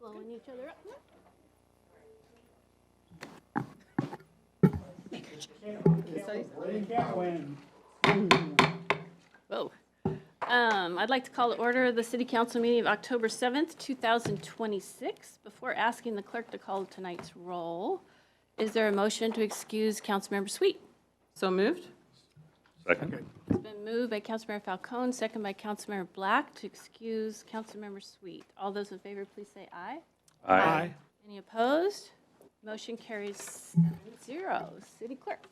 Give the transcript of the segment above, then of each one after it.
Blowing each other up. Whoa. I'd like to call to order the City Council meeting of October 7th, 2026. Before asking the clerk to call tonight's roll, is there a motion to excuse Councilmember Sweet? So moved. Second. It's been moved by Councilmember Falcone, second by Councilmember Black to excuse Councilmember Sweet. All those in favor, please say aye. Aye. Any opposed? Motion carries 7-0. City Clerk,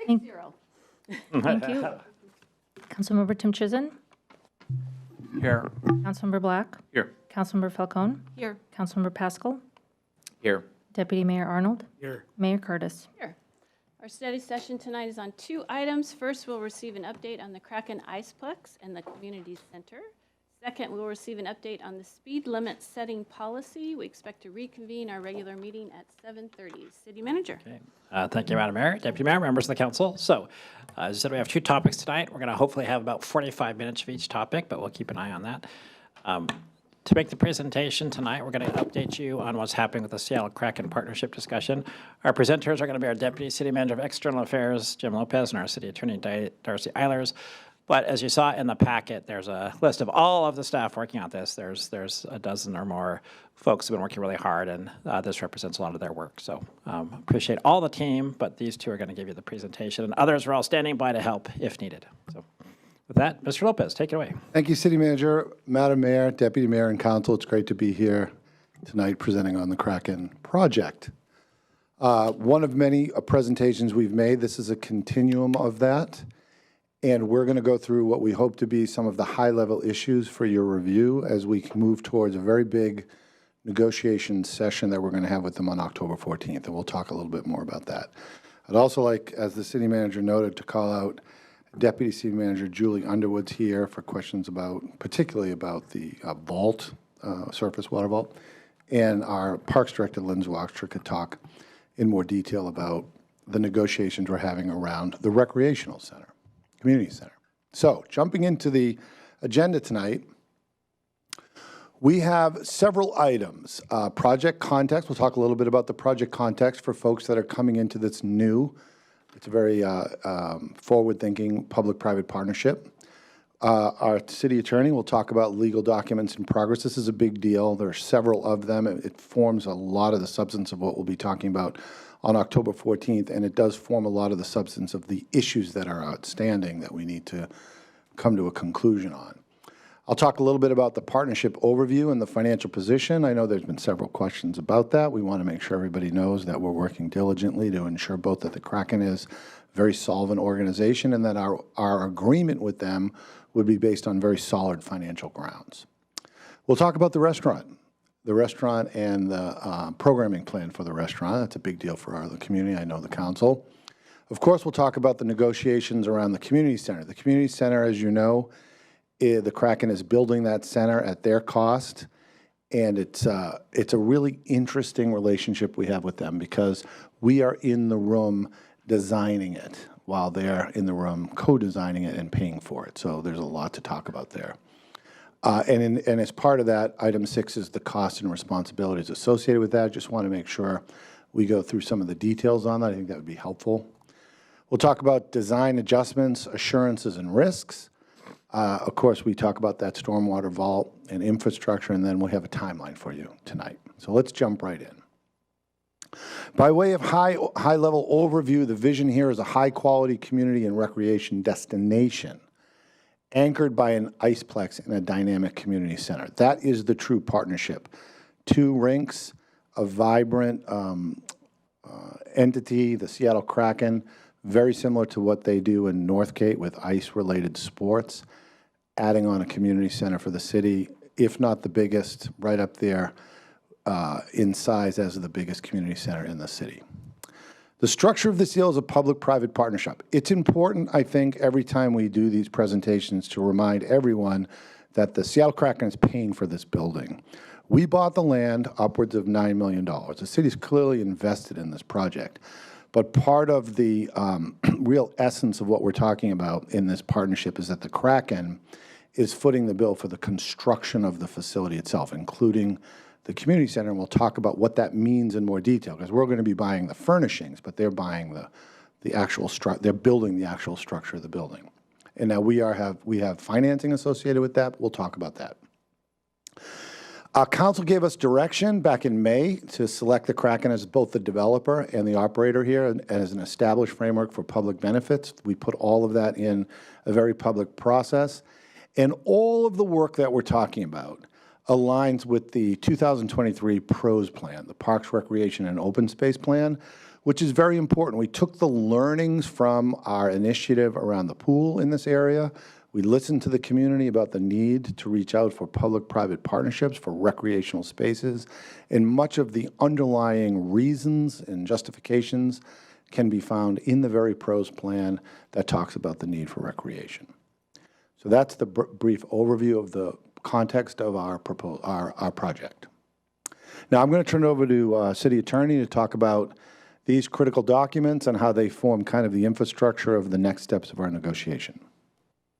6-0. Thank you. Councilmember Tim Chizen, Here. Councilmember Black, Here. Councilmember Falcone, Here. Councilmember Pascal, Here. Deputy Mayor Arnold, Here. Mayor Curtis. Here. Our study session tonight is on 2 items. First, we'll receive an update on the Kraken Iceplex and the Community Center. Second, we'll receive an update on the speed limit setting policy. We expect to reconvene our regular meeting at 7:30. City Manager. Okay. Thank you, Madam Mayor, Deputy Mayor, members of the council. So, as I said, we have 2 topics tonight. We're going to hopefully have about 45 minutes of each topic, but we'll keep an eye on that. To make the presentation tonight, we're going to update you on what's happening with the Seattle Kraken partnership discussion. Our presenters are going to be our Deputy City Manager of External Affairs, Jim Lopez, and our City Attorney, Darcy Eilers. But as you saw in the packet, there's a list of all of the staff working on this. There's a dozen or more folks who have been working really hard, and this represents a lot of their work. So appreciate all the team, but these 2 are going to give you the presentation, and others are all standing by to help if needed. So with that, Mr. Lopez, take it away. Thank you, City Manager, Madam Mayor, Deputy Mayor, and Council. It's great to be here tonight presenting on the Kraken project. One of many presentations we've made. This is a continuum of that. And we're going to go through what we hope to be some of the high-level issues for your review as we move towards a very big negotiation session that we're going to have with them on October 14th, and we'll talk a little bit more about that. I'd also like, as the city manager noted, to call out Deputy City Manager Julie Underwood's here for questions about, particularly about the vault, surface water vault, and our Parks Director, Lynn Zwakstra, could talk in more detail about the negotiations we're having around the recreational center. Community Center. So, jumping into the agenda tonight, we have several items. Project context, we'll talk a little bit about the project context for folks that are coming into this new. It's a very forward-thinking public-private partnership. Our city attorney will talk about legal documents in progress. This is a big deal. There are several of them. It forms a lot of the substance of what we'll be talking about on October 14th, and it does form a lot of the substance of the issues that are outstanding that we need to come to a conclusion on. I'll talk a little bit about the partnership overview and the financial position. I know there's been several questions about that. We want to make sure everybody knows that we're working diligently to ensure both that the Kraken is a very solvent organization and that our agreement with them would be based on very solid financial grounds. We'll talk about the restaurant and the programming plan for the restaurant. That's a big deal for the community. I know the council. Of course, we'll talk about the negotiations around the community center. The community center, as you know, the Kraken is building that center at their cost, and it's a really interesting relationship we have with them because we are in the room designing it while they're in the room co-designing it and paying for it. So there's a lot to talk about there. And as part of that, item 6 is the costs and responsibilities associated with that. Just want to make sure we go through some of the details on that. I think that would be helpful. We'll talk about design adjustments, assurances, and risks. Of course, we talk about that stormwater vault and infrastructure, and then we'll have a timeline for you tonight. So let's jump right in. By way of high-level overview, the vision here is a high-quality community and recreation destination anchored by an iceplex and a dynamic community center. That is the true partnership. 2 rinks, a vibrant entity, the Seattle Kraken, very similar to what they do in Northgate with ice-related sports, adding on a community center for the city, if not the biggest, right up there in size as the biggest community center in the city. The structure of this deal is a public-private partnership. It's important, I think, every time we do these presentations to remind everyone that the Seattle Kraken is paying for this building. We bought the land upwards of $9 million. The city's clearly invested in this project. But part of the real essence of what we're talking about in this partnership is that the Kraken is footing the bill for the construction of the facility itself, including the community center, and we'll talk about what that means in more detail, because we're going to be buying the furnishings, but they're buying the actual they're building the actual structure of the building. And now we have financing associated with that. We'll talk about that. Our council gave us direction back in May to select the Kraken as both the developer and the operator here, and as an established framework for public benefits. We put all of that in a very public process. And all of the work that we're talking about aligns with the 2023 PROS plan, the Parks, Recreation, and Open Space Plan, which is very important. We took the learnings from our initiative around the pool in this area. We listened to the community about the need to reach out for public-private partnerships for recreational spaces, and much of the underlying reasons and justifications can be found in the very PROS plan that talks about the need for recreation. So that's the brief overview of the context of our project. Now I'm going to turn it over to City Attorney to talk about these critical documents and how they form kind of the infrastructure of the next steps of our negotiation.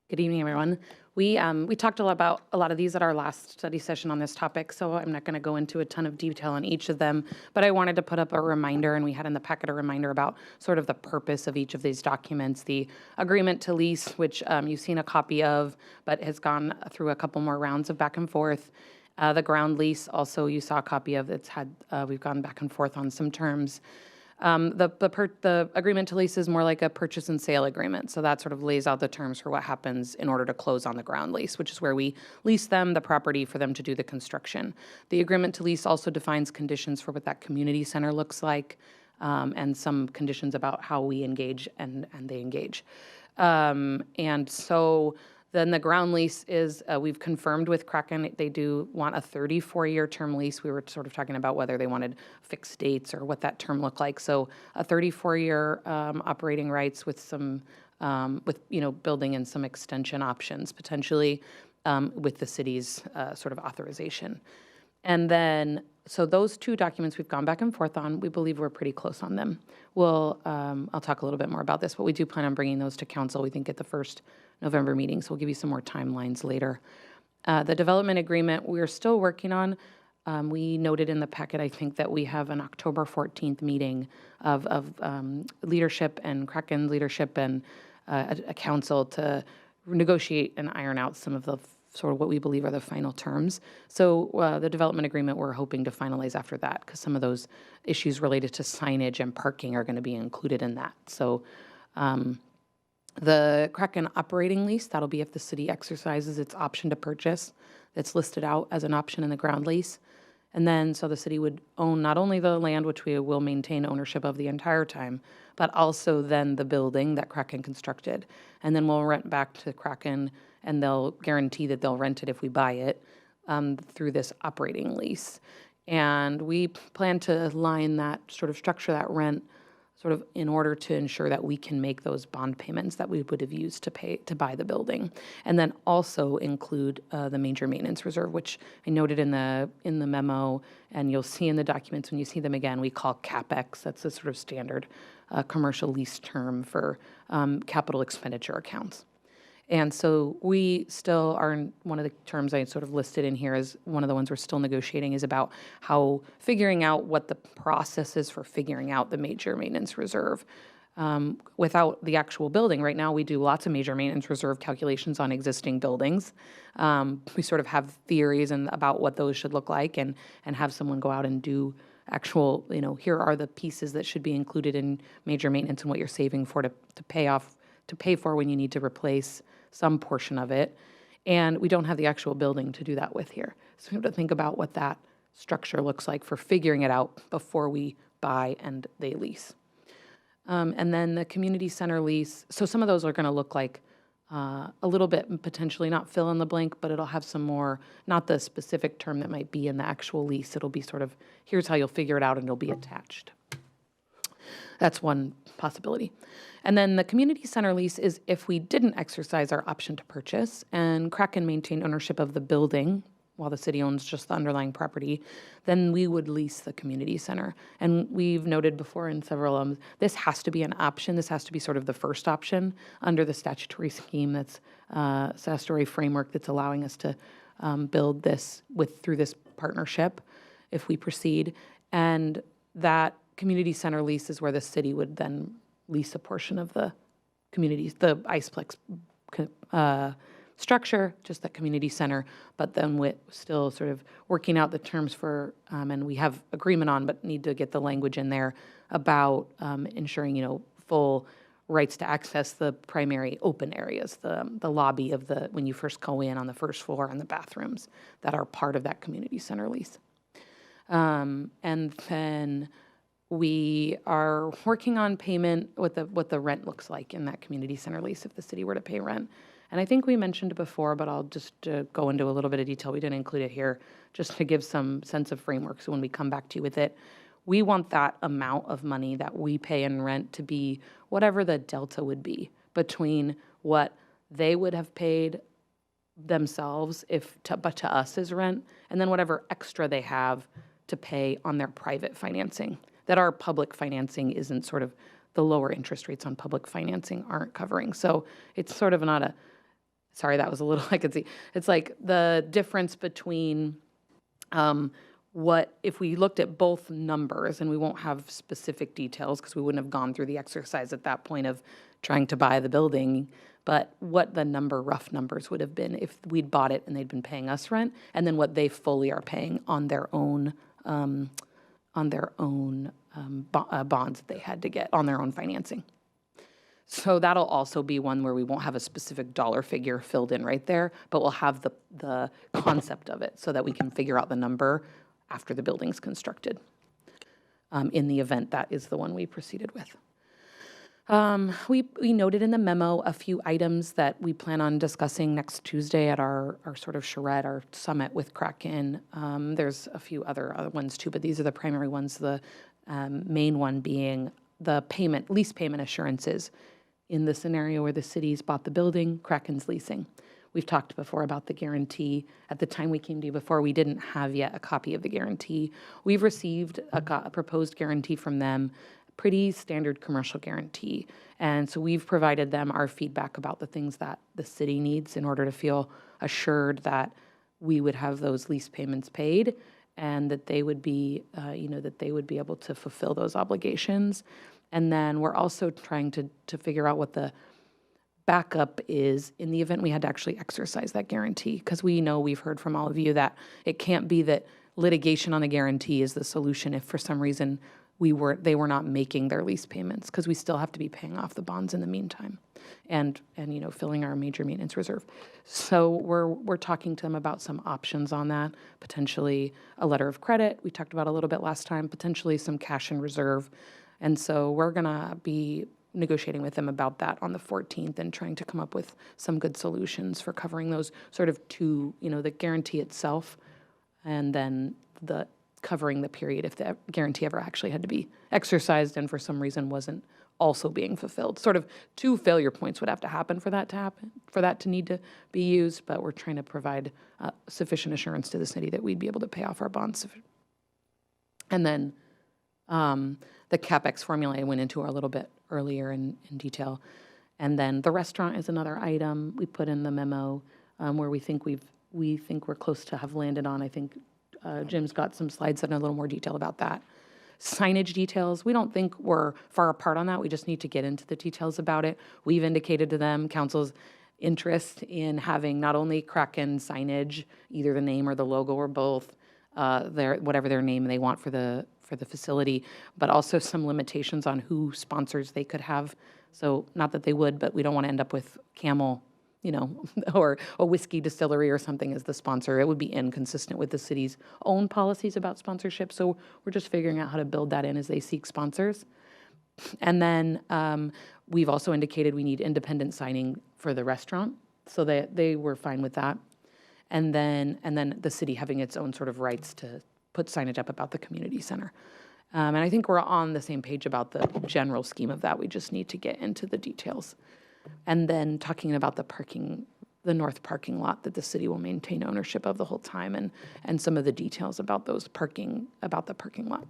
Good evening, everyone. We talked a lot about a lot of these at our last study session on this topic, so I'm not going to go into a ton of detail on each of them, but I wanted to put up a reminder, and we had in the packet a reminder about sort of the purpose of each of these documents. The agreement to lease, which you've seen a copy of, but has gone through a couple more rounds of back and forth. The ground lease, also you saw a copy of. We've gone back and forth on some terms. The agreement to lease is more like a purchase and sale agreement. So that sort of lays out the terms for what happens in order to close on the ground lease, which is where we lease them the property for them to do the construction. The agreement to lease also defines conditions for what that community center looks like, and some conditions about how we engage and they engage. And so then the ground lease is, we've confirmed with Kraken, they do want a 34-year term lease. We were sort of talking about whether they wanted fixed dates or what that term looked like. So a 34-year operating rights with some, building and some extension options, potentially with the city's sort of authorization. And then, so those two documents we've gone back and forth on, we believe we're pretty close on them. I'll talk a little bit more about this, but we do plan on bringing those to council, we think, at the first November meeting, so we'll give you some more timelines later. The development agreement we're still working on. We noted in the packet, I think, that we have an October 14th meeting of leadership and Kraken leadership and a council to negotiate and iron out some of the sort of what we believe are the final terms. So the development agreement we're hoping to finalize after that, because some of those issues related to signage and parking are going to be included in that. So the Kraken operating lease, that'll be if the city exercises its option to purchase. That's listed out as an option in the ground lease. And then, so the city would own not only the land, which we will maintain ownership of the entire time, but also then the building that Kraken constructed. And then we'll rent back to Kraken, and they'll guarantee that they'll rent it if we buy it through this operating lease. And we plan to line that, sort of structure that rent sort of in order to ensure that we can make those bond payments that we would have used to buy the building. And then also include the major maintenance reserve, which I noted in the memo, and you'll see in the documents when you see them again, we call CapEx. That's a sort of standard commercial lease term for capital expenditure accounts. And so we still are, one of the terms I sort of listed in here is one of the ones we're still negotiating is about how figuring out what the process is for figuring out the major maintenance reserve. Without the actual building, right now we do lots of major maintenance reserve calculations on existing buildings. We sort of have theories about what those should look like and have someone go out and do actual, here are the pieces that should be included in major maintenance and what you're saving for to pay for when you need to replace some portion of it. And we don't have the actual building to do that with here. So we have to think about what that structure looks like for figuring it out before we buy and they lease. And then the community center lease, so some of those are going to look like a little bit potentially not fill in the blank, but it'll have some more, not the specific term that might be in the actual lease. It'll be sort of, here's how you'll figure it out and it'll be attached. That's one possibility. And then the community center lease is if we didn't exercise our option to purchase and Kraken maintained ownership of the building while the city owns just the underlying property, then we would lease the community center. And we've noted before in several this has to be an option. This has to be sort of the first option under the statutory scheme that's statutory framework that's allowing us to build this through this partnership. if we proceed. And that community center lease is where the city would then lease a portion of the communities, the Iceplex structure, just that community center, but then with still sort of working out the terms for, and we have agreement on, but need to get the language in there about ensuring, full rights to access the primary open areas, the lobby of when you first go in on the first floor, and the bathrooms that are part of that community center lease. And then we are working on payment, what the rent looks like in that community center lease if the city were to pay rent. And I think we mentioned it before, but I'll just go into a little bit of detail. We didn't include it here, just to give some sense of framework. So when we come back to you with it, we want that amount of money that we pay in rent to be whatever the delta would be between what they would have paid themselves but to us as rent, and then whatever extra they have to pay on their private financing. That our public financing isn't sort of, the lower interest rates on public financing aren't covering. So it's sort of not sorry, that was a little, I could see. It's like the difference between what, if we looked at both numbers, and we won't have specific details because we wouldn't have gone through the exercise at that point of trying to buy the building, but what the rough numbers would have been if we'd bought it and they'd been paying us rent, and then what they fully are paying on their own bonds that they had to get on their own financing. So that'll also be one where we won't have a specific dollar figure filled in right there, but we'll have the concept of it so that we can figure out the number after the building's constructed, in the event that is the one we proceeded with. We noted in the memo a few items that we plan on discussing next Tuesday at our sort of charrette, our summit with Kraken. There's a few other ones too, but these are the primary ones, the main one being the lease payment assurances. In the scenario where the city's bought the building, Kraken's leasing. We've talked before about the guarantee. At the time we came to you before, we didn't have yet a copy of the guarantee. We've received a proposed guarantee from them, pretty standard commercial guarantee. And so we've provided them our feedback about the things that the city needs in order to feel assured that we would have those lease payments paid, and that they would be, that they would be able to fulfill those obligations. And then we're also trying to figure out what the backup is in the event we had to actually exercise that guarantee. Because we've heard from all of you that it can't be that litigation on the guarantee is the solution if for some reason they were not making their lease payments, because we still have to be paying off the bonds in the meantime, and filling our major maintenance reserve. So we're talking to them about some options on that, potentially a letter of credit. We talked about a little bit last time, potentially some cash in reserve. And so we're going to be negotiating with them about that on the 14th and trying to come up with some good solutions for covering those sort of two, the guarantee itself, and then covering the period if the guarantee ever actually had to be exercised and for some reason wasn't also being fulfilled. Sort of two failure points would have to happen for that to need to be used, but we're trying to provide sufficient assurance to the city that we'd be able to pay off our bonds. And then the CapEx formula I went into a little bit earlier in detail. And then the restaurant is another item we put in the memo where we think we're close to have landed on. I think Jim's got some slides that are a little more detail about that. Signage details, we don't think we're far apart on that. We just need to get into the details about it. We've indicated to them council's interest in having not only Kraken signage, either the name or the logo or both, whatever their name they want for the facility, but also some limitations on who sponsors they could have. So not that they would, but we don't want to end up with Camel, or a whiskey distillery or something as the sponsor. It would be inconsistent with the city's own policies about sponsorship. So we're just figuring out how to build that in as they seek sponsors. And then we've also indicated we need independent signing for the restaurant, so they were fine with that. And then the city having its own sort of rights to put signage up about the community center. And I think we're on the same page about the general scheme of that. We just need to get into the details. And then talking about the north parking lot that the city will maintain ownership of the whole time, and some of the details about the parking lot.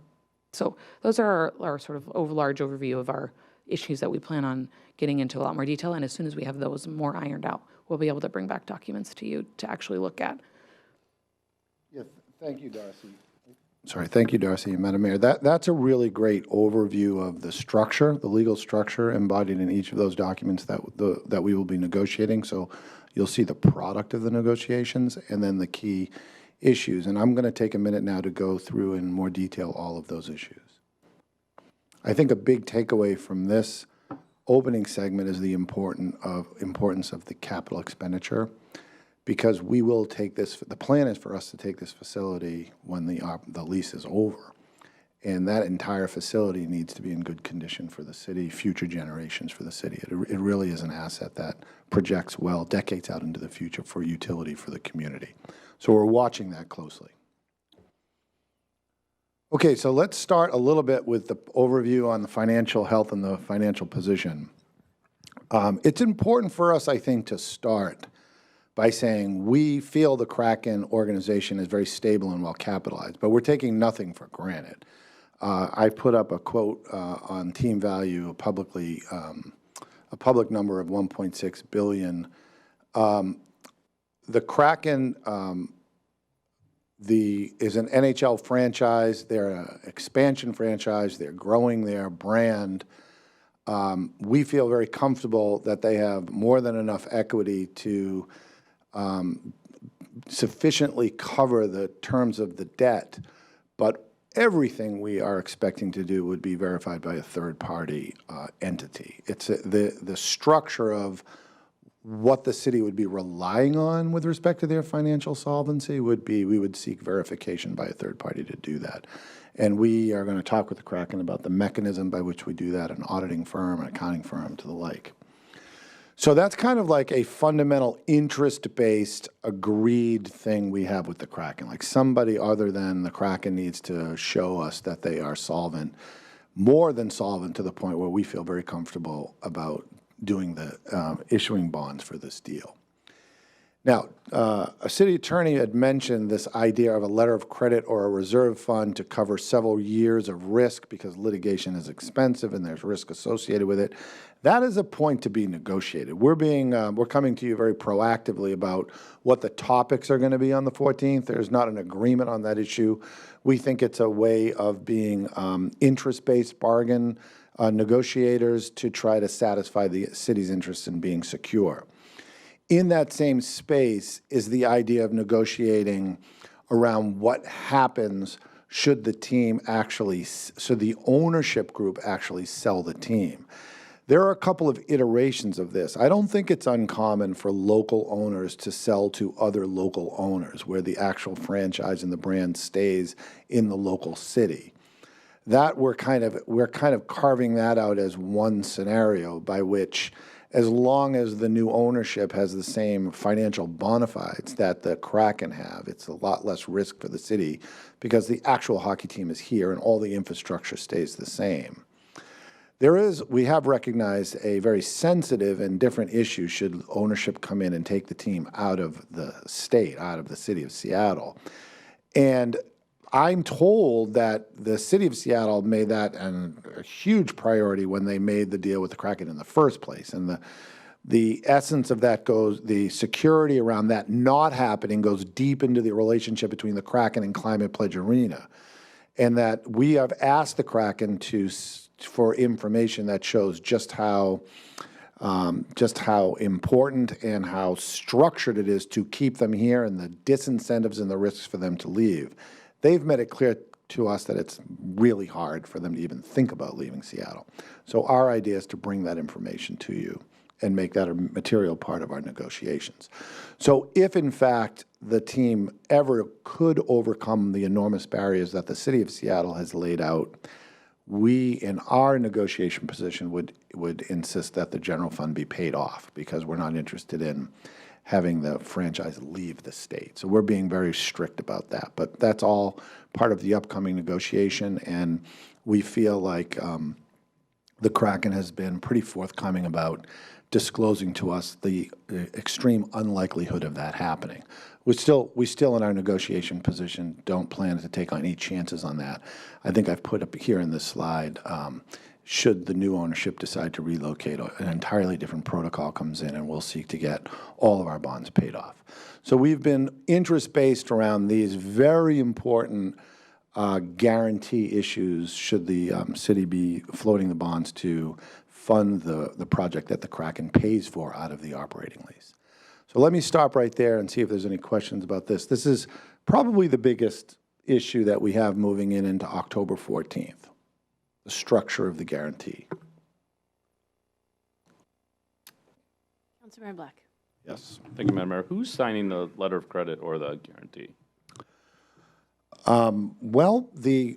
So those are our sort of large overview of our issues that we plan on getting into a lot more detail. And as soon as we have those more ironed out, we'll be able to bring back documents to you to actually look at. Yes, thank you, Darcy. Sorry, thank you, Darcy. Madam Mayor, that's a really great overview of the structure, the legal structure embodied in each of those documents that we will be negotiating. So you'll see the product of the negotiations and then the key issues. And I'm going to take a minute now to go through in more detail all of those issues. I think a big takeaway from this opening segment is the importance of the capital expenditure, because we will take this, the plan is for us to take this facility when the lease is over. And that entire facility needs to be in good condition for the city, future generations for the city. It really is an asset that projects well decades out into the future for utility for the community. So we're watching that closely. Okay, so let's start a little bit with the overview on the financial health and the financial position. It's important for us, I think, to start by saying we feel the Kraken organization is very stable and well capitalized, but we're taking nothing for granted. I put up a quote on Team Value, a public number of $1.6 billion. The Kraken is an NHL franchise. They're an expansion franchise. They're growing their brand. We feel very comfortable that they have more than enough equity to sufficiently cover the terms of the debt, but everything we are expecting to do would be verified by a third-party entity. It's the structure of what the city would be relying on with respect to their financial solvency would be, we would seek verification by a third party to do that. And we are going to talk with the Kraken about the mechanism by which we do that, an auditing firm, an accounting firm, to the like. So that's kind of like a fundamental interest-based agreed thing we have with the Kraken. Like somebody other than the Kraken needs to show us that they are solvent, more than solvent, to the point where we feel very comfortable about doing the issuing bonds for this deal. Now, a city attorney had mentioned this idea of a letter of credit or a reserve fund to cover several years of risk because litigation is expensive and there's risk associated with it. That is a point to be negotiated. We're coming to you very proactively about what the topics are going to be on the 14th. There's not an agreement on that issue. We think it's a way of being interest-based bargain negotiators to try to satisfy the city's interest in being secure. In that same space is the idea of negotiating around what happens should the ownership group actually sell the team. There are a couple of iterations of this. I don't think it's uncommon for local owners to sell to other local owners where the actual franchise and the brand stays in the local city. That we're kind of carving that out as one scenario by which, as long as the new ownership has the same financial bona fides that the Kraken have, it's a lot less risk for the city because the actual hockey team is here and all the infrastructure stays the same. We have recognized a very sensitive and different issue should ownership come in and take the team out of the state, out of the city of Seattle. And I'm told that the city of Seattle made that a huge priority when they made the deal with the Kraken in the first place. And the essence of that the security around that not happening goes deep into the relationship between the Kraken and Climate Pledge Arena. And that we have asked the Kraken for information that shows just how important and how structured it is to keep them here and the disincentives and the risks for them to leave. They've made it clear to us that it's really hard for them to even think about leaving Seattle. So our idea is to bring that information to you and make that a material part of our negotiations. So if, in fact, the team ever could overcome the enormous barriers that the city of Seattle has laid out, we, in our negotiation position, would insist that the general fund be paid off because we're not interested in having the franchise leave the state. So we're being very strict about that. But that's all part of the upcoming negotiation, and we feel like the Kraken has been pretty forthcoming about disclosing to us the extreme unlikelihood of that happening. We still, in our negotiation position, don't plan to take on any chances on that. I think I've put up here in this slide, should the new ownership decide to relocate, an entirely different protocol comes in and we'll seek to get all of our bonds paid off. So we've been interest-based around these very important guarantee issues should the city be floating the bonds to fund the project that the Kraken pays for out of the operating lease. So let me stop right there and see if there's any questions about this. This is probably the biggest issue that we have moving into October 14th, the structure of the guarantee. Councilmember Black. Yes. Thank you, Madam Mayor. Who's signing the letter of credit or the guarantee? Well,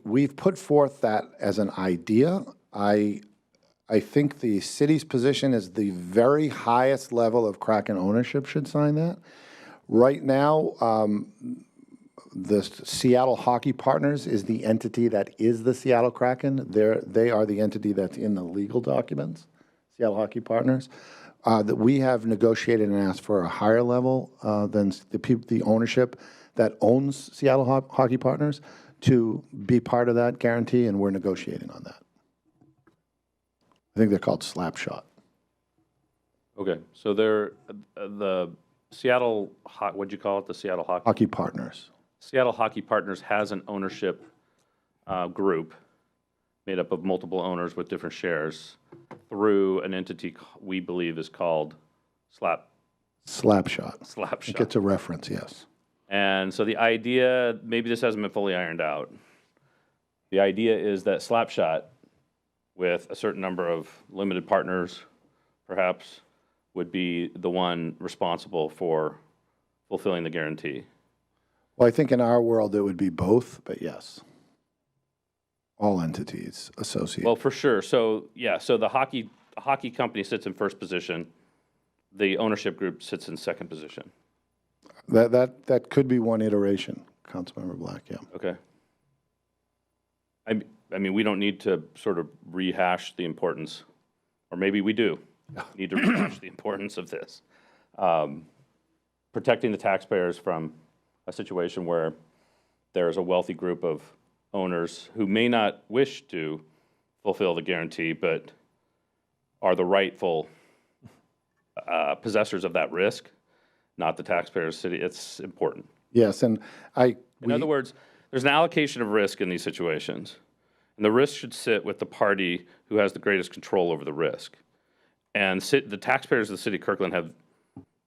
we've put forth that as an idea. I think the city's position is the very highest level of Kraken ownership should sign that. Right now, the Seattle Hockey Partners is the entity that is the Seattle Kraken. They are the entity that's in the legal documents, Seattle Hockey Partners. That we have negotiated and asked for a higher level than the ownership that owns Seattle Hockey Partners to be part of that guarantee, and we're negotiating on that. I think they're called Slapshot. Okay, so they're the Seattle, what'd you call it, the Seattle Hockey? Hockey Partners. Seattle Hockey Partners has an ownership group made up of multiple owners with different shares through an entity we believe is called Slapshot. Slapshot. I think it's a reference, yes. And so the idea, maybe this hasn't been fully ironed out. The idea is that Slapshot, with a certain number of limited partners, perhaps, would be the one responsible for fulfilling the guarantee. Well, I think in our world it would be both, but yes. All entities associated. Well, for sure. So, yeah, so the hockey company sits in first position. The ownership group sits in second position. That could be one iteration, Councilmember Black, yeah. Okay. I mean, we don't need to sort of rehash the importance, or maybe we do need to rehash the importance of this. Protecting the taxpayers from a situation where there is a wealthy group of owners who may not wish to fulfill the guarantee, but are the rightful possessors of that risk, not the taxpayers, city. It's important. Yes, and In other words, there's an allocation of risk in these situations. And the risk should sit with the party who has the greatest control over the risk. And the taxpayers of the city of Kirkland have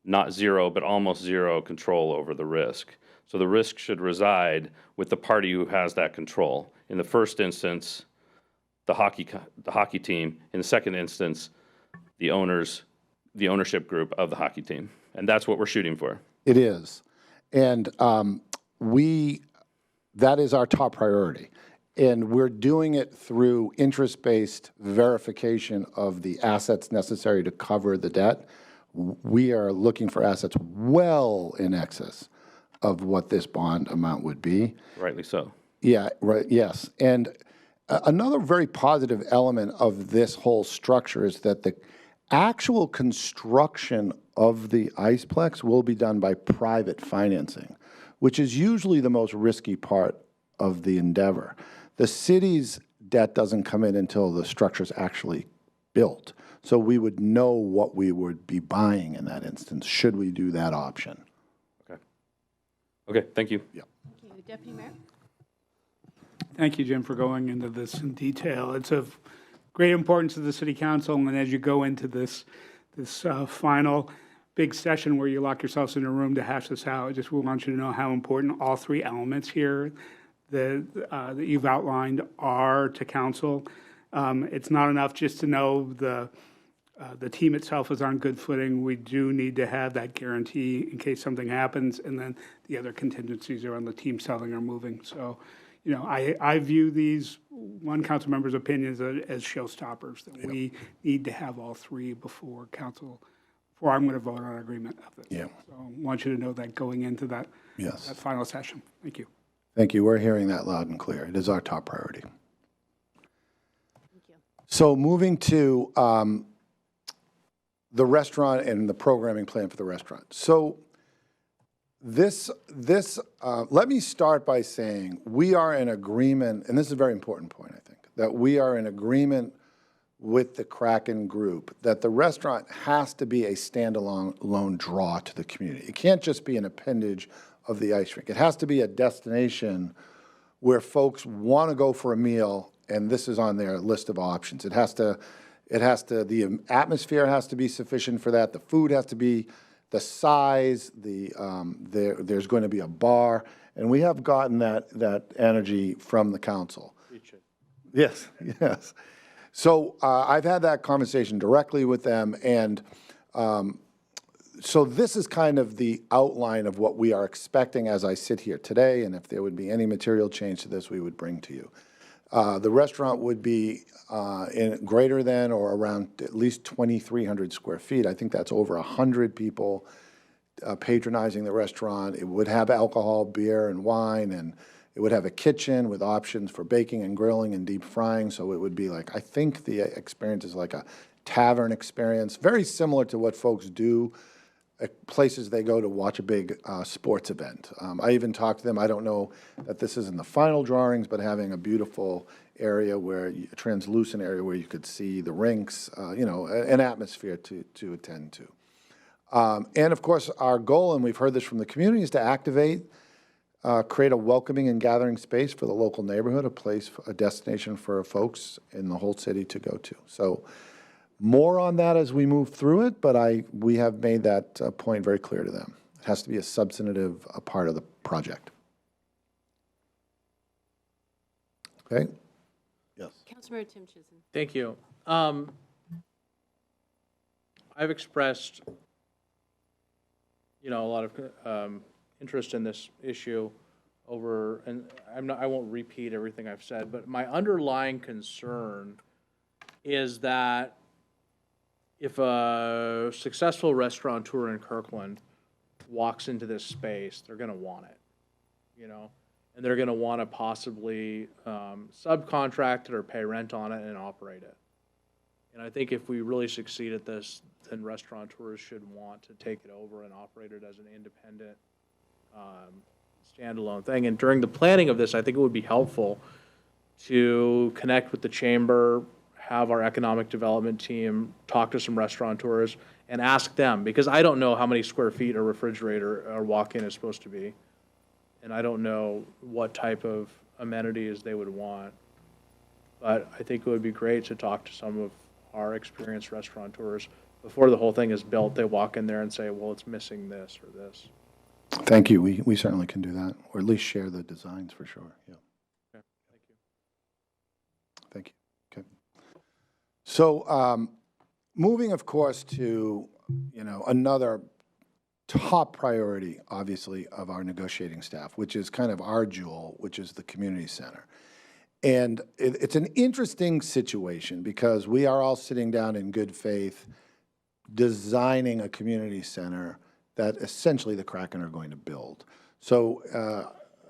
not zero, but almost zero control over the risk. So the risk should reside with the party who has that control. In the first instance, the hockey team. In the second instance, the ownership group of the hockey team. And that's what we're shooting for. it is. And that is our top priority. And we're doing it through interest-based verification of the assets necessary to cover the debt. We are looking for assets well in excess of what this bond amount would be. Rightly so. Yeah, right, yes. And another very positive element of this whole structure is that the actual construction of the Iceplex will be done by private financing, which is usually the most risky part of the endeavor. The city's debt doesn't come in until the structure's actually built. So we would know what we would be buying in that instance, should we do that option. Okay. Okay, thank you. Yeah. Thank you. Deputy Mayor? Thank you, Jim, for going into this in detail. It's of great importance to the City Council, and as you go into this final big session where you lock yourselves in a room to hash this out, I just want you to know how important all three elements here that you've outlined are to council. It's not enough just to know the team itself is on good footing. We do need to have that guarantee in case something happens, and then the other contingencies around the team selling or moving. So, you know, I view these one council member's opinions as showstoppers, that we need to have all three before I'm going to vote on agreement of this. Yeah. So I want you to know that going into that final session. Thank you. Thank you. We're hearing that loud and clear. It is our top priority. Thank you. So moving to the restaurant and the programming plan for the restaurant. So let me start by saying we are in agreement, and this is a very important point, I think, that we are in agreement with the Kraken Group that the restaurant has to be a standalone draw to the community. It can't just be an appendage of the ice rink. It has to be a destination where folks want to go for a meal, and this is on their list of options. The atmosphere has to be sufficient for that. The food has to be the size. There's going to be a bar, and we have gotten that energy from the council. Yes, yes. So I've had that conversation directly with them, and so this is kind of the outline of what we are expecting as I sit here today, and if there would be any material change to this, we would bring to you. The restaurant would be in greater than or around at least 2,300 square feet. I think that's over 100 people patronizing the restaurant. It would have alcohol, beer, and wine, and it would have a kitchen with options for baking and grilling and deep frying. So it would be like, I think the experience is like a tavern experience, very similar to what folks do at places they go to watch a big sports event. I even talked to them, I don't know that this is in the final drawings, but having a beautiful area where, a translucent area where you could see the rinks, an atmosphere to attend to. And of course, our goal, and we've heard this from the community, is to activate, create a welcoming and gathering space for the local neighborhood, a destination for folks in the whole city to go to. So more on that as we move through it, but we have made that point very clear to them. It has to be a substantive part of the project. Okay? Yes. Councilmember Tim Chisholm. Thank you. I've expressed, a lot of interest in this issue over, and I won't repeat everything I've said, but my underlying concern is that if a successful restaurateur in Kirkland walks into this space, they're going to want it, and they're going to want to possibly subcontract it or pay rent on it and operate it. And I think if we really succeed at this, then restaurateurs should want to take it over and operate it as an independent, standalone thing. And during the planning of this, I think it would be helpful to connect with the chamber, have our economic development team talk to some restaurateurs and ask them, because I don't know how many square feet a refrigerator or walk-in is supposed to be. And I don't know what type of amenities they would want. But I think it would be great to talk to some of our experienced restaurateurs before the whole thing is built. They walk in there and say, well, it's missing this or this. Thank you. We certainly can do that, or at least share the designs for sure. Yeah. Okay. Thank you. Thank you. Okay. So moving, of course, to, another top priority, obviously, of our negotiating staff, which is kind of our jewel, which is the community center. And it's an interesting situation because we are all sitting down in good faith designing a community center that essentially the Kraken are going to build. So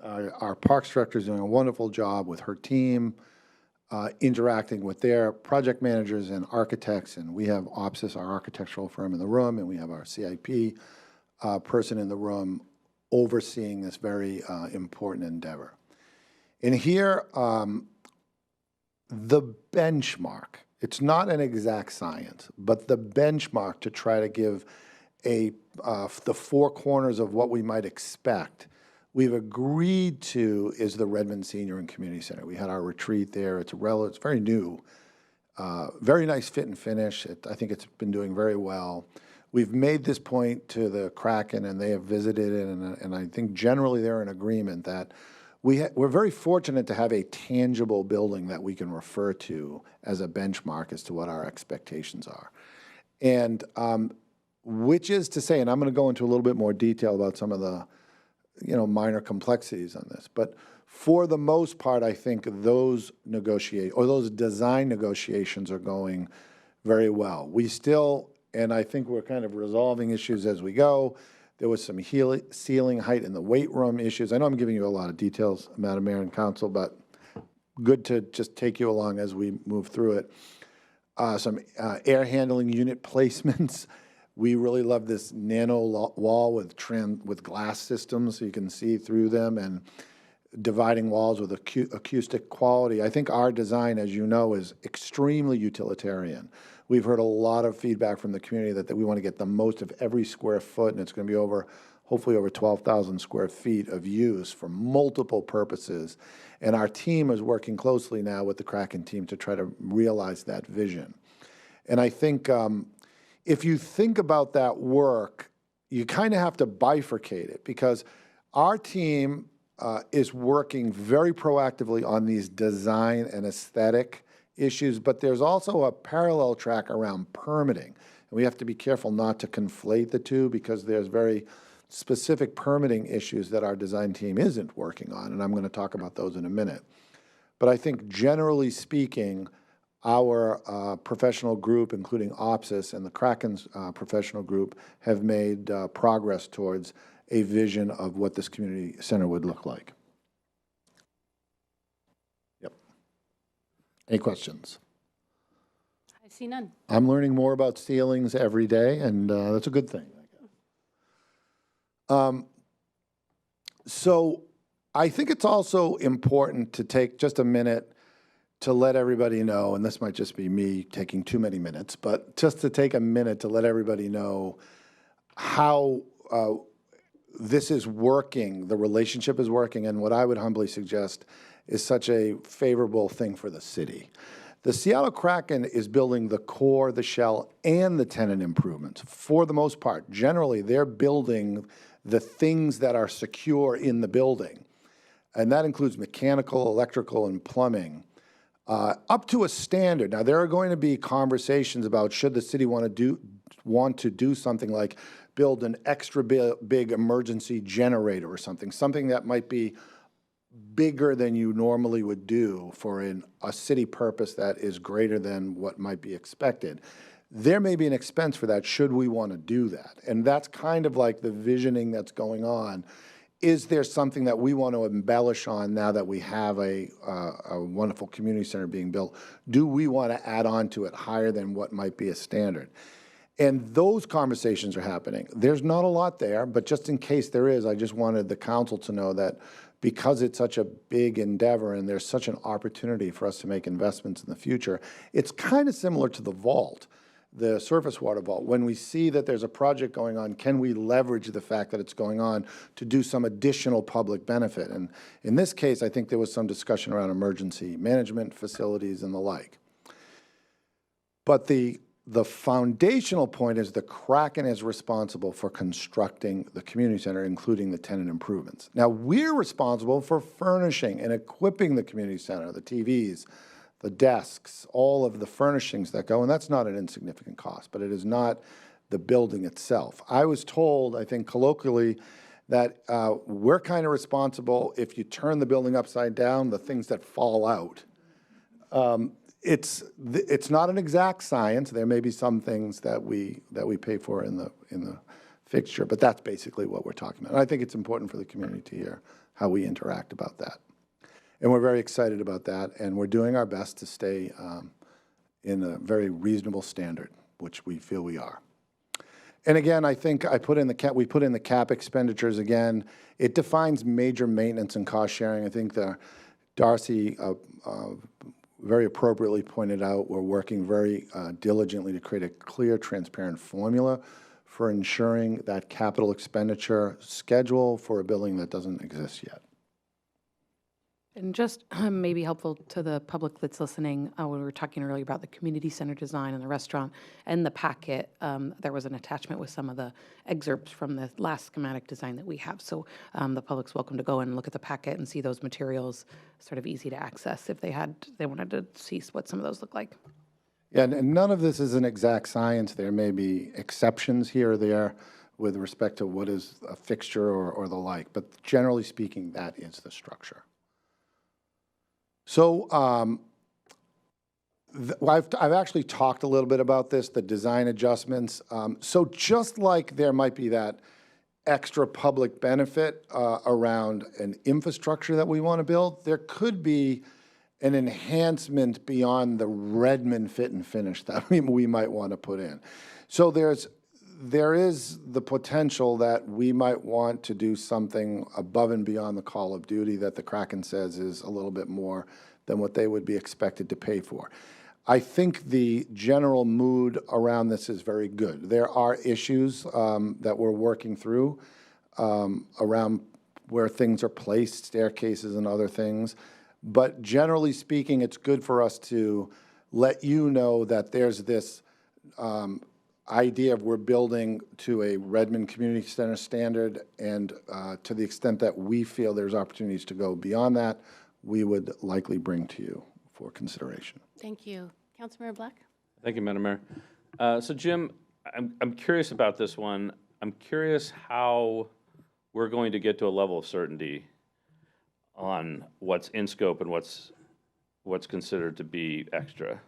our parks director is doing a wonderful job with her team, interacting with their project managers and architects, and we have OPSIS, our architectural firm, in the room, and we have our CIP person in the room overseeing this very important endeavor. And here, the benchmark, it's not an exact science, but the benchmark to try to give the four corners of what we might expect, we've agreed to is the Redmond Senior and Community Center. We had our retreat there. It's very new, very nice fit and finish. I think it's been doing very well. We've made this point to the Kraken, and they have visited it, and I think generally they're in agreement that we're very fortunate to have a tangible building that we can refer to as a benchmark as to what our expectations are. And which is to say, and I'm going to go into a little bit more detail about some of the minor complexities on this, but for the most part, I think those design negotiations are going very well. We still, and I think we're kind of resolving issues as we go. There was some ceiling height in the weight room issues. I know I'm giving you a lot of details, Madam Mayor and Council, but good to just take you along as we move through it. Some air handling unit placements. We really love this nano wall with glass systems so you can see through them, and dividing walls with acoustic quality. I think our design, as you know, is extremely utilitarian. We've heard a lot of feedback from the community that we want to get the most of every square foot, and it's going to be over hopefully over 12,000 square feet of use for multiple purposes. And our team is working closely now with the Kraken team to try to realize that vision. And I think if you think about that work, you kind of have to bifurcate it, because our team is working very proactively on these design and aesthetic issues, but there's also a parallel track around permitting. And we have to be careful not to conflate the two, because there's very specific permitting issues that our design team isn't working on, and I'm going to talk about those in a minute. But I think generally speaking, our professional group, including OPSIS and the Kraken's professional group, have made progress towards a vision of what this community center would look like. Yep. Any questions? I see none. I'm learning more about ceilings every day, and that's a good thing. So I think it's also important to take just a minute to let everybody know, and this might just be me taking too many minutes, but just to take a minute to let everybody know how this is working, the relationship is working, and what I would humbly suggest is such a favorable thing for the city. The Seattle Kraken is building the core, the shell, and the tenant improvements. For the most part, generally, they're building the things that are secure in the building, and that includes mechanical, electrical, and plumbing, up to a standard. Now, there are going to be conversations about should the city want to do something like build an extra big emergency generator or something that might be bigger than you normally would do for a city purpose that is greater than what might be expected. There may be an expense for that should we want to do that. And that's kind of like the visioning that's going on. Is there something that we want to embellish on now that we have a wonderful community center being built? Do we want to add on to it higher than what might be a standard? And those conversations are happening. There's not a lot there, but just in case there is, I just wanted the council to know that because it's such a big endeavor and there's such an opportunity for us to make investments in the future, it's kind of similar to the vault, the surface water vault. When we see that there's a project going on, can we leverage the fact that it's going on to do some additional public benefit? And in this case, I think there was some discussion around emergency management facilities and the like. But the foundational point is the Kraken is responsible for constructing the community center, including the tenant improvements. Now, we're responsible for furnishing and equipping the community center, the TVs, the desks, all of the furnishings that go, and that's not an insignificant cost, but it is not the building itself. I was told, I think colloquially, that we're kind of responsible if you turn the building upside down, the things that fall out. It's not an exact science. There may be some things that we pay for in the fixture, but that's basically what we're talking about. And I think it's important for the community to hear how we interact about that. And we're very excited about that, and we're doing our best to stay in a very reasonable standard, which we feel we are. And again, I think we put in the cap expenditures again. It defines major maintenance and cost sharing. I think Darcy very appropriately pointed out we're working very diligently to create a clear, transparent formula for ensuring that capital expenditure schedule for a building that doesn't exist yet. And just maybe helpful to the public that's listening, when we were talking earlier about the community center design and the restaurant and the packet, there was an attachment with some of the excerpts from the last schematic design that we have. So the public's welcome to go and look at the packet and see those materials, sort of easy to access if they wanted to see what some of those look like. Yeah, and none of this is an exact science. There may be exceptions here or there with respect to what is a fixture or the like, but generally speaking, that is the structure. So I've actually talked a little bit about this, the design adjustments. So just like there might be that extra public benefit around an infrastructure that we want to build, there could be an enhancement beyond the Redmond fit and finish that we might want to put in. So there is the potential that we might want to do something above and beyond the call of duty that the Kraken says is a little bit more than what they would be expected to pay for. I think the general mood around this is very good. There are issues that we're working through. around where things are placed, staircases and other things. But generally speaking, it's good for us to let you know that there's this idea of we're building to a Redmond Community Center standard, and to the extent that we feel there's opportunities to go beyond that, we would likely bring to you for consideration. Thank you. Councilmember Black? Thank you, Madam Mayor. So Jim, I'm curious about this one. I'm curious how we're going to get to a level of certainty on what's in scope and what's considered to be extra.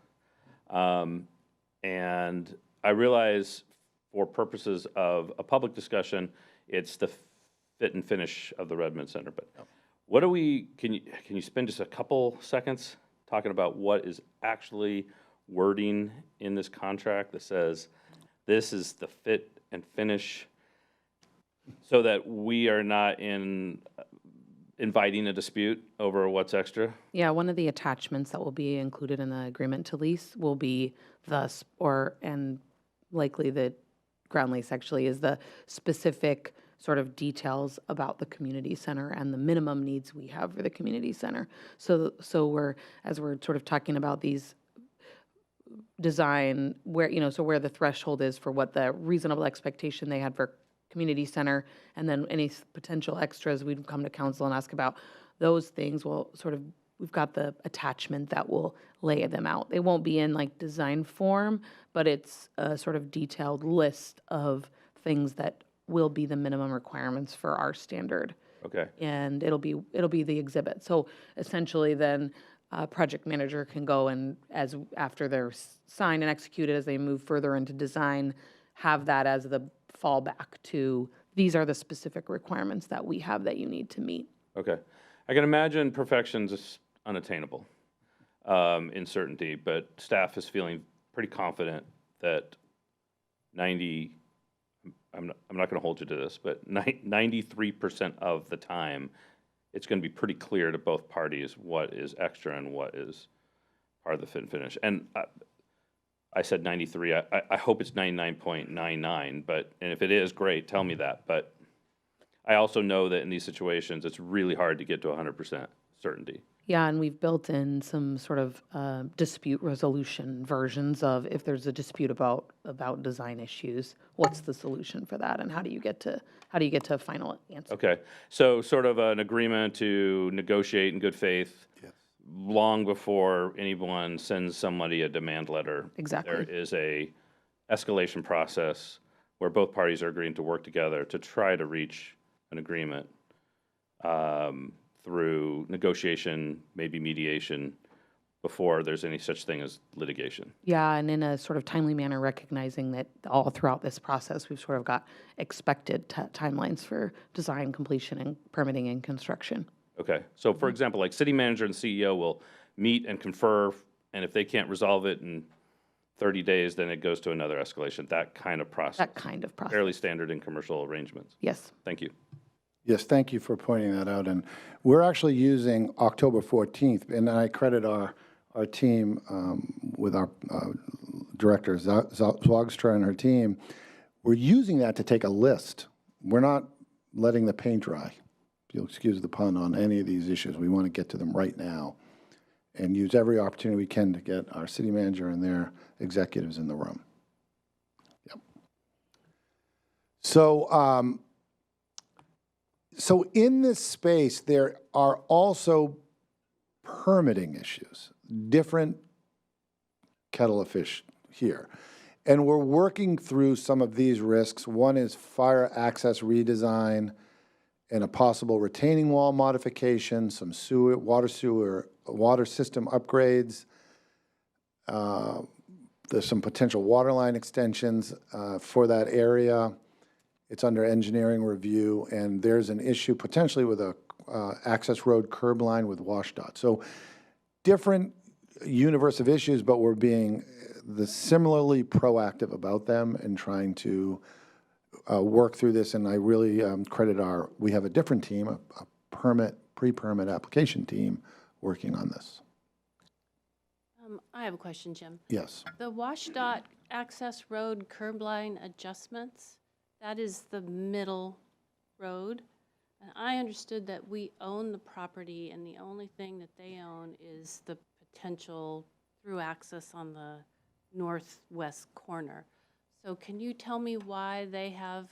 And I realize for purposes of a public discussion, it's the fit and finish of the Redmond Center. But what do we, can you spend just a couple seconds talking about what is actually wording in this contract that says this is the fit and finish, so that we are not inviting a dispute over what's extra? Yeah, one of the attachments that will be included in the agreement to lease will be thus, and likely the ground lease actually is the specific sort of details about the community center and the minimum needs we have for the community center. So as we're sort of talking about these design, where, so where the threshold is for what the reasonable expectation they had for community center, and then any potential extras, we'd come to council and ask about those things. We'll sort of, we've got the attachment that will lay them out. They won't be in like design form, but it's a sort of detailed list of things that will be the minimum requirements for our standard. Okay. And it'll be the exhibit. So essentially then project manager can go and after they're signed and executed, as they move further into design, have that as the fallback to, these are the specific requirements that we have that you need to meet. Okay. I can imagine perfection's is unattainable in certainty, but staff is feeling pretty confident that 90, I'm not going to hold you to this, but 93% of the time, it's going to be pretty clear to both parties what is extra and what is part of the fit and finish. And I said 93. I hope it's 99.99, and if it is, great, tell me that. But I also know that in these situations, it's really hard to get to 100% certainty. Yeah, and we've built in some sort of dispute resolution versions of, if there's a dispute about design issues, what's the solution for that, and how do you get to a final answer? Okay, so sort of an agreement to negotiate in good faith. Yes. Long before anyone sends somebody a demand letter. Exactly. There is a escalation process where both parties are agreeing to work together to try to reach an agreement through negotiation, maybe mediation, before there's any such thing as litigation. Yeah, and in a sort of timely manner, recognizing that all throughout this process, we've sort of got expected timelines for design, completion, and permitting and construction. Okay, so for example, like city manager and CEO will meet and confer, and if they can't resolve it in 30 days, then it goes to another escalation, that kind of process. That kind of process. Fairly standard in commercial arrangements. Yes. Thank you. Yes, thank you for pointing that out. And we're actually using October 14th, and I credit our team with our director, Zwagstra, and her team. We're using that to take a list. We're not letting the paint dry, if you'll excuse the pun, on any of these issues. We want to get to them right now and use every opportunity we can to get our city manager and their executives in the room. Yep. So in this space, there are also permitting issues, different kettle of fish here. And we're working through some of these risks. One is fire access redesign and a possible retaining wall modification, some water system upgrades. There's some potential water line extensions for that area. It's under engineering review, and there's an issue potentially with a access road curb line with WashDOT. So different universe of issues, but we're being similarly proactive about them and trying to work through this. And I really credit we have a different team, a pre-permit application team working on this. I have a question, Jim. Yes. The WashDOT access road curb line adjustments, that is the middle road. And I understood that we own the property and the only thing that they own is the potential through access on the northwest corner. So can you tell me why they have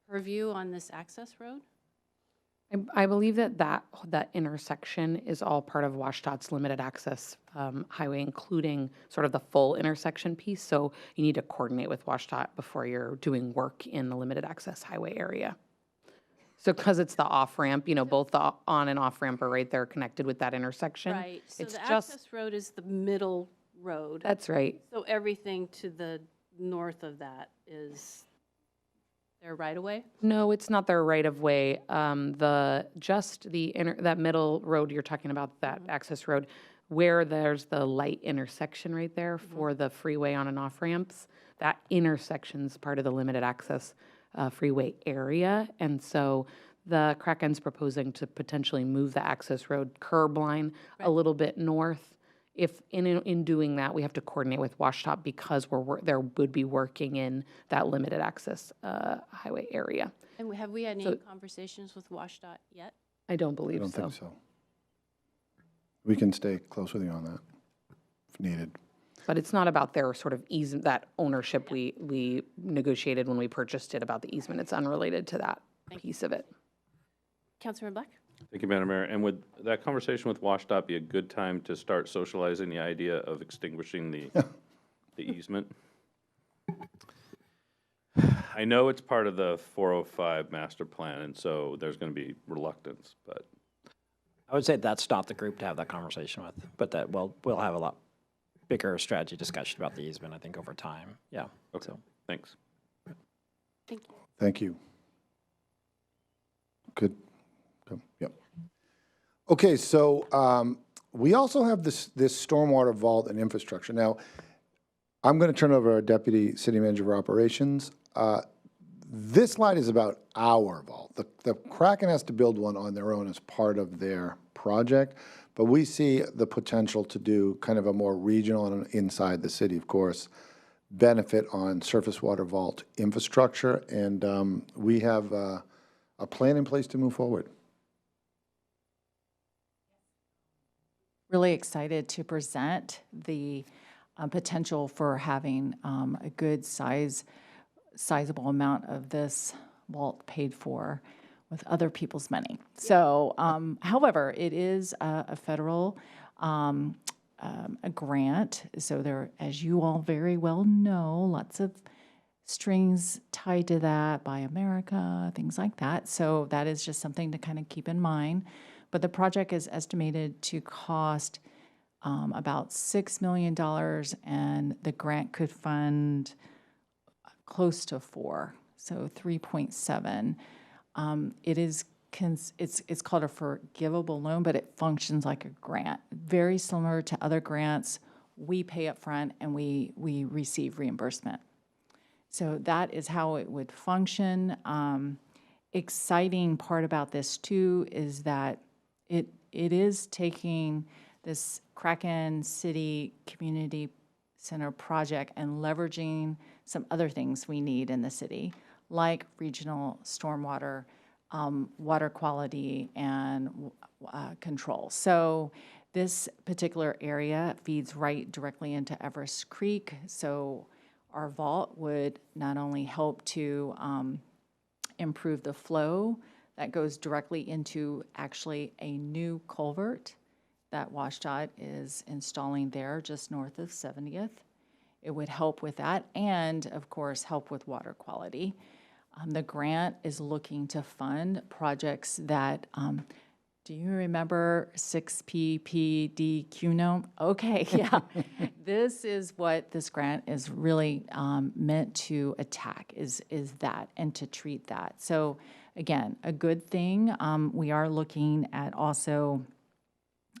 purview on this access road? I believe that intersection is all part of WashDOT's limited access highway, including sort of the full intersection piece. So you need to coordinate with WashDOT before you're doing work in the limited access highway area. So because it's the off-ramp, both the on and off-ramp are right there connected with that intersection. Right, so It's the just, access road is the middle road. that's right. So everything to the north of that is their right of way? No, it's not their right of way. That middle road you're talking about, that access road, where there's the light intersection right there for the freeway on and off ramps, that intersection's part of the limited access freeway area. And so the Kraken's proposing to potentially move the access road curb line a little bit north. If in doing that, we have to coordinate with WashDOT because there would be working in that limited access highway area. And have we had any conversations with WashDOT yet? I don't I believe don't so. think so. We can stay close with you on that if needed. But it's not about their sort of easement, that ownership we negotiated when we purchased it about the easement. It's unrelated to that piece of it. Councilmember Black? Thank you, Madam Mayor. And would that conversation with WashDOT be a good time to start socializing the idea of extinguishing the easement? I know it's part of the 405 master plan, and so there's going to be reluctance, but. I would say that's not the group to have that conversation with, but that we'll have a lot bigger strategy discussion about the easement, I think, over time. Yeah. Okay, So. thanks. Thank you. Thank you. Good. Yep. Okay, so we also have this stormwater vault and infrastructure. Now, I'm going to turn over our Deputy City Manager of Operations. This slide is about our vault. The Kraken has to build one on their own as part of their project, but we see the potential to do kind of a more regional and inside the city, of course, benefit on surface water vault infrastructure, and we have a plan in place to move forward. Really excited to present the potential for having a good sizable amount of this vault paid for with other people's money. So, however, it is a federal a grant. So there, as you all very well know, lots of strings tied to that, Buy America, things like that. So that is just something to kind of keep in mind. But the project is estimated to cost about $6 million, and the grant could fund close to 4, so 3.7. It's called a forgivable loan, but it functions like a grant, very similar to other grants. We pay up front and we receive reimbursement. So that is how it would function. Exciting part about this too is that it is taking this Kraken City Community Center project and leveraging some other things we need in the city, like regional stormwater, water quality, and control. So this particular area feeds right directly into Everest Creek. So our vault would not only help to improve the flow that goes directly into actually a new culvert that WashDOT is installing there just north of 70th. It would help with that and, of course, help with water quality. The grant is looking to fund projects that, do you remember 6PPD QNOME? Okay, yeah. This is what this grant is really meant to attack, is that, and to treat that. So again, a good thing. We are looking at also,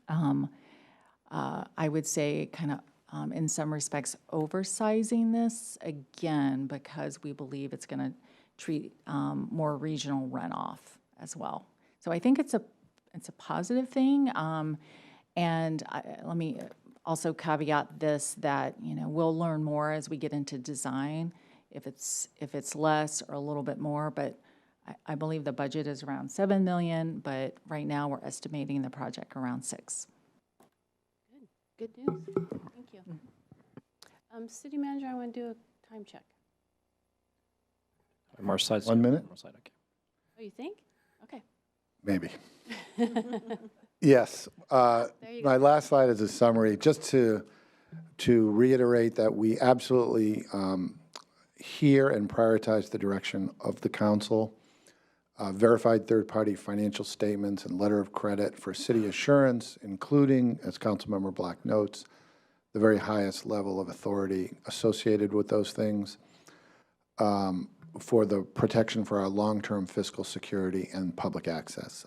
I would say, kind of in some respects, oversizing this again, because we believe it's going to treat more regional runoff as well. So I think it's a positive thing. And let me also caveat this, that, we'll learn more as we get into design. if it's less or a little bit more, but I believe the budget is around 7 million, but right now we're estimating the project around 6. Good news. Thank you. City Manager, I want to do a time check. More slides. 1 minute? More slide, okay. Oh, you think? Okay. Maybe. Yes. There you My go. last slide is a summary, just to reiterate that we absolutely hear and prioritize the direction of the council. Verified third-party financial statements and letter of credit for city assurance, including, as Councilmember Black notes, the very highest level of authority associated with those things, for the protection for our long-term fiscal security and public access.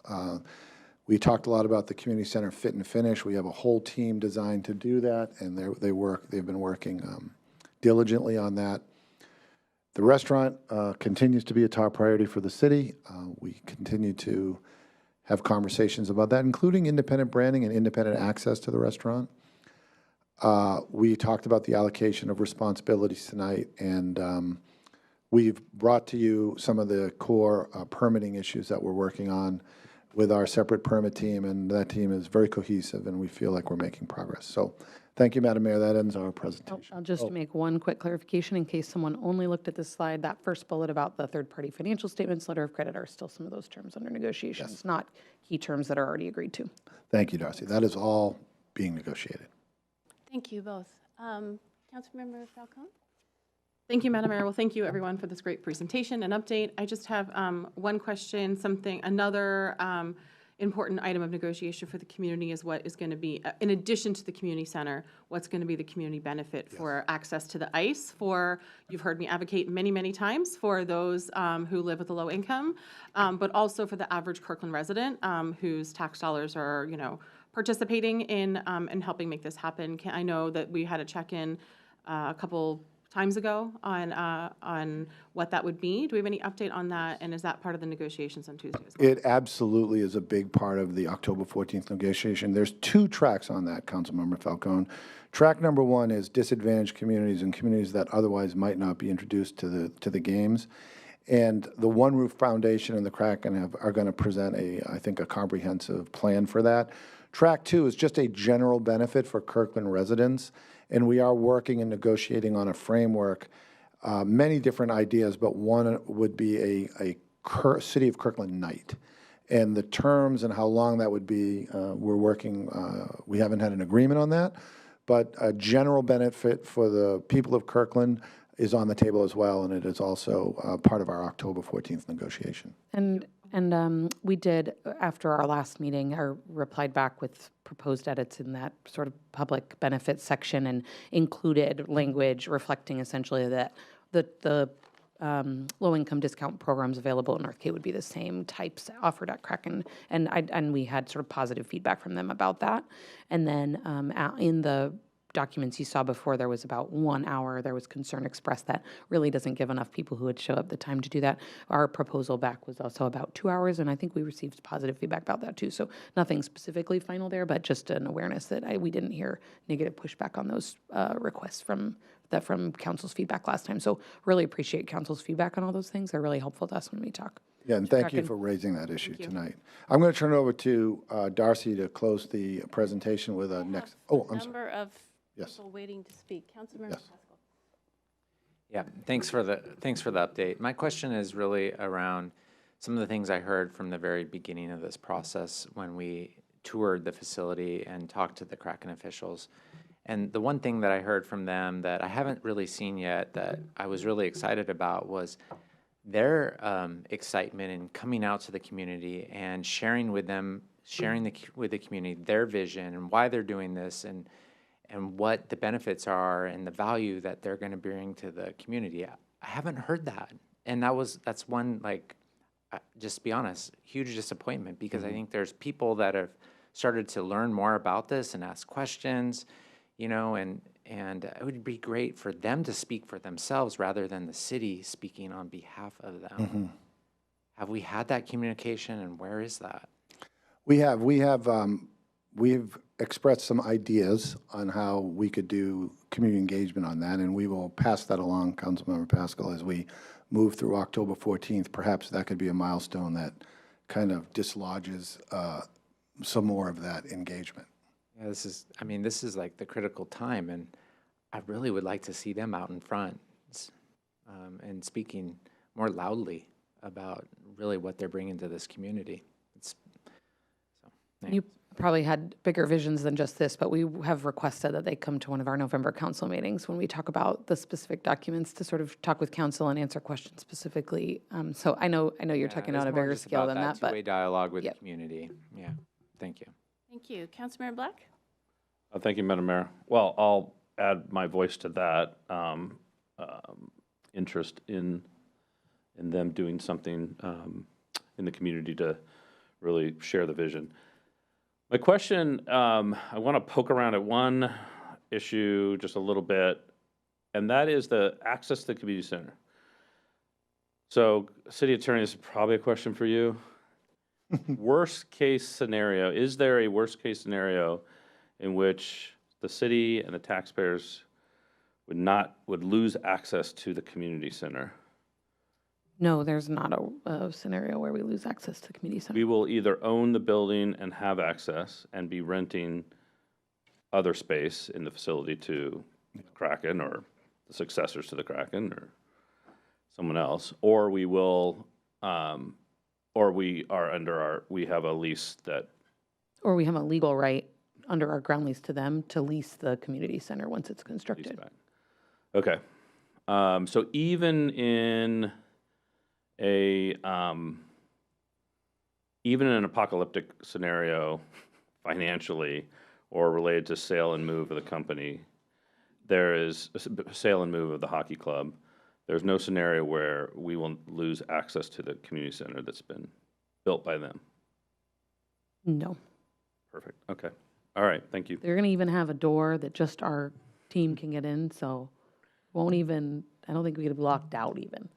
We talked a lot about the community center fit and finish. We have a whole team designed to do that, and they've been working diligently on that. The restaurant continues to be a top priority for the city. We continue to have conversations about that, including independent branding and independent access to the restaurant. We talked about the allocation of responsibilities tonight, and we've brought to you some of the core permitting issues that we're working on with our separate permit team, and that team is very cohesive, and we feel like we're making progress. So thank you, Madam Mayor. That ends our presentation. I'll just make one quick clarification in case someone only looked at this slide. That first bullet about the third-party financial statements, letter of credit, are still some of those terms under negotiations, not key terms that are already agreed to. Thank you, Darcy. That is all being negotiated. Thank you both. Councilmember Falcone? Thank you, Madam Mayor. Well, thank you, everyone, for this great presentation and update. I just have one question, another important item of negotiation for the community is what is going to be, in addition to the community center, what's going to be the community benefit for access to the ice for, you've heard me advocate many, many times, for those who live with a low income, but also for the average Kirkland resident whose tax dollars are, participating in helping make this happen. I know that we had a check-in a couple times ago on what that would be. Do we have any update on that? And is that part of the negotiations on Tuesday as well? It absolutely is a big part of the October 14th negotiation. There's 2 tracks on that, Councilmember Falcone. Track number 1 is disadvantaged communities and communities that otherwise might not be introduced to the games. And the One Roof Foundation and the Kraken are going to present I think a comprehensive plan for that. Track 2 is just a general benefit for Kirkland residents, and we are working and negotiating on a framework, many different ideas, but one would be a City of Kirkland night. And the terms and how long that would be, we're working, we haven't had an agreement on that, but a general benefit for the people of Kirkland is on the table as well, and it is also part of our October 14th negotiation. And we did, after our last meeting, replied back with proposed edits in that sort of public benefits section and included language reflecting essentially that the low-income discount programs available in North Cape would be the same types offered at Kraken. And we had sort of positive feedback from them about that. And then in the documents you saw before, there was about 1 hour. There was concern expressed that really doesn't give enough people who would show up the time to do that. Our proposal back was also about 2 hours, and I think we received positive feedback about that too. So nothing specifically final there, but just an awareness that we didn't hear negative pushback on those requests from council's feedback last time. So really appreciate council's feedback on all those things. They're really helpful to us when we talk. Yeah, and thank you for raising that issue tonight. I'm going to turn it over to Darcy to close the presentation with a next. Oh, I'm sorry. Number of Yes. people waiting to speak. Councilmember Yes. Pascal. Yeah, thanks for the update. My question is really around some of the things I heard from the very beginning of this process when we toured the facility and talked to the Kraken officials. And the one thing that I heard from them that I haven't really seen yet that I was really excited about was their excitement in coming out to the community and sharing with them, with the community their vision and why they're doing this and what the benefits are and the value that they're going to bring to the community. I haven't heard that. And that's one, just to be honest, huge disappointment because I think there's people that have started to learn more about this and ask questions, and it would be great for them to speak for themselves rather than the city speaking on behalf of them. Mm-hmm. Have we had that communication and where is that? We have we've expressed some ideas on how we could do community engagement on that, and we will pass that along, Councilmember Pascal, as we move through October 14th. Perhaps that could be a milestone that kind of dislodges some more of that engagement. Yeah, this is like the critical time, and I really would like to see them out in front and speaking more loudly about really what they're bringing to this community. You probably had bigger visions than just this, but we have requested that they come to one of our November council meetings when we talk about the specific documents to sort of talk with council and answer questions specifically. So I know you're talking on a bigger scale than that, but two-way dialogue with the Yep. community. Yeah, thank you. Thank you. Councilmember Black? Thank you, Madam Mayor. Well, I'll add my voice to that interest in them doing something in the community to really share the vision. My question, I want to poke around at one issue just a little bit, and that is the access to the community center. So, City Attorney, this is probably a question for you. Worst case scenario, is there a worst case scenario in which the city and the taxpayers would lose access to the community center? no, there's not a scenario where we lose access to the community center. We will either own the building and have access and be renting other space in the facility to Kraken or the successors to the Kraken or someone else, or we will, or we have a lease that. Or we have a legal right under our ground lease to them to lease the community center once it's constructed. Okay. So even in even in an apocalyptic scenario, financially or related to sale and move of the company, there is a sale and move of the hockey club. There's no scenario where we will lose access to the community center that's been built by them. No. Perfect. Okay. All right. Thank you. They're going to even have a door that just our team can get in, so I don't think we get locked out even.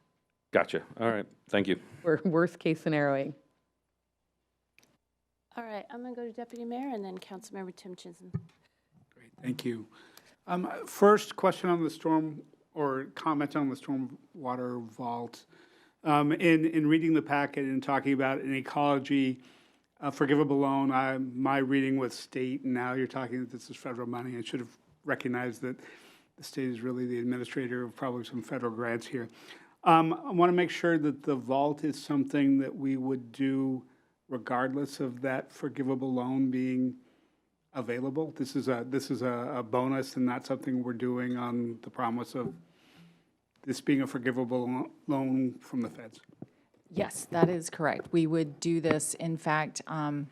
Gotcha. All right. Thank you. We're worst case scenarioing. All right, I'm going to go to Deputy Mayor and then Councilmember Tim Chisholm. Great, thank you. First question on the storm, or comment on the stormwater vault. In reading the packet and talking about an ecology forgivable loan, my reading was state, and now you're talking that this is federal money. I should have recognized that the state is really the administrator of probably some federal grants here. I want to make sure that the vault is something that we would do regardless of that forgivable loan being available. This is a bonus and not something we're doing on the promise of this being a forgivable loan from the feds. Yes, that is correct. We would do this. In fact, I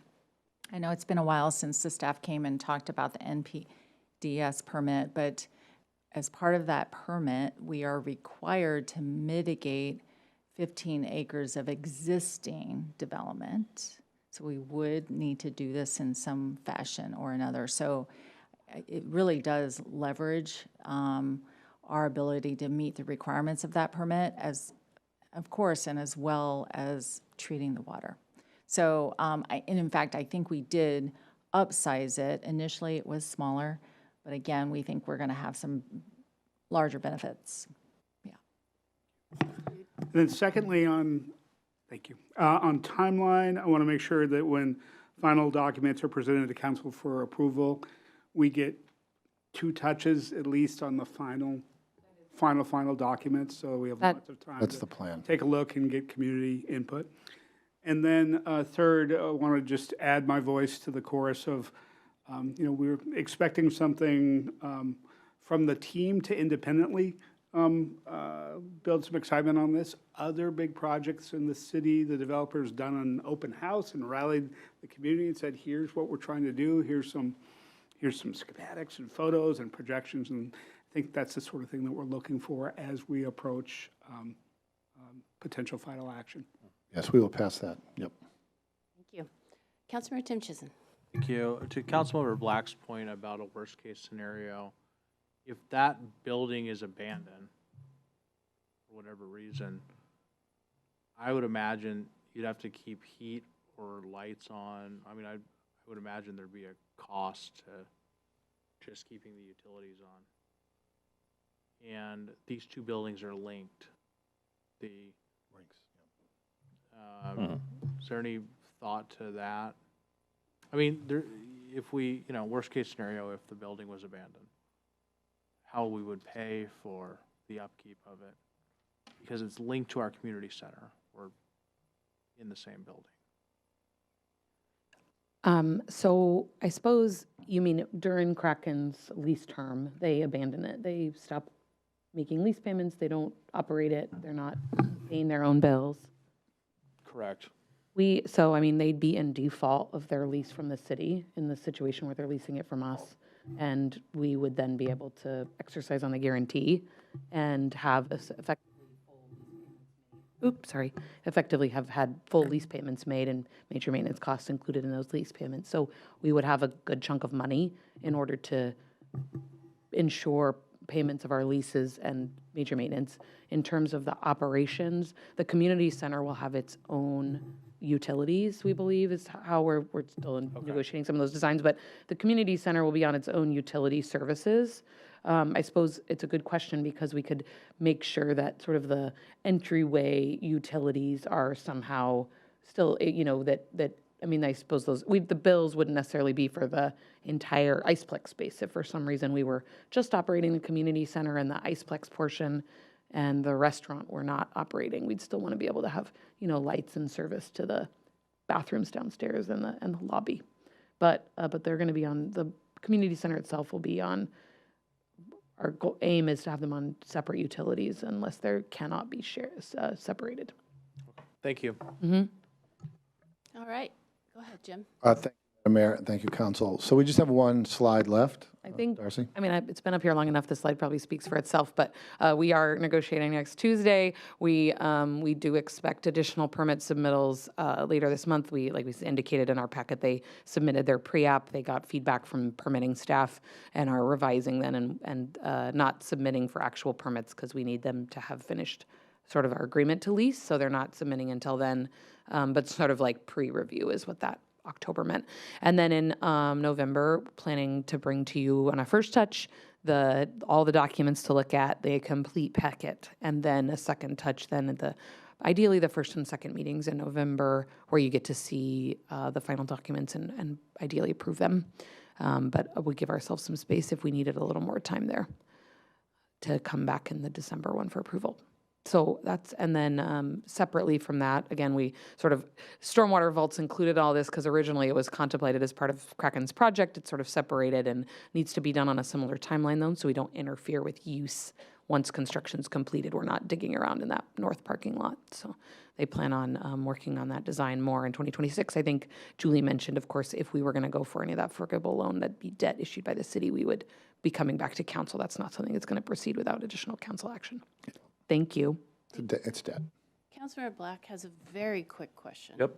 know it's been a while since the staff came and talked about the NPDS permit, but as part of that permit, we are required to mitigate 15 acres of existing development. So we would need to do this in some fashion or another. So it really does leverage our ability to meet the requirements of that permit, as of course, and as well as treating the water. So, and in fact, I think we did upsize it. Initially, it was smaller, but again, we think we're going to have some larger benefits. Yeah. And then secondly, thank you. On timeline, I want to make sure that when final documents are presented to council for approval, we get 2 touches at least on the final documents, so we have lots of time. That's the plan. Take a look and get community input. And then third, I want to just add my voice to the chorus of, we're expecting something from the team to independently build some excitement on this. Other big projects in the city, the developers done an open house and rallied the community and said, here's what we're trying to do. Here's some schematics and photos and projections, and I think that's the sort of thing that we're looking for as we approach potential final action. Yes, we will pass that. Yep. Thank you. Councilmember Tim Chisholm. Thank you. To Councilmember Black's point about a worst-case scenario, if that building is abandoned for whatever reason, I would imagine you'd have to keep heat or lights on. I mean, I I would imagine there'd be a cost to just keeping the utilities on. And these two buildings are linked. Is there any thought to that? I mean, if we, worst case scenario, if the building was abandoned, how we would pay for the upkeep of it, because it's linked to our community center. We're in the same building. So I suppose you mean during Kraken's lease term, they abandon it. They stop making lease payments. They don't operate it. They're not paying their own bills. Correct. So I mean, they'd be in default of their lease from the city in the situation where they're leasing it from us. And we would then be able to exercise on the guarantee and have effectively have had full lease payments made and major maintenance costs included in those lease payments. So we would have a good chunk of money in order to ensure payments of our leases and major maintenance. In terms of the operations, the community center will have its own utilities, we believe, is how we're still negotiating some of those designs, but the community center will be on its own utility services. I suppose it's a good question because we could make sure that sort of the entryway utilities are somehow still, I suppose the bills wouldn't necessarily be for the entire Iceplex space. If for some reason we were just operating the community center and the Iceplex portion and the restaurant were not operating, we'd still want to be able to have, lights and service to the bathrooms downstairs and the lobby. But they're going to be on, the community center itself will be on, our aim is to have them on separate utilities unless they cannot be separated. Thank you. All right, go ahead, Jim. Thank you, Madam Mayor, and thank you, Council. So we just have one slide left. I think, Darcy? it's been up here long enough, this slide probably speaks for itself, but we are negotiating next Tuesday. We do expect additional permit submittals later this month. Like we indicated in our packet, they submitted their pre-app. They got feedback from permitting staff and are revising then and not submitting for actual permits because we need them to have finished sort of our agreement to lease, so they're not submitting until then, but sort of like pre-review is what that October meant. And then in November, planning to bring to you on a first touch all the documents to look at, the complete packet, and then a second touch then at ideally the first and second meetings in November where you get to see the final documents and ideally approve them. But we'll give ourselves some space if we needed a little more time there to come back in the December one for approval. So and then separately from that, again, we sort of, stormwater vaults included all this because originally it was contemplated as part of Kraken's project. It's sort of separated and needs to be done on a similar timeline though, so we don't interfere with use once construction's completed. We're not digging around in that north parking lot. So they plan on working on that design more in 2026. I think Julie mentioned, of course, if we were going to go for any of that forgivable loan, that'd be debt issued by the city, we would be coming back to council. That's not something that's going to proceed without additional council action. Thank you. It's dead. Councilmember Black has a very quick question. Yep.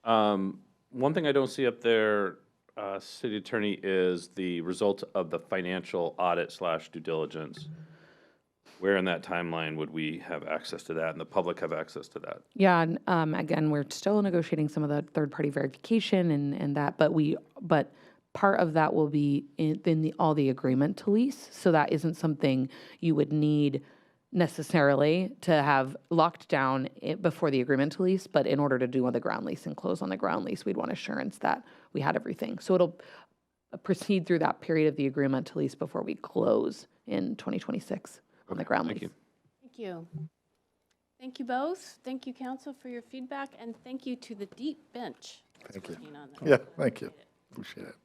One thing I don't see up there, City Attorney, is the result of the financial audit / due diligence. Where in that timeline would we have access to that and the public have access to that? Yeah, and again, we're still negotiating some of the third-party verification and that, but part of that will be in all the agreement to lease. So that isn't something you would need necessarily to have locked down before the agreement to lease, but in order to do on the ground lease and close on the ground lease, we'd want assurance that we had everything. So it'll proceed through that period of the agreement to lease before we close in 2026 on the ground lease. Thank you. Thank you. Thank you both. Thank you, council, for your feedback, and thank you to the deep bench. Thank you. Working on that. Yeah, thank you. Appreciate it.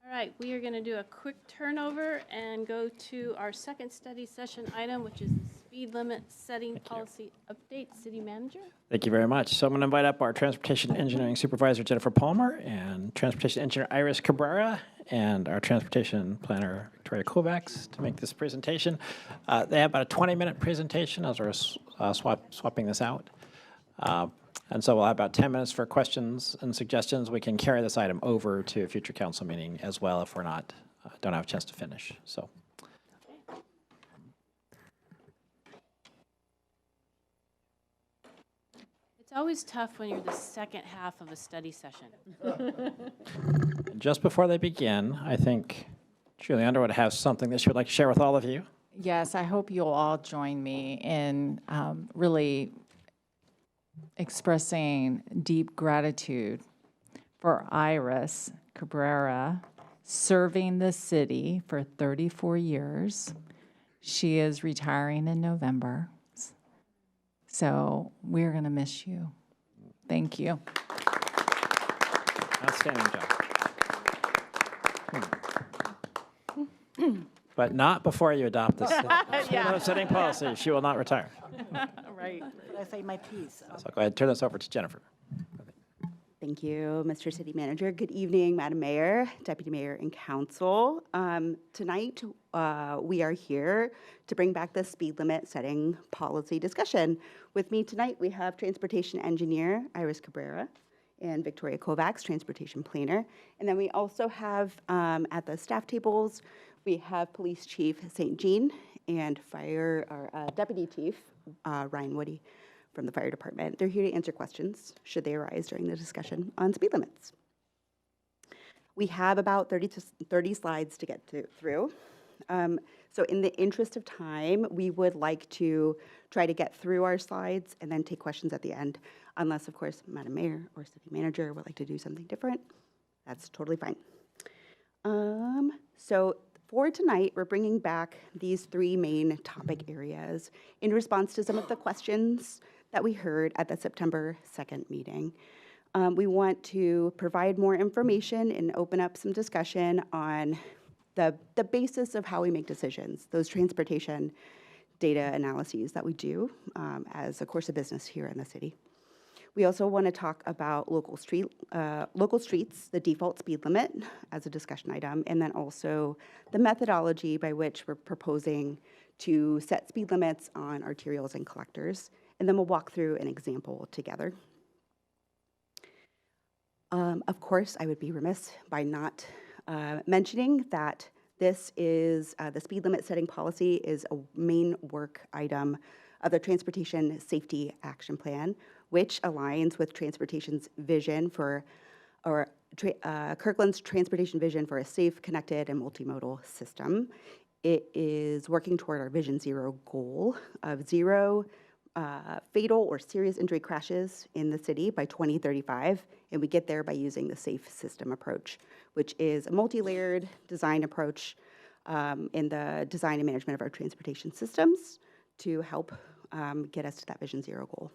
All right, we are going to do a quick turnover and go to our second study session item, which is the speed limit setting policy update. City Manager? Thank you very much. So I'm going to invite up our Transportation Engineering Supervisor, Jennifer Palmer, and Transportation Engineer Iris Cabrera, and our Transportation Planner, Victoria Kovacs, to make this presentation. They have about a 20-minute presentation as we're swapping this out. And so we'll have about 10 minutes for questions and suggestions. We can carry this item over to a future council meeting as well if we're not, don't have a chance to finish. So. It's It's always tough when you're the second half of a study session. And just before they begin, I think Julie Underwood has something that she would like to share with all of you. Yes, I hope you'll all join me in really expressing deep gratitude for Iris Cabrera serving the city for 34 years. She is retiring in November. So we're going to miss you. Thank you. Outstanding job. But not before you adopt this setting policy. She will not retire. Right. I say my piece. So go ahead and turn this over to Jennifer. Thank you, Mr. City Manager. Good evening, Madam Mayor, Deputy Mayor, and Council. Tonight, we are here to bring back the speed limit setting policy discussion. With me tonight, we have Transportation Engineer Iris Cabrera and Victoria Kovacs, Transportation Planner. And then we also have at the staff tables, we have Police Chief St. Jean and Deputy Chief Ryan Woody from the Fire Department. They're here to answer questions, should they arise during the discussion on speed limits. We have about 30 slides to get through. So in the interest of time, we would like to try to get through our slides and then take questions at the end, unless, of course, Madam Mayor or City Manager would like to do something different. That's totally fine. So for tonight, we're bringing back these three main topic areas in response to some of the questions that we heard at the September 2nd meeting. We want to provide more information and open up some discussion on the basis of how we make decisions, those transportation data analyses that we do as a course of business here in the city. We also want to talk about local streets, the default speed limit as a discussion item, and then also the methodology by which we're proposing to set speed limits on arterials and collectors. And then we'll walk through an example together. Of course, I would be remiss by not mentioning that this is, the speed limit setting policy is a main work item of the Transportation Safety Action Plan, which aligns with transportation's vision for, Kirkland's transportation vision for a safe, connected, and multimodal system. It is working toward our Vision Zero goal of zero fatal or serious injury crashes in the city by 2035, and we get there by using the safe system approach, which is a multi-layered design approach in the design and management of our transportation systems to help get us to that Vision Zero goal.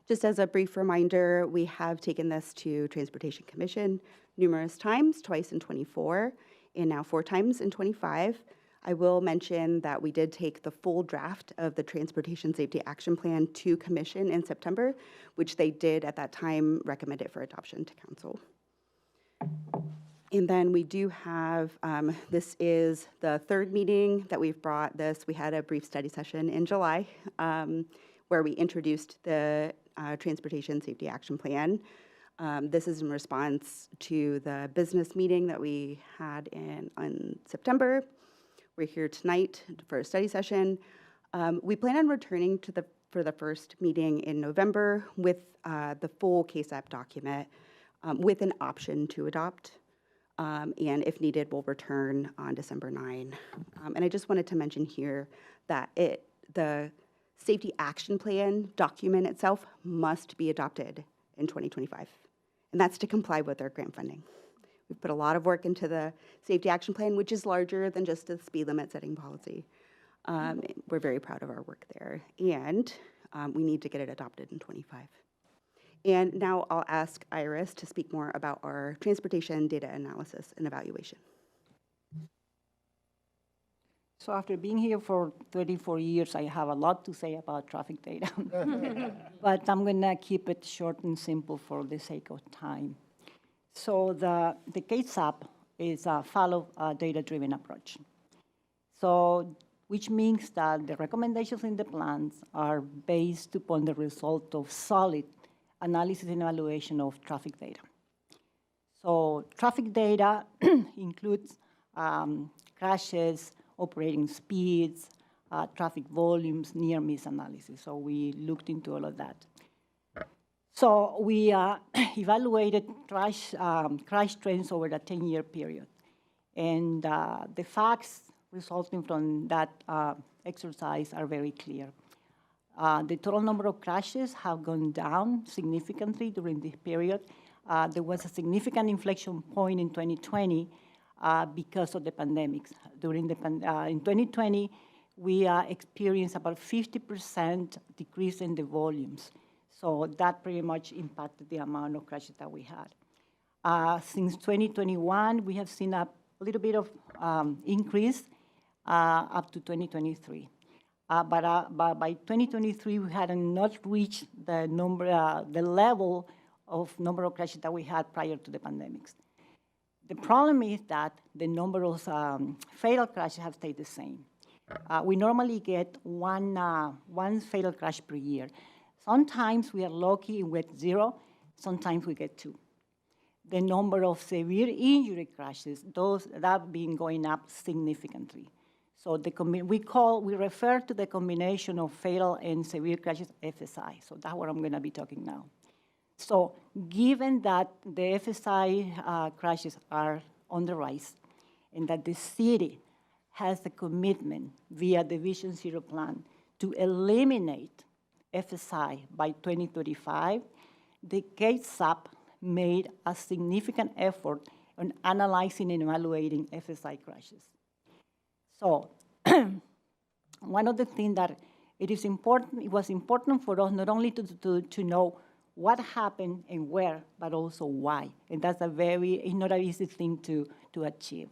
Just as a brief reminder, we have taken this to Transportation Commission numerous times, twice in '24, and now 4 times in '25. I will mention that we did take the full draft of the Transportation Safety Action Plan to Commission in September, which they did at that time recommend it for adoption to Council. And then we do have, this is the 3rd meeting that we've brought this. We had a brief study session in July where we introduced the Transportation Safety Action Plan. This is in response to the business meeting that we had on September. We're here tonight for a study session. We plan on returning for the first meeting in November with the full KSAP document with an option to adopt. And if needed, we'll return on December 9. And I just wanted to mention here that the Safety Action Plan document itself must be adopted in 2025. And that's to comply with our grant funding. We've put a lot of work into the Safety Action Plan, which is larger than just the speed limit setting policy. We're very proud of our work there. And we need to get it adopted in '25. And now I'll ask Iris to speak more about our transportation data analysis and evaluation. So after being here for 34 years, I have a lot to say about traffic data. But I'm going to keep it short and simple for the sake of time. So the KSAP is a follow data-driven approach. So which means that the recommendations in the plans are based upon the result of solid analysis and evaluation of traffic data. So traffic data includes crashes, operating speeds, traffic volumes, near-miss analysis. So we looked into all of that. So we evaluated crash trends over a 10-year period. And the facts resulting from that exercise are very clear. The total number of crashes have gone down significantly during this period. There was a significant inflection point in 2020 because of the pandemics. In 2020, we experienced about 50% decrease in the volumes. So that pretty much impacted the amount of crashes that we had. Since 2021, we have seen a little bit of increase up to 2023. But by 2023, we had not reached the level of number of crashes that we had prior to the pandemics. The problem is that the number of fatal crashes have stayed the same. We normally get one fatal crash per year. Sometimes we are lucky and we get 0, sometimes we get 2. The number of severe injury crashes, that have been going up significantly. So we refer to the combination of fatal and severe crashes FSI. So that's what I'm going to be talking now. So given that the FSI crashes are on the rise and that the city has a commitment via the Vision Zero plan to eliminate FSI by 2035, the CASAP made a significant effort on analyzing and evaluating FSI crashes. So one of the things that it was important for us not only to know what happened and where, but also why. And that's it's not an easy thing to achieve.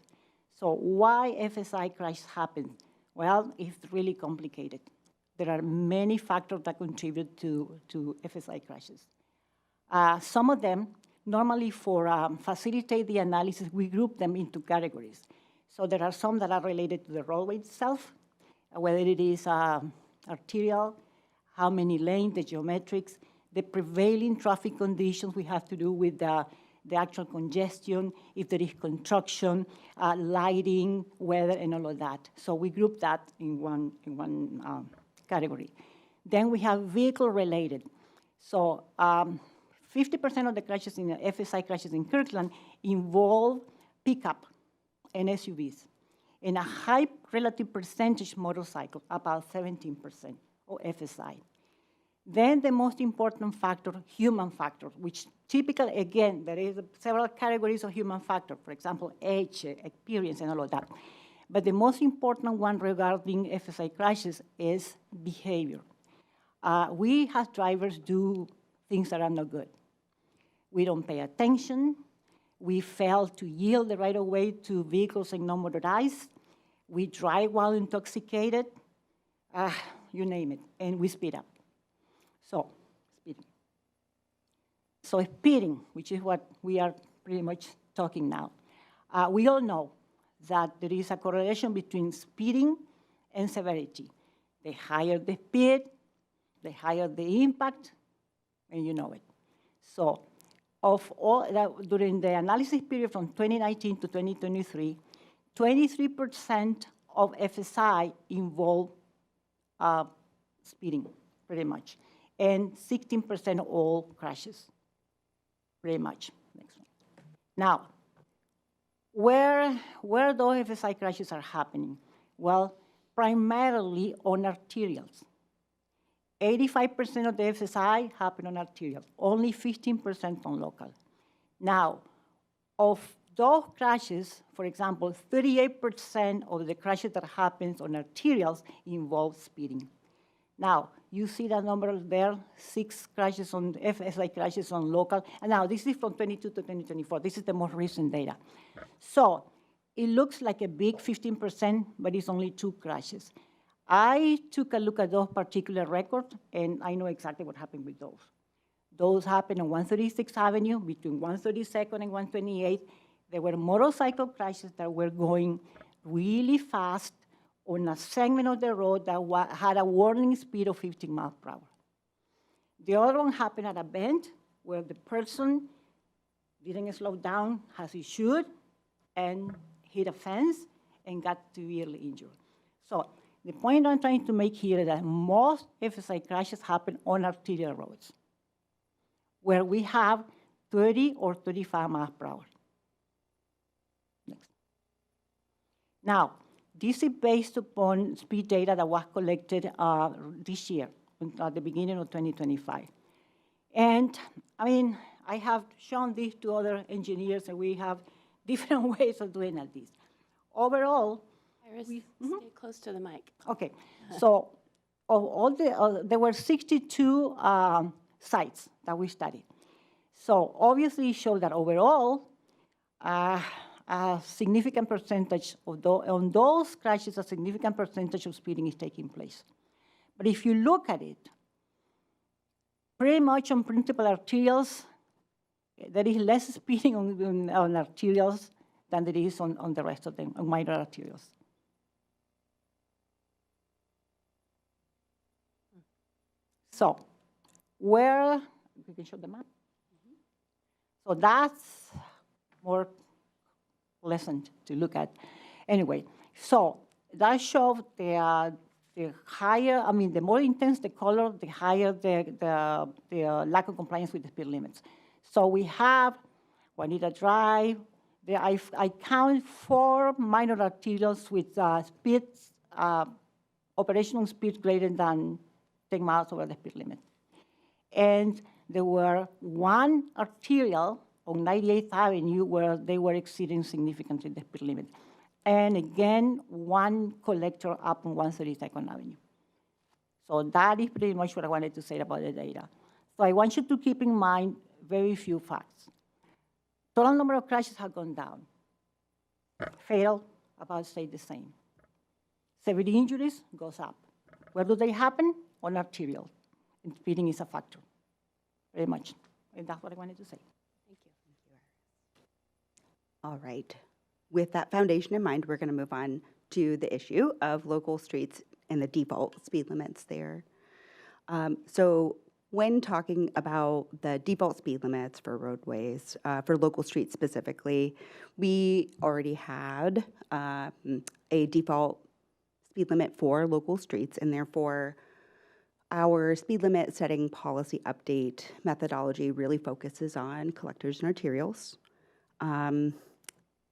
So why FSI crash happen? Well, it's really complicated. There are many factors that contribute to FSI crashes. Some of them, normally for facilitate the analysis, we group them into categories. So there are some that are related to the roadway itself, whether it is arterial, how many lanes, the geometrics, the prevailing traffic conditions we have to do with the actual congestion, if there is construction, lighting, weather, and all of that. So we group that in one category. Then we have vehicle-related. So 50% of the crashes in the FSI crashes in Kirkland involve pickup and SUVs, and a high relative percentage motorcycle, about 17% of FSI. Then the most important factor, human factor, which typically, again, there is several categories of human factor, for example, age, experience, and all of that. But the most important one regarding FSI crashes is behavior. We as drivers do things that are not good. We don't pay attention. We fail to yield the right of way to vehicles and non-motorized. We drive while intoxicated, you name it, and we speed up. So, speeding. So speeding, which is what we are pretty much talking now. We all know that there is a correlation between speeding and severity. The higher the speed, the higher the impact, and you know it. So of all that, during the analysis period from 2019 to 2023, 23% of FSI involved speeding, pretty much, and 16% of all crashes, pretty much. Next one. Now, where those FSI crashes are happening? Well, primarily on arterials. 85% of the FSI happen on arterial, only 15% on local. Now, of those crashes, for example, 38% of the crashes that happens on arterials involve speeding. Now, you see that number there, 6 crashes on FSI crashes on local. And now, this is from 22 to 2024. This is the most recent data. So it looks like a big 15%, but it's only 2 crashes. I took a look at those particular records, and I know exactly what happened with those. Those happened on 136th Avenue between 132nd and 128th. There were motorcycle crashes that were going really fast on a segment of the road that had a warning speed of 15 miles per hour. The other one happened at a bend where the person didn't slow down as he should and hit a fence and got severely injured. So the point I'm trying to make here is that most FSI crashes happen on arterial roads. where we have 30 or 35 miles per hour. Next. Now, this is based upon speed data that was collected this year, at the beginning of 2025. And I mean, I have shown this to other engineers, and we have different ways of doing all this. Overall, Iris, stay close to the mic. okay, so of all there were 62 sites that we studied. So obviously it showed that overall, a significant percentage of on those crashes, a significant percentage of speeding is taking place. But if you look at it, pretty much on principal arterials, there is less speeding on arterials than there is on the rest of them, on minor arterials. So, where, we can show the map. So that's more pleasant to look at. Anyway, so that shows the higher, I mean, the more intense the color, the higher the lack of compliance with the speed limits. So we have Juanita Drive. I count 4 minor arterials with speeds, operational speed greater than 10 miles over the speed limit. And there were 1 arterial on 98th Avenue where they were exceeding significantly the speed limit. And again, 1 collector up on 132nd Avenue. So that is pretty much what I wanted to say about the data. So I want you to keep in mind very few facts. Total number of crashes have gone down. Fatal, about stayed the same. Severity injuries goes up. Where do they happen? On arterial. And speeding is a factor, very much. And that's what I wanted to say. Thank you. All right. With that foundation in mind, we're going to move on to the issue of local streets and the default speed limits there. So when talking about the default speed limits for roadways, for local streets specifically, we already had a default speed limit for local streets, and therefore our speed limit setting policy update methodology really focuses on collectors and arterials.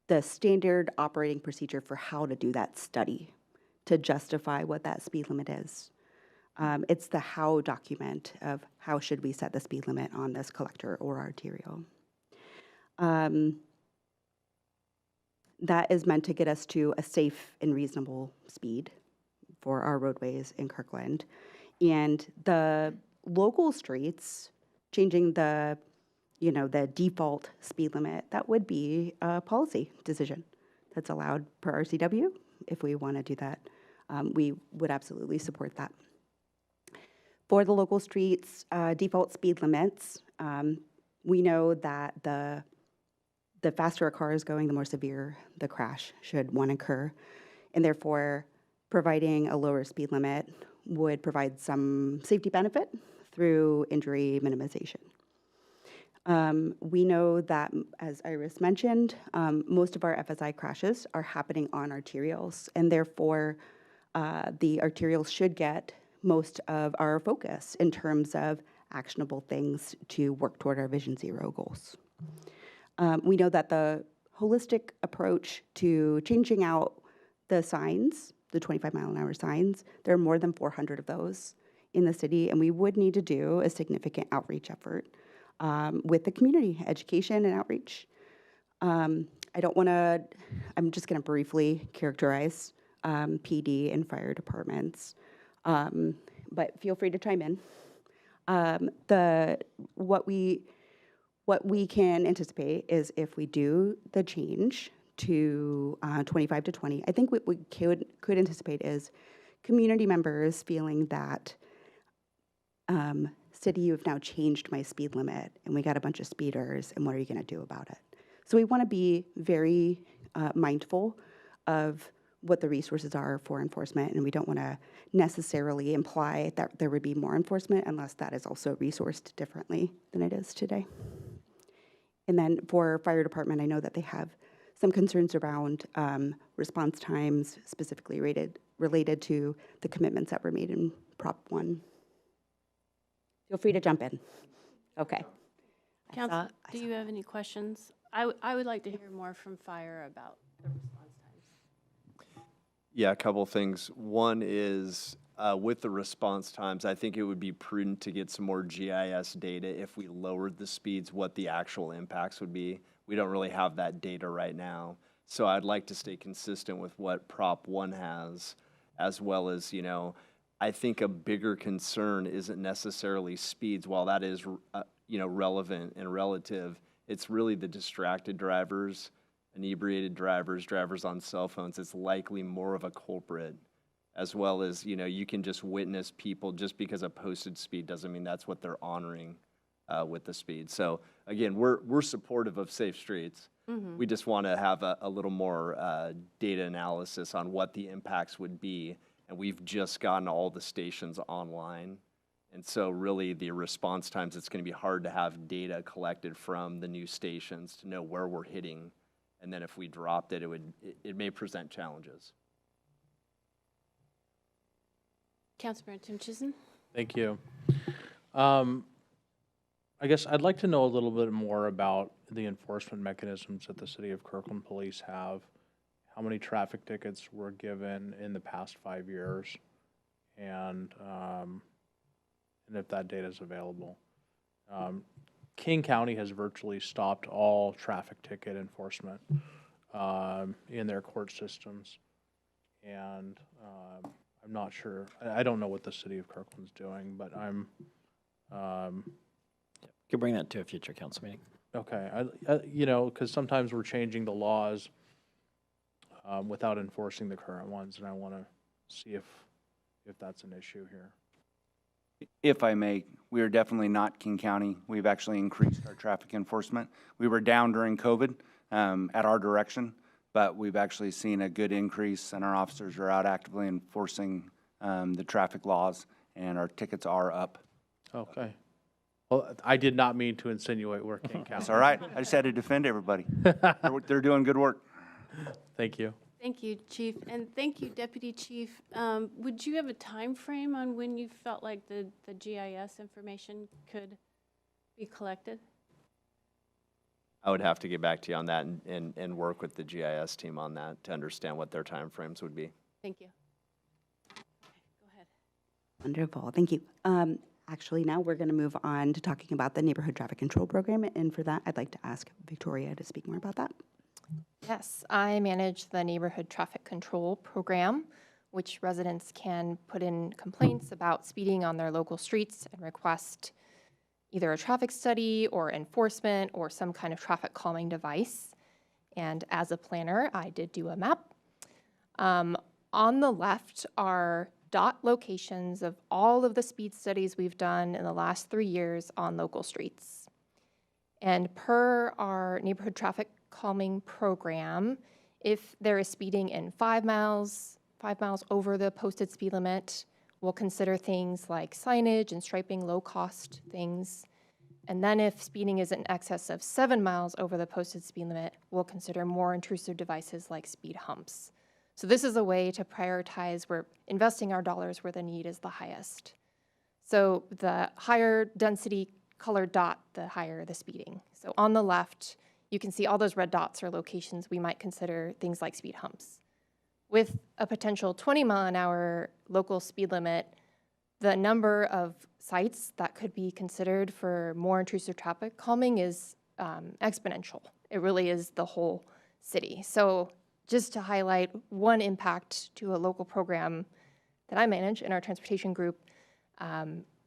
The standard operating procedure for how to do that study to justify what that speed limit is. It's the how document of how should we set the speed limit on this collector or arterial. That is meant to get us to a safe and reasonable speed for our roadways in Kirkland. And the local streets, changing the default speed limit, that would be a policy decision that's allowed per RCW. If we want to do that, we would absolutely support that. For the local streets, default speed limits, we know that the faster a car is going, the more severe the crash should one occur. And therefore, providing a lower speed limit would provide some safety benefit through injury minimization. We know that, as Iris mentioned, most of our FSI crashes are happening on arterials, and therefore the arterials should get most of our focus in terms of actionable things to work toward our Vision Zero goals. We know that the holistic approach to changing out the signs, the 25-mile-an-hour signs, there are more than 400 of those in the city, and we would need to do a significant outreach effort with the community, education and outreach. I'm just going to briefly characterize PD and fire departments, but feel free to chime in. What we can anticipate is if we do the change to 25 to 20, I think what we could anticipate is community members feeling that city, you've now changed my speed limit, and we got a bunch of speeders, and what are you going to do about it? So we want to be very mindful of what the resources are for enforcement, and we don't want to necessarily imply that there would be more enforcement unless that is also resourced differently than it is today. And then for fire department, I know that they have some concerns around response times, specifically related to the commitments that were made in Prop 1. Feel free to jump in. Okay. Council, do you have any questions? I would like to hear more from Fire about the response times. Yeah, a couple things. One is with the response times, I think it would be prudent to get some more GIS data if we lowered the speeds, what the actual impacts would be. We don't really have that data right now. So I'd like to stay consistent with what Prop 1 has, as well as, you know, I think a bigger concern isn't necessarily speeds, while that is, you know, relevant and relative. It's really the distracted drivers, inebriated drivers, drivers on cell phones. It's likely more of a culprit, as well as, you know, you can just witness people just because a posted speed doesn't mean that's what they're honoring with the speed. So again, we're supportive of safe streets. We just want to have a little more data analysis on what the impacts would be. And we've just gotten all the stations online. And so really the response times, it's going to be hard to have data collected from the new stations to know where we're hitting. And then if we dropped it, it may present challenges. Councilmember Tim Chisholm? Thank you. I guess I'd like to know a little bit more about the enforcement mechanisms that the City of Kirkland Police have. How many traffic tickets were given in the past 5 years? And if that data is available. King County has virtually stopped all traffic ticket enforcement in their court systems. And I'm not sure, I don't know what the City of Kirkland's doing, but I'm... Could bring that to a future council meeting. Okay, you know, because sometimes we're changing the laws without enforcing the current ones, and I want to see if that's an issue here. If I may, we are definitely not King County. We've actually increased our traffic enforcement. We were down during COVID at our direction, but we've actually seen a good increase, and our officers are out actively enforcing the traffic laws, and our tickets are up. Okay. Well, I did not mean to insinuate we're King County. That's all right. I just had to defend everybody. They're doing good work. Thank you. Thank you, Chief, and thank you, Deputy Chief. Would you have a time frame on when you felt like the GIS information could be collected? I would have to get back to you on that and work with the GIS team on that to understand what their timeframes would be. Thank you. Okay, go ahead. Wonderful, thank you. Actually, now we're going to move on to talking about the Neighborhood Traffic Control Program, and for that, I'd like to ask Victoria to speak more about that. Yes, I manage the Neighborhood Traffic Control Program, which residents can put in complaints about speeding on their local streets and request either a traffic study or enforcement or some kind of traffic calming device. And as a planner, I did do a map. On the left are dot locations of all of the speed studies we've done in the last 3 years on local streets. And per our neighborhood traffic calming program, if there is speeding in 5 miles over the posted speed limit, we'll consider things like signage and striping, low-cost things. And then if speeding is in excess of 7 miles over the posted speed limit, we'll consider more intrusive devices like speed humps. So this is a way to prioritize where investing our dollars where the need is the highest. So the higher density colored dot, the higher the speeding. So on the left, you can see all those red dots are locations we might consider things like speed humps. With a potential 20-mile-an-hour local speed limit, the number of sites that could be considered for more intrusive traffic calming is exponential. It really is the whole city. So just to highlight one impact to a local program that I manage in our transportation group,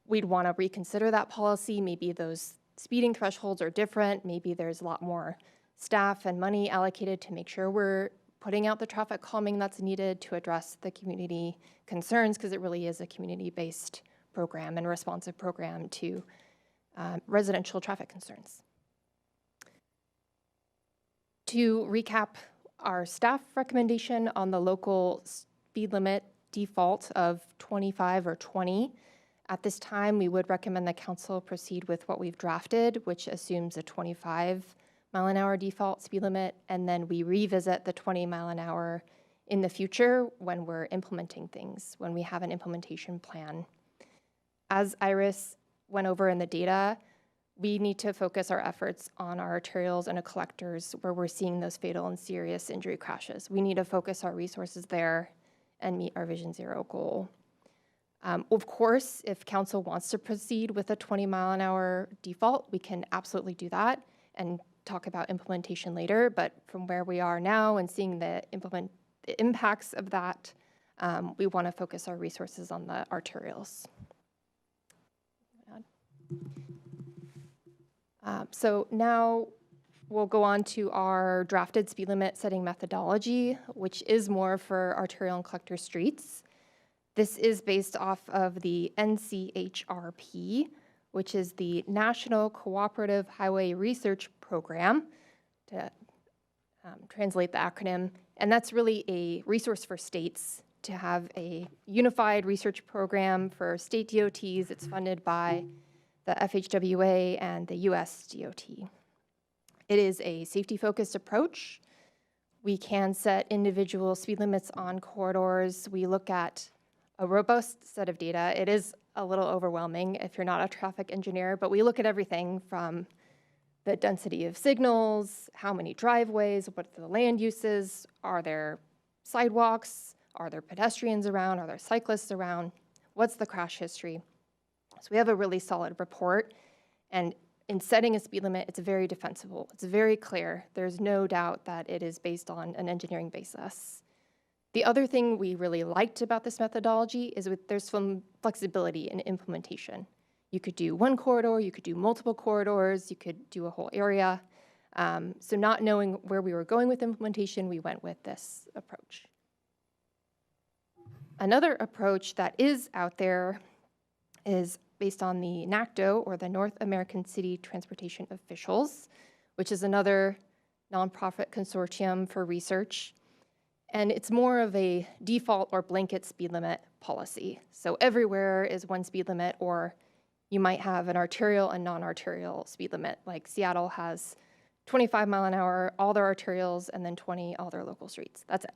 we'd want to reconsider that policy. Maybe those speeding thresholds are different. Maybe there's a lot more staff and money allocated to make sure we're putting out the traffic calming that's needed to address the community concerns, because it really is a community-based program and responsive program to residential traffic concerns. To recap, our staff recommendation on the local speed limit default of 25 or 20. At this time, we would recommend the council proceed with what we've drafted, which assumes a 25-mile-an-hour default speed limit, and then we revisit the 20-mile-an-hour in the future when we're implementing things, when we have an implementation plan. As Iris went over in the data, we need to focus our efforts on our arterials and collectors where we're seeing those fatal and serious injury crashes. We need to focus our resources there and meet our Vision Zero goal. Of course, if council wants to proceed with a 20-mile-an-hour default, we can absolutely do that and talk about implementation later. But from where we are now and seeing the impacts of that, we want to focus our resources on the arterials. So now we'll go on to our drafted speed limit setting methodology, which is more for arterial and collector streets. This is based off of the NCHRP, which is the National Cooperative Highway Research Program, to translate the acronym. And that's really a resource for states to have a unified research program for state DOTs. It's funded by the FHWA and the US DOT. It is a safety-focused approach. We can set individual speed limits on corridors. We look at a robust set of data. It is a little overwhelming if you're not a traffic engineer, but we look at everything from the density of signals, how many driveways, what are the land uses, are there sidewalks, are there pedestrians around, are there cyclists around, what's the crash history. So we have a really solid report, and in setting a speed limit, it's very defensible. It's very clear. There's no doubt that it is based on an engineering basis. The other thing we really liked about this methodology is there's some flexibility in implementation. You could do one corridor, you could do multiple corridors, you could do a whole area. So not knowing where we were going with implementation, we went with this approach. Another approach that is out there is based on the NACTO, or the North American City Transportation Officials, which is another nonprofit consortium for research. And it's more of a default or blanket speed limit policy. So everywhere is one speed limit, or you might have an arterial and non-arterial speed limit. Like Seattle has 25 mile an hour, all their arterials, and then 20, all their local streets. That's it.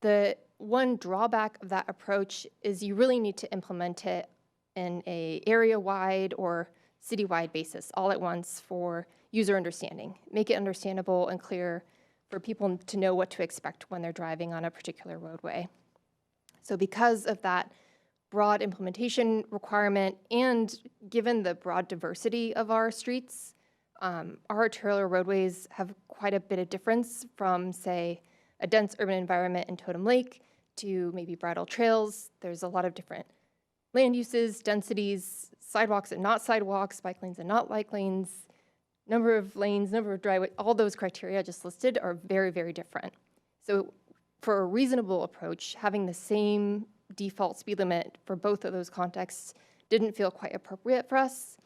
The one drawback of that approach is you really need to implement it in a area-wide or city-wide basis all at once for user understanding. Make it understandable and clear for people to know what to expect when they're driving on a particular roadway. So because of that broad implementation requirement, and given the broad diversity of our streets, our arterial roadways have quite a bit of difference from, say, a dense urban environment in Totem Lake to maybe bridle trails. There's a lot of different land uses, densities, sidewalks and not sidewalks, bike lanes and not bike lanes, number of lanes, number of driveways, all those criteria just listed are very, very different. So for a reasonable approach, having the same default speed limit for both of those contexts didn't feel quite appropriate for us.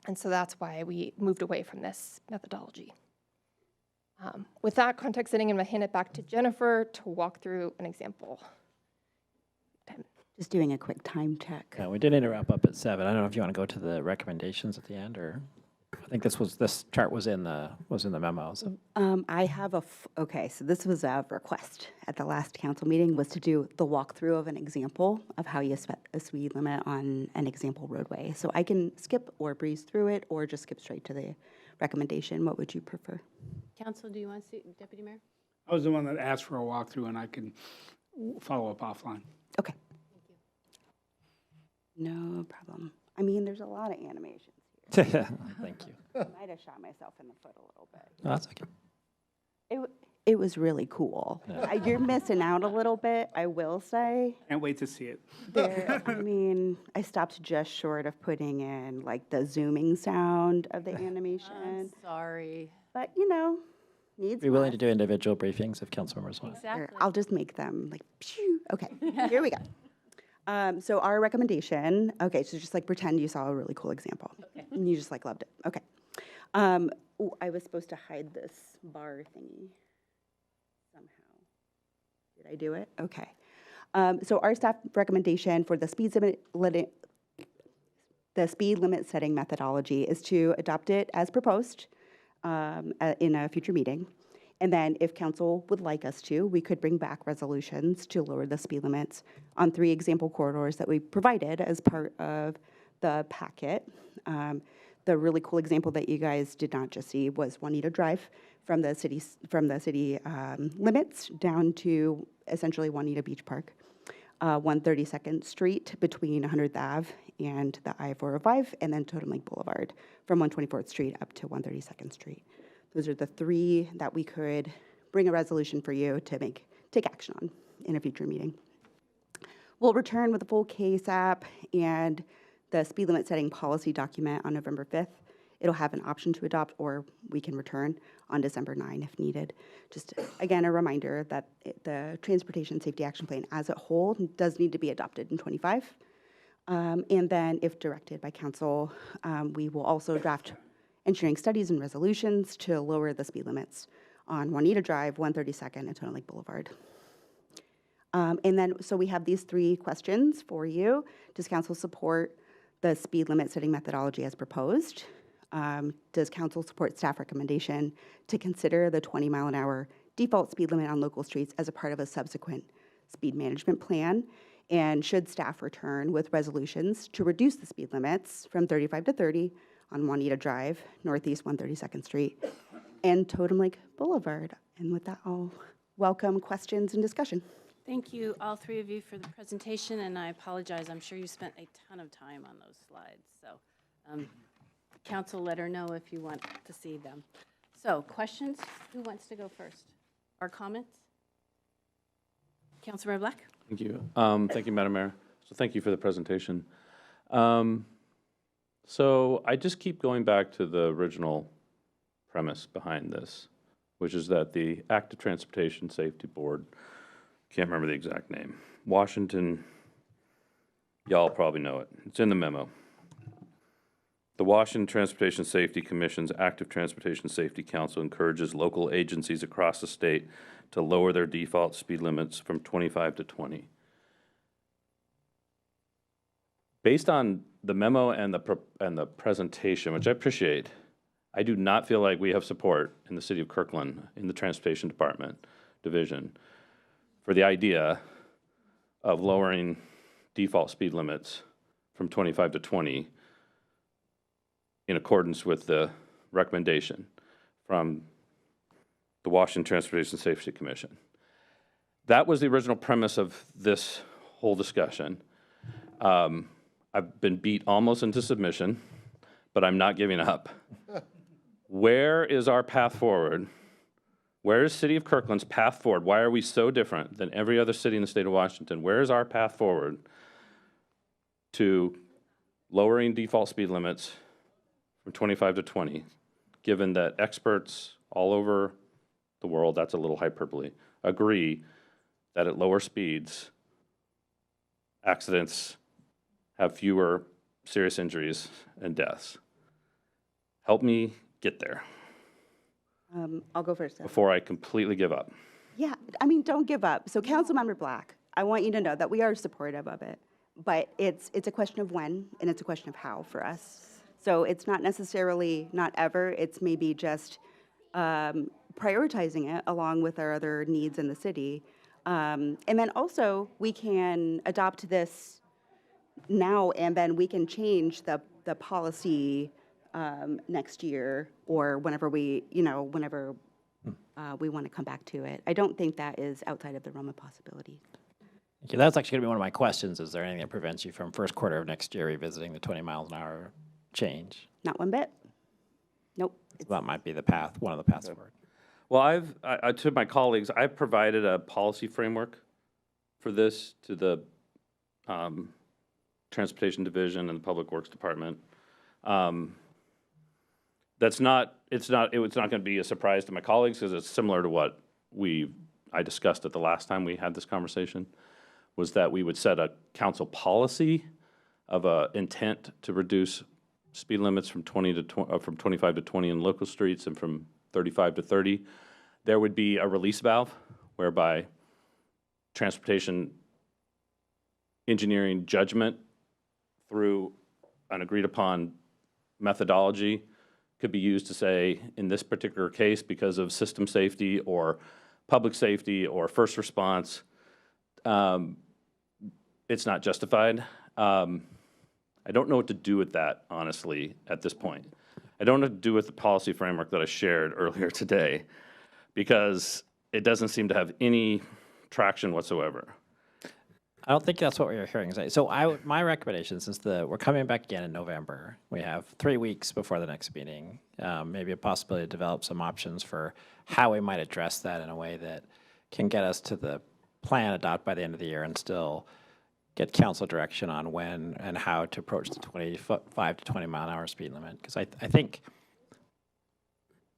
And so that's why we moved away from this methodology. With that context setting, I'm going to hand it back to Jennifer to walk through an example. Just doing a quick time check. Yeah, we did need to wrap up at 7. I don't know if you want to go to the recommendations at the end, or I think this chart was in the memo. So. I have okay, so this was a request at the last council meeting, was to do the walkthrough of an example of how you set a speed limit on an example roadway. So I can skip or breeze through it, or just skip straight to the recommendation. What would you prefer? Council, do you want to see Deputy Mayor? I was the one that asked for a walkthrough, and I can follow up offline. Okay. No problem. I mean, there's a lot of animations here. Thank you. I might have shot myself in the foot a little bit. No, that's okay. It was really cool. Yeah. You're missing out a little bit, I will say. Can't wait to see it. I mean, I stopped just short of putting in like the zooming sound of the animation. I'm sorry. But you know, needs Be willing to must. do individual briefings if council members want. Exactly. I'll just make them like, phew. Okay, here we go. So our recommendation, okay, so just like pretend you saw a really cool example. Okay. And you just like loved it. Okay. Ooh, I was supposed to hide this bar thingy somehow. Did I do it? Okay. So our staff recommendation for the speed limit setting methodology is to adopt it as proposed in a future meeting. And then if council would like us to, we could bring back resolutions to lower the speed limits on 3 example corridors that we provided as part of the packet. The really cool example that you guys did not just see was Juanita Drive from the city limits down to essentially Juanita Beach Park. 132nd Street between 100th Ave and the I-405, and then Totem Lake Boulevard from 124th Street up to 132nd Street. Those are the three that we could bring a resolution for you to take action on in a future meeting. We'll return with a full case app and the speed limit setting policy document on November 5th. It'll have an option to adopt, or we can return on December 9 if needed. Just, again, a reminder that the Transportation Safety Action Plan as a whole does need to be adopted in '25. And then, if directed by council, we will also draft engineering studies and resolutions to lower the speed limits on Juanita Drive, 132nd, and Totem Lake Boulevard. And then, so we have these three questions for you. Does council support the speed limit setting methodology as proposed? Does council support staff recommendation to consider the 20-mile-an-hour default speed limit on local streets as a part of a subsequent speed management plan? And should staff return with resolutions to reduce the speed limits from 35 to 30 on Juanita Drive, Northeast 132nd Street, and Totem Lake Boulevard? And with that, I'll welcome questions and discussion. Thank you, all three of you, for the presentation, and I apologize. I'm sure you spent a ton of time on those slides. So, council, let her know if you want to see them. So, questions? Who wants to go first? Or comments? Councilmember Black? Thank you. Thank you, Madam Mayor. So thank you for the presentation. So I just keep going back to the original premise behind this, which is that the Active Transportation Safety Board, can't remember the exact name, Washington, y'all probably know it. It's in the memo. The Washington Transportation Safety Commission's Active Transportation Safety Council encourages local agencies across the state to lower their default speed limits from 25 to 20. Based on the memo and the presentation, which I appreciate, I do not feel like we have support in the city of Kirkland in the Transportation Department division for the idea of lowering default speed limits from 25 to 20 in accordance with the recommendation from the Washington Transportation Safety Commission. That was the original premise of this whole discussion. I've been beat almost into submission, but I'm not giving up. Where is our path forward? Where is City of Kirkland's path forward? Why are we so different than every other city in the state of Washington? Where is our path forward to lowering default speed limits from 25 to 20, given that experts all over the world, that's a little hyperbole, agree that at lower speeds, accidents have fewer serious injuries and deaths? Help me get there I'll go first. before I completely give up. Yeah, I mean, don't give up. So Councilmember Black, I want you to know that we are supportive of it, but it's a question of when, and it's a question of how for us. So it's not necessarily not ever, it's maybe just prioritizing it along with our other needs in the city. And then also, we can adopt this now, and then we can change the policy next year, or whenever we want to come back to it. I don't think that is outside of the realm of possibility. Thank you. That's actually going to be one of my questions. Is there anything that prevents you from first quarter of next year revisiting the 20 miles an hour change? Not one bit. Nope. So that might be the path, one of the paths forward. Well, to my colleagues, I've provided a policy framework for this to the Transportation Division and the Public Works Department. It's not going to be a surprise to my colleagues because it's similar to what I discussed at the last time we had this conversation, was that we would set a council policy of a intent to reduce speed limits from 25 to 20 in local streets and from 35 to 30. There would be a release valve whereby transportation engineering judgment through an agreed upon methodology could be used to say, in this particular case, because of system safety or public safety or first response, it's not justified. I I don't know what to do with that, honestly, at this point. I don't know what to do with the policy framework that I shared earlier today, because it doesn't seem to have any traction whatsoever. I don't think that's what we were hearing today. So my recommendation, since we're coming back again in November, we have 3 weeks before the next meeting, maybe a possibility to develop some options for how we might address that in a way that can get us to the plan adopted by the end of the year and still get council direction on when and how to approach the 25 to 20 mile an hour speed limit. Because I think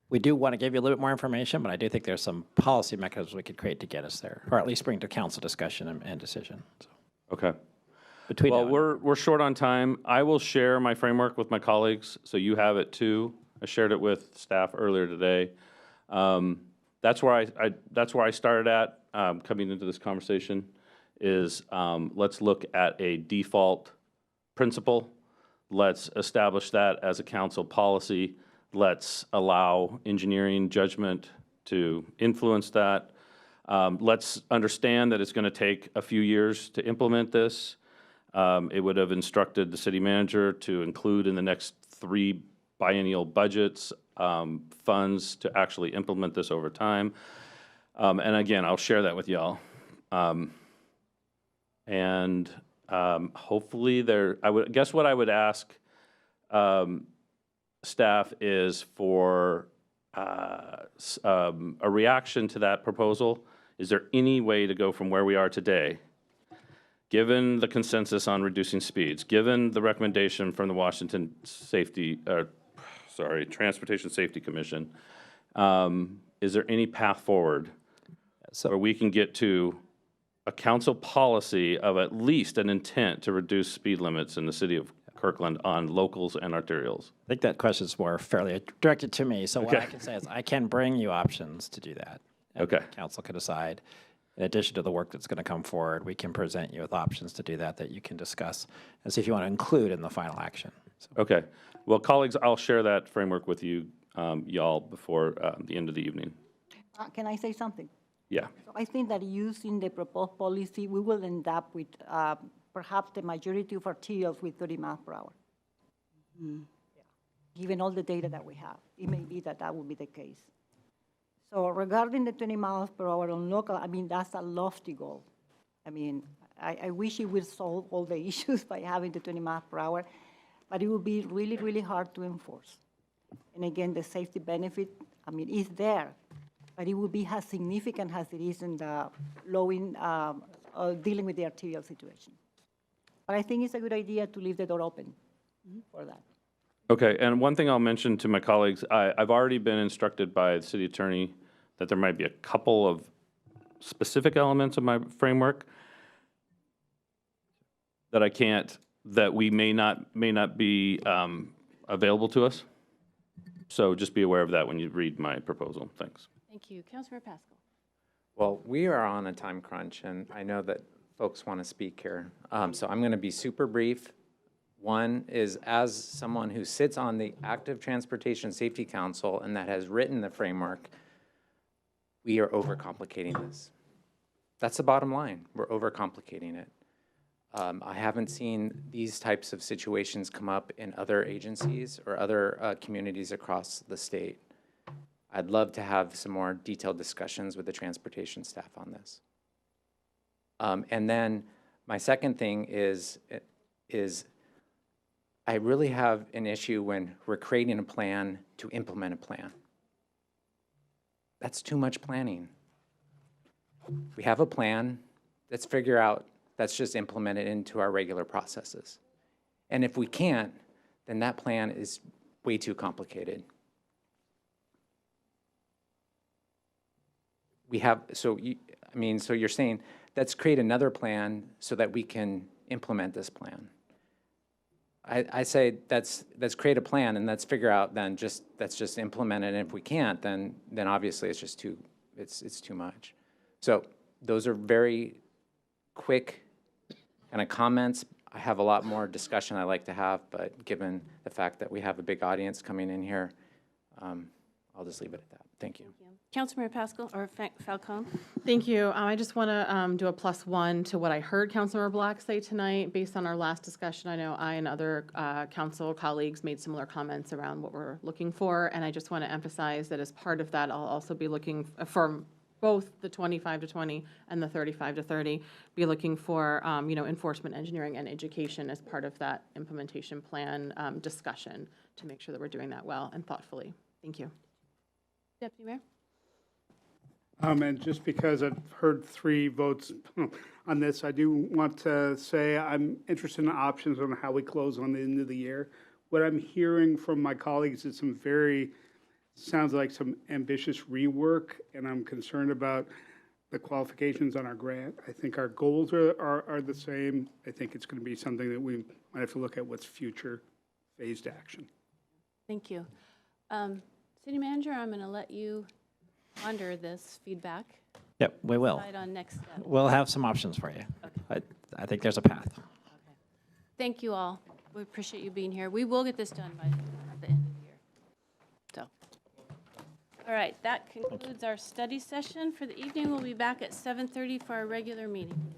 we do want to give you a little bit more information, but I do think there's some policy mechanisms we could create to get us there, or at least bring to council discussion and decision. So Okay. between Well, now and we're short on time. I will share my framework with my colleagues, so you have it too. I shared it with staff earlier today. That's where I started at coming into this conversation. Is let's look at a default principle. Let's establish that as a council policy. Let's allow engineering judgment to influence that. Let's understand that it's going to take a few years to implement this. It would have instructed the city manager to include in the next 3 biennial budgets funds to actually implement this over time. And again, I'll share that with y'all. Hopefully guess what I would ask staff is for a reaction to that proposal. Is there any way to go from where we are today, given the consensus on reducing speeds, given the recommendation from the Washington Transportation Safety Commission, is there any path forward where we can get to a council policy of at least an intent to reduce speed limits in the city of Kirkland on locals and arterials? I think that question is more fairly directed to me. So what Okay. I can say is I can bring you options to do that. And Okay. Council can decide. In addition to the work that's going to come forward, we can present you with options to do that you can discuss and see if you want to include in the final action. So, Okay. Well, colleagues, I'll share that framework with you, y'all, before the end of the evening. Can I say something? Yeah. So I think that using the proposed policy, we will end up with perhaps the majority of arterials with 30 miles per hour. Given all the data that we have, it may be that will be the case. So regarding the 20 miles per hour on local, I mean, that's a lofty goal. I mean, I wish it would solve all the issues by having the 20 miles per hour, but it would be really, really hard to enforce. And again, the safety benefit, I mean, is there, but it would be as significant as it is in the dealing with the arterial situation. But I think it's a good idea to leave the door open for that. Okay, and one thing I'll mention to my colleagues, I've already been instructed by the city attorney that there might be a couple of specific elements of my framework that we may not be available to us. So just be aware of that when you read my proposal. Thanks. Thank you. Councilmember Pascal. Well, we are on a time crunch, and I know that folks want to speak here. So I'm going to be super brief. One is, as someone who sits on the Active Transportation Safety Council and that has written the framework, we are overcomplicating this. That's the bottom line. We're overcomplicating it. I haven't seen these types of situations come up in other agencies or other communities across the state. I'd love to have some more detailed discussions with the transportation staff on this. And then my second thing is I really have an issue when we're creating a plan to implement a plan. That's too much planning. We have a plan, let's figure out, let's just implement it into our regular processes. And if we can't, then that plan is way too complicated. So you're saying, let's create another plan so that we can implement this plan. I say let's create a plan and let's figure out let's just implement it. And if we can't, then obviously it's just it's too much. So those are very quick kind of comments. I have a lot more discussion I'd like to have, but given the fact that we have a big audience coming in here, I'll I'll just leave it at that. Thank you. Councilmember Pascal, or Falcone? Thank you. I just want to do a +1 to what I heard Councilmember Black say tonight. Based on our last discussion, I know I and other council colleagues made similar comments around what we're looking for, and I just want to emphasize that as part of that, I'll also be looking for both the 25 to 20 and the 35 to 30, be looking for, enforcement, engineering, and education as part of that implementation plan discussion to make sure that we're doing that well and thoughtfully. Thank you. Deputy Mayor? And just because I've heard 3 votes on this, I do want to say I'm interested in the options on how we close on the end of the year. What I'm hearing from my colleagues is sounds like some ambitious rework, and I'm concerned about the qualifications on our grant. I think our goals are the same. I think it's going to be something that we might have to look at what's future phased action. Thank you. City Manager, I'm going to let you ponder this feedback. Yep, we will. Decide on next steps. We'll have some options for you. I think there's a path. Thank you all. We appreciate you being here. We will get this done by the end of the year. So, all right, that concludes our study session for the evening. We'll be back at 7:30 for our regular meeting.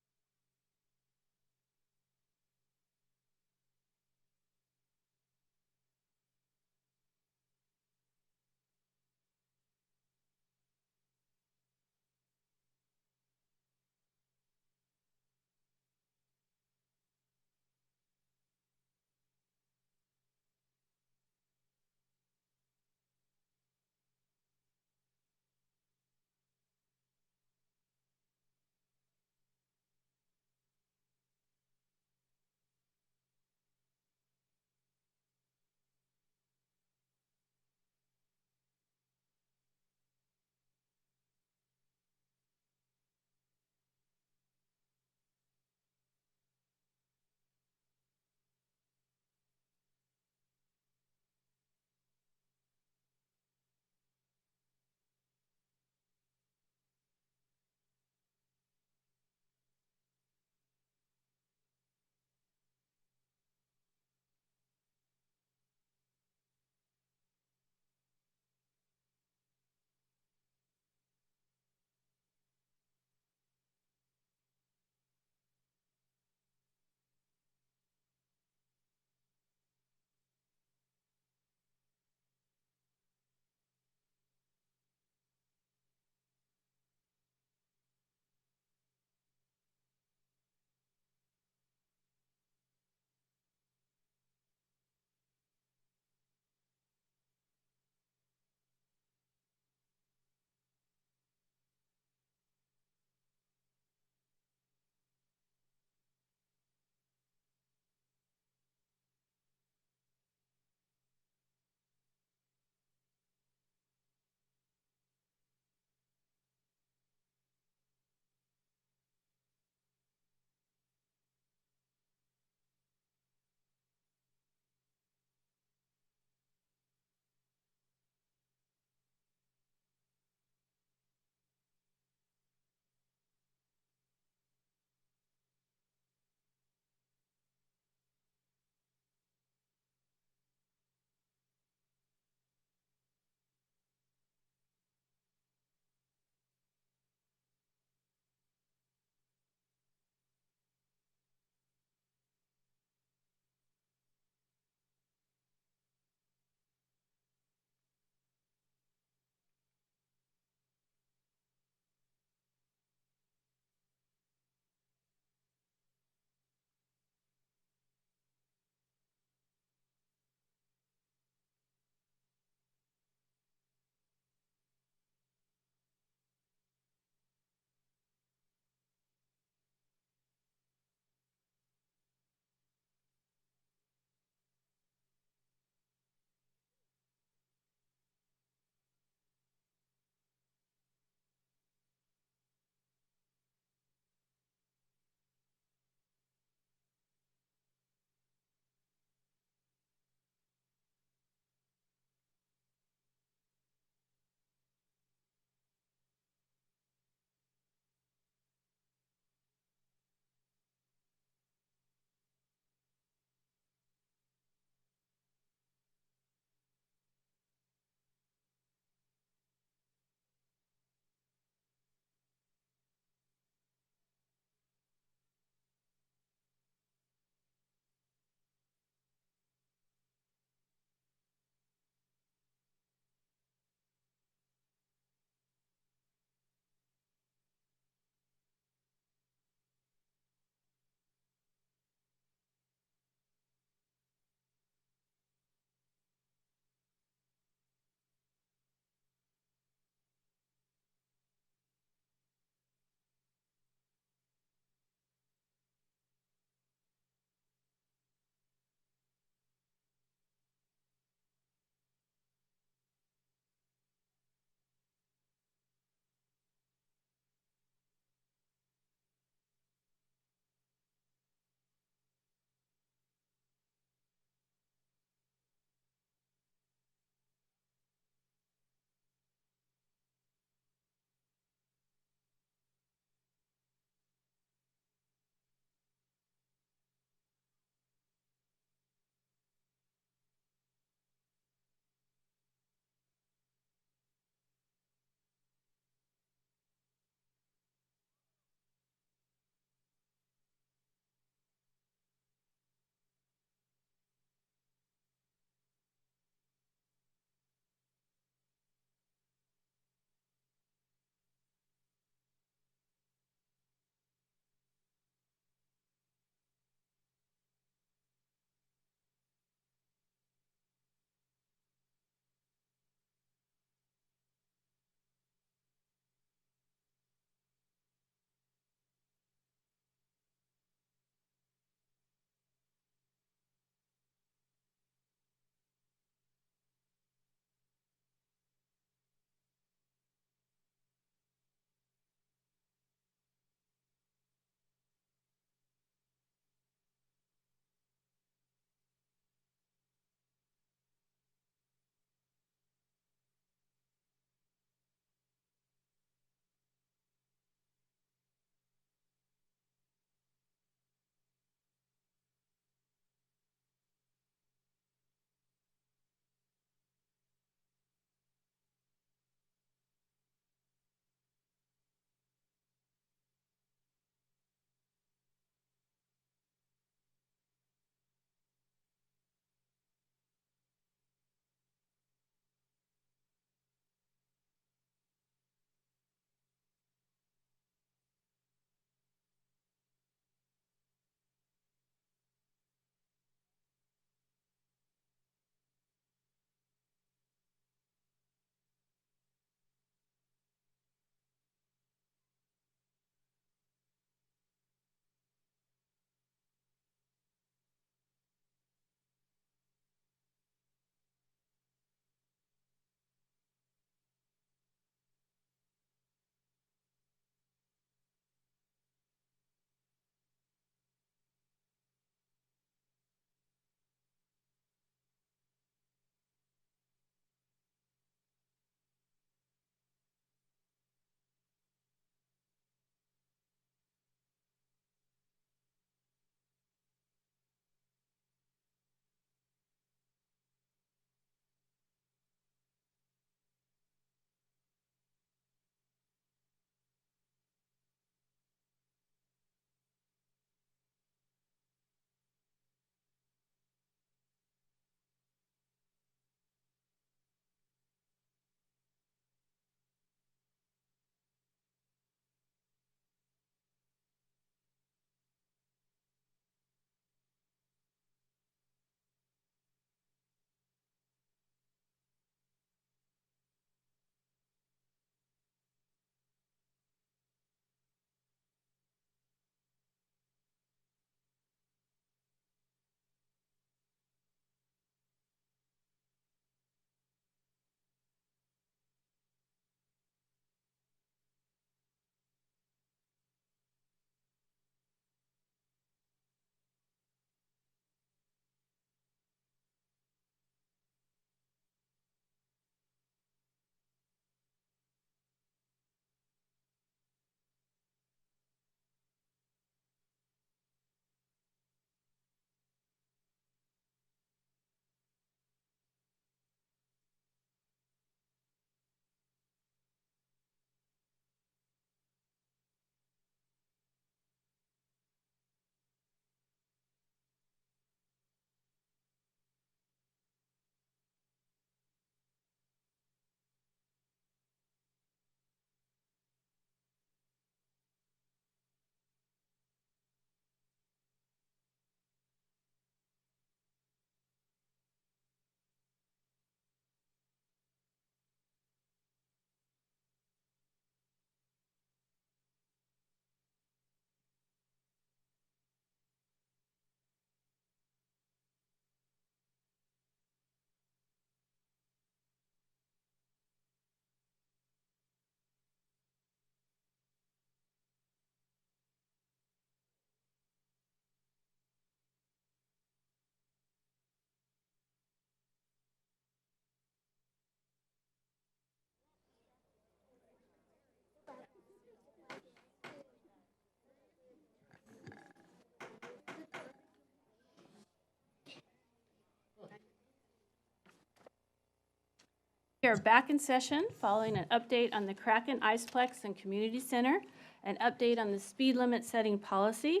We are back in session following an update on the Kraken Iceplex and Community Center, an update on the speed limit setting policy.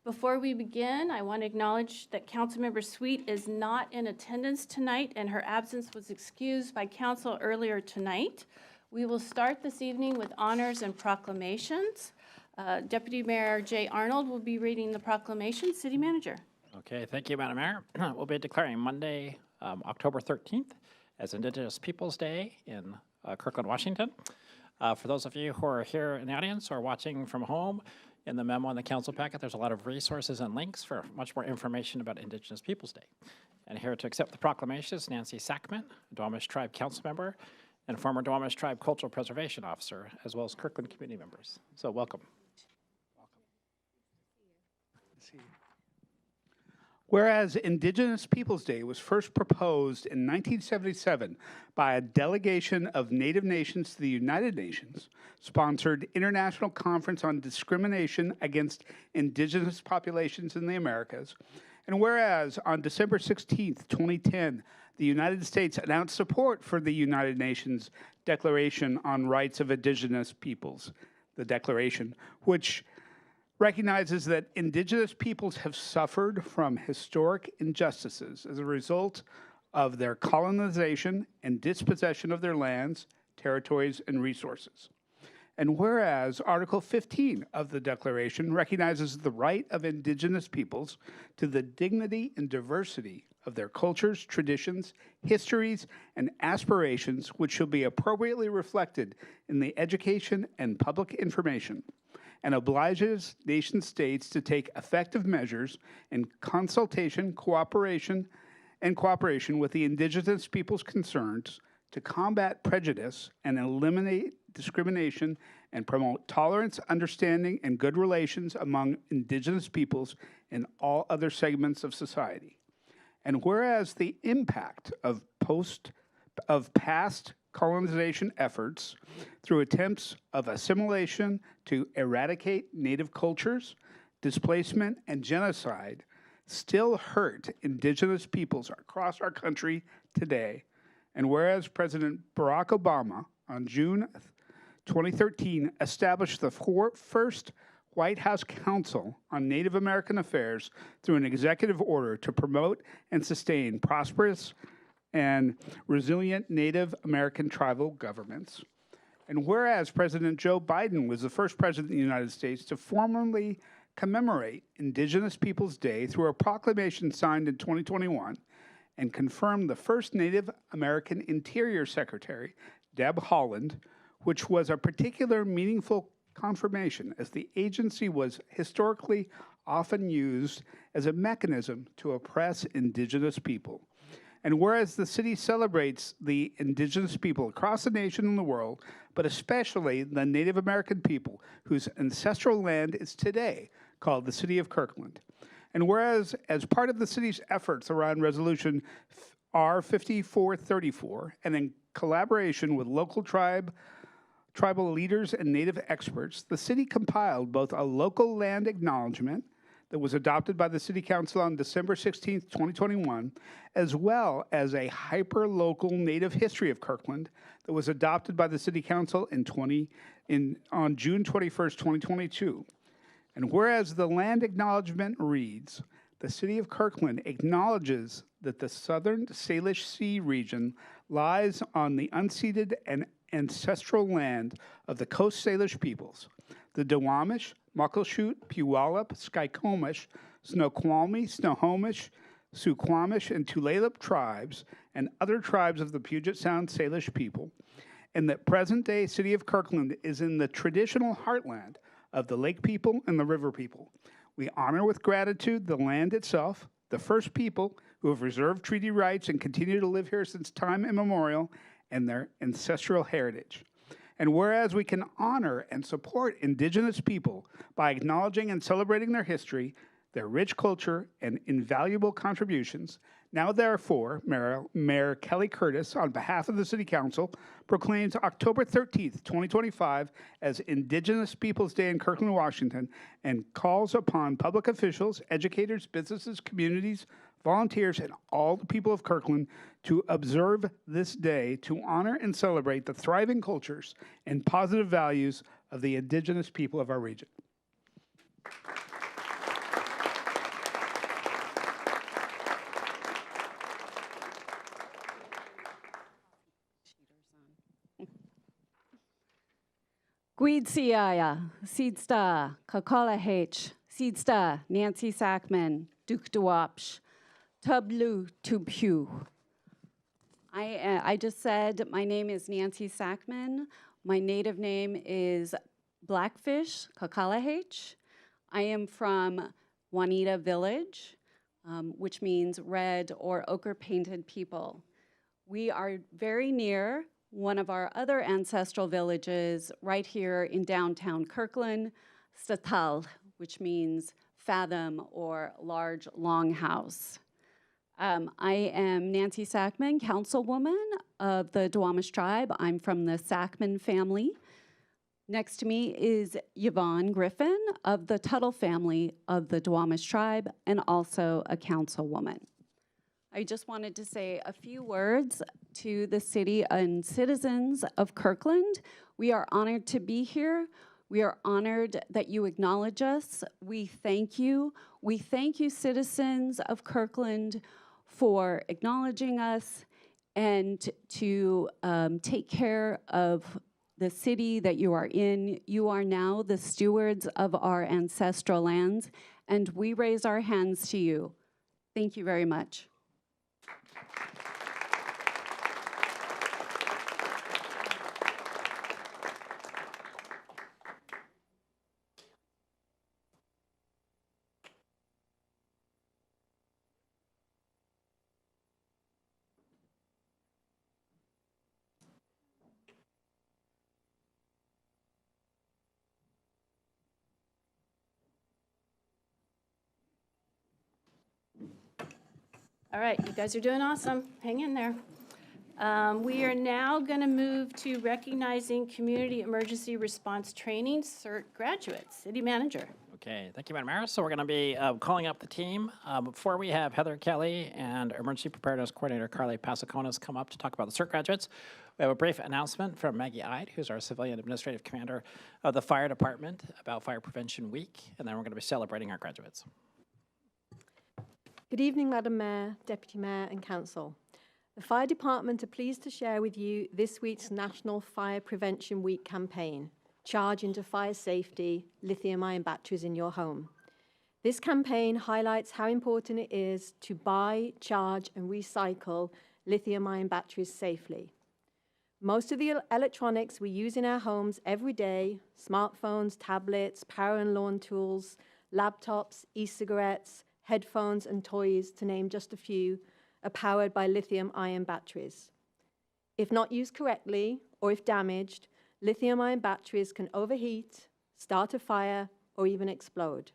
Before we begin, I want to acknowledge that Councilmember Sweet is not in attendance tonight, and her absence was excused by council earlier tonight. We will start this evening with honors and proclamations. Deputy Mayor Jay Arnold will be reading the proclamation. City Manager. Okay, thank you, Madam Mayor. We'll be declaring Monday, October 13th as Indigenous Peoples' Day in Kirkland, Washington. For those of you who are here in the audience or watching from home, in the memo in the council packet, there's a lot of resources and links for much more information about Indigenous Peoples' Day. And here to accept the proclamation is Nancy Sackman, Duwamish Tribe Council Member and former Duwamish Tribe Cultural Preservation Officer, as well as Kirkland community members. So welcome. Whereas Indigenous Peoples' Day was first proposed in 1977 by a delegation of Native nations to the United Nations, sponsored International Conference on Discrimination Against Indigenous Populations in the Americas, and whereas on December 16, 2010, the United States announced support for the United Nations Declaration on Rights of Indigenous Peoples, the Declaration, which recognizes that Indigenous peoples have suffered from historic injustices as a result of their colonization and dispossession of their lands, territories, and resources. And whereas Article 15 of the Declaration recognizes the right of Indigenous peoples to the dignity and diversity of their cultures, traditions, histories, and aspirations, which shall be appropriately reflected in the education and public information, and obliges nation states to take effective measures in consultation, cooperation with the indigenous peoples concerned to combat prejudice and eliminate discrimination and promote tolerance, understanding, and good relations among indigenous peoples in all other segments of society. And whereas the impact of past colonization efforts through attempts of assimilation to eradicate native cultures, displacement, and genocide still hurt indigenous peoples across our country today. And whereas President Barack Obama on June 2013 established the first White House Council on Native American Affairs through an executive order to promote and sustain prosperous and resilient Native American tribal governments. And whereas President Joe Biden was the first president of the United States to formally commemorate Indigenous Peoples' Day through a proclamation signed in 2021 and confirmed the first Native American Interior Secretary, Deb Haaland, which was a particular meaningful confirmation as the agency was historically often used as a mechanism to oppress Indigenous people. And whereas the city celebrates the Indigenous people across the nation and the world, but especially the Native American people whose ancestral land is today called the City of Kirkland. And whereas, as part of the city's efforts around Resolution R5434, and in collaboration with local tribal leaders and Native experts, the city compiled both a local land acknowledgement that was adopted by the City Council on December 16, 2021, as well as a hyper-local Native history of Kirkland that was adopted by the City Council on June 21, 2022. And whereas the land acknowledgement reads, the City of Kirkland acknowledges that the Southern Salish Sea region lies on the unceded and ancestral land of the Coast Salish peoples, the Duwamish, Muckleshoot, Puyallup, Skykomish, Snoqualmie, Snohomish, Suquamish, and Tulalip tribes, and other tribes of the Puget Sound Salish people, and that present-day City of Kirkland is in the traditional heartland of the Lake people and the River people. We honor with gratitude the land itself, the first people who have reserved treaty rights and continue to live here since time immemorial, and their ancestral heritage. And whereas we can honor and support Indigenous people by acknowledging and celebrating their history, their rich culture, and invaluable contributions, now therefore, Mayor Kelly Curtis, on behalf of the City Council, proclaims October 13th, 2025 as Indigenous Peoples' Day in Kirkland, Washington, and calls upon public officials, educators, businesses, communities, volunteers, and all the people of Kirkland to observe this day to honor and celebrate the thriving cultures and positive values of the indigenous people of our region. Gwidsiaya, Seedsta, Kakala H, Seedsta, Nancy Sackman, Duke Dewapsh, Tublu Tubhu. I just said my name is Nancy Sackman. My native name is Blackfish, Kakala H. I am from Juanita Village, which means red or ochre painted people. We are very near one of our other ancestral villages right here in downtown Kirkland, Statal, which means fathom or large longhouse. I am Nancy Sackman, councilwoman of the Duwamish tribe. I'm from the Sackman family. Next to me is Yvonne Griffin of the Tuttle family of the Duwamish tribe and also a councilwoman. I just wanted to say a few words to the city and citizens of Kirkland. We are honored to be here. We are honored that you acknowledge us. We thank you. We thank you, citizens of Kirkland, for acknowledging us and to take care of the city that you are in. You are now the stewards of our ancestral lands, and we raise our hands to you. Thank you very much. All right, you guys are doing awesome. Hang in there. We are now going to move to recognizing Community Emergency Response Training CERT graduates. City Manager. Okay, thank you, Madam Mayor. So we're going to be calling up the team. Before we have Heather Kelly and Emergency Preparedness Coordinator Carly Pasaconas come up to talk about the CERT graduates, we have a brief announcement from Maggie Ide, who's our Civilian Administrative Commander of the Fire Department, about Fire Prevention Week, and then we're going to be celebrating our graduates. Good evening, Madam Mayor, Deputy Mayor and Council. The Fire Department are pleased to share with you this week's National Fire Prevention Week campaign, Charge into Fire Safety, Lithium-ion Batteries in Your Home. This campaign highlights how important it is to buy, charge and recycle lithium-ion batteries safely. Most of the electronics we use in our homes every day, smartphones, tablets, power and lawn tools, laptops, e-cigarettes, headphones and toys, to name just a few, are powered by lithium-ion batteries. If not used correctly, or if damaged, lithium-ion batteries can overheat, start a fire, or even explode.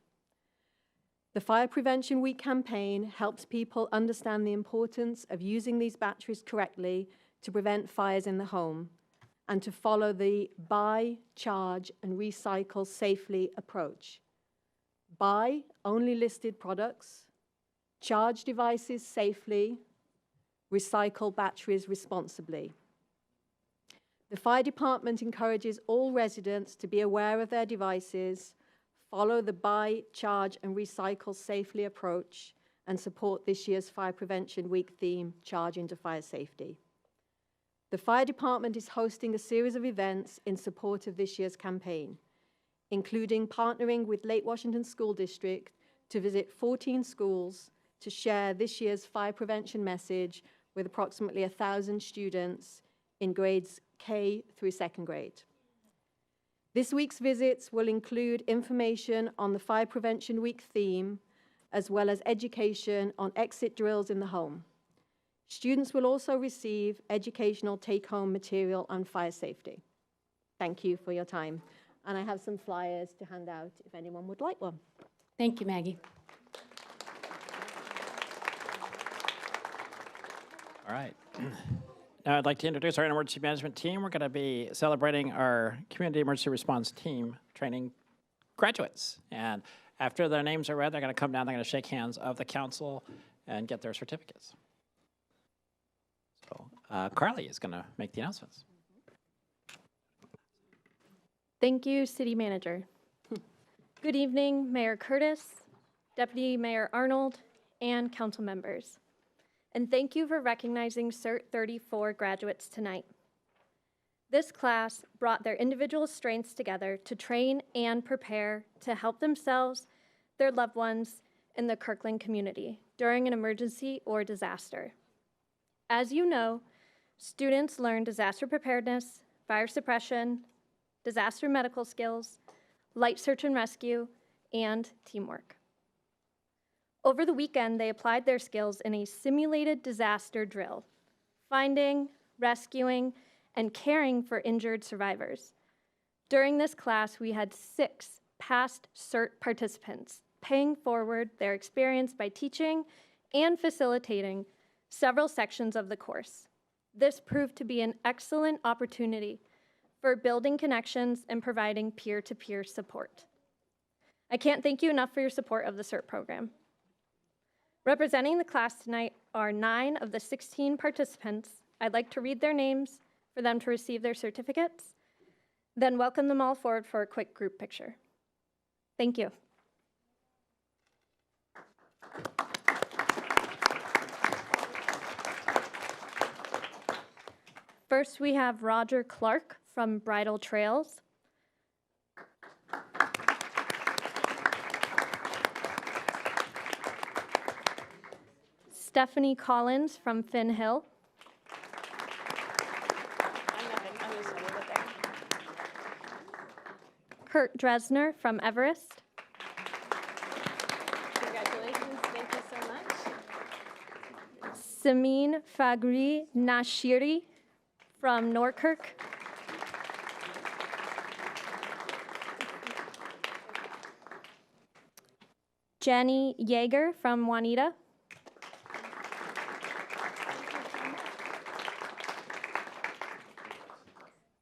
The Fire Prevention Week campaign helps people understand the importance of using these batteries correctly to prevent fires in the home, and to follow the buy, charge, and recycle safely approach. Buy only listed products, charge devices safely, recycle batteries responsibly. The Fire Department encourages all residents to be aware of their devices, follow the buy, charge, and recycle safely approach, and support this year's Fire Prevention Week theme, Charge into Fire Safety. The Fire Department is hosting a series of events in support of this year's campaign, including partnering with Lake Washington School District to visit 14 schools to share this year's fire prevention message with approximately 1,000 students in grades K through 2nd grade. This week's visits will include information on the Fire Prevention Week theme, as well as education on exit drills in the home. Students will also receive educational take-home material on fire safety. Thank you for your time. And I have some flyers to hand out if anyone would like one. Thank you, Maggie. All right. Now I'd like to introduce our emergency management team. We're going to be celebrating our Community Emergency Response Team training graduates. And after their names are read, they're going to come down, they're going to shake hands of the council and get their certificates. So Carly is going to make the announcements. Thank you, City Manager. Good evening, Mayor Curtis, Deputy Mayor Arnold, and council members. And thank you for recognizing CERT 34 graduates tonight. This class brought their individual strengths together to train and prepare to help themselves, their loved ones, and the Kirkland community during an emergency or disaster. As you know, students learn disaster preparedness, fire suppression, disaster medical skills, light search and rescue, and teamwork. Over the weekend, they applied their skills in a simulated disaster drill, finding, rescuing, and caring for injured survivors. During this class, we had 6 past CERT participants paying forward their experience by teaching and facilitating several sections of the course. This proved to be an excellent opportunity for building connections and providing peer-to-peer support. I can't thank you enough for your support of the CERT program. Representing the class tonight are 9 of the 16 participants. I'd like to read their names for them to receive their certificates, then welcome them all forward for a quick group picture. Thank you. First, we have Roger Clark from Bridal Trails. Stephanie Collins from Finn Hill. Kurt Dresner from Everest. Congratulations, thank you so much. Samin Fagri Nashiri from Norkirk. Jenny Yeager from Juanita.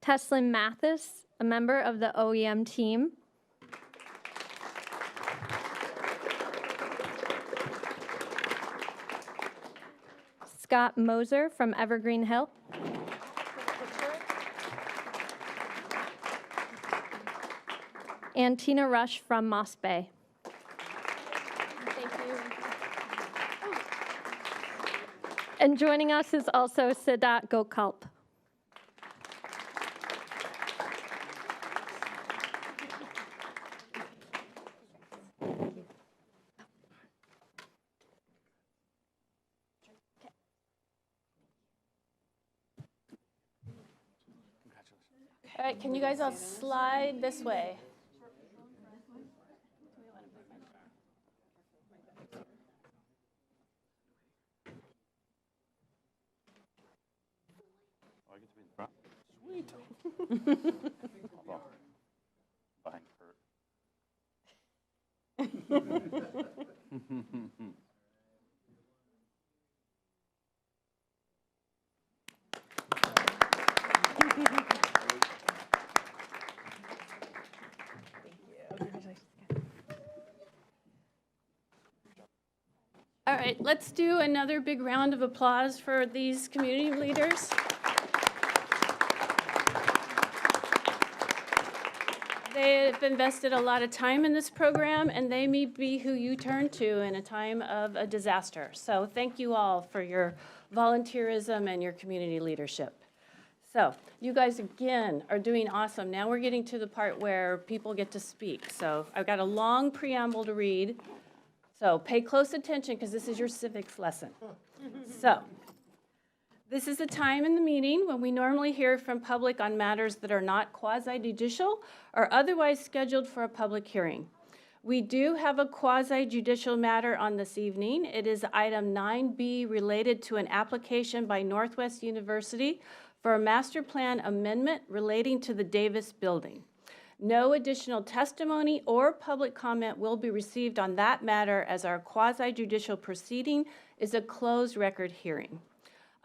Teslin Mathis, a member of the OEM team. Scott Moser from Evergreen Hill. And Tina Rush from Moss Bay. Thank you. And joining us is also Siddhat Gokalp. All right, can you guys all slide this way? Oh, I get to be in front? Sweet. Behind Kurt. All right, let's do another big round of applause for these community leaders. They have invested a lot of time in this program, and they may be who you turn to in a time of a disaster. So thank you all for your volunteerism and your community leadership. So you guys, again, are doing awesome. Now we're getting to the part where people get to speak. So I've got a long preamble to read. So pay close attention because this is your civics lesson. So this is a time in the meeting when we normally hear from public on matters that are not quasi-judicial or otherwise scheduled for a public hearing. We do have a quasi-judicial matter on this evening. It is item 9B related to an application by Northwest University for a master plan amendment relating to the Davis building. No additional testimony or public comment will be received on that matter as our quasi-judicial proceeding is a closed record hearing.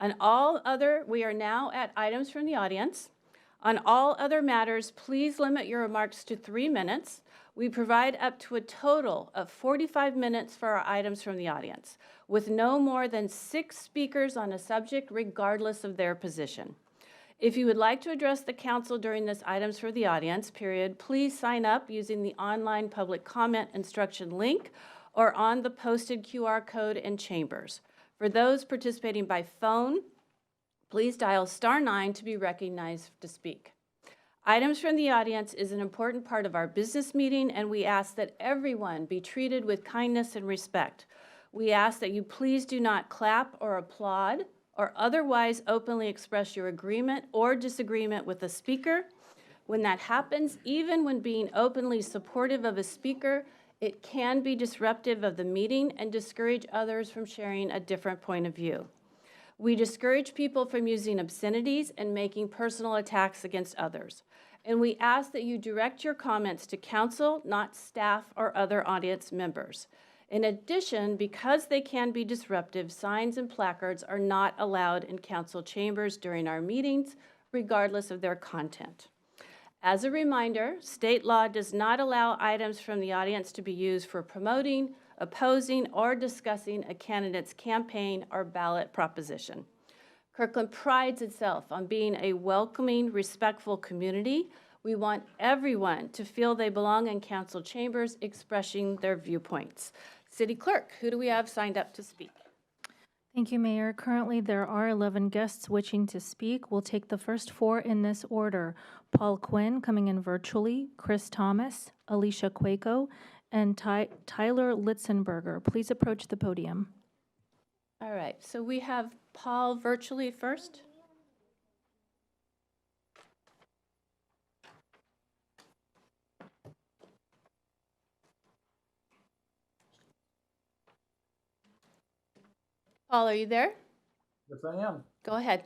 On all other, we are now at items from the audience. On all other matters, please limit your remarks to 3 minutes. We provide up to a total of 45 minutes for our items from the audience, with no more than 6 speakers on a subject, regardless of their position. If you would like to address the council during this items for the audience period, please sign up using the online public comment instruction link or on the posted QR code in chambers. For those participating by phone, please dial *9 to be recognized to speak. Items from the audience is an important part of our business meeting, and we ask that everyone be treated with kindness and respect. We ask that you please do not clap or applaud or otherwise openly express your agreement or disagreement with the speaker. When that happens, even when being openly supportive of a speaker, it can be disruptive of the meeting and discourage others from sharing a different point of view. We discourage people from using obscenities and making personal attacks against others. And we ask that you direct your comments to council, not staff or other audience members. In addition, because they can be disruptive, signs and placards are not allowed in council chambers during our meetings, regardless of their content. As a reminder, state law does not allow items from the audience to be used for promoting, opposing, or discussing a candidate's campaign or ballot proposition. Kirkland prides itself on being a welcoming, respectful community. We want everyone to feel they belong in council chambers expressing their viewpoints. City Clerk, who do we have signed up to speak? Thank you, Mayor. Currently, there are 11 guests wishing to speak. We'll take the first 4 in this order. Paul Quinn coming in virtually, Chris Thomas, Alicia Quaco, and Tyler Litzenberger. Please approach the podium. All right, so we have Paul virtually first. Paul, are you there? Yes, I am. Go ahead.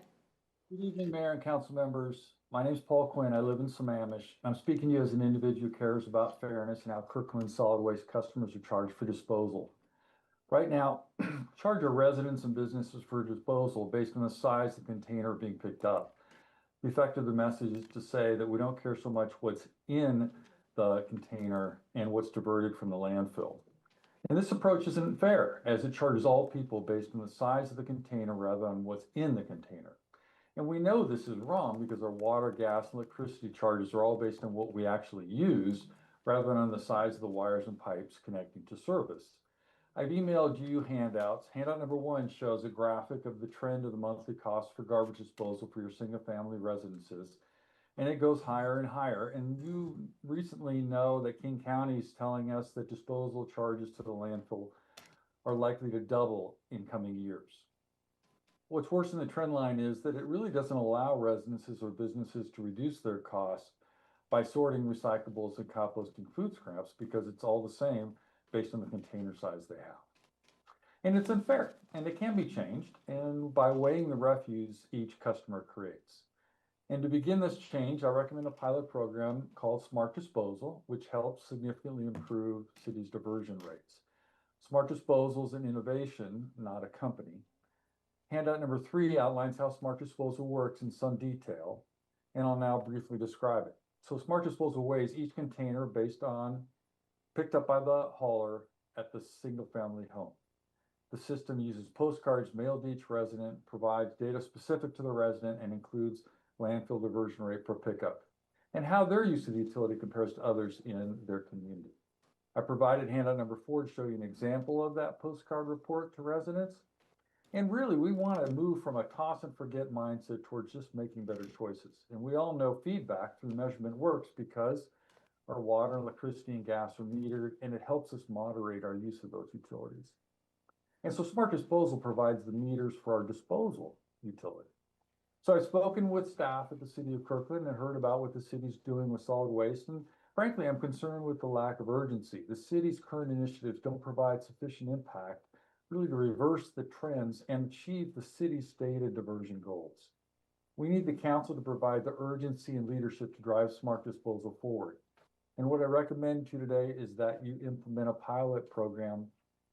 Good evening, Mayor and council members. My name is Paul Quinn. I live in Sammamish. I'm speaking to you as an individual who cares about fairness and how Kirkland solid waste customers are charged for disposal. Right now, charge our residents and businesses for disposal based on the size of the container being picked up. The effect of the message is to say that we don't care so much what's in the container and what's diverted from the landfill. And this approach isn't fair, as it charges all people based on the size of the container rather than what's in the container. And we know this is wrong because our water, gas, and electricity charges are all based on what we actually use rather than on the size of the wires and pipes connecting to service. I've emailed you handouts. Handout number 1 shows a graphic of the trend of the monthly cost for garbage disposal for your single-family residences. And it goes higher and higher. And you recently know that King County is telling us that disposal charges to the landfill are likely to double in coming years. What's worse than the trend line is that it really doesn't allow residences or businesses to reduce their costs by sorting recyclables and composting food scraps because it's all the same based on the container size they have. And it's unfair, and it can be changed, and by weighing the refuse each customer creates. And to begin this change, I recommend a pilot program called Smart Disposal, which helps significantly improve cities' diversion rates. Smart Disposal is an innovation, not a company. Handout number 3 outlines how Smart Disposal works in some detail, and I'll now briefly describe it. So Smart Disposal weighs each container based on picked up by the hauler at the single-family home. The system uses postcards mailed to each resident, provides data specific to the resident, and includes landfill diversion rate per pickup, and how their use of the utility compares to others in their community. I provided handout number 4 to show you an example of that postcard report to residents. And really, we want to move from a toss and forget mindset towards just making better choices. And we all know feedback through measurement works because our water, electricity, and gas are metered, and it helps us moderate our use of those utilities. And so Smart Disposal provides the meters for our disposal utility. So I've spoken with staff at the City of Kirkland and heard about what the city's doing with solid waste. And frankly, I'm concerned with the lack of urgency. The city's current initiatives don't provide sufficient impact really to reverse the trends and achieve the city's stated diversion goals. We need the council to provide the urgency and leadership to drive Smart Disposal forward. And what I recommend to you today is that you implement a pilot program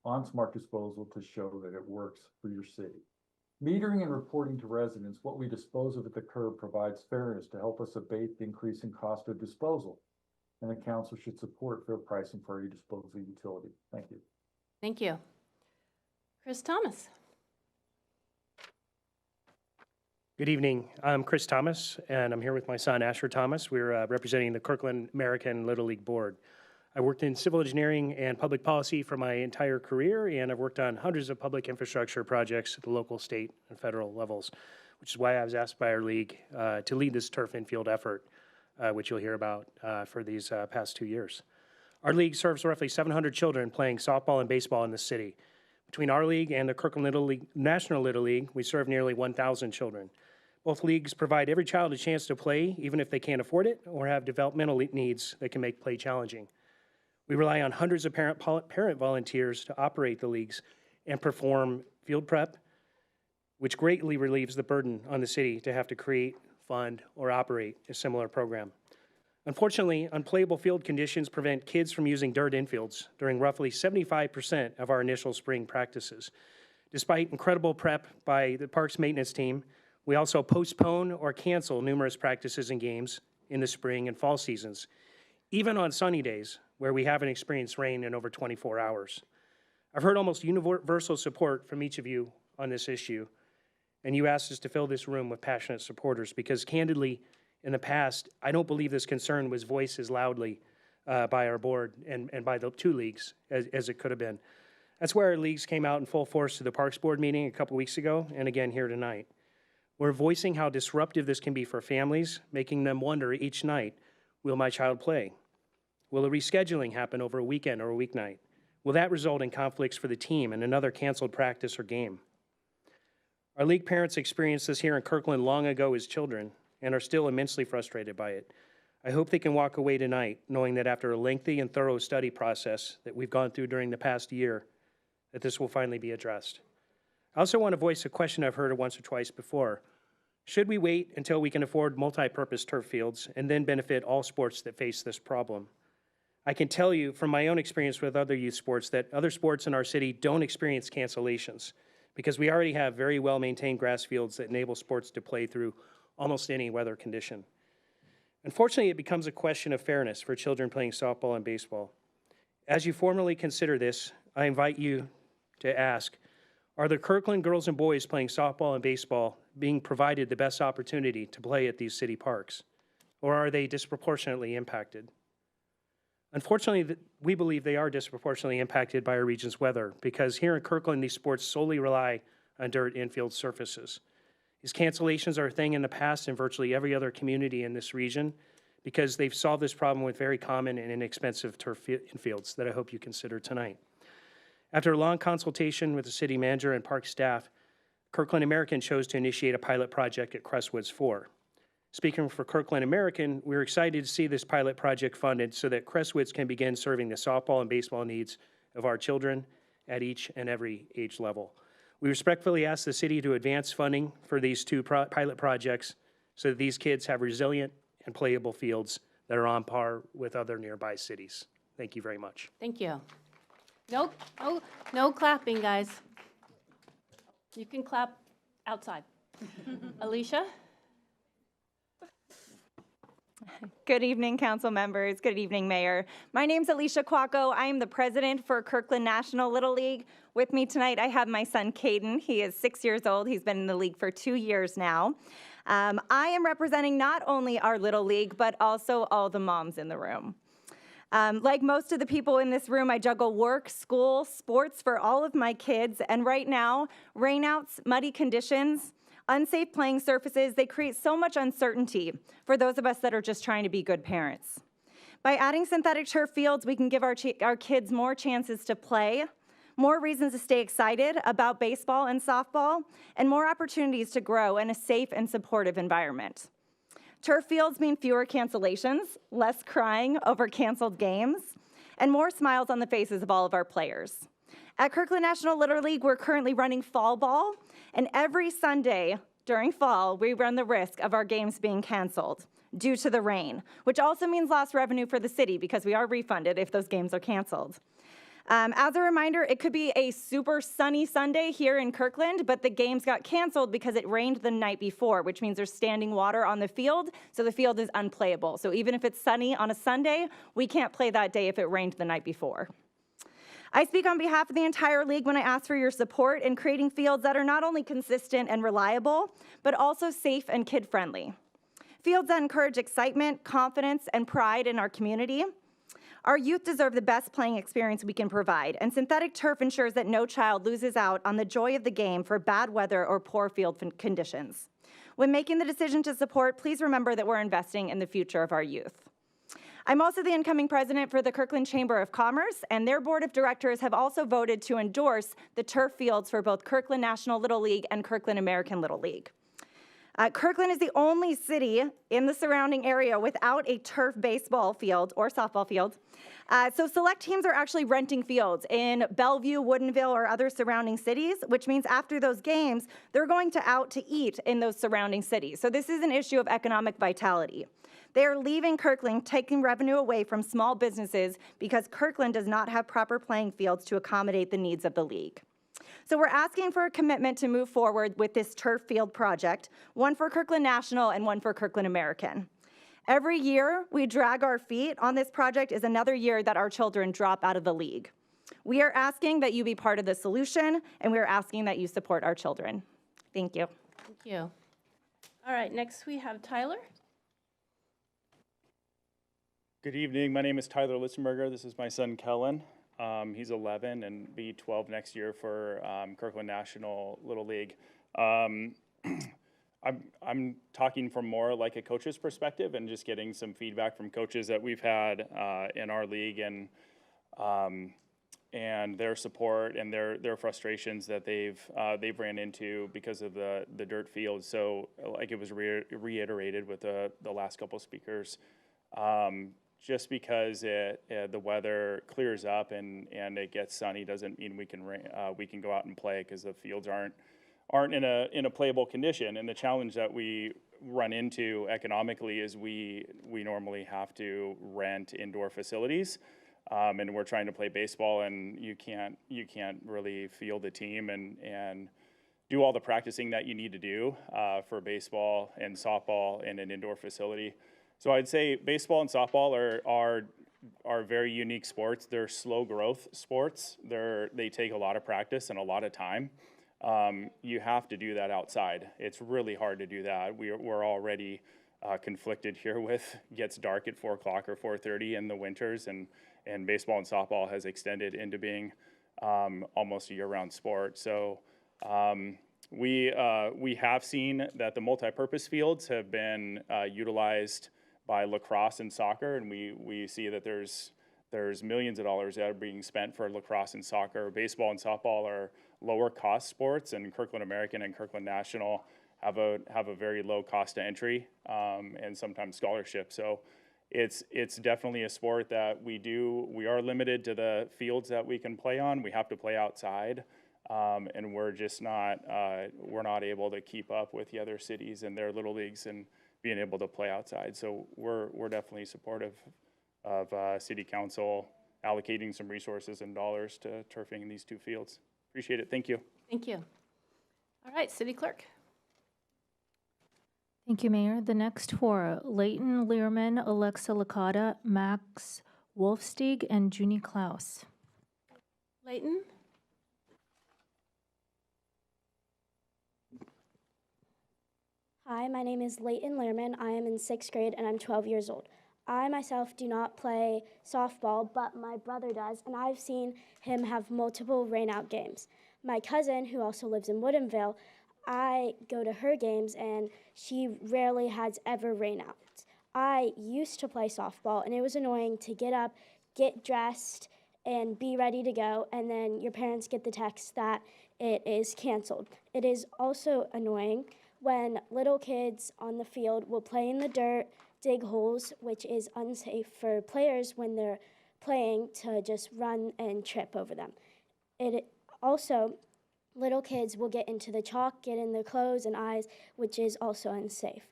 on Smart Disposal to show that it works for your city. Metering and reporting to residents what we dispose of at the curb provides fairness to help us abate the increasing cost of disposal. And the council should support fair pricing for our disposal utility. Thank you. Thank you. Chris Thomas. Good evening. I'm Chris Thomas, and I'm here with my son, Asher Thomas. We're representing the Kirkland American Little League Board. I worked in civil engineering and public policy for my entire career, and I've worked on hundreds of public infrastructure projects at the local, state, and federal levels, which is why I was asked by our league to lead this turf infield effort, which you'll hear about for these past 2 years. Our league serves roughly 700 children playing softball and baseball in the city. Between our league and the Kirkland Little League, National Little League, we serve nearly 1,000 children. Both leagues provide every child a chance to play, even if they can't afford it or have developmental needs that can make play challenging. We rely on hundreds of parent volunteers to operate the leagues and perform field prep, which greatly relieves the burden on the city to have to create, fund, or operate a similar program. Unfortunately, unplayable field conditions prevent kids from using dirt infields during roughly 75% of our initial spring practices. Despite incredible prep by the parks maintenance team, we also postpone or cancel numerous practices and games in the spring and fall seasons, even on sunny days where we haven't experienced rain in over 24 hours. I've heard almost universal support from each of you on this issue, and you asked us to fill this room with passionate supporters because, candidly, in the past, I don't believe this concern was voiced as loudly by our board and by the two leagues as it could have been. That's why our leagues came out in full force to the Parks Board meeting a couple weeks ago and again here tonight. We're voicing how disruptive this can be for families, making them wonder each night, will my child play? Will a rescheduling happen over a weekend or a weeknight? Will that result in conflicts for the team and another canceled practice or game? Our league parents experienced this here in Kirkland long ago as children and are still immensely frustrated by it. I hope they can walk away tonight knowing that after a lengthy and thorough study process that we've gone through during the past year, that this will finally be addressed. I also want to voice a question I've heard once or twice before. Should we wait until we can afford multi-purpose turf fields and then benefit all sports that face this problem? I can tell you from my own experience with other youth sports that other sports in our city don't experience cancellations because we already have very well-maintained grass fields that enable sports to play through almost any weather condition. Unfortunately, it becomes a question of fairness for children playing softball and baseball. As you formally consider this, I invite you to ask, are the Kirkland girls and boys playing softball and baseball being provided the best opportunity to play at these city parks? Or are they disproportionately impacted? Unfortunately, we believe they are disproportionately impacted by our region's weather because here in Kirkland, these sports solely rely on dirt infield surfaces. These cancellations are a thing in the past in virtually every other community in this region because they've solved this problem with very common and inexpensive turf infields that I hope you consider tonight. After a long consultation with the city manager and park staff, Kirkland American chose to initiate a pilot project at Crestwoods 4. Speaking for Kirkland American, we're excited to see this pilot project funded so that Crestwoods can begin serving the softball and baseball needs of our children at each and every age level. We respectfully ask the city to advance funding for these two pilot projects so that these kids have resilient and playable fields that are on par with other nearby cities. Thank you very much. Thank you. No clapping, guys. You can clap outside. Alicia? Good evening, council members. Good evening, Mayor. My name's Alicia Quacco. I am the president for Kirkland National Little League. With me tonight, I have my son, Caden. He is 6 years old. He's been in the league for 2 years now. I am representing not only our Little League, but also all the moms in the room. Like most of the people in this room, I juggle work, school, sports for all of my kids, and right now, rainouts, muddy conditions, unsafe playing surfaces, they create so much uncertainty for those of us that are just trying to be good parents. By adding synthetic turf fields, we can give our kids more chances to play, more reasons to stay excited about baseball and softball, and more opportunities to grow in a safe and supportive environment. Turf fields mean fewer cancellations, less crying over canceled games, and more smiles on the faces of all of our players. At Kirkland National Little League, we're currently running fall ball, and every Sunday during fall, we run the risk of our games being canceled due to the rain, which also means lost revenue for the city because we are refunded if those games are canceled. As a reminder, it could be a super sunny Sunday here in Kirkland, but the games got canceled because it rained the night before, which means there's standing water on the field, so the field is unplayable. So even if it's sunny on a Sunday, we can't play that day if it rained the night before. I speak on behalf of the entire league when I ask for your support in creating fields that are not only consistent and reliable, but also safe and kid-friendly. Fields that encourage excitement, confidence, and pride in our community. Our youth deserve the best playing experience we can provide, and synthetic turf ensures that no child loses out on the joy of the game for bad weather or poor field conditions. When making the decision to support, please remember that we're investing in the future of our youth. I'm also the incoming president for the Kirkland Chamber of Commerce, and their board of directors have also voted to endorse the turf fields for both Kirkland National Little League and Kirkland American Little League. Kirkland is the only city in the surrounding area without a turf baseball field or softball field. So select teams are actually renting fields in Bellevue, Woodinville, or other surrounding cities, which means after those games, they're going out to eat in those surrounding cities. So this is an issue of economic vitality. They are leaving Kirkland, taking revenue away from small businesses because Kirkland does not have proper playing fields to accommodate the needs of the league. So we're asking for a commitment to move forward with this turf field project, one for Kirkland National and one for Kirkland American. Every year we drag our feet on this project is another year that our children drop out of the league. We are asking that you be part of the solution, and we are asking that you support our children. Thank you. Thank you. All right, next we have Tyler. Good evening. My name is Tyler Litzenberger. This is my son, Kellen. He's 11 and be 12 next year for Kirkland National Little League. I'm talking from more like a coach's perspective and just getting some feedback from coaches that we've had in our league and their support and their frustrations that they've ran into because of the dirt field. So like it was reiterated with the last couple speakers. Just because the weather clears up and it gets sunny doesn't mean we can go out and play because the fields aren't in a playable condition. And the challenge that we run into economically is we normally have to rent indoor facilities, and we're trying to play baseball, and you can't really field a team and do all the practicing that you need to do for baseball and softball in an indoor facility. So I'd say baseball and softball are very unique sports. They're slow growth sports. They take a lot of practice and a lot of time. You have to do that outside. It's really hard to do that. We're already conflicted here with gets dark at 4 o'clock or 4:30 in the winters, and baseball and softball has extended into being almost a year-round sport. So we have seen that the multi-purpose fields have been utilized by lacrosse and soccer, and we see that there's millions of dollars that are being spent for lacrosse and soccer. Baseball and softball are lower cost sports, and Kirkland American and Kirkland National have a very low cost to entry and sometimes scholarship. So it's definitely a sport that we are limited to the fields that we can play on. We have to play outside, and we're just not able to keep up with the other cities and their little leagues and being able to play outside. So we're definitely supportive of City Council allocating some resources and dollars to turfing in these 2 fields. Appreciate it. Thank you. Thank you. All right, City Clerk. Thank you, Mayor. The next 4, Leighton Learman, Alexa Licata, Max Wolfstieg, and Junie Klaus. Leighton? Hi, my name is Leighton Learman. I am in 6th grade and I'm 12 years old. I myself do not play softball, but my brother does, and I've seen him have multiple rainout games. My cousin, who also lives in Woodinville, I go to her games and she rarely has ever rainouts. I used to play softball and it was annoying to get up, get dressed, and be ready to go, and then your parents get the text that it is canceled. It is also annoying when little kids on the field will play in the dirt, dig holes, which is unsafe for players when they're playing to just run and trip over them. It also, little kids will get into the chalk, get in their clothes and eyes, which is also unsafe.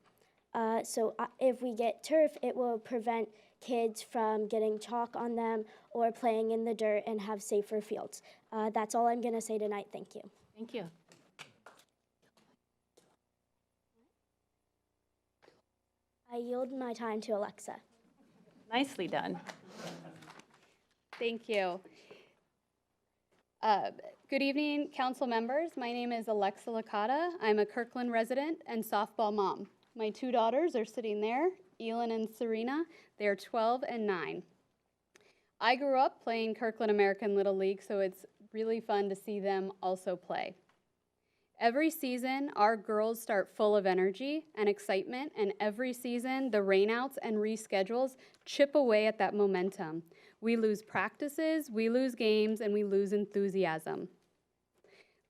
So if we get turf, it will prevent kids from getting chalk on them or playing in the dirt and have safer fields. That's all I'm going to say tonight. Thank you. Thank you. I yield my time to Alexa. Nicely done. Thank you. Good evening, council members. My name is Alexa Licata. I'm a Kirkland resident and softball mom. My two daughters are sitting there, Elin and Serena. They are 12 and 9. I grew up playing Kirkland American Little League, so it's really fun to see them also play. Every season, our girls start full of energy and excitement, and every season, the rainouts and reschedules chip away at that momentum. We lose practices, we lose games, and we lose enthusiasm.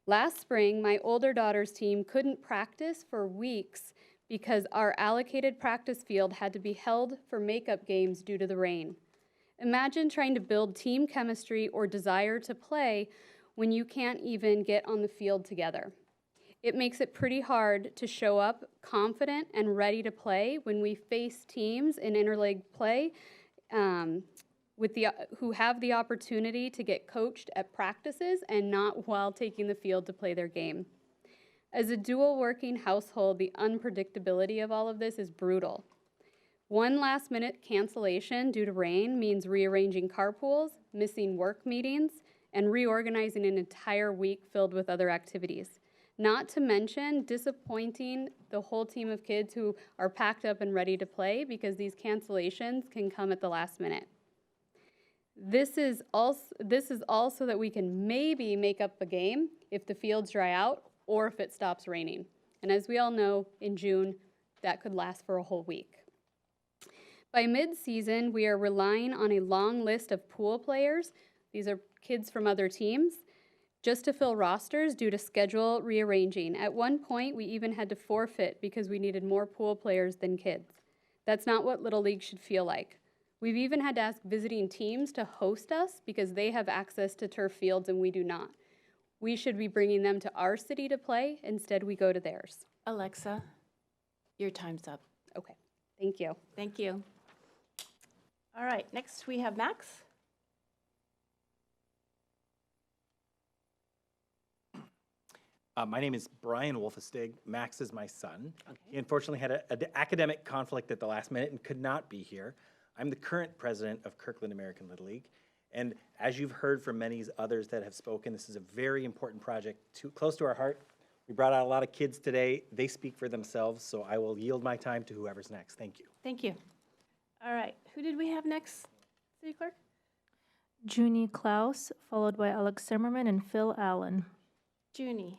Last spring, my older daughter's team couldn't practice for weeks because our allocated practice field had to be held for makeup games due to the rain. Imagine trying to build team chemistry or desire to play when you can't even get on the field together. It makes it pretty hard to show up confident and ready to play when we face teams in interleague play who have the opportunity to get coached at practices and not while taking the field to play their game. As a dual working household, the unpredictability of all of this is brutal. One last-minute cancellation due to rain means rearranging carpools, missing work meetings, and reorganizing an entire week filled with other activities. Not to mention disappointing the whole team of kids who are packed up and ready to play because these cancellations can come at the last minute. This is all so that we can maybe make up the game if the fields dry out or if it stops raining. And as we all know, in June, that could last for a whole week. By mid-season, we are relying on a long list of pool players. These are kids from other teams, just to fill rosters due to schedule rearranging. At one point, we even had to forfeit because we needed more pool players than kids. That's not what Little League should feel like. We've even had to ask visiting teams to host us because they have access to turf fields and we do not. We should be bringing them to our city to play. Instead, we go to theirs. Alexa, your time's up. Okay, thank you. Thank you. All right, next we have Max. My name is Brian Wolfestig. Max is my son. Okay. He unfortunately had an academic conflict at the last minute and could not be here. I'm the current president of Kirkland American Little League. And as you've heard from many others that have spoken, this is a very important project, close to our heart. We brought out a lot of kids today. They speak for themselves, so I will yield my time to whoever's next. Thank you. Thank you. All right, who did we have next, City Clerk? Junie Klaus, followed by Alex Zimmerman and Phil Allen. Junie.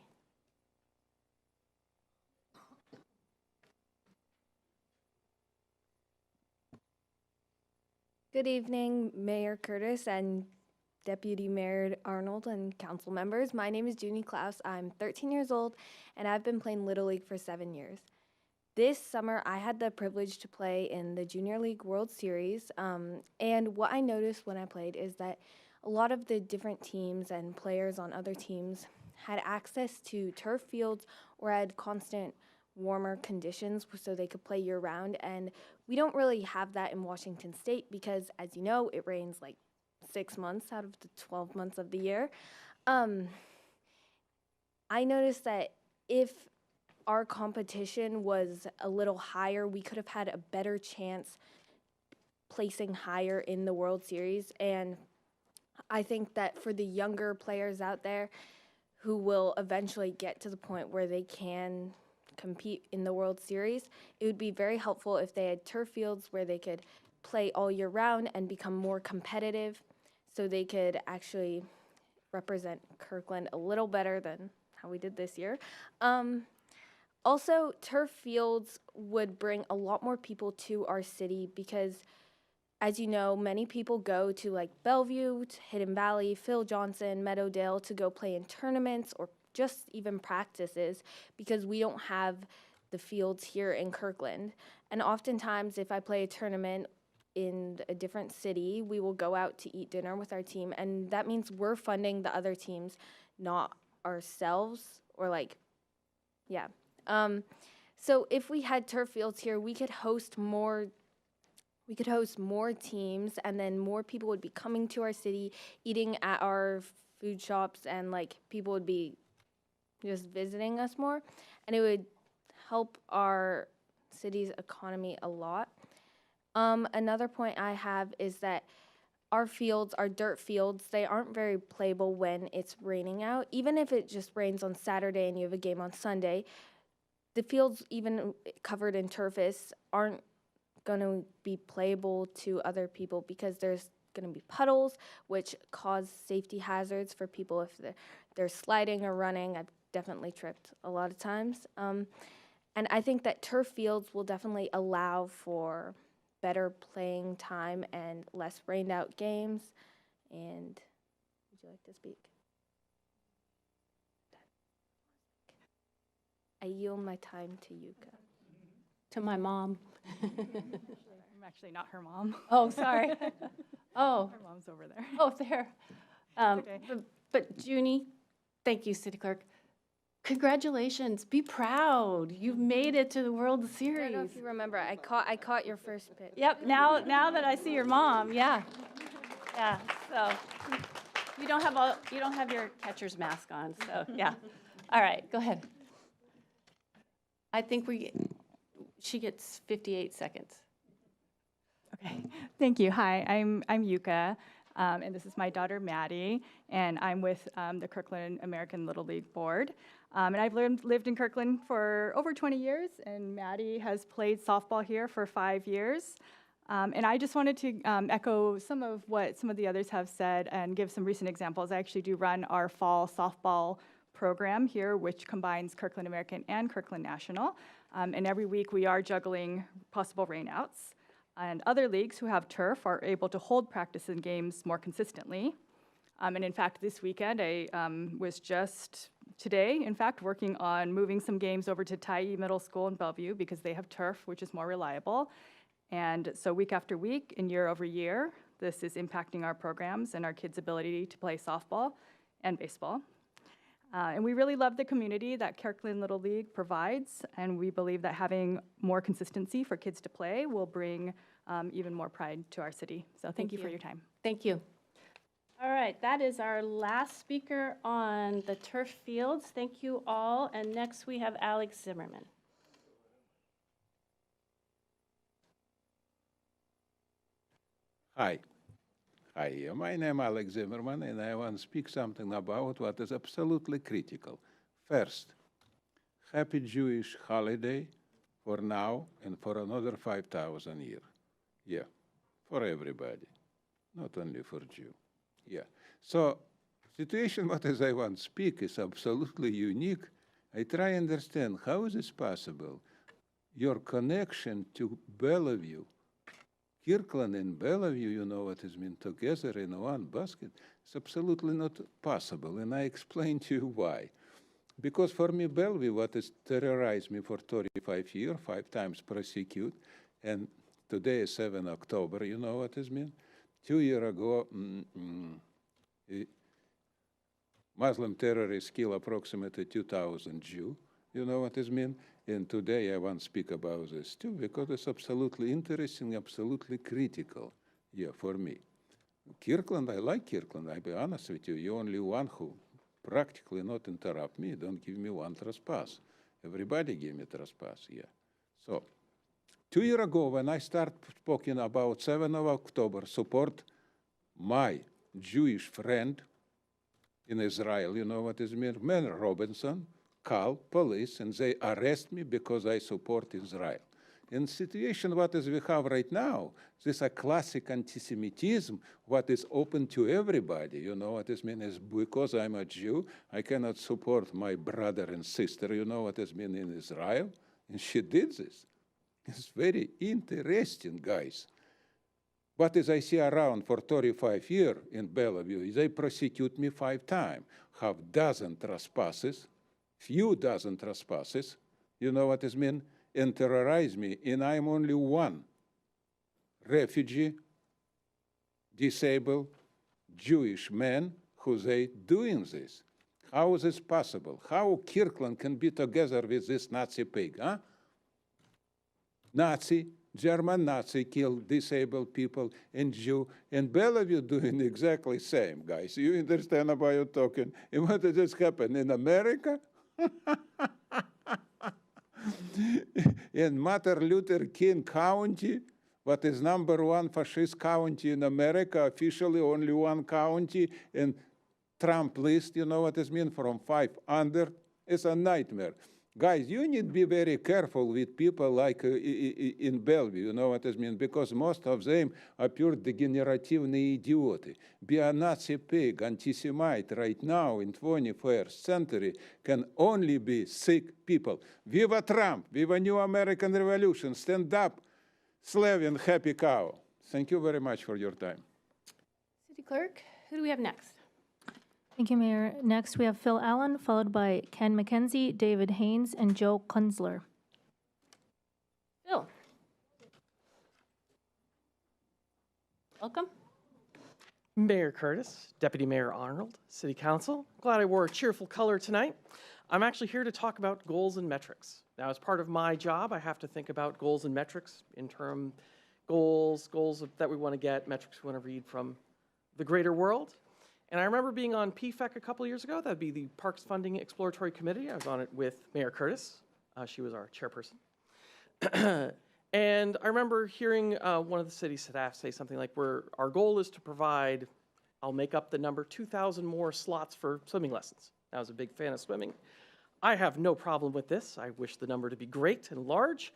Good evening, Mayor Curtis and Deputy Mayor Arnold and council members. My name is Junie Klaus. I'm 13 years old, and I've been playing Little League for 7 years. This summer, I had the privilege to play in the Junior League World Series, and what I noticed when I played is that a lot of the different teams and players on other teams had access to turf fields or had constant warmer conditions so they could play year-round, and we don't really have that in Washington State because, as you know, it rains like 6 months out of the 12 months of the year. I noticed that if our competition was a little higher, we could have had a better chance placing higher in the World Series, and I think that for the younger players out there who will eventually get to the point where they can compete in the World Series, it would be very helpful if they had turf fields where they could play all year round and become more competitive so they could actually represent Kirkland a little better than how we did this year. Also, turf fields would bring a lot more people to our city because, as you know, many people go to like Bellevue, to Hidden Valley, Phil Johnson, Meadowdale to go play in tournaments or just even practices because we don't have the fields here in Kirkland. And oftentimes, if I play a tournament in a different city, we will go out to eat dinner with our team, and that means we're funding the other teams, not ourselves, or like, yeah. So if we had turf fields here, we could host more we could host more teams, and then more people would be coming to our city, eating at our food shops, and like people would be just visiting us more, and it would help our city's economy a lot. Another point I have is that our fields, our dirt fields, they aren't very playable when it's raining out. Even if it just rains on Saturday and you have a game on Sunday, the fields, even covered in turf, aren't going to be playable to other people because there's going to be puddles, which cause safety hazards for people if they're sliding or running. I've definitely tripped a lot of times. And I think that turf fields will definitely allow for better playing time and less rained out games. And would you like to speak? I yield my time to Yuka. To my mom. I'm actually not her mom. Oh, sorry. Oh. Her mom's over there. Oh, there. Okay. But Junie, thank you, City Clerk. Congratulations. Be proud. You've made it to the World I Series. don't know if you remember, I caught your first pitch. Yep, now that I see your mom, yeah. Yeah, so you don't have your catcher's mask on, so yeah. All right, go ahead. I think she gets 58 seconds. Okay, thank you. Hi, I'm Yuka, and this is my daughter Maddie, and I'm with the Kirkland American Little League Board. And I've lived in Kirkland for over 20 years, and Maddie has played softball here for 5 years. And I just wanted to echo some of what some of the others have said and give some recent examples. I actually do run our fall softball program here, which combines Kirkland American and Kirkland National. And every week we are juggling possible rainouts. And other leagues who have turf are able to hold practice and games more consistently. And in fact, this weekend, I was just today, in fact, working on moving some games over to Tyee Middle School in Bellevue because they have turf, which is more reliable. And so week after week and year over year, this is impacting our programs and our kids' ability to play softball and baseball. And we really love the community that Kirkland Little League provides, and we believe that having more consistency for kids to play will bring even more pride to our city. So thank you for your time. Thank you. All right, that is our last speaker on the turf fields. Thank you all. And next we have Alex Zimmerman. Hi. Hi, my name is Alex Zimmerman, and I want to speak something about what is absolutely critical. First, happy Jewish holiday for now and for another 5,000 years. Yeah, for everybody, not only for Jew. Yeah. So, situation what as I want to speak is absolutely unique. I try to understand how is this possible. Your connection to Bellevue, Kirkland and Bellevue, you know what is mean, together in one basket, it's absolutely not possible. And I explain to you why. Because for me, Bellevue, what has terrorized me for 35 years, 5 times prosecute, and today is 7 October, you know what is mean? 2 years ago, Muslim terrorists kill approximately 2,000 Jews. You know what is mean? And today I want to speak about this too, because it's absolutely interesting, absolutely critical, yeah, for me. Kirkland, I like Kirkland, I'll be honest with you. You're only one who practically not interrupt me, don't give me one trespass. Everybody give me trespass, yeah. So, 2 years ago, when I start speaking about 7 of October, support my Jewish friend in Israel, you know what is mean? Mel Robinson, call police, and they arrest me because I support Israel. In situation what is we have right now, this is a classic anti-Semitism, what is open to everybody. You know what it means is because I'm a Jew, I cannot support my brother and sister, you know what it means in Israel? And she did this. It's very interesting, guys. But as I see around for 35 years in Bellevue, they prosecute me 5 times, have dozen trespasses, few dozen trespasses, you know what it means, and terrorize me, and I'm only one refugee, disabled, Jewish man who they doing this. How is this possible? How Kirkland can be together with this Nazi pig, huh? Nazi, German Nazi killed disabled people and Jew, and Bellevue doing exactly same, guys. You understand about you talking? And what did this happen in America? In Martin Luther King County, what is #1 fascist county in America, officially only one county, and Trump list, you know what it means, from 5 under, it's a nightmare. Guys, you need to be very careful with people like in Bellevue, you know what it means, because most of them are pure degenerativные idioты. Be a Nazi pig, anti-Semite right now in 21st century can only be sick people. Viva Trump, viva New American Revolution, stand up, slave and happy cow. Thank you very much for your time. City Clerk, who do we have next? Thank you, Mayor. Next, we have Phil Allen, followed by Ken McKenzie, David Haynes, and Joe Kunzler. Phil. Welcome. Mayor Curtis, Deputy Mayor Arnold, City Council. Glad I wore a cheerful color tonight. I'm actually here to talk about goals and metrics. Now, as part of my job, I have to think about goals and metrics, interim goals that we want to get, metrics we want to read from the greater world. And I remember being on PFEC a couple years ago. That'd be the Parks Funding Exploratory Committee. I was on it with Mayor Curtis. She was our chairperson. And I remember hearing one of the city staff say something like, our goal is to provide, I'll make up the number, 2,000 more slots for swimming lessons. I was a big fan of swimming. I have no problem with this. I wish the number to be great and large.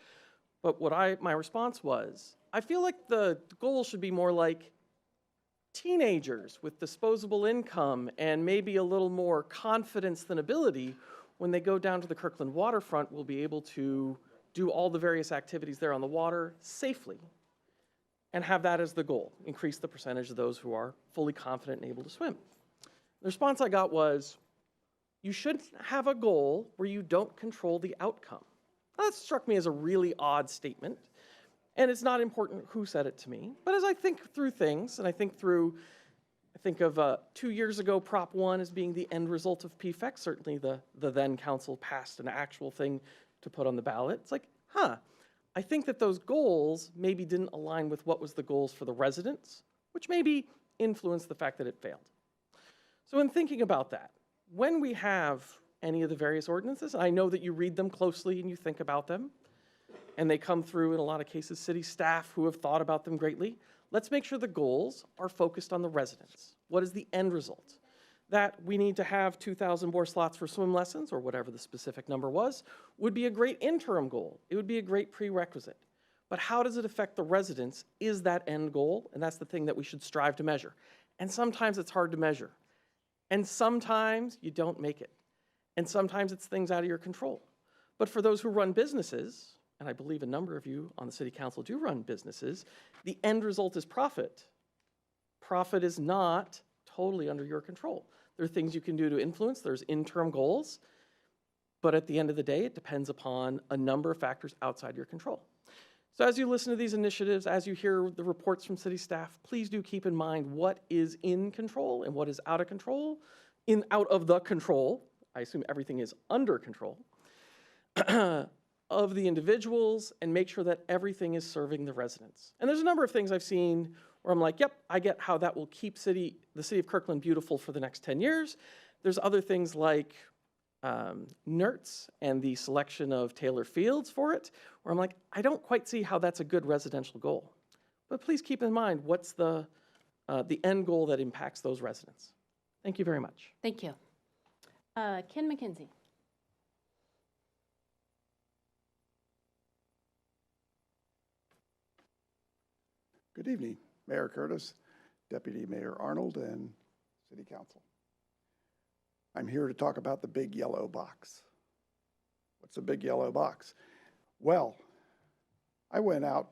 But my response was, I feel like the goal should be more like teenagers with disposable income and maybe a little more confidence than ability, when they go down to the Kirkland waterfront, will be able to do all the various activities there on the water safely and have that as the goal, increase the percentage of those who are fully confident and able to swim. The response I got was, you shouldn't have a goal where you don't control the outcome. That struck me as a really odd statement. And it's not important who said it to me, but as I think through things, and I think of 2 years ago, Prop 1 as being the end result of PFEC. Certainly the then council passed an actual thing to put on the ballot. It's like, I think that those goals maybe didn't align with what was the goals for the residents, which maybe influenced the fact that it failed. So in thinking about that, when we have any of the various ordinances, I know that you read them closely and you think about them, and they come through, in a lot of cases, city staff who have thought about them greatly. Let's make sure the goals are focused on the residents. What is the end result? That we need to have 2,000 more slots for swim lessons, or whatever the specific number was, would be a great interim goal. It would be a great prerequisite. But how does it affect the residents is that end goal, and that's the thing that we should strive to measure. And sometimes it's hard to measure. And sometimes you don't make it. And sometimes it's things out of your control. But for those who run businesses, and I believe a number of you on the city council do run businesses, the end result is profit. Profit is not totally under your control. There are things you can do to influence, there's interim goals, but at the end of the day, it depends upon a number of factors outside your control. So as you listen to these initiatives, as you hear the reports from city staff, please do keep in mind what is in control and what is out of control. Out of the control, I assume everything is under control, of the individuals, and make sure that everything is serving the residents. And there's a number of things I've seen where I'm like, yep, I get how that will keep the city of Kirkland beautiful for the next 10 years. There's other things like NERTS and the selection of Taylor Fields for it, where I'm like, I don't quite see how that's a good residential goal. But please keep in mind what's the end goal that impacts those residents. Thank you very much. Thank you. Ken McKenzie. Good evening, Mayor Curtis, Deputy Mayor Arnold, and City Council. I'm here to talk about the big yellow box. What's a big yellow box? Well, I went out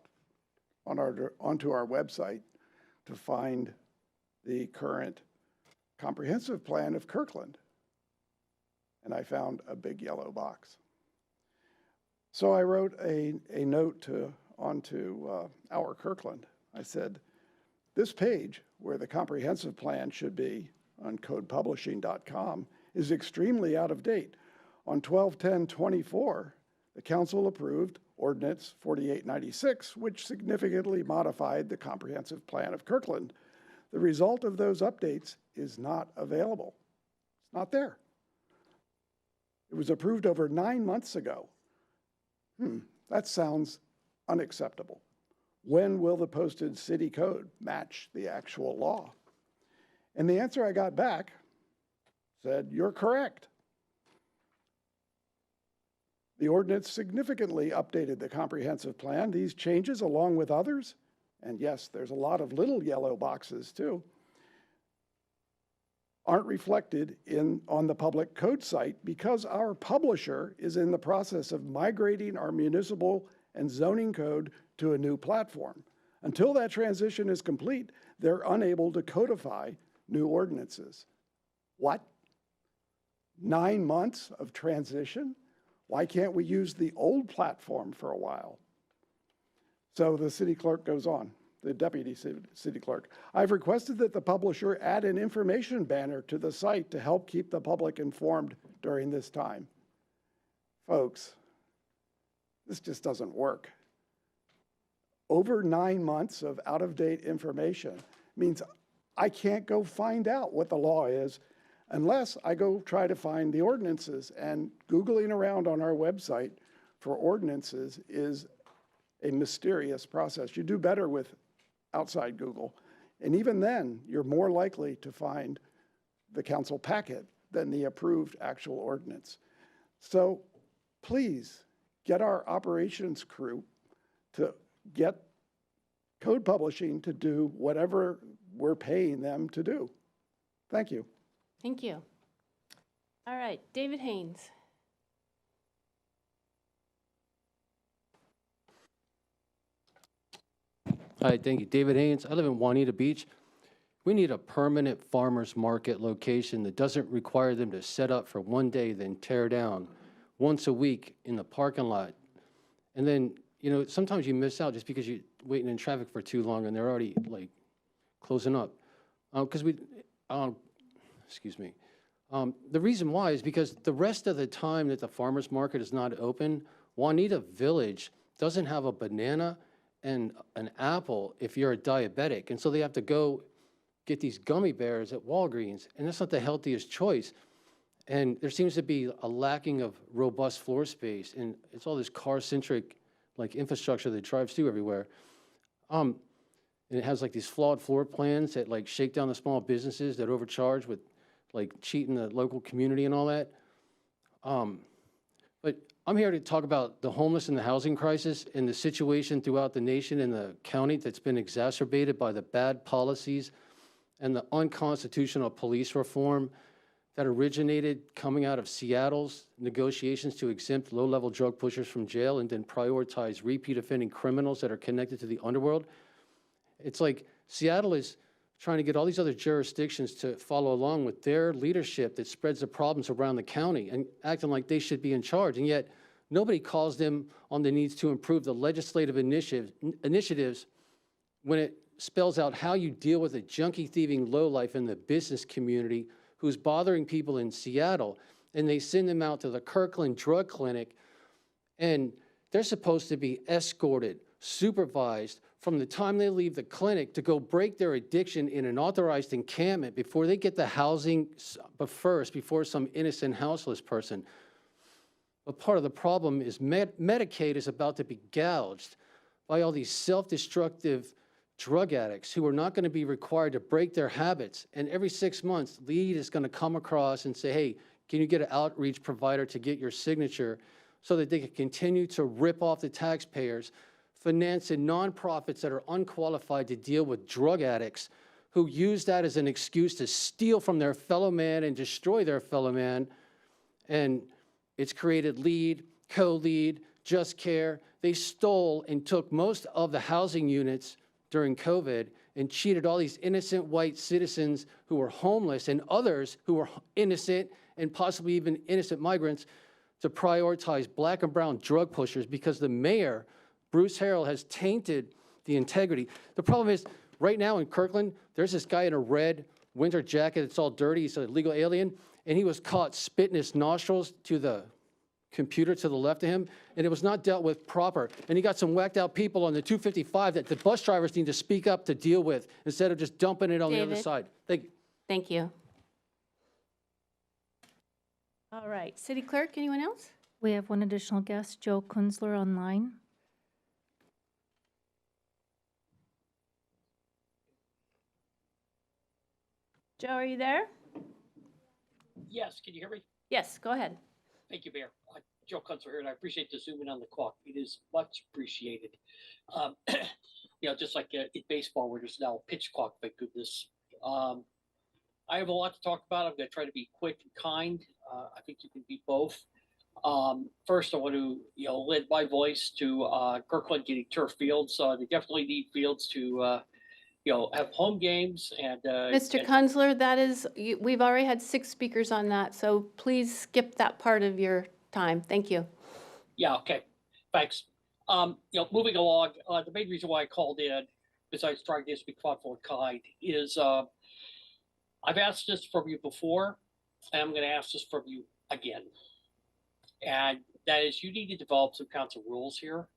onto our website to find the current comprehensive plan of Kirkland, and I found a big yellow box. So I wrote a note onto our Kirkland. I said, this page, where the comprehensive plan should be on codepublishing.com, is extremely out of date. On 12/10/24, the council approved Ordinance 4896, which significantly modified the comprehensive plan of Kirkland. The result of those updates is not available. It's not there. It was approved over 9 months ago. That sounds unacceptable. When will the posted city code match the actual law? And the answer I got back said, you're correct. The ordinance significantly updated the comprehensive plan. These changes, along with others, and yes, there's a lot of little yellow boxes too, aren't reflected on the public code site because our publisher is in the process of migrating our municipal and zoning code to a new platform. Until that transition is complete, they're unable to codify new ordinances. What? 9 months of transition? Why can't we use the old platform for a while? So the city clerk goes on, the deputy city clerk. I've requested that the publisher add an information banner to the site to help keep the public informed during this time. Folks, this just doesn't work. Over 9 months of out-of-date information means I can't go find out what the law is unless I go try to find the ordinances. And Googling around on our website for ordinances is a mysterious process. You do better with outside Google. And even then, you're more likely to find the council packet than the approved actual ordinance. So please get our operations crew to get code publishing to do whatever we're paying them to do. Thank you. Thank you. All right, David Haynes. Hi, thank you. David Haynes. I live in Juanita Beach. We need a permanent farmers market location that doesn't require them to set up for one day, then tear down once a week in the parking lot. And then, you know, sometimes you miss out just because you're waiting in traffic for too long and they're already like closing up. Excuse me. The reason why is because the rest of the time that the farmers market is not open, Juanita Village doesn't have a banana and an apple if you're a diabetic. And so they have to go get these gummy bears at Walgreens, and that's not the healthiest choice. And there seems to be a lacking of robust floor space, and it's all this car-centric like infrastructure that drives through everywhere. And it has like these flawed floor plans that like shake down the small businesses that overcharge with like cheating the local community and all that. But I'm here to talk about the homeless and the housing crisis and the situation throughout the nation and the county that's been exacerbated by the bad policies and the unconstitutional police reform that originated coming out of Seattle's negotiations to exempt low-level drug pushers from jail and then prioritize repeat offending criminals that are connected to the underworld. It's like Seattle is trying to get all these other jurisdictions to follow along with their leadership that spreads the problems around the county and acting like they should be in charge. And yet nobody calls them on the needs to improve the legislative initiatives when it spells out how you deal with a junkie thieving lowlife in the business community who's bothering people in Seattle. And they send them out to the Kirkland drug clinic, and they're supposed to be escorted, supervised, from the time they leave the clinic to go break their addiction in an authorized encampment before they get the housing, but first, before some innocent houseless person. But part of the problem is Medicaid is about to be gouged by all these self-destructive drug addicts who are not going to be required to break their habits. And every 6 months, LEAD is going to come across and say, hey, can you get an outreach provider to get your signature so that they can continue to rip off the taxpayers, financing nonprofits that are unqualified to deal with drug addicts who use that as an excuse to steal from their fellow man and destroy their fellow man. And it's created LEAD, co-LEAD, Just Care. They stole and took most of the housing units during COVID and cheated all these innocent white citizens who were homeless and others who were innocent and possibly even innocent migrants to prioritize black and brown drug pushers because the mayor, Bruce Harrell, has tainted the integrity. The problem is, right now in Kirkland, there's this guy in a red winter jacket. It's all dirty. He's a legal alien. And he was caught spitting his nostrils to the computer to the left of him, and it was not dealt with proper. And you got some whacked out people on the 255 that the bus drivers need to speak up to deal with instead of just dumping it on the other David. side. Thank you. Thank you. All right, City Clerk, anyone else? We have one additional guest, Joe Kunzler, online. Joe, are you there? Yes, can you hear me? Yes, go ahead. Thank you, Mayor. Joe Kunzler here, and I appreciate the zoom in on the clock. It is much appreciated. Just like in baseball where there's now a pitch clock, thank goodness. I have a lot to talk about. I'm going to try to be quick and kind. I think you can be both. First, I want to, lend my voice to Kirkland getting turf fields. They definitely need fields to, have home games and. Mr. and- Kunzler, that is, we've already had 6 speakers on that, so please skip that part of your time. Thank you. Yeah, okay, thanks. Moving along, the main reason why I called in, besides trying to be thoughtful and kind, is I've asked this from you before, and I'm gonna ask this from you again. And that is, you need to develop some council rules here.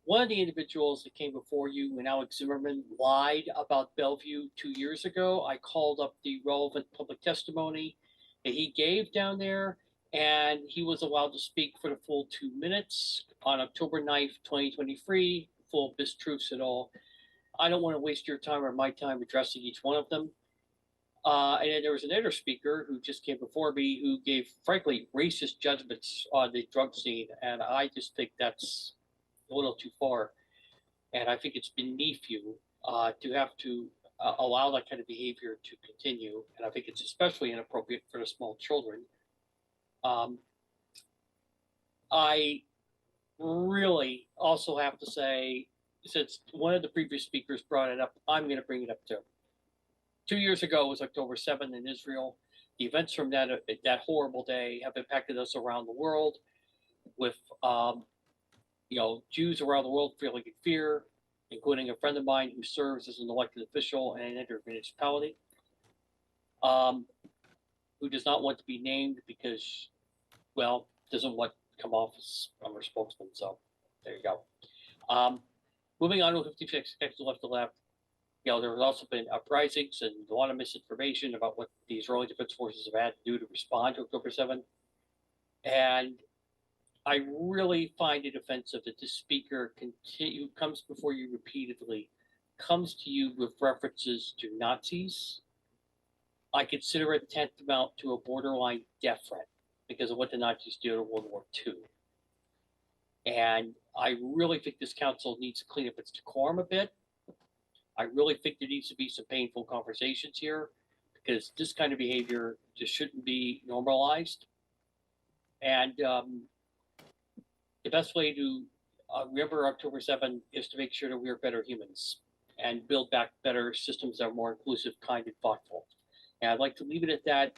One of the individuals that came before you, and Alex Zimmerman, lied about Bellevue 2 years ago. I called up the relevant public testimony that he gave down there, and he was allowed to speak for the full 2 minutes on October 9th, 2023, full of mistruths and all. I don't want to waste your time or my time addressing each one of them. And then there was another speaker who just came before me who gave, frankly, racist judgments on the drug scene, and I just think that's a little too far. And I think it's beneath you to have to allow that kind of behavior to continue, and I think it's especially inappropriate for the small children. I really also have to say, since one of the previous speakers brought it up, I'm going to bring it up too. 2 years ago was October 7th in Israel. The events from that horrible day have impacted us around the world, with Jews around the world feeling in fear, including a friend of mine who serves as an elected official in another municipality, who does not want to be named because, doesn't want to come off as I'm her spokesman. So there you go. Moving on to 56 next to left to left. There has also been uprisings and a lot of misinformation about what the Israeli Defense Forces have had to do to respond to October 7th. And I really find it offensive that this speaker who comes before you repeatedly, comes to you with references to Nazis. I consider it tantamount to a borderline death threat because of what the Nazis did in World War II. And I really think this council needs to clean up its decorum a bit. I really think there needs to be some painful conversations here because this kind of behavior just shouldn't be normalized. And the best way to remember October 7th is to make sure that we are better humans and build back better systems that are more inclusive, kind, and thoughtful. And I'd like to leave it at that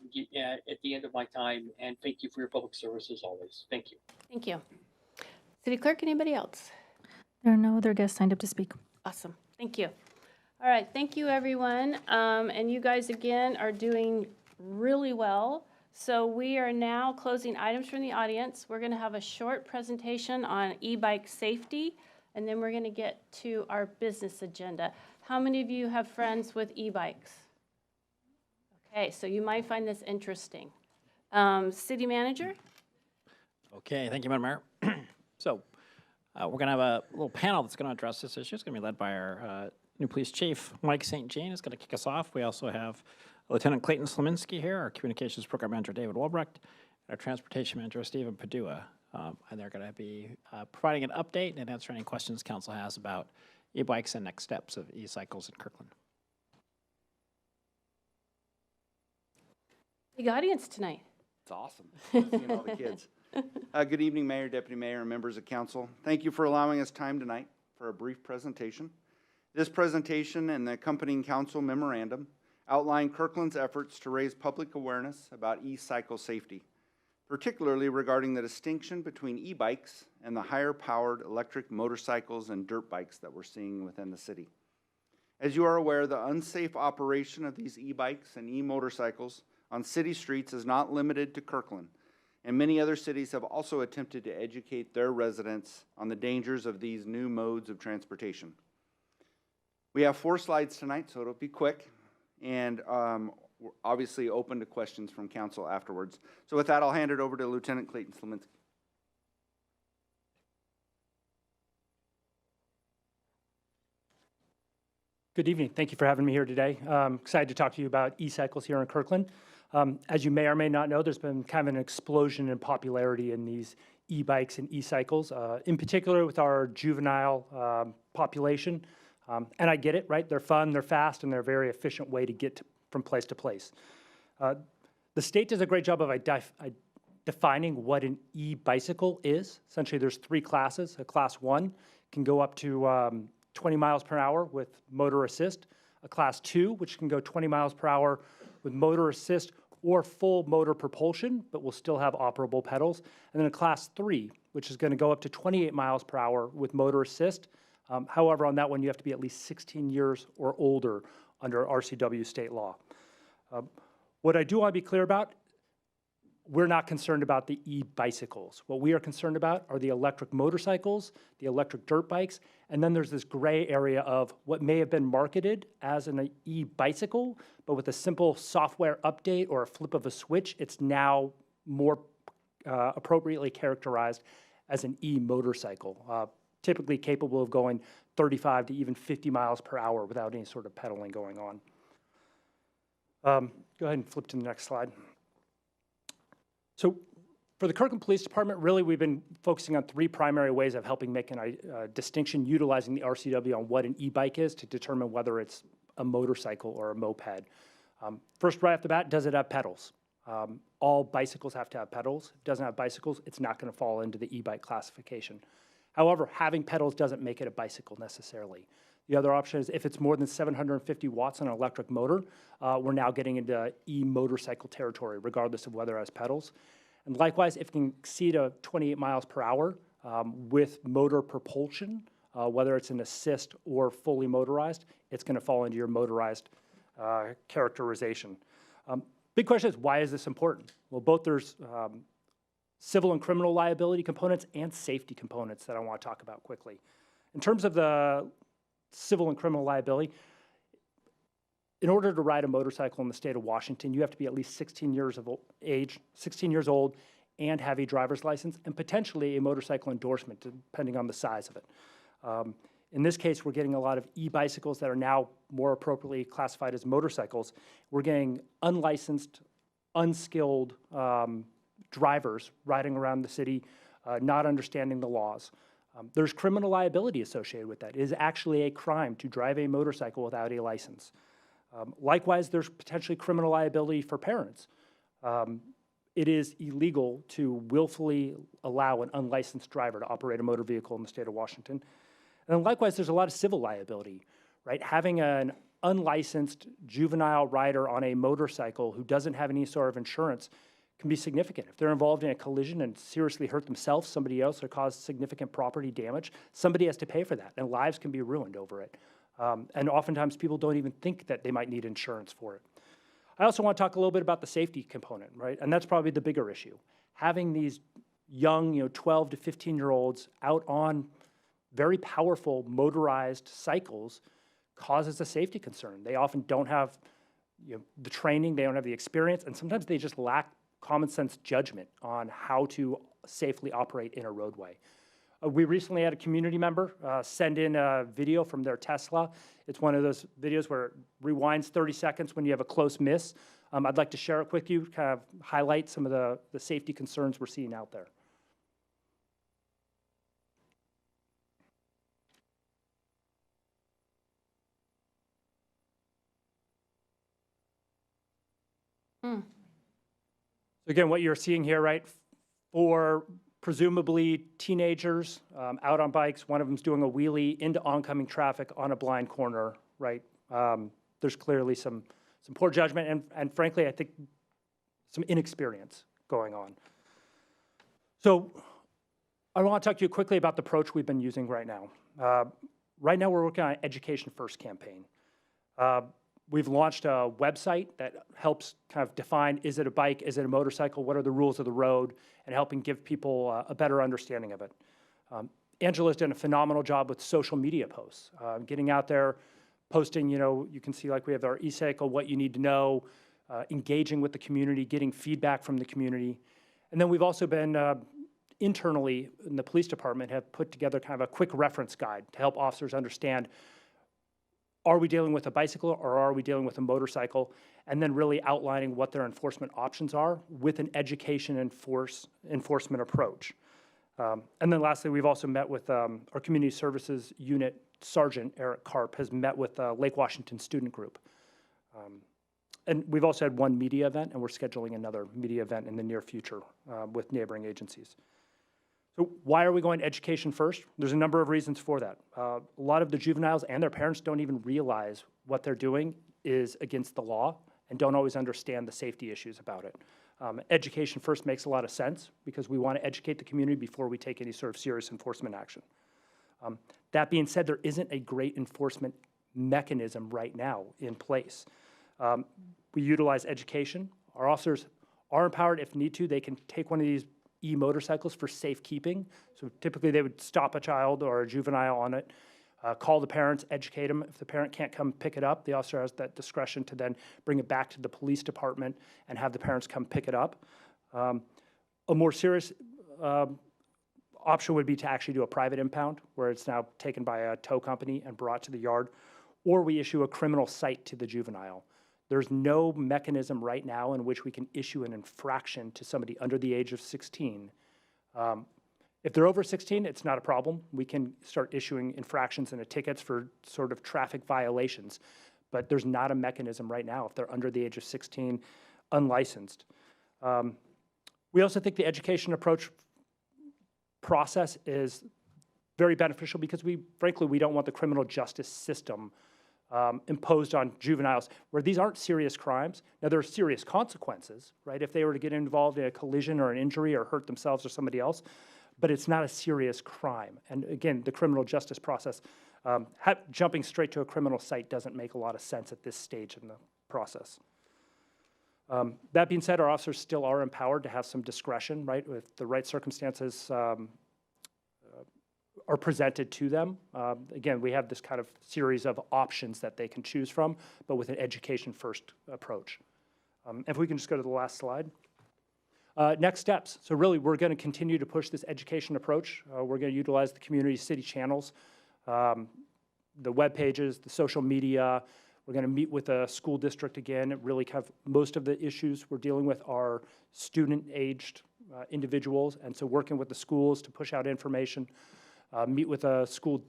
at the end of my time. And thank you for your public service as always. Thank you. Thank you. City Clerk, anybody else? There are no other guests signed up to speak. Awesome. Thank you. All right. Thank you, everyone. And you guys, again, are doing really well. So we are now closing items from the audience. We're going to have a short presentation on e-bike safety, and then we're going to get to our business agenda. How many of you have friends with e-bikes? Okay, so you might find this interesting. City Manager? Okay, thank you, Madam Mayor. So we're going to have a little panel that's going to address this issue. It's going to be led by our new police chief, Mike St. Jean, is going to kick us off. We also have Lieutenant Clayton Slominski here, our communications program manager, David Walbrecht, and our transportation manager, Stephen Padua. And they're going to be providing an update and answering any questions council has about e-bikes and next steps of e-cycles in Kirkland. Big audience tonight. It's awesome. Seeing all the kids. Good evening, Mayor, Deputy Mayor, and members of council. Thank you for allowing us time tonight for a brief presentation. This presentation and the accompanying council memorandum outline Kirkland's efforts to raise public awareness about e-cycle safety, particularly regarding the distinction between e-bikes and the higher-powered electric motorcycles and dirt bikes that we're seeing within the city. As you are aware, the unsafe operation of these e-bikes and e-motorcycles on city streets is not limited to Kirkland and many other cities have also attempted to educate their residents on the dangers of these new modes of transportation. We have 4 slides tonight, so it'll be quick, and we're obviously open to questions from council afterwards. So with that, I'll hand it over to Lieutenant Clayton Slominski. Good evening. Thank you for having me here today. I'm excited to talk to you about e-cycles here in Kirkland. As you may or may not know, there's been kind of an explosion in popularity in these e-bikes and e-cycles, in particular with our juvenile population. And I get it, right? They're fun, they're fast, and they're a very efficient way to get from place to place. The state does a great job of defining what an e-bicycle is. Essentially, there's 3 classes. A class 1 can go up to 20 miles per hour with motor assist, a class 2, which can go 20 miles per hour with motor assist or full motor propulsion, but will still have operable pedals, and then a class 3, which is going to go up to 28 miles per hour with motor assist. However, on that one, you have to be at least 16 years or older under RCW state law. What I do want to be clear about, we're not concerned about the e-bicycles. What we are concerned about are the electric motorcycles, the electric dirt bikes, and then there's this gray area of what may have been marketed as an e-bicycle, but with a simple software update or a flip of a switch, it's now more appropriately characterized as an e-motorcycle, typically capable of going 35 to even 50 miles per hour without any sort of pedaling going on. Go ahead and flip to the next slide. So for the Kirkland Police Department, really we've been focusing on 3 primary ways of helping make a distinction utilizing the RCW on what an e-bike is to determine whether it's a motorcycle or a moped. First, right off the bat, does it have pedals? All bicycles have to have pedals. If it doesn't have bicycles, it's not going to fall into the e-bike classification. However, having pedals doesn't make it a bicycle necessarily. The other option is if it's more than 750 watts on an electric motor, we're now getting into e-motorcycle territory, regardless of whether it has pedals. And likewise, if it can exceed 28 miles per hour with motor propulsion, whether it's an assist or fully motorized, it's going to fall into your motorized characterization. Big question is, why is this important? Well, both there's civil and criminal liability components and safety components that I want to talk about quickly. In terms of the civil and criminal liability, in order to ride a motorcycle in the state of Washington, you have to be at least 16 years of age, 16 years old, and have a driver's license, and potentially a motorcycle endorsement, depending on the size of it. In this case, we're getting a lot of e-bicycles that are now more appropriately classified as motorcycles. We're getting unlicensed, unskilled drivers riding around the city, not understanding the laws. There's criminal liability associated with that. It is actually a crime to drive a motorcycle without a license. Likewise, there's potentially criminal liability for parents. It is illegal to willfully allow an unlicensed driver to operate a motor vehicle in the state of Washington. And then likewise, there's a lot of civil liability, right? Having an unlicensed juvenile rider on a motorcycle who doesn't have any sort of insurance can be significant. If they're involved in a collision and seriously hurt themselves, somebody else, or cause significant property damage, somebody has to pay for that, and lives can be ruined over it. And oftentimes people don't even think that they might need insurance for it. I also want to talk a little bit about the safety component, right? And that's probably the bigger issue. Having these young, 12 to 15-year-olds out on very powerful motorized cycles causes a safety concern. They often don't have the training, they don't have the experience, and sometimes they just lack common sense judgment on how to safely operate in a roadway. We recently had a community member send in a video from their Tesla. It's one of those videos where it rewinds 30 seconds when you have a close miss. I'd like to share it with you, kind of highlight some of the safety concerns we're seeing out there. So again, what you're seeing here, right, for presumably teenagers out on bikes, one of them's doing a wheelie into oncoming traffic on a blind corner, right? There's clearly some poor judgment and frankly, I think some inexperience going on. So I want to talk to you quickly about the approach we've been using right now. Right now, we're working on an Education First campaign. We've launched a website that helps kind of define, is it a bike, is it a motorcycle, what are the rules of the road, and helping give people a better understanding of it. Angela's done a phenomenal job with social media posts, getting out there, posting, you can see like we have our e-cycle, what you need to know, engaging with the community, getting feedback from the community. And then we've also been internally in the police department have put together kind of a quick reference guide to help officers understand, are we dealing with a bicycle or are we dealing with a motorcycle? And then really outlining what their enforcement options are with an education and enforcement approach. And then lastly, we've also met with our community services unit Sergeant Eric Karp has met with Lake Washington Student Group. And we've also had one media event, and we're scheduling another media event in the near future with neighboring agencies. So why are we going education first? There's a number of reasons for that. A lot of the juveniles and their parents don't even realize what they're doing is against the law and don't always understand the safety issues about it. Education first makes a lot of sense because we want to educate the community before we take any sort of serious enforcement action. That being said, there isn't a great enforcement mechanism right now in place. We utilize education. Our officers are empowered if need to. They can take one of these e-motorcycles for safekeeping. So typically they would stop a child or a juvenile on it, call the parents, educate them. If the parent can't come pick it up, the officer has that discretion to then bring it back to the police department and have the parents come pick it up. A more serious option would be to actually do a private impound, where it's now taken by a tow company and brought to the yard, or we issue a criminal cite to the juvenile. There's no mechanism right now in which we can issue an infraction to somebody under the age of 16. If they're over 16, it's not a problem. We can start issuing infractions and tickets for sort of traffic violations, but there's not a mechanism right now if they're under the age of 16, unlicensed. We also think the education approach process is very beneficial because frankly, we don't want the criminal justice system imposed on juveniles where these aren't serious crimes. Now, there are serious consequences, right? If they were to get involved in a collision or an injury or hurt themselves or somebody else, but it's not a serious crime. And again, the criminal justice process, jumping straight to a criminal cite doesn't make a lot of sense at this stage in the process. That being said, our officers still are empowered to have some discretion, right? If the right circumstances are presented to them. Again, we have this kind of series of options that they can choose from, but with an education-first approach. If we can just go to the last slide. Next steps. So really, we're going to continue to push this education approach. We're going to utilize the community city channels, the web pages, the social media. We're going to meet with a school district again. Really kind of most of the issues we're dealing with are student-aged individuals, and so working with the schools to push out information. Meet with school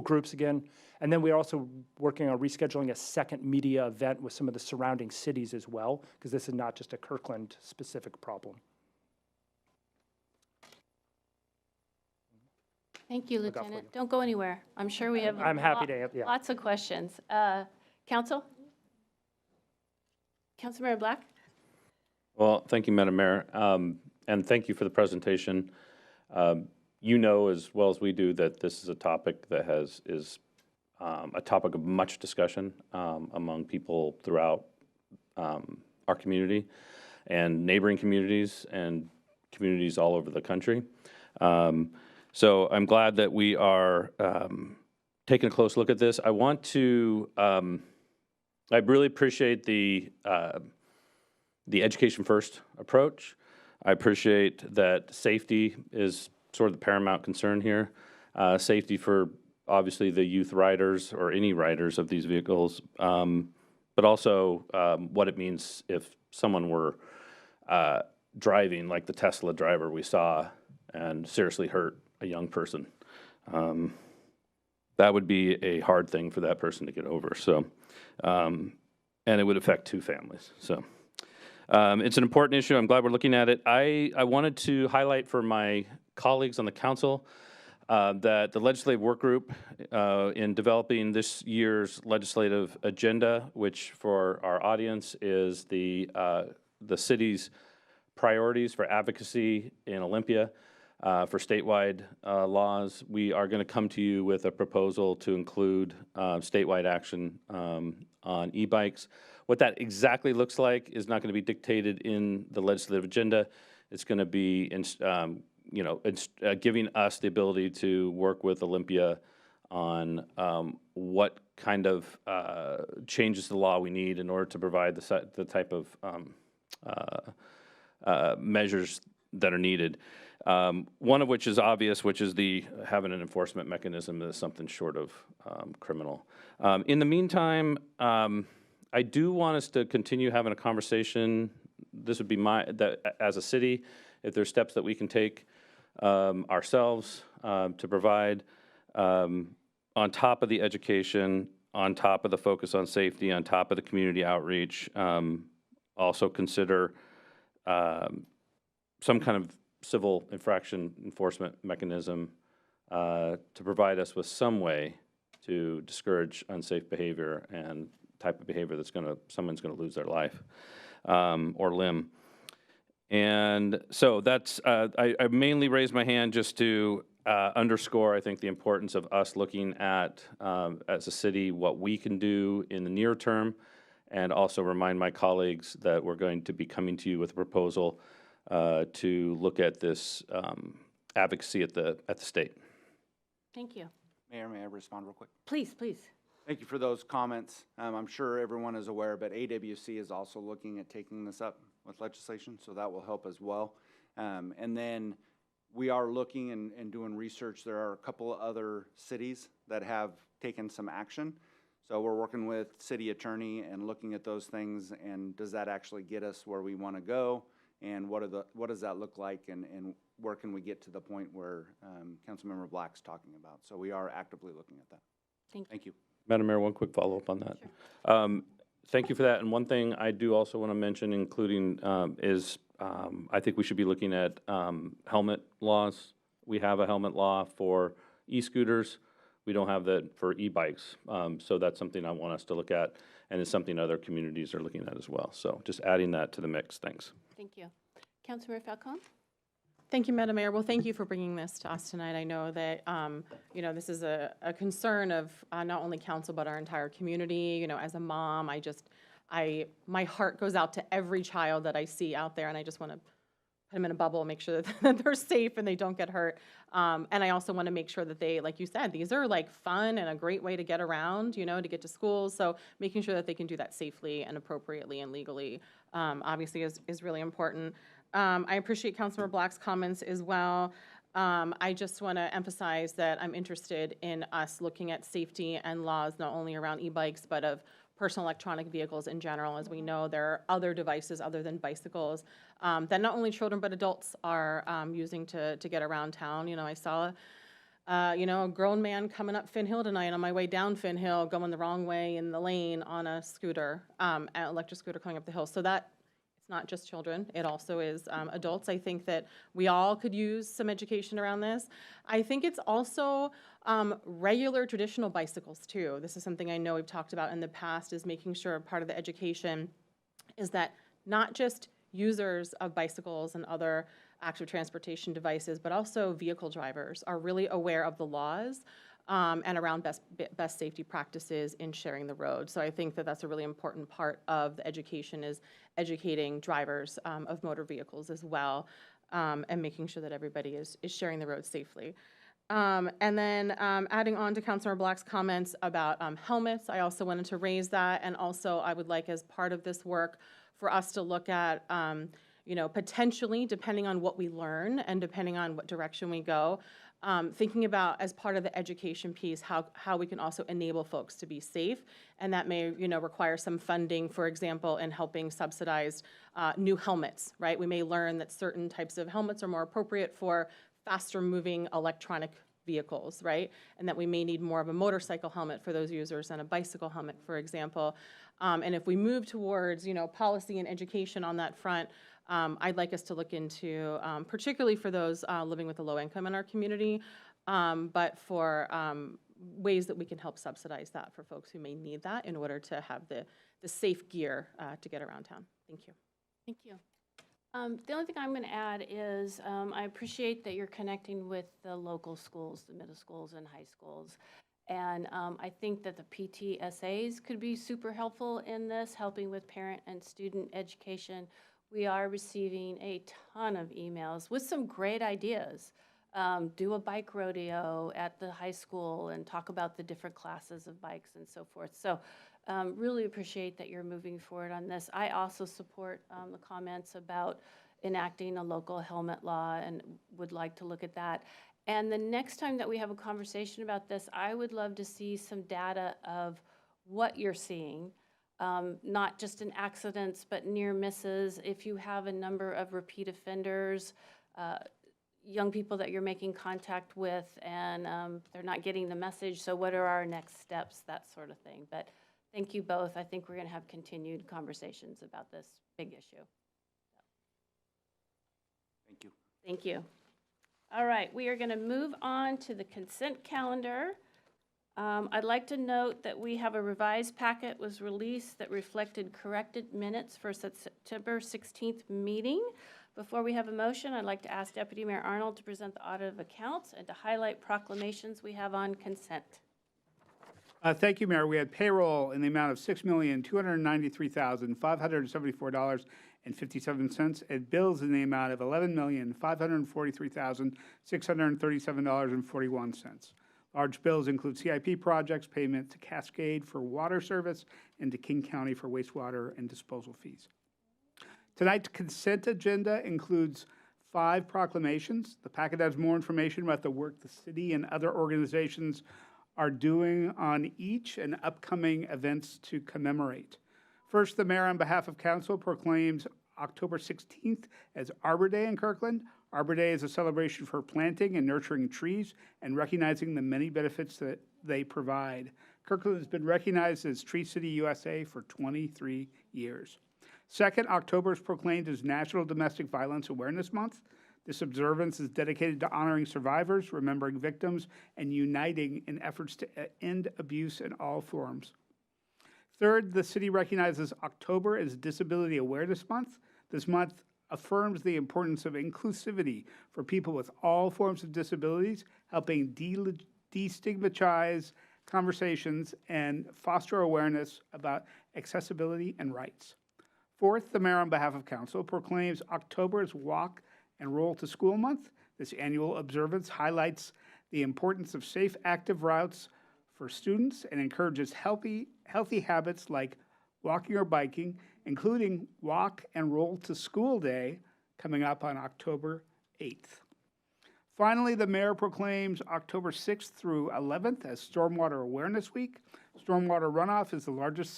groups again. And then we're also working on rescheduling a second media event with some of the surrounding cities as well, because this is not just a Kirkland-specific problem. Thank you, Lieutenant. Don't go anywhere. I'm sure we have happy to, yeah. lots of questions. Council? Councilmember Black? Well, thank you, Madam Mayor, and thank you for the presentation. You know as well as we do that this is a topic that is a topic of much discussion among people throughout our community and neighboring communities and communities all over the country. So I'm glad that we are taking a close look at this. I want to, I really appreciate the education first approach. I appreciate that safety is sort of the paramount concern here. Safety for obviously the youth riders or any riders of these vehicles, but also what it means if someone were driving like the Tesla driver we saw and seriously hurt a young person. That would be a hard thing for that person to get over. So, and it would affect two families. So. It's an important issue. I'm glad we're looking at it. I wanted to highlight for my colleagues on the council that the legislative work group in developing this year's legislative agenda, which for our audience is the city's priorities for advocacy in Olympia, for statewide laws. We are going to come to you with a proposal to include statewide action on e-bikes. What that exactly looks like is not going to be dictated in the legislative agenda. It's going to be, giving us the ability to work with Olympia on what kind of changes to the law we need in order to provide the type of measures that are needed. One of which is obvious, which is having an enforcement mechanism that is something short of criminal. In the meantime, I do want us to continue having a conversation. This would be as a city, if there's steps that we can take ourselves to provide on top of the education, on top of the focus on safety, on top of the community outreach. Also consider some kind of civil infraction enforcement mechanism to provide us with some way to discourage unsafe behavior and type of behavior that's someone's gonna lose their life or limb. And so that's, I mainly raised my hand just to underscore, I think, the importance of us looking at, as a city, what we can do in the near term, and also remind my colleagues that we're going to be coming to you with a proposal to look at this advocacy at the state. Thank you. Mayor, may I respond real quick? Please, please. Thank you for those comments. I'm sure everyone is aware, but AWC is also looking at taking this up with legislation, so that will help as well. And then we are looking and doing research. There are a couple of other cities that have taken some action. So we're working with city attorney and looking at those things, and does that actually get us where we want to go? And what does that look like, and where can we get to the point where Councilmember Black's talking about? So we are actively looking at that. Thank you. Madam Mayor, one quick follow-up on that. Sure. Thank you for that. And one thing I do also want to mention, including, is I think we should be looking at helmet laws. We have a helmet law for e-scooters. We don't have that for e-bikes. So that's something I want us to look at, and it's something other communities are looking at as well. So just adding that to the mix. Thanks. Thank you. Councilmember Falcone? Thank you, Madam Mayor. Well, thank you for bringing this to us tonight. I know that, this is a concern of not only council, but our entire community. As a mom, my heart goes out to every child that I see out there, and I just want to put them in a bubble, make sure that they're safe and they don't get hurt. And I also want to make sure that they, like you said, these are like fun and a great way to get around, to get to school. So making sure that they can do that safely and appropriately and legally, obviously is really important. I appreciate Councilmember Black's comments as well. I just want to emphasize that I'm interested in us looking at safety and laws, not only around e-bikes, but of personal electronic vehicles in general. As we know, there are other devices other than bicycles that not only children but adults are using to get around town. I saw a grown man coming up Finn Hill tonight on my way down Finn Hill, going the wrong way in the lane on a scooter, an electric scooter coming up the hill. So that it's not just children, it also is adults. I think that we all could use some education around this. I think it's also regular traditional bicycles too. This is something I know we've talked about in the past, is making sure part of the education is that not just users of bicycles and other active transportation devices, but also vehicle drivers are really aware of the laws and around best safety practices in sharing the road. So I think that that's a really important part of the education, is educating drivers of motor vehicles as well, and making sure that everybody is sharing the road safely. And then adding on to Councilmember Black's comments about helmets, I also wanted to raise that, and also I would like, as part of this work, for us to look at potentially, depending on what we learn and depending on what direction we go, thinking about, as part of the education piece, how we can also enable folks to be safe. And that may require some funding, for example, in helping subsidize new helmets, right? We may learn that certain types of helmets are more appropriate for faster moving electronic vehicles, right? And that we may need more of a motorcycle helmet for those users than a bicycle helmet, for example. And if we move towards policy and education on that front, I'd like us to look into, particularly for those living with a low income in our community, but for ways that we can help subsidize that for folks who may need that in order to have the safe gear to get around town. Thank you. Thank you. The only thing I'm going to add is I appreciate that you're connecting with the local schools, the middle schools and high schools. And I think that the PTSAs could be super helpful in this, helping with parent and student education. We are receiving a ton of emails with some great ideas. Do a bike rodeo at the high school and talk about the different classes of bikes and so forth. So really appreciate that you're moving forward on this. I also support the comments about enacting a local helmet law and would like to look at that. And the next time that we have a conversation about this, I would love to see some data of what you're seeing, not just in accidents, but near misses. If you have a number of repeat offenders, young people that you're making contact with and they're not getting the message, so what are our next steps, that sort of thing. But thank you both. I think we're going to have continued conversations about this big issue. Thank you. Thank you. All right, we are going to move on to the consent calendar. I'd like to note that we have a revised packet was released that reflected corrected minutes for September 16th meeting. Before we have a motion, I'd like to ask Deputy Mayor Arnold to present the audit of accounts and to highlight proclamations we have on consent. Thank you, Mayor. We had payroll in the amount of $6,293,574.57 and bills in the amount of $11,543,637.41. Large bills include CIP projects, payment to Cascade for water service, and to King County for wastewater and disposal fees. Tonight's consent agenda includes 5 proclamations. The packet has more information about the work the city and other organizations are doing on each and upcoming events to commemorate. First, the mayor, on behalf of council, proclaims October 16th as Arbor Day in Kirkland. Arbor Day is a celebration for planting and nurturing trees and recognizing the many benefits that they provide. Kirkland has been recognized as Tree City USA for 23 years. Second, October is proclaimed as National Domestic Violence Awareness Month. This observance is dedicated to honoring survivors, remembering victims, and uniting in efforts to end abuse in all forms. Third, the city recognizes October as Disability Awareness Month. This month affirms the importance of inclusivity for people with all forms of disabilities, helping destigmatize conversations and foster awareness about accessibility and rights. Fourth, the mayor, on behalf of council, proclaims October as Walk and Roll to School Month. This annual observance highlights the importance of safe, active routes for students and encourages healthy habits like walking or biking, including Walk and Roll to School Day coming up on October 8th. Finally, the mayor proclaims October 6th through 11th as Stormwater Awareness Week. Stormwater runoff is the largest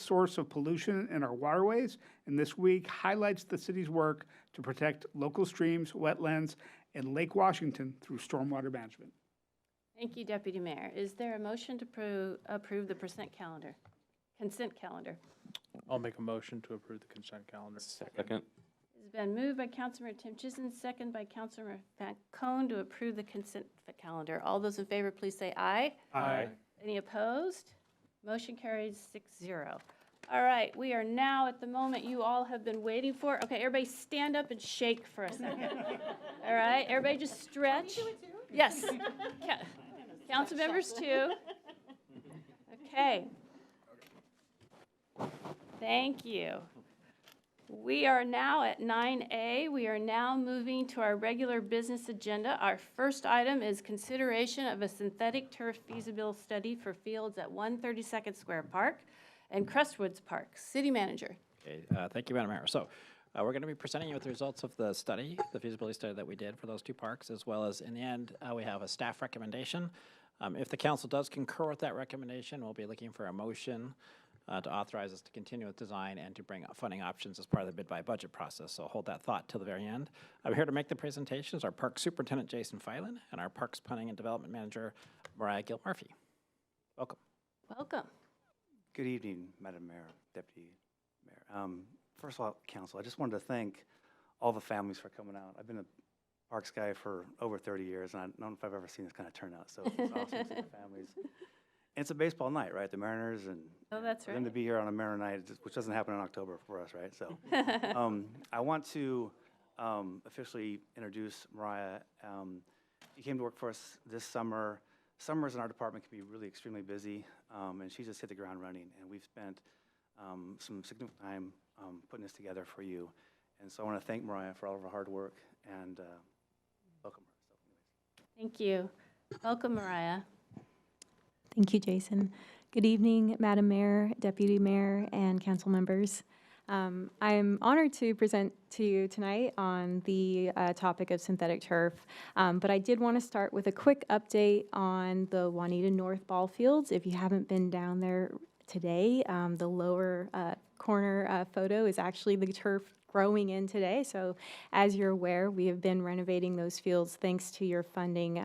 source of pollution in our waterways, and this week highlights the city's work to protect local streams, wetlands, and Lake Washington through stormwater management. Thank you, Deputy Mayor. Is there a motion to approve the consent calendar? I'll make a motion to approve the consent calendar. Second. It's been moved by Councilmember Tim Chisholm, second by Councilmember Cone to approve the consent calendar. All those in favor, please say aye. Aye. Any opposed? Motion carries 6-0. All right, we are now at the moment you all have been waiting for. Okay, everybody stand up and shake for a second. All right, everybody just stretch. Can we do it too? Yes. Council members too. Okay. Thank you. We are now at 9A. We are now moving to our regular business agenda. Our first item is consideration of a synthetic turf feasibility study for fields at 132nd Square Park and Crestwoods Park. City Manager. Okay, thank you, Madam Mayor. So we're going to be presenting you with the results of the study, the feasibility study that we did for those 2 parks, as well as in the end, we have a staff recommendation. If the council does concur with that recommendation, we'll be looking for a motion to authorize us to continue with design and to bring up funding options as part of the bid buy budget process. So hold that thought till the very end. I'm here to make the presentations our Park Superintendent Jason Filan and our Parks Planning and Development Manager Mariah Gill Murphy. Welcome. Welcome. Good evening, Madam Mayor, Deputy Mayor. First of all, Council, I just wanted to thank all the families for coming out. I've been a Parks guy for over 30 years, and I don't know if I've ever seen this kind of turnout, so it's awesome to see the families. it's a baseball night, right? The Mariners and Oh, that's for them to right. be here on a Mariner night, which doesn't happen in October for us, right? So I want to officially introduce Mariah. She came to work for us this summer. Summers in our department can be really extremely busy, and she just hit the ground running. And we've spent some significant time putting this together for you. And so I want to thank Mariah for all of her hard work and welcome her. So anyways. Thank you. Welcome, Mariah. Thank you, Jason. Good evening, Madam Mayor, Deputy Mayor, and council members. I'm honored to present to you tonight on the topic of synthetic turf, but I did want to start with a quick update on the Juanita North ball fields. If you haven't been down there today, the lower corner photo is actually the turf growing in today. So as you're aware, we have been renovating those fields thanks to your funding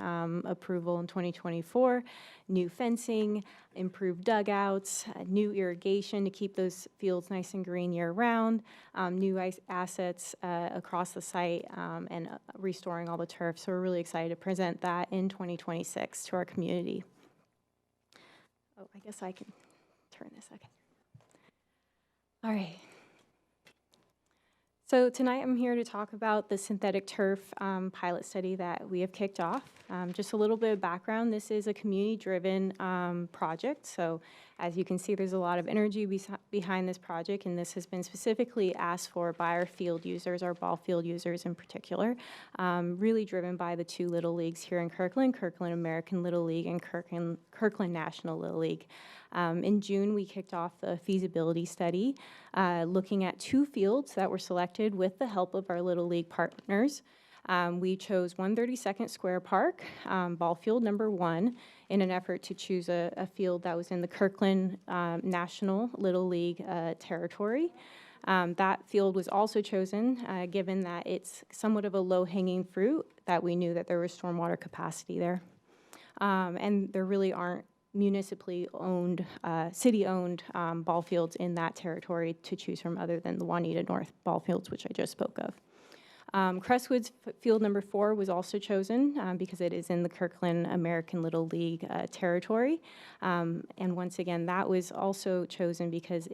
approval in 2024, new fencing, improved dugouts, new irrigation to keep those fields nice and green year-round, new assets across the site, and restoring all the turf. So we're really excited to present that in 2026 to our community. Oh, I guess I can turn this. Okay. All right. So tonight I'm here to talk about the synthetic turf pilot study that we have kicked off. Just a little bit of background, this is a community-driven project. So as you can see, there's a lot of energy behind this project, and this has been specifically asked for by our field users, our ball field users in particular, really driven by the two Little Leagues here in Kirkland, Kirkland American Little League and Kirkland National Little League. In June, we kicked off the feasibility study, looking at two fields that were selected with the help of our Little League partners. We chose 132nd Square Park, ball field number 1, in an effort to choose a field that was in the Kirkland National Little League territory. That field was also chosen, given that it's somewhat of a low-hanging fruit, that we knew that there was stormwater capacity there. And there really aren't municipally owned, city-owned ball fields in that territory to choose from other than the Juanita North ball fields, which I just spoke of. Crestwood's field number 4 was also chosen because it is in the Kirkland American Little League territory. And once again, that was also chosen because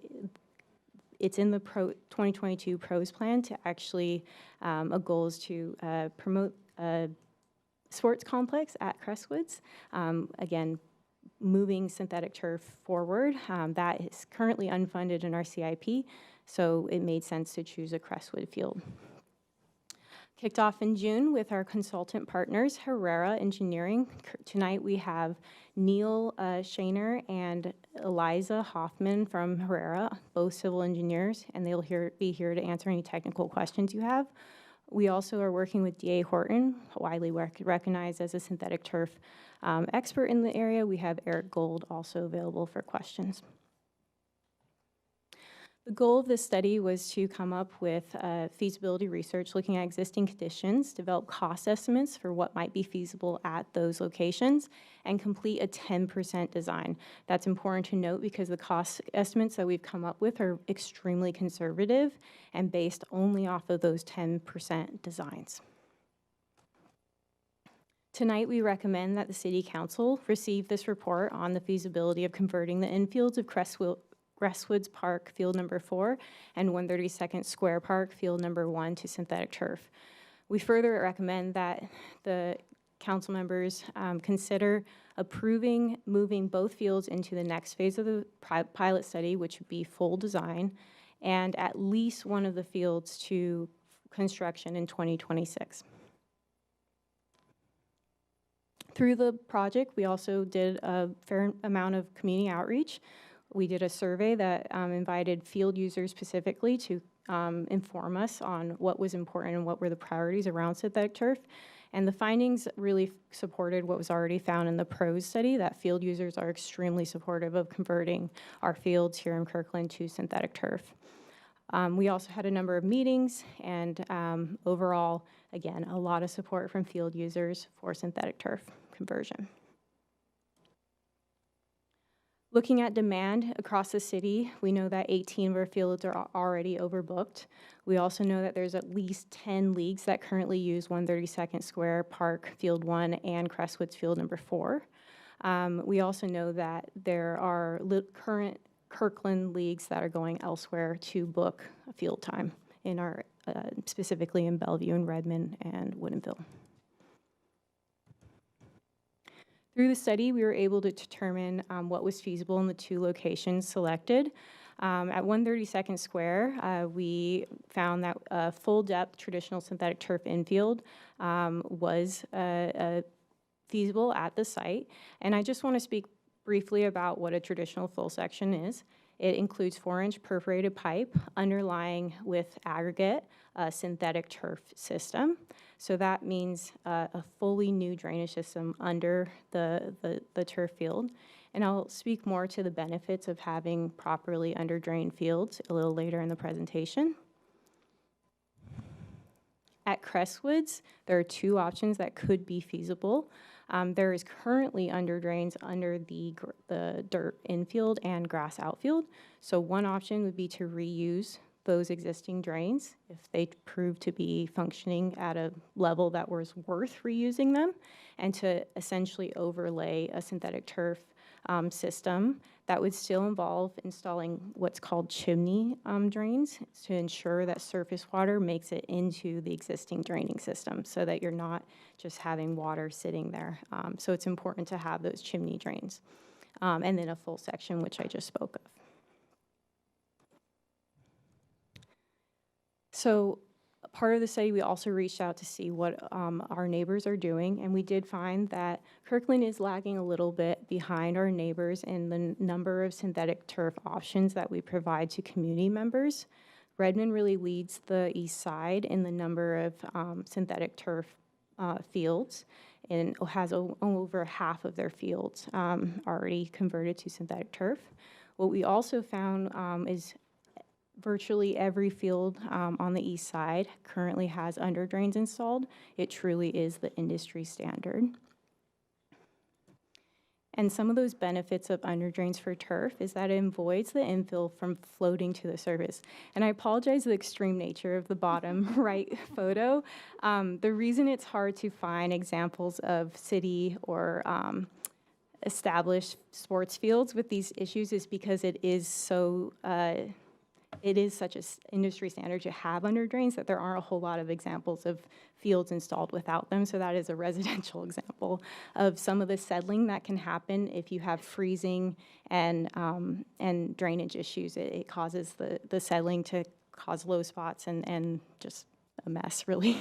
it's in the 2022 PROS plan to actually, a goal is to promote a sports complex at Crestwood's. Again, moving synthetic turf forward. That is currently unfunded in our CIP, so it made sense to choose a Crestwood field. Kicked off in June with our consultant partners, Herrera Engineering. Tonight we have Neil Shaner and Eliza Hoffman from Herrera, both civil engineers, and they'll be here to answer any technical questions you have. We also are working with D.A. Horton, widely recognized as a synthetic turf expert in the area. We have Eric Gold also available for questions. The goal of this study was to come up with feasibility research looking at existing conditions, develop cost estimates for what might be feasible at those locations, and complete a 10% design. That's important to note because the cost estimates that we've come up with are extremely conservative and based only off of those 10% designs. Tonight, we recommend that the City Council receive this report on the feasibility of converting the infields of Crestwoods Park, field number 4, and 132nd Square Park, field number 1, to synthetic turf. We further recommend that the council members consider approving moving both fields into the next phase of the pilot study, which would be full design, and at least one of the fields to construction in 2026. Through the project, we also did a fair amount of community outreach. We did a survey that invited field users specifically to inform us on what was important and what were the priorities around synthetic turf. And the findings really supported what was already found in the PROS study, that field users are extremely supportive of converting our fields here in Kirkland to synthetic turf. We also had a number of meetings, and overall, again, a lot of support from field users for synthetic turf conversion. Looking at demand across the city, we know that 18 of our fields are already overbooked. We also know that there's at least 10 leagues that currently use 132nd Square Park Field 1 and Crestwoods Field number 4. We also know that there are current Kirkland leagues that are going elsewhere to book field time in our, specifically in Bellevue and Redmond and Woodinville. Through the study, we were able to determine what was feasible in the 2 locations selected. At 132nd Square, we found that a full-depth traditional synthetic turf infield was feasible at the site. And I just want to speak briefly about what a traditional full section is. It includes 4-inch perforated pipe underlying with aggregate synthetic turf system. So that means a fully new drainage system under the turf field. And I'll speak more to the benefits of having properly under-drained fields a little later in the presentation. At Crestwoods, there are 2 options that could be feasible. There is currently under drains under the dirt infield and grass outfield. So one option would be to reuse those existing drains if they prove to be functioning at a level that was worth reusing them, and to essentially overlay a synthetic turf system that would still involve installing what's called chimney drains to ensure that surface water makes it into the existing draining system so that you're not just having water sitting there. So it's important to have those chimney drains. And then a full section, which I just spoke of. So part of the study, we also reached out to see what our neighbors are doing, and we did find that Kirkland is lagging a little bit behind our neighbors in the number of synthetic turf options that we provide to community members. Redmond really leads the east side in the number of synthetic turf fields, and has over half of their fields already converted to synthetic turf. What we also found is virtually every field on the east side currently has under drains installed. It truly is the industry standard. And some of those benefits of under drains for turf is that it avoids the infill from floating to the surface. And I apologize for the extreme nature of the bottom right photo. The reason it's hard to find examples of city or established sports fields with these issues is because it is so it is such an industry standard to have under drains that there aren't a whole lot of examples of fields installed without them. So that is a residential example of some of the settling that can happen if you have freezing and drainage issues. It causes the settling to cause low spots and just a mess, really.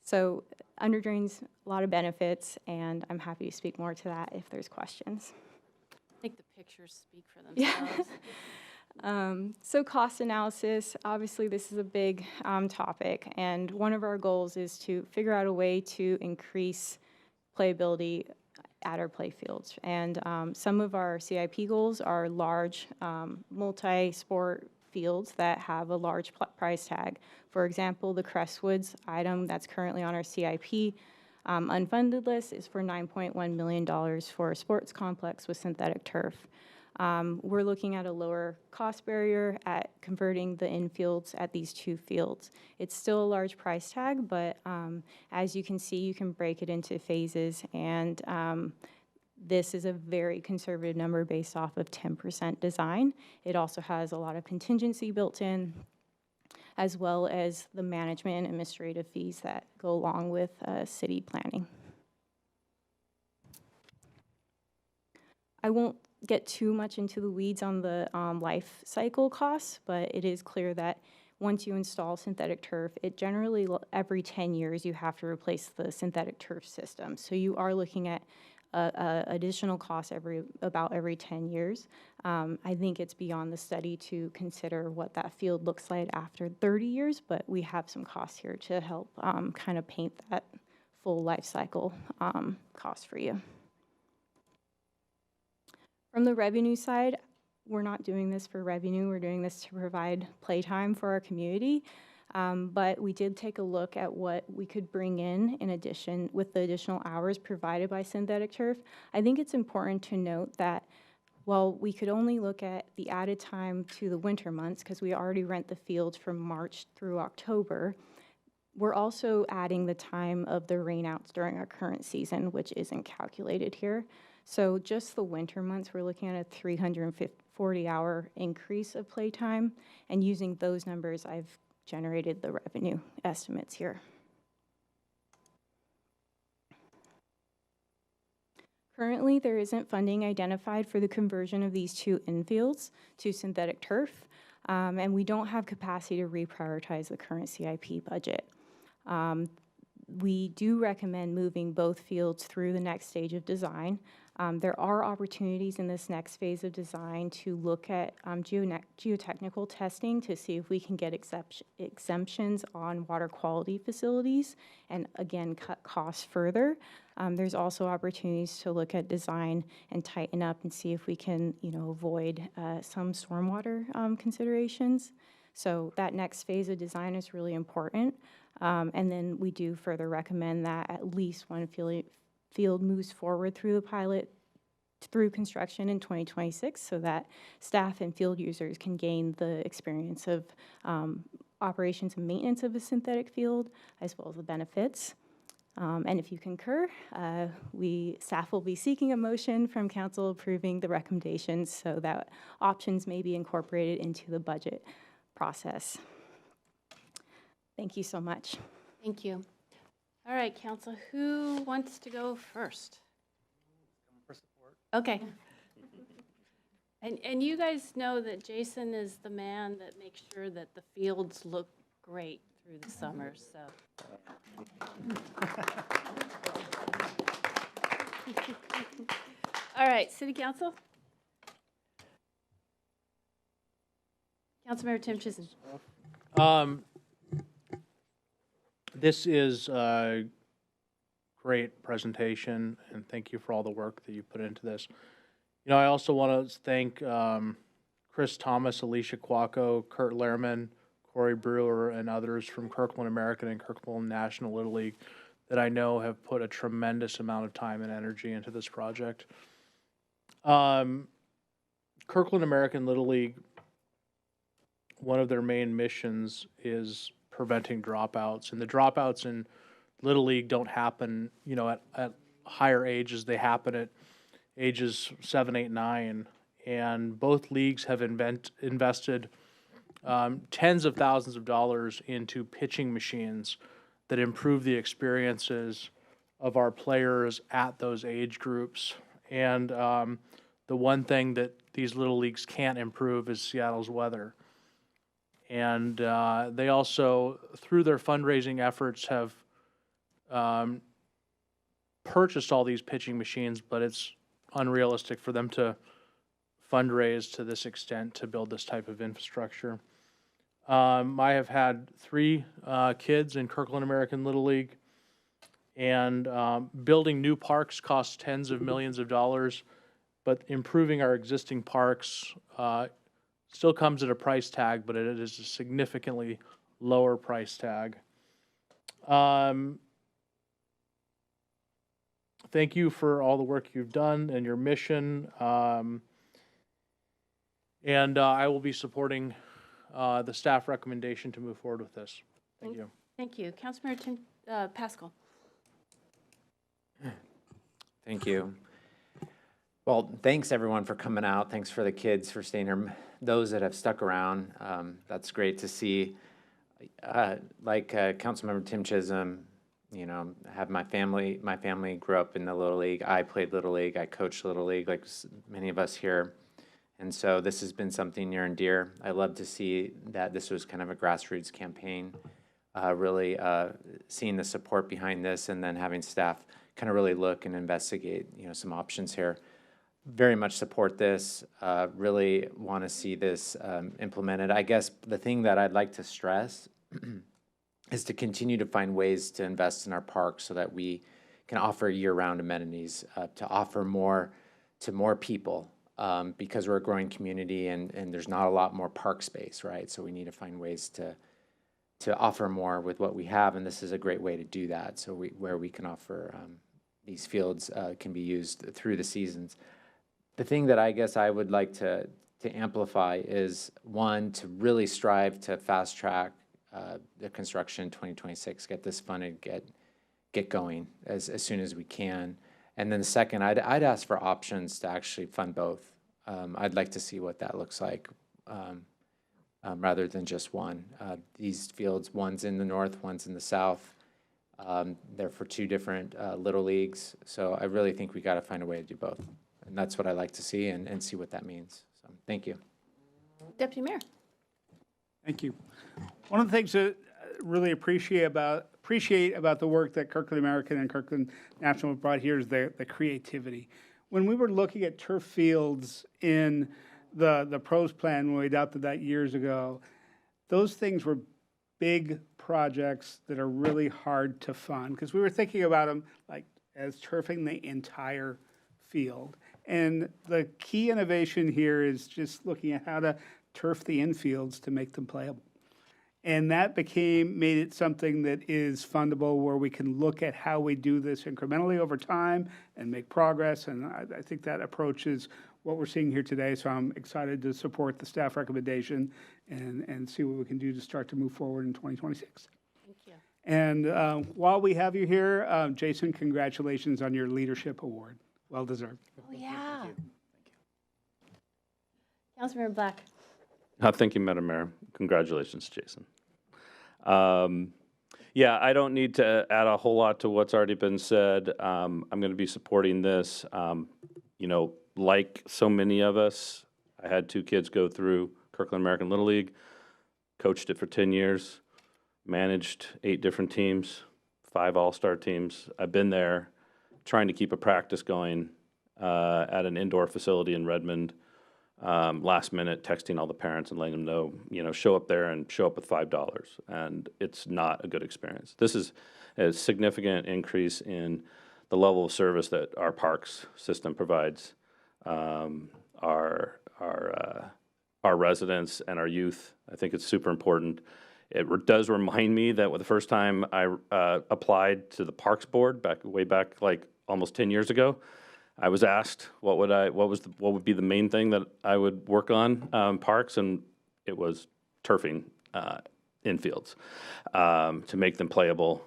So under drains, a lot of benefits, and I'm happy to speak more to that if there's questions. I think the pictures speak for themselves. So cost analysis, obviously this is a big topic, and one of our goals is to figure out a way to increase playability at our play fields. And some of our CIP goals are large multi-sport fields that have a large price tag. For example, the Crestwoods item that's currently on our CIP unfunded list is for $9.1 million for a sports complex with synthetic turf. We're looking at a lower cost barrier at converting the infields at these 2 fields. It's still a large price tag, but as you can see, you can break it into phases, and this is a very conservative number based off of 10% design. It also has a lot of contingency built in, as well as the management and administrative fees that go along with city planning. I won't get too much into the weeds on the life cycle costs, but it is clear that once you install synthetic turf, it generally, every 10 years, you have to replace the synthetic turf system. So you are looking at additional costs about every 10 years. I think it's beyond the study to consider what that field looks like after 30 years, but we have some costs here to help kind of paint that full life cycle cost for you. From the revenue side, we're not doing this for revenue. We're doing this to provide playtime for our community. But we did take a look at what we could bring in addition with the additional hours provided by synthetic turf. I think it's important to note that while we could only look at the added time to the winter months, because we already rent the fields from March through October, We're also adding the time of the rainouts during our current season, which isn't calculated here. So just the winter months, we're looking at a 340-hour increase of playtime, and using those numbers, I've generated the revenue estimates here. Currently, there isn't funding identified for the conversion of these two infields to synthetic turf, and we don't have capacity to reprioritize the current CIP budget. We do recommend moving both fields through the next stage of design. There are opportunities in this next phase of design to look at geotechnical testing to see if we can get exemptions on water quality facilities and, again, cut costs further. There's also opportunities to look at design and tighten up and see if we can, avoid some stormwater considerations. So that next phase of design is really important. And then we do further recommend that at least one field moves forward through the pilot through construction in 2026 so that staff and field users can gain the experience of operations and maintenance of a synthetic field as well as the benefits. And if you concur, staff will be seeking a motion from council approving the recommendations so that options may be incorporated into the budget process. Thank you so much. Thank you. All right, council, who wants to go first? Okay. And you guys know that Jason is the man that makes sure that the fields look great through the summer, so. All right, City Council? Councilmember Tim Chisholm. This is a great presentation, and thank you for all the work that you put into this. I also want to thank Chris Thomas, Alicia Quacco, Kurt Lehrman, Corey Brewer, and others from Kirkland American and Kirkland National Little League that I know have put a tremendous amount of time and energy into this project. Kirkland American Little League, one of their main missions is preventing dropouts, and the dropouts in Little League don't happen, at higher ages. They happen at ages 7, 8, 9, and both leagues have invested tens of thousands of dollars into pitching machines that improve the experiences of our players at those age groups. And the one thing that these little leagues can't improve is Seattle's weather. And they also, through their fundraising efforts, have purchased all these pitching machines, but it's unrealistic for them to fundraise to this extent to build this type of infrastructure. I have had 3 kids in Kirkland American Little League, and building new parks costs tens of millions of dollars, but improving our existing parks still comes at a price tag, but it is a significantly lower price tag. Thank you for all the work you've done and your mission. And I will be supporting the staff recommendation to move forward with this. Thank you. Thank you. Councilmember Tim Pascal. Thank you. Well, thanks everyone for coming out. Thanks for the kids for staying here. Those that have stuck around, that's great to see. Like Councilmember Tim Chisholm, have my family grew up in the Little League. I played Little League. I coached Little League like many of us here. And so this has been something near and dear. I love to see that this was kind of a grassroots campaign, really seeing the support behind this and then having staff kind of really look and investigate, some options here. Very much support this, really want to see this implemented. I guess the thing that I'd like to stress is to continue to find ways to invest in our parks so that we can offer year-round amenities, to offer more to more people, because we're a growing community and there's not a lot more park space, right? So we need to find ways to offer more with what we have, and this is a great way to do that. So where we can offer these fields can be used through the seasons. The thing that I guess I would like to amplify is, one, to really strive to fast track the construction in 2026, get this funded, get going as soon as we can. And then second, I'd ask for options to actually fund both. I'd like to see what that looks like rather than just one. These fields, one's in the north, one's in the south. They're for two different little leagues. So I really think we got to find a way to do both. And that's what I like to see and see what that means. So thank you. Deputy Mayor. Thank you. One of the things that I really appreciate about the work that Kirkland American and Kirkland National have brought here is the creativity. When we were looking at turf fields in the pros plan when we adopted that years ago, those things were big projects that are really hard to fund because we were thinking about them like as turfing the entire field. And the key innovation here is just looking at how to turf the infields to make them playable. And that made it something that is fundable where we can look at how we do this incrementally over time and make progress. And I think that approach is what we're seeing here today. So I'm excited to support the staff recommendation and see what we can do to start to move forward in 2026. Thank you. And while we have you here, Jason, congratulations on your leadership award. Well deserved. Oh, yeah. Councilmember Black. Thank you, Madam Mayor. Congratulations, Jason. Yeah, I don't need to add a whole lot to what's already been said. I'm going to be supporting this. You know, like so many of us, I had two kids go through Kirkland American Little League, coached it for 10 years, managed 8 different teams, 5 all-star teams. I've been there trying to keep a practice going at an indoor facility in Redmond. Last minute texting all the parents and letting them know, you know, show up there and show up with $5. And it's not a good experience. This is a significant increase in the level of service that our parks system provides our residents and our youth. I think it's super important. It does remind me that the first time I applied to the Parks Board way back like almost 10 years ago, I was asked what would be the main thing that I would work on parks, and it was turfing infields to make them playable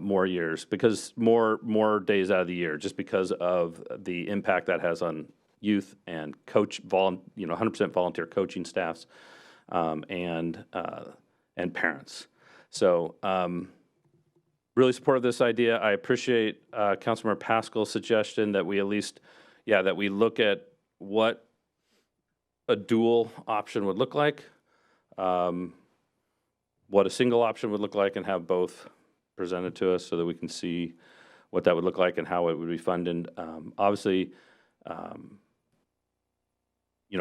more years, because more days out of the year, just because of the impact that has on youth and 100% volunteer coaching staffs and parents. So. Really supported this idea. I appreciate Councilmember Pascal's suggestion that we at least, that we look at what a dual option would look like, what a single option would look like, and have both presented to us so that we can see what that would look like and how it would be funded. Obviously,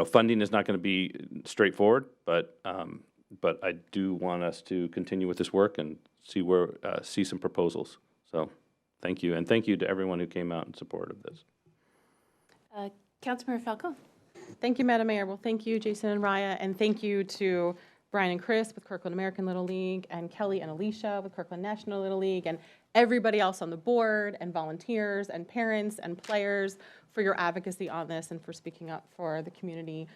funding is not going to be straightforward, but I do want us to continue with this work and see some proposals. So thank you. And thank you to everyone who came out in support of this. Councilmember Falco. Thank you, Madam Mayor. Well, thank you, Jason and Raya, and thank you to Brian and Chris with Kirkland American Little League, and Kelly and Alicia with Kirkland National Little League, and everybody else on the board, and volunteers, and parents, and players for your advocacy on this and for speaking up for the community.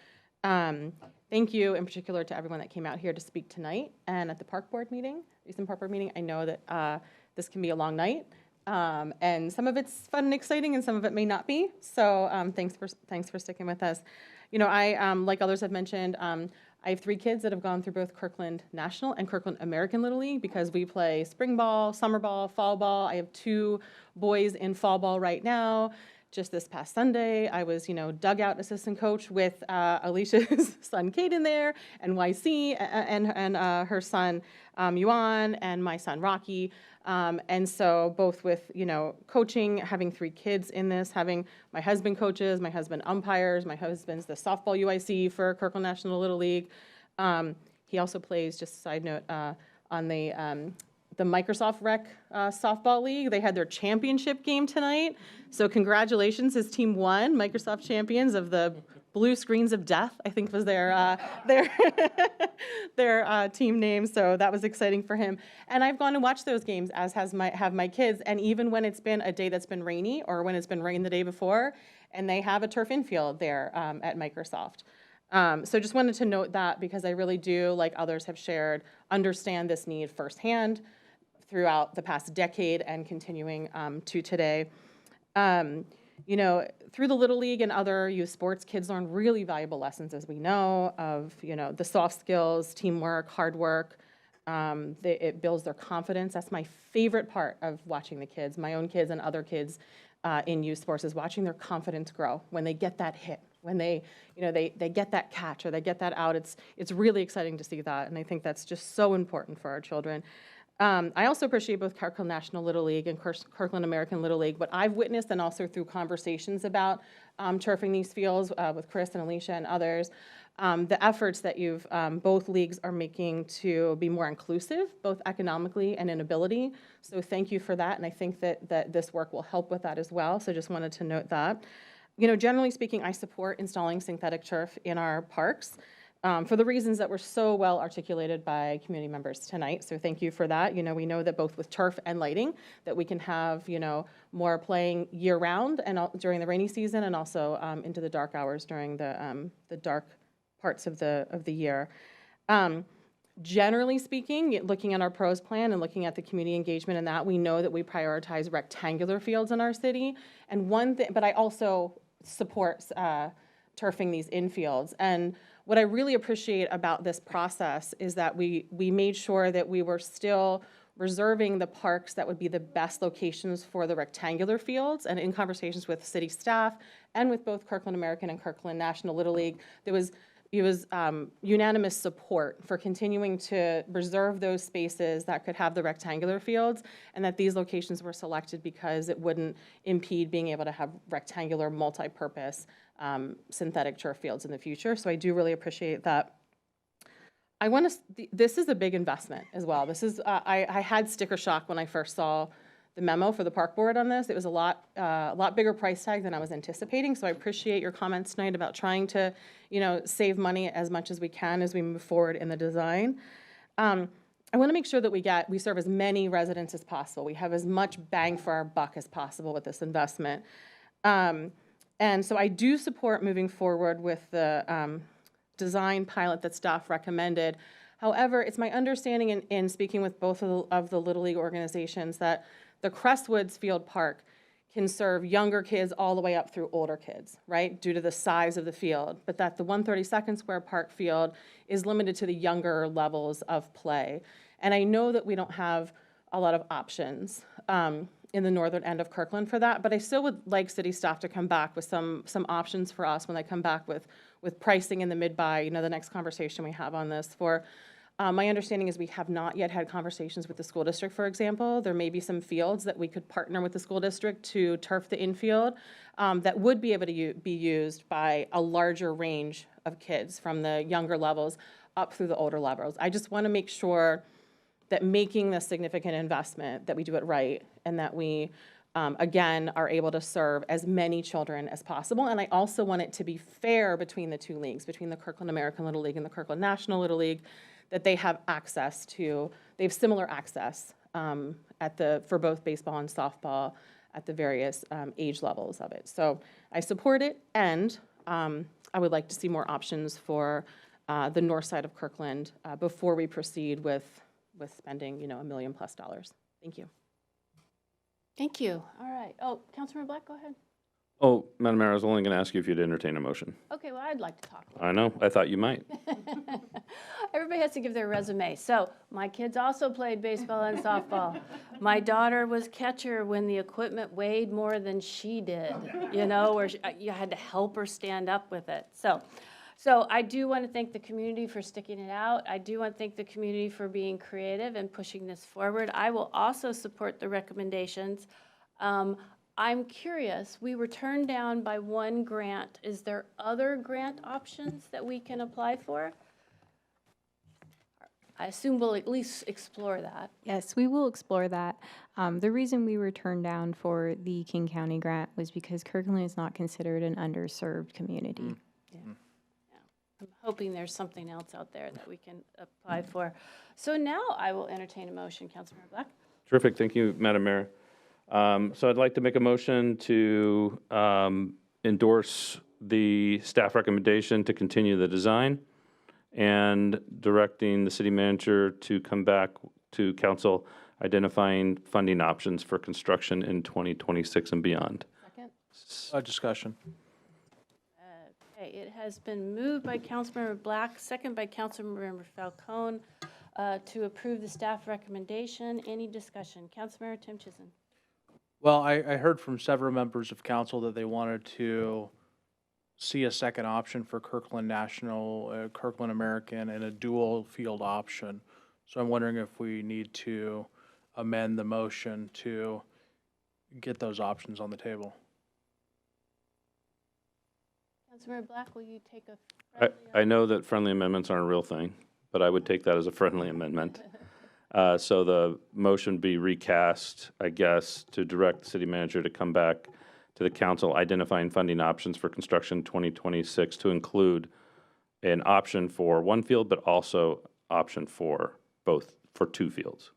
Thank you in particular to everyone that came out here to speak tonight and at the Park Board meeting, recent Park Board meeting. I know that this can be a long night, and some of it's fun and exciting, and some of it may not be. So thanks for sticking with us. You know, I like others have mentioned, I have 3 kids that have gone through both Kirkland National and Kirkland American Little League because we play spring ball, summer ball, fall ball. I have 2 boys in fall ball right now. Just this past Sunday, I was, dugout assistant coach with Alicia's son, Caden there, and YC, and her son, Yuan, and my son, Rocky. And so both with, coaching, having 3 kids in this, having my husband coaches, my husband umpires, my husband's the softball UIC for Kirkland National Little League. He also plays, just a side note, on the Microsoft Rec softball league. They had their championship game tonight. So congratulations, his team won. Microsoft champions of the Blue Screens of Death, I think was their team name. So that was exciting for him. And I've gone and watched those games, as have my kids. And even when it's been a day that's been rainy, or when it's been rain the day before, and they have a turf infield there at Microsoft. So just wanted to note that, because I really do, like others have shared, understand this need firsthand throughout the past decade and continuing to today. You know, through the Little League and other youth sports, kids learn really valuable lessons, as we know, of, you know, the soft skills, teamwork, hard work. It builds their confidence. That's my favorite part of watching the kids, my own kids and other kids in youth sports, is watching their confidence grow when they get that hit, when they, you know, they get that catch or they get that out. It's really exciting to see that, and I think that's just so important for our children. I also appreciate both Kirkland National Little League and Kirkland American Little League, what I've witnessed and also through conversations about turfing these fields with Chris and Alicia and others, the efforts that both leagues are making to be more inclusive, both economically and in ability. So thank you for that, and I think that this work will help with that as well, so just wanted to note that. You know, generally speaking, I support installing synthetic turf in our parks. For the reasons that were so well articulated by community members tonight. So thank you for that. You know, we know that both with turf and lighting, that we can have, you know, more playing year round and during the rainy season, and also into the dark hours during the dark parts of the year. Generally speaking, looking at our pros plan and looking at the community engagement in that, we know that we prioritize rectangular fields in our city. And one thing, but I also support turfing these infields. And what I really appreciate about this process is that we made sure that we were still reserving the parks that would be the best locations for the rectangular fields. And in conversations with city staff and with both Kirkland American and Kirkland National Little League, it was unanimous support for continuing to reserve those spaces that could have the rectangular fields, and that these locations were selected because it wouldn't impede being able to have rectangular multi-purpose synthetic turf fields in the future. So I do really appreciate that. This is a big investment as well. This is, I had sticker shock when I first saw the memo for the park board on this. It was a lot bigger price tag than I was anticipating. So I appreciate your comments tonight about trying to, you know, save money as much as we can as we move forward in the design. I want to make sure that we serve as many residents as possible. We have as much bang for our buck as possible with this investment. And so I do support moving forward with the design pilot that staff recommended. However, it's my understanding in speaking with both of the Little League organizations that the Crestwoods Field Park can serve younger kids all the way up through older kids, right, due to the size of the field, but that the 132nd Square Park field is limited to the younger levels of play. And I know that we don't have a lot of options in the northern end of Kirkland for that, but I still would like city staff to come back with some options for us when they come back with pricing in the mid-buy, you know, the next conversation we have on this. For my understanding is we have not yet had conversations with the school district, for example. There may be some fields that we could partner with the school district to turf the infield that would be able to be used by a larger range of kids from the younger levels up through the older levels. I just want to make sure that making this significant investment, that we do it right, and that we, again, are able to serve as many children as possible. And I also want it to be fair between the two leagues, between the Kirkland American Little League and the Kirkland National Little League, that they have access to, they have similar access for both baseball and softball at the various age levels of it. So I support it, and I would like to see more options for the north side of Kirkland before we proceed with spending, you know, $1 million+ plus. Thank you. Thank you. All right. Oh, Councilmember Black, go ahead. Oh, Madam Mayor, I was only going to ask you if you'd entertain a motion. Okay, well, I'd like to talk. I know. I thought you might. Everybody has to give their resume. So my kids also played baseball and softball. My daughter was catcher when the equipment weighed more than she did, you know, where you had to help her stand up with it. So I do want to thank the community for sticking it out. I do want to thank the community for being creative and pushing this forward. I will also support the recommendations. I'm curious, we were turned down by one grant. Is there other grant options that we can apply for? I assume we'll at least explore that. Yes, we will explore that. The reason we were turned down for the King County grant was because Kirkland is not considered an underserved community. I'm hoping there's something else out there that we can apply for. So now I will entertain a motion, Councilmember Black. Terrific. Thank you, Madam Mayor. So I'd like to make a motion to endorse the staff recommendation to continue the design and directing the city manager to come back to council identifying funding options for construction in 2026 and beyond. Second. Discussion. Okay, it has been moved by Councilmember Black, second by Councilmember Falcone, to approve the staff recommendation. Any discussion? Councilmember Tim Chisholm. Well, I heard from several members of council that they wanted to see a second option for Kirkland National, Kirkland American, and a dual field option. So I'm wondering if we need to amend the motion to get those options on the table. Councilmember Black, will you take a I know that friendly amendments aren't a real thing, but I would take that as a friendly amendment. So the motion be recast, I guess, to direct the city manager to come back to the council identifying funding options for construction 2026 to include an option for one field, but also option for both, for two fields.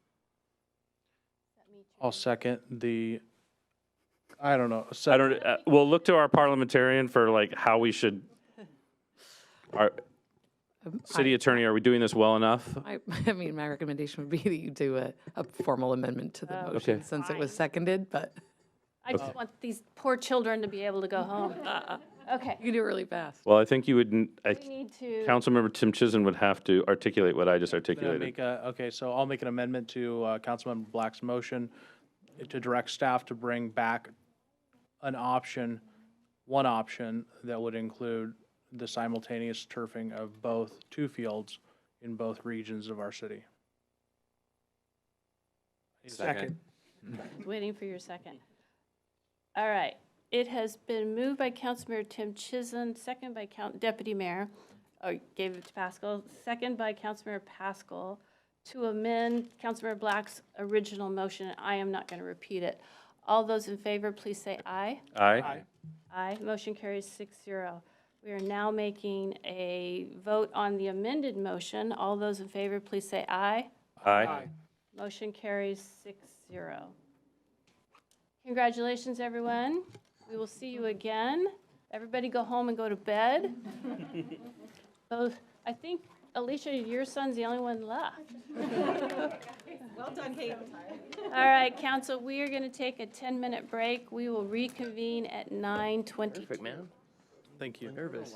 I'll second the, I don't know. I don't, we'll look to our parliamentarian for like how we should, our city attorney, are we doing this well enough? I mean, my recommendation would be that you do a formal amendment to the motion Okay. since it was seconded, but I just want these poor children to be able to go home. Okay. you can do it really fast. Well, I think you would, We need to. Councilmember Tim Chisholm would have to articulate what I just Gonna articulated. make okay, so I'll make an amendment to Councilmember Black's motion to direct staff to bring back an option, one option that would include the simultaneous turfing of both two fields in both regions of our city. Second. Waiting for your second. All right. It has been moved by Councilmember Tim Chisholm, second by Deputy Mayor, gave it to Pascal, second by Councilmember Pascal to amend Councilmember Black's original motion. I am not going to repeat it. All those in favor, please say aye. Aye. Aye. Motion carries 6-0. We are now making a vote on the amended motion. All those in favor, please say aye. Aye. Motion carries 6-0. Congratulations, everyone. We will see you again. Everybody go home and go to bed. So I think, Alicia, your son's the only one left. Well done, Kate. All right, council, we are going to take a 10-minute break. We will reconvene at 9:20. Perfect, man. Thank you. Nervous.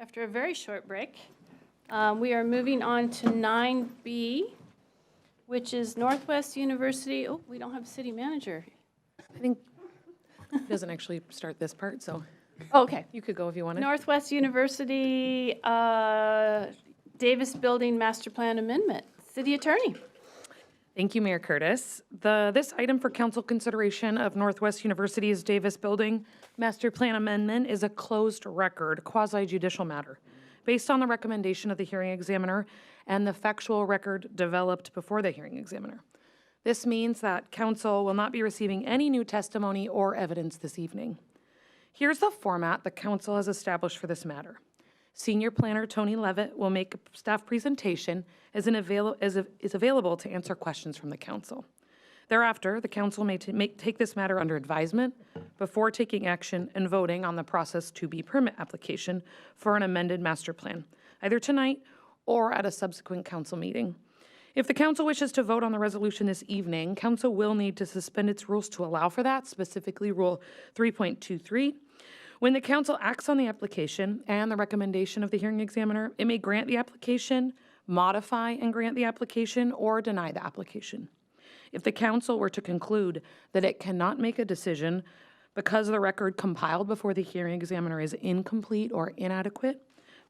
After a very short break, we are moving on to 9B, which is Northwest University. Oh, we don't have a city manager. I think it doesn't actually start this part, so Okay. you could go if you wanted. Northwest University Davis Building Master Plan Amendment. City Attorney. Thank you, Mayor Curtis. This item for council consideration of Northwest University's Davis Building Master Plan Amendment is a closed record, quasi-judicial matter, based on the recommendation of the hearing examiner and the factual record developed before the hearing examiner. This means that council will not be receiving any new testimony or evidence this evening. Here's the format the council has established for this matter. Senior Planner Tony Levitt will make a staff presentation is available to answer questions from the council. Thereafter, the council may take this matter under advisement before taking action and voting on the process to be permit application for an amended master plan, either tonight or at a subsequent council meeting. If the council wishes to vote on the resolution this evening, council will need to suspend its rules to allow for that, specifically Rule 3.23. When the council acts on the application and the recommendation of the hearing examiner, it may grant the application, modify and grant the application, or deny the application. If the council were to conclude that it cannot make a decision because the record compiled before the hearing examiner is incomplete or inadequate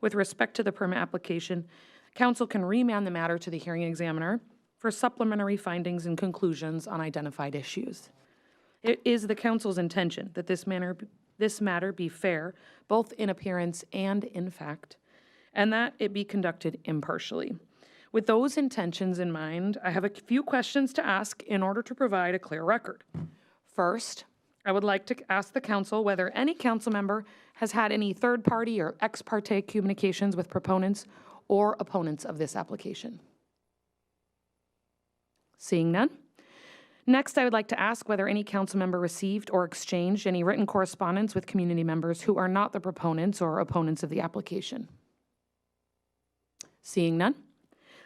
with respect to the permit application, council can remand the matter to the hearing examiner for supplementary findings and conclusions on identified issues. It is the council's intention that this matter be fair, both in appearance and in fact, and that it be conducted impartially. With those intentions in mind, I have a few questions to ask in order to provide a clear record. First, I would like to ask the council whether any council member has had any third-party or ex parte communications with proponents or opponents of this application. Seeing none. Next, I would like to ask whether any council member received or exchanged any written correspondence with community members who are not the proponents or opponents of the application. Seeing none.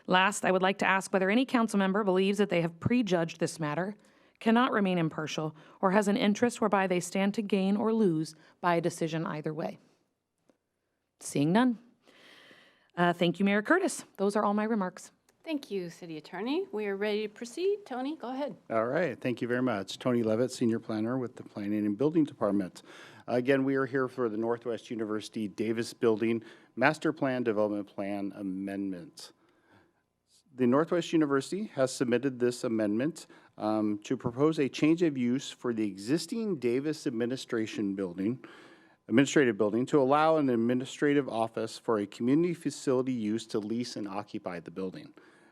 Last, I would like to ask whether any council member believes that they have prejudged this matter, cannot remain impartial, or has an interest whereby they stand to gain or lose by a decision either way. Seeing none. Thank you, Mayor Curtis. Those are all my remarks. Thank you, City Attorney. We are ready to proceed. Tony, go ahead. All right, thank you very much. Tony Levitt, Senior Planner with the Planning and Building Department. Again, we are here for the Northwest University Davis Building Master Plan Development Plan Amendment. The Northwest University has submitted this amendment to propose a change of use for the existing Davis administrative building to allow an administrative office for a community facility use to lease and occupy the building.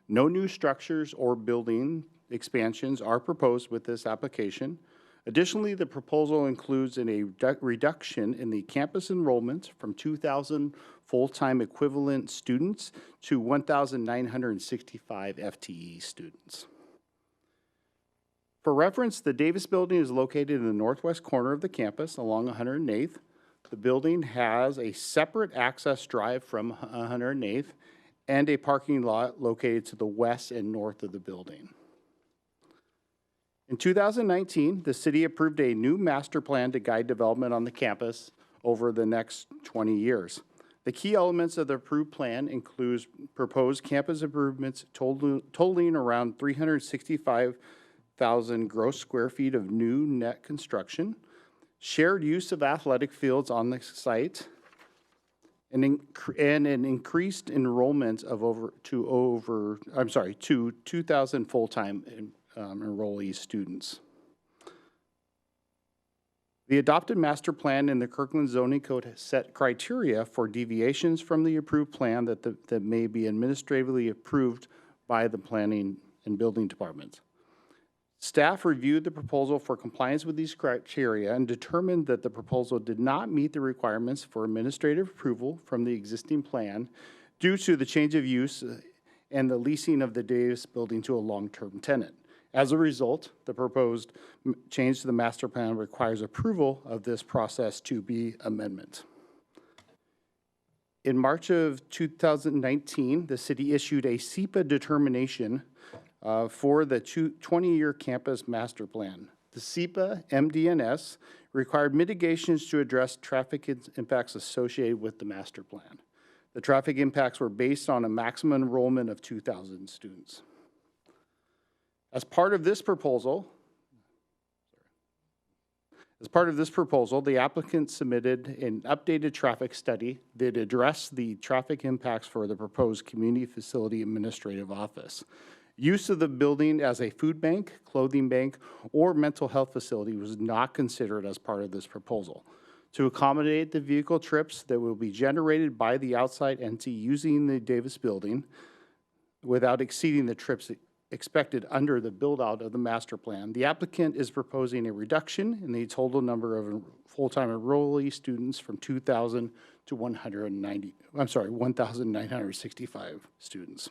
No new structures or building expansions are proposed with this application. Additionally, the proposal includes a reduction in the campus enrollment from 2,000 full-time equivalent students to 1,965 FTE students. For reference, the Davis Building is located in the northwest corner of the campus along 108th. The building has a separate access drive from 108th and a parking lot located to the west and north of the building. In 2019, the city approved a new master plan to guide development on the campus over the next 20 years. The key elements of the approved plan include proposed campus improvements totaling around 365,000 gross square feet of new net construction, shared use of athletic fields on the site, and an increased enrollment of to 2,000 full-time enrollee students. The adopted master plan in the Kirkland zoning code has set criteria for deviations from the approved plan that may be administratively approved by the planning and building department. Staff reviewed the proposal for compliance with these criteria and determined that the proposal did not meet the requirements for administrative approval from the existing plan due to the change of use and the leasing of the Davis building to a long-term tenant. As a result, the proposed change to the master plan requires approval of this process to be amendment. In March of 2019, the city issued a SEPA determination for the 20-year campus master plan. The SEPA MDNS required mitigations to address traffic impacts associated with the master plan. The traffic impacts were based on a maximum enrollment of 2,000 students. As part of this proposal, the applicant submitted an updated traffic study that addressed the traffic impacts for the proposed Community Facility Administrative Office. Use of the building as a food bank, clothing bank, or mental health facility was not considered as part of this proposal. To accommodate the vehicle trips that will be generated by the outside entity using the Davis building without exceeding the trips expected under the build-out of the master plan, the applicant is proposing a reduction in the total number of full-time enrollee students from 2,000 to 1,965 students.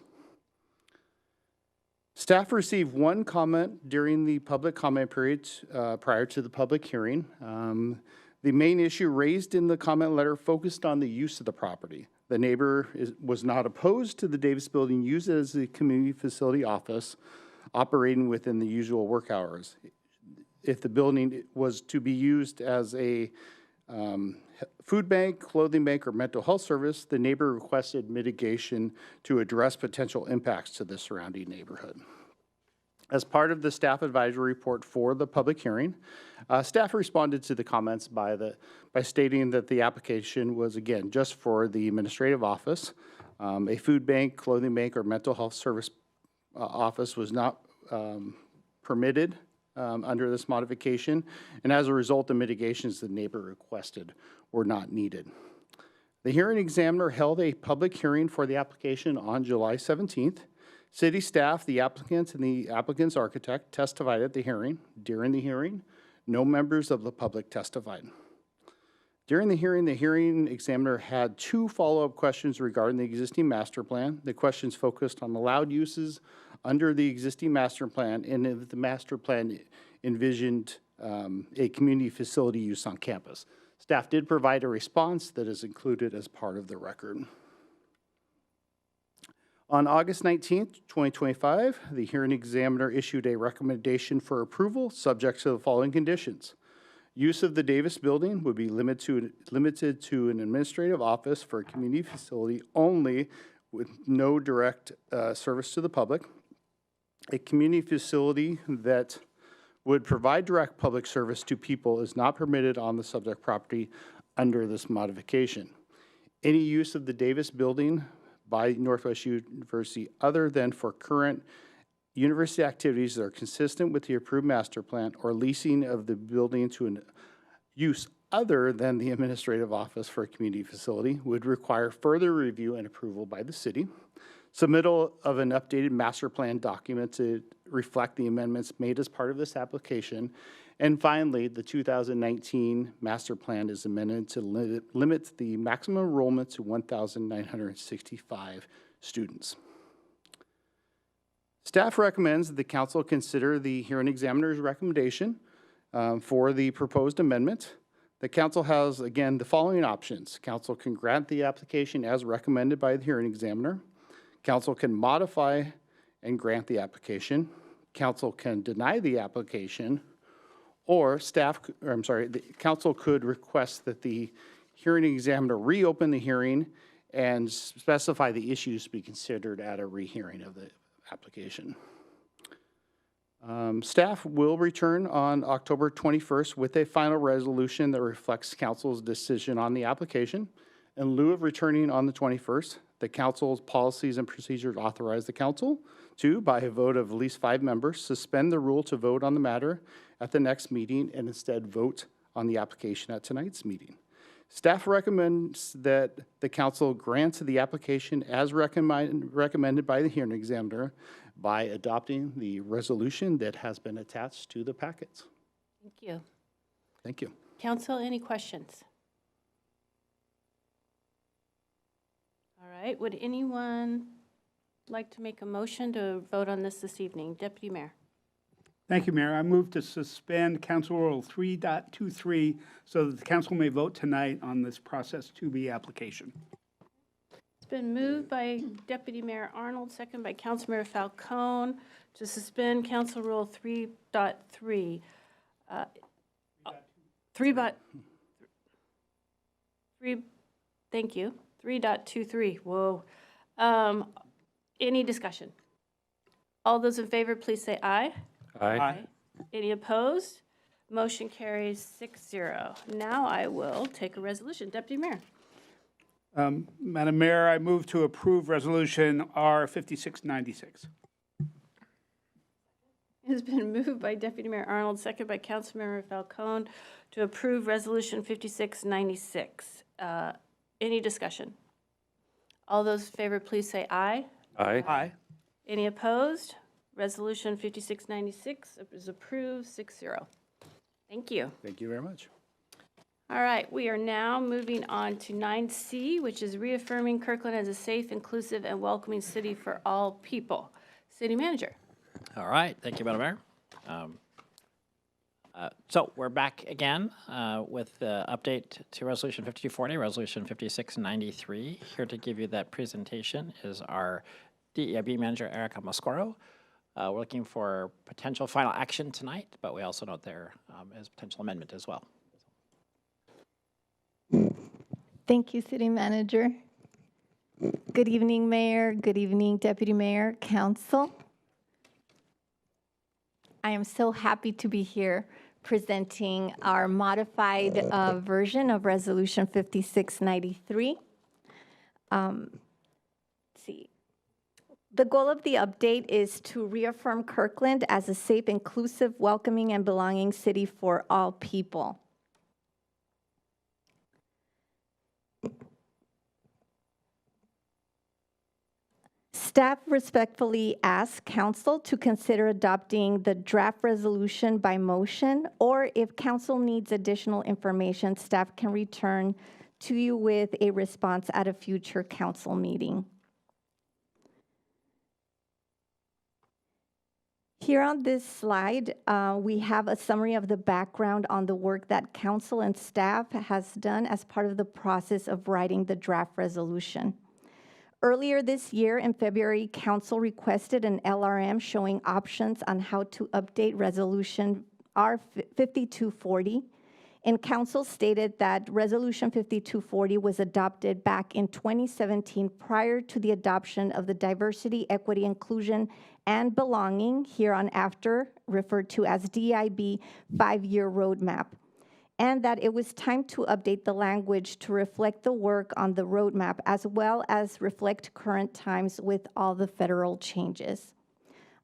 Staff received one comment during the public comment period prior to the public hearing. The main issue raised in the comment letter focused on the use of the property. The neighbor was not opposed to the Davis building used as the community facility office operating within the usual work hours. If the building was to be used as a food bank, clothing bank, or mental health service, the neighbor requested mitigation to address potential impacts to the surrounding neighborhood. As part of the staff advisory report for the public hearing, staff responded to the comments by stating that the application was, again, just for the administrative office. A food bank, clothing bank, or mental health service office was not permitted under this modification, and as a result, the mitigations the neighbor requested were not needed. The hearing examiner held a public hearing for the application on July 17th. City staff, the applicant, and the applicant's architect testified at the hearing. During the hearing, no members of the public testified. During the hearing examiner had two follow-up questions regarding the existing master plan. The questions focused on allowed uses under the existing master plan, and if the master plan envisioned a community facility use on campus. Staff did provide a response that is included as part of the record. On August 19th, 2025, the hearing examiner issued a recommendation for approval subject to the following conditions. Use of the Davis building would be limited to an administrative office for a community facility only with no direct service to the public. A community facility that would provide direct public service to people is not permitted on the subject property under this modification. Any use of the Davis building by Northwest University other than for current university activities that are consistent with the approved master plan or leasing of the building to an use other than the administrative office for a community facility would require further review and approval by the city. Submittal of an updated master plan document to reflect the amendments made as part of this application. And finally, the 2019 master plan is amended to limit the maximum enrollment to 1,965 students. Staff recommends that the council consider the hearing examiner's recommendation for the proposed amendment. The council has, again, the following options. Council can grant the application as recommended by the hearing examiner. Council can modify and grant the application. Council can deny the application, or the council could request that the hearing examiner reopen the hearing and specify the issues to be considered at a rehearing of the application. Staff will return on October 21st with a final resolution that reflects council's decision on the application. In lieu of returning on the 21st, the council's policies and procedures authorize the council to, by a vote of at least 5 members, suspend the rule to vote on the matter at the next meeting and instead vote on the application at tonight's meeting. Staff recommends that the council grant the application as recommended by the hearing examiner by adopting the resolution that has been attached to the packets. Thank you. Thank you. Council, any questions? All right, would anyone like to make a motion to vote on this evening? Deputy Mayor. Thank you, Mayor. I move to suspend Council Rule 3.23 so that the council may vote tonight on this Process 2B application. It's been moved by Deputy Mayor Arnold, second by Councilmember Falcone, to suspend Council Rule 3.3. Three, thank you, 3.23, whoa. Any discussion? All those in favor, please say aye. Aye. Any opposed? Motion carries 6-0. Now I will take a resolution. Deputy Mayor. Madam Mayor, I move to approve Resolution R 5696. It has been moved by Deputy Mayor Arnold, second by Councilmember Falcone, to approve Resolution 5696. Any discussion? All those in favor, please say aye. Aye. Aye. Any opposed? Resolution 5696 is approved, 6-0. Thank you. Thank you very much. All right, we are now moving on to 9C, which is reaffirming Kirkland as a safe, inclusive, and welcoming city for all people. City Manager. All right, thank you, Madam Mayor. So we're back again with the update to Resolution 5240, Resolution 5693. Here to give you that presentation is our DEIB Manager, Erica Moscoro. We're looking for potential final action tonight, but we also note there is potential amendment as well. Thank you, City Manager. Good evening, Mayor. Good evening, Deputy Mayor, Council. I am so happy to be here presenting our modified version of Resolution 5693. Let's see. The goal of the update is to reaffirm Kirkland as a safe, inclusive, welcoming, and belonging city for all people. Staff respectfully asks Council to consider adopting the draft resolution by motion, or if Council needs additional information, staff can return to you with a response at a future Council meeting. Here on this slide, we have a summary of the background on the work that Council and staff has done as part of the process of writing the draft resolution. Earlier this year, in February, Council requested an LRM showing options on how to update Resolution R 5240. And Council stated that Resolution 5240 was adopted back in 2017 prior to the adoption of the Diversity, Equity, Inclusion, and Belonging, hereinafter referred to as DIB 5-year roadmap, and that it was time to update the language to reflect the work on the roadmap as well as reflect current times with all the federal changes.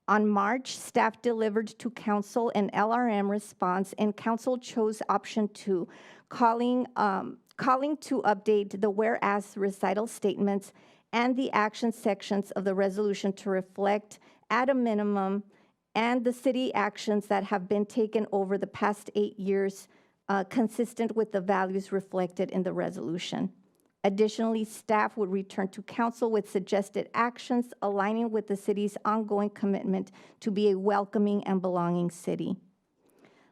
On March, staff delivered to Council an LRM response, and Council chose option 2, calling to update the whereas recital statements and the action sections of the resolution to reflect, at a minimum, and the city actions that have been taken over the past 8 years, consistent with the values reflected in the resolution. Additionally, staff would return to Council with suggested actions aligning with the city's ongoing commitment to be a welcoming and belonging city.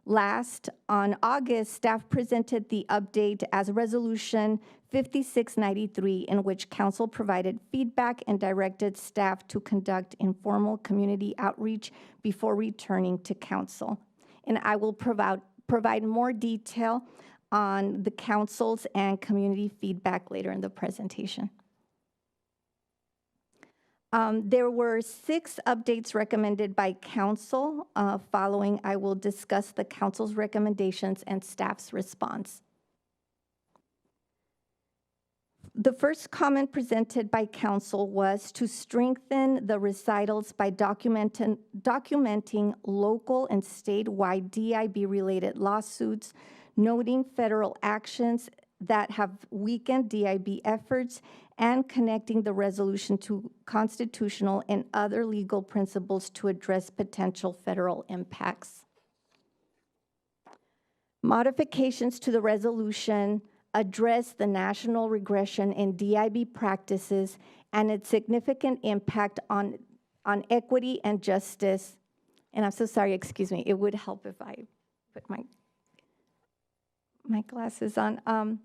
Last, on August, staff presented the update as Resolution 5693, in which Council provided feedback and directed staff to conduct informal community outreach before returning to Council. And I will provide more detail on the Council's and community feedback later in the presentation. There were 6 updates recommended by Council. Following, I will discuss the Council's recommendations and staff's response. The first comment presented by Council was to strengthen the recitals by documenting local and statewide DIB-related lawsuits, noting federal actions that have weakened DIB efforts, and connecting the resolution to constitutional and other legal principles to address potential federal impacts. Modifications to the resolution address the national regression in DIB practices and its significant impact on equity and justice. And I'm so sorry, excuse me, it would help if I put my glasses on.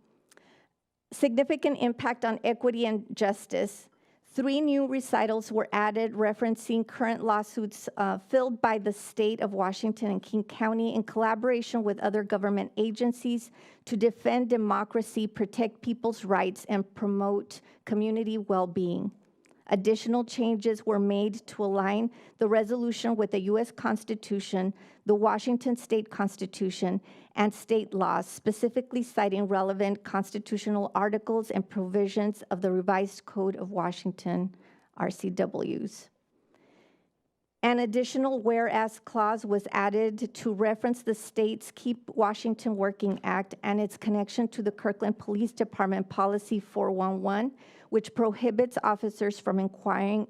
Significant impact on equity and justice 3 new recitals were added referencing current lawsuits filed by the state of Washington and King County in collaboration with other government agencies to defend democracy, protect people's rights, and promote community well-being. Additional changes were made to align the resolution with the U.S. Constitution, the Washington State Constitution, and state laws, specifically citing relevant constitutional articles and provisions of the Revised Code of Washington, RCWs. An additional whereas clause was added to reference the state's Keep Washington Working Act and its connection to the Kirkland Police Department Policy 411, which prohibits officers from inquiring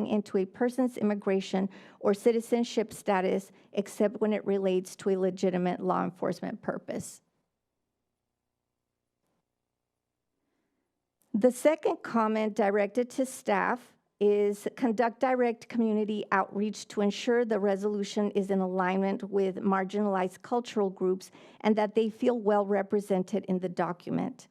into a person's immigration or citizenship status except when it relates to a legitimate law enforcement purpose. The second comment directed to staff is conduct direct community outreach to ensure the resolution is in alignment with marginalized cultural groups and that they feel well represented in the document.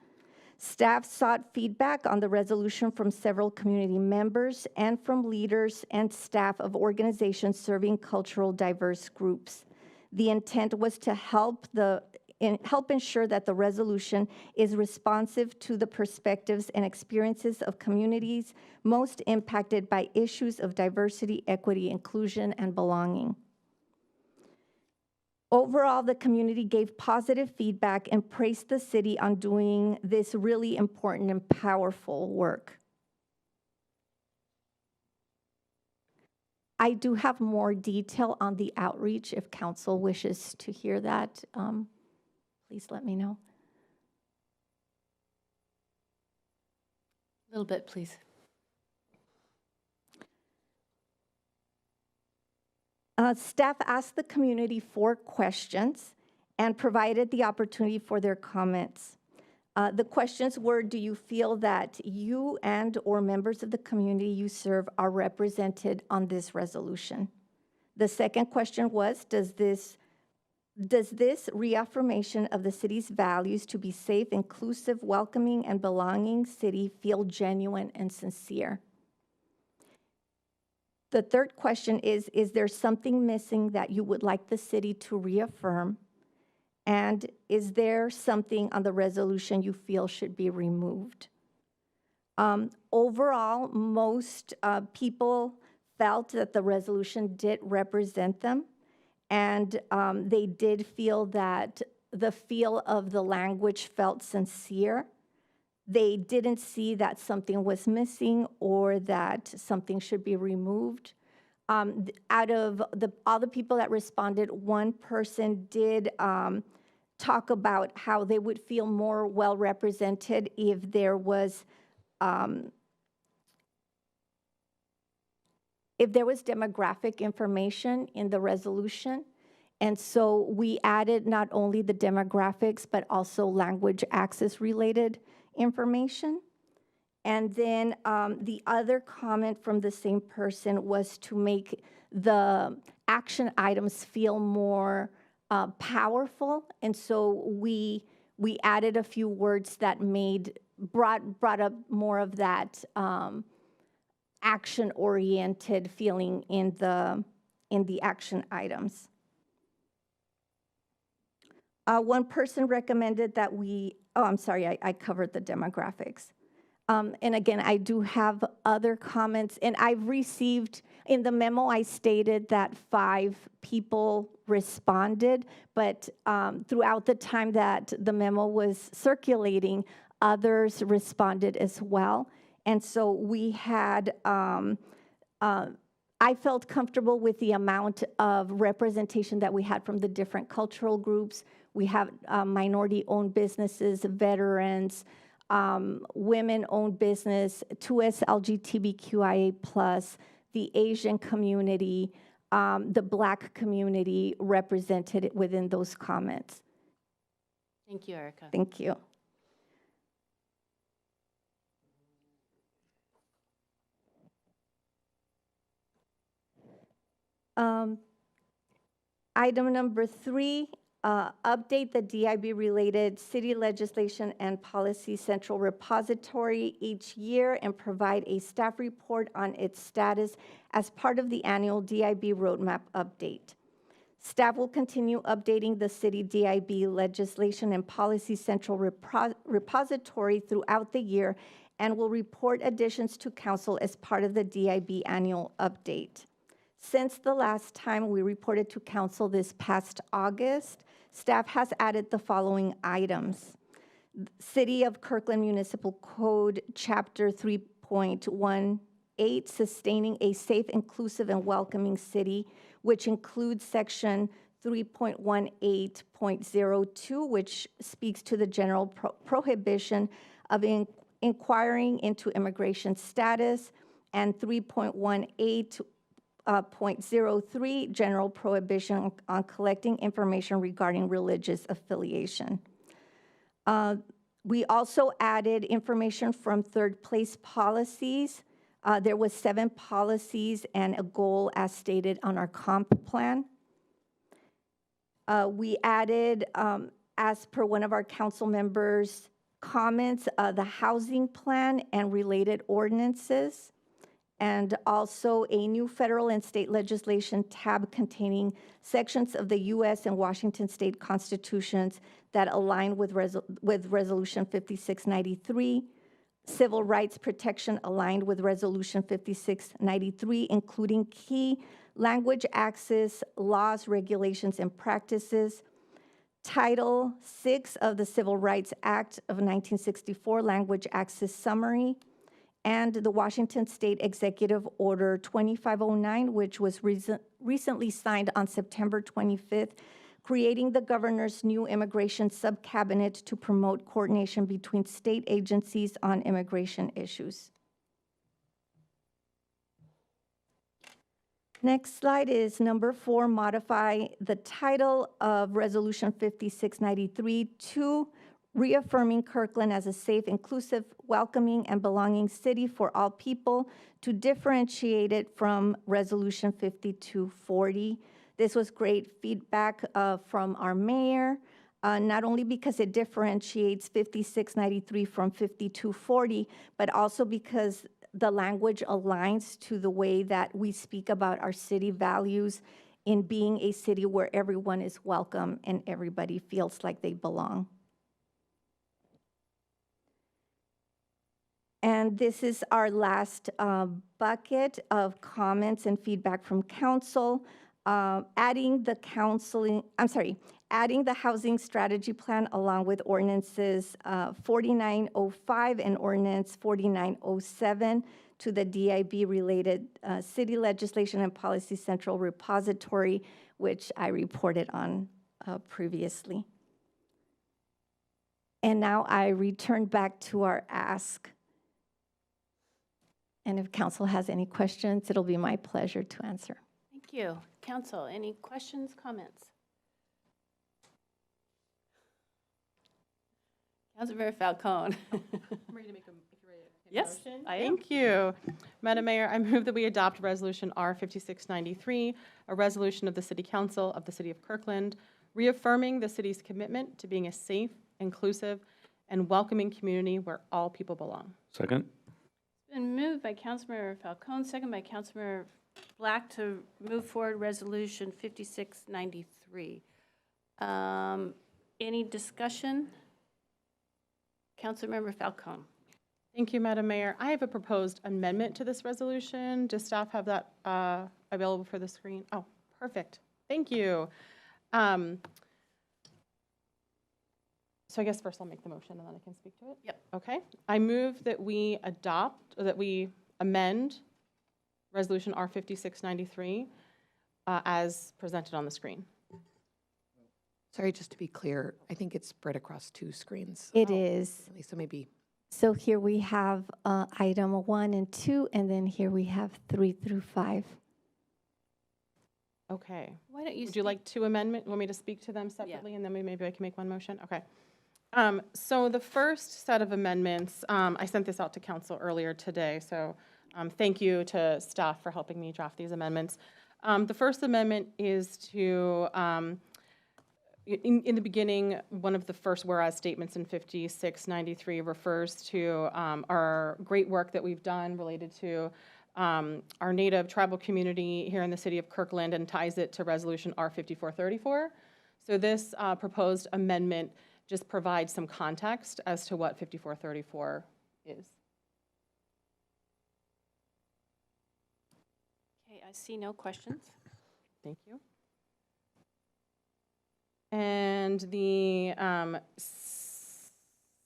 Staff sought feedback on the resolution from several community members and from leaders and staff of organizations serving cultural diverse groups. The intent was to help ensure that the resolution is responsive to the perspectives and experiences of communities most impacted by issues of diversity, equity, inclusion, and belonging. Overall, the community gave positive feedback and praised the city on doing this really important and powerful work. I do have more detail on the outreach if council wishes to hear that. Please let me know. A little bit, please. Staff asked the community 4 questions and provided the opportunity for their comments. The questions were, do you feel that you and or members of the community you serve are represented on this resolution? The second question was, does this reaffirmation of the city's values to be safe, inclusive, welcoming, and belonging city feel genuine and sincere? The third question is there something missing that you would like the city to reaffirm? And is there something on the resolution you feel should be removed? Overall, most people felt that the resolution did represent them, and they did feel that the feel of the language felt sincere. They didn't see that something was missing or that something should be removed. Out of all the people that responded, one person did talk about how they would feel more well represented if there was demographic information in the resolution. And so we added not only the demographics, but also language access related information. And then the other comment from the same person was to make the action items feel more powerful. And so we added a few words that brought up more of that action-oriented feeling in the action items. One person recommended that I covered the demographics. And again, I do have other comments, and I've received, in the memo, I stated that 5 people responded, but throughout the time that the memo was circulating, others responded as well. And so we had, I felt comfortable with the amount of representation that we had from the different cultural groups. We have minority-owned businesses, veterans, women-owned business, 2S LGBTQIA+, the Asian community, the Black community represented within those comments. Thank you, Erica. Thank you. Item number 3, update the DIB-related city legislation and policy central repository each year and provide a staff report on its status as part of the annual DIB roadmap update. Staff will continue updating the city DIB legislation and policy central repository throughout the year and will report additions to council as part of the DIB annual update. Since the last time we reported to council this past August, staff has added the following items. City of Kirkland Municipal Code, Chapter 3.18, Sustaining a Safe, Inclusive, and Welcoming City, which includes Section 3.18.02, which speaks to the general prohibition of inquiring into immigration status, and 3.18.03, general prohibition on collecting information regarding religious affiliation. We also added information from third place policies. There was 7 policies and a goal as stated on our comp plan. We added, as per one of our council members' comments, the housing plan and related ordinances, and also a new federal and state legislation tab containing sections of the U.S. and Washington state constitutions that align with Resolution 5693, civil rights protection aligned with Resolution 5693, including key language access, laws, regulations, and practices, Title VI of the Civil Rights Act of 1964, language access summary, and the Washington State Executive Order 2509, which was recently signed on September 25th, creating the governor's new immigration sub-cabinet to promote coordination between state agencies on immigration issues. Next slide is number 4, modify the title of Resolution 5693 to reaffirming Kirkland as a safe, inclusive, welcoming, and belonging city for all people, to differentiate it from Resolution 5240. This was great feedback from our mayor, not only because it differentiates 5693 from 5240, but also because the language aligns to the way that we speak about our city values in being a city where everyone is welcome and everybody feels like they belong. And this is our last bucket of comments and feedback from council. Adding the housing strategy plan along with ordinances 4905 and ordinance 4907 to the DIB-related city legislation and policy central repository, which I reported on previously. And now I return back to our ask. And if council has any questions, it'll be my pleasure to answer. Thank you. Council, any questions, comments? Councilmember Falcone. I'm ready to make a, if you're ready to make a Yes, motion. I am. Thank you. Madam Mayor, I move that we adopt Resolution R5693, a resolution of the City Council of the City of Kirkland, reaffirming the city's commitment to being a safe, inclusive, and welcoming community where all people belong. Second? It's been moved by Councilmember Falcone, second by Councilmember Black to move forward Resolution 5693. Any discussion? Councilmember Falcone. Thank you, Madam Mayor. I have a proposed amendment to this resolution. Does staff have that available for the screen? Oh, perfect. Thank you. So I guess first I'll make the motion and then I can speak to it. Yep. Okay. I move that we adopt, or that we amend Resolution R5693 as presented on the screen. Sorry, just to be clear, I think it's spread across 2 screens. It is. So maybe. So here we have item 1 and 2, and then here we have 3 through 5. Okay. Why don't you Would you like 2 amendments? Want me to speak to them separately, and then maybe I can make one motion? Okay. So the first set of amendments, I sent this out to council earlier today, so thank you to staff for helping me draft these amendments. The first amendment is to in the beginning, one of the first whereas statements in 5693 refers to our great work that we've done related to our native tribal community here in the city of Kirkland and ties it to Resolution R5434. So this proposed amendment just provides some context as to what 5434 is. Okay, I see no questions. Thank you. And the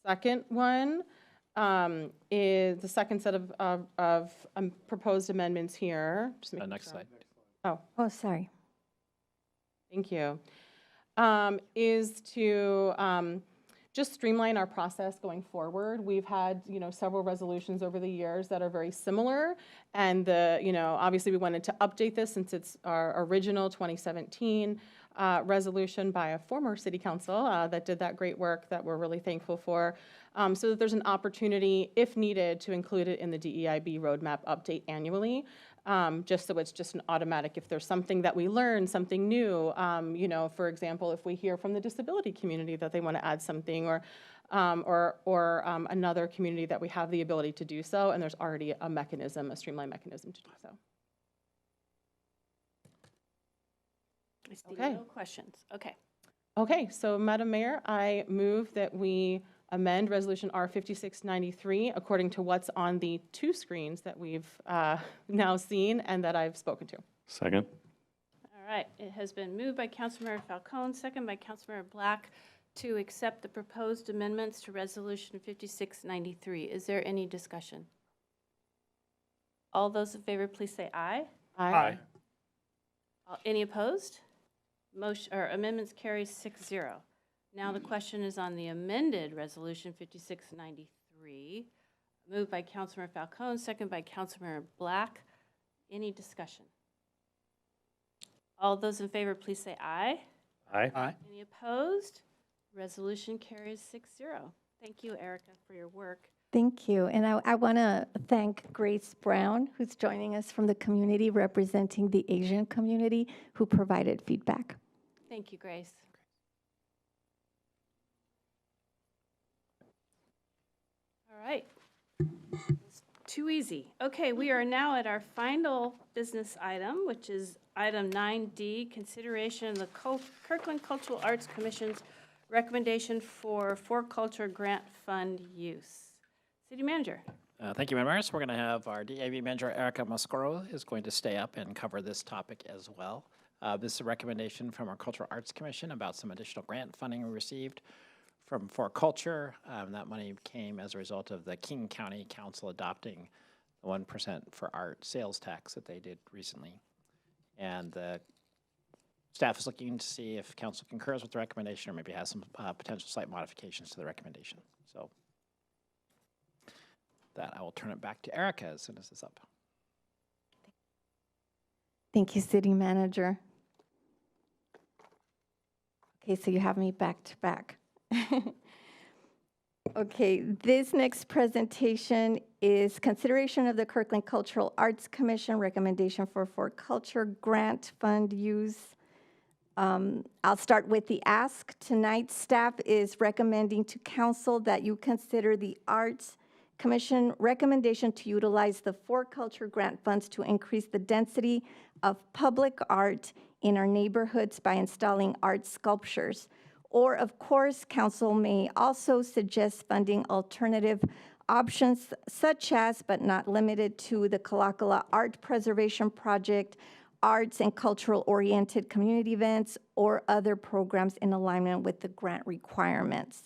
second one is the second set of proposed amendments here. Just making Next sure. slide. Oh, sorry. Thank you. Is to just streamline our process going forward. We've had, several resolutions over the years that are very similar, and obviously we wanted to update this since it's our original 2017 resolution by a former city council that did that great work that we're really thankful for, so that there's an opportunity, if needed, to include it in the DEIB roadmap update annually. Just so it's just an automatic, if there's something that we learn, something new, for example, if we hear from the disability community that they want to add something, or another community that we have the ability to do so, and there's already a mechanism, a streamlined mechanism to do so. I see Okay. no questions. Okay. Okay, so Madam Mayor, I move that we amend Resolution R5693 according to what's on the two screens that we've now seen and that I've spoken to. Second. All right, it has been moved by Councilmember Falcone, second by Councilmember Black, to accept the proposed amendments to Resolution 5693. Is there any discussion? All those in favor, please say aye. Aye. Any opposed? Motion, or amendments carry 6-0. Now the question is on the amended Resolution 5693, moved by Councilmember Falcone, second by Councilmember Black. Any discussion? All those in favor, please say aye. Aye. Aye. Any opposed? Resolution carries 6-0. Thank you, Erica, for your work. Thank you. And I want to thank Grace Brown, who's joining us from the community representing the Asian community, who provided feedback. Thank you, Grace. All right. It's too easy. Okay, we are now at our final business item, which is item 9D, consideration of the Kirkland Cultural Arts Commission's recommendation for culture grant fund use. City Manager. Thank you, members. We're going to have our DAV Manager, Erica Moscoro, is going to stay up and cover this topic as well. This is a recommendation from our Cultural Arts Commission about some additional grant funding we received for culture. That money came as a result of the King County Council adopting the 1% for art sales tax that they did recently. And the staff is looking to see if council concurs with the recommendation or maybe has some potential slight modifications to the recommendation. So that I will turn it back to Erica as soon as it's up. Thank you, City Manager. Okay, so you have me back to back. Okay, this next presentation is consideration of the Kirkland Cultural Arts Commission recommendation for culture grant fund use. I'll start with the ask. Tonight, staff is recommending to council that you consider the Arts Commission recommendation to utilize the culture grant funds to increase the density of public art in our neighborhoods by installing art sculptures. Or, of course, council may also suggest funding alternative options such as, but not limited to, the Kalakala Art Preservation Project, arts and cultural-oriented community events, or other programs in alignment with the grant requirements.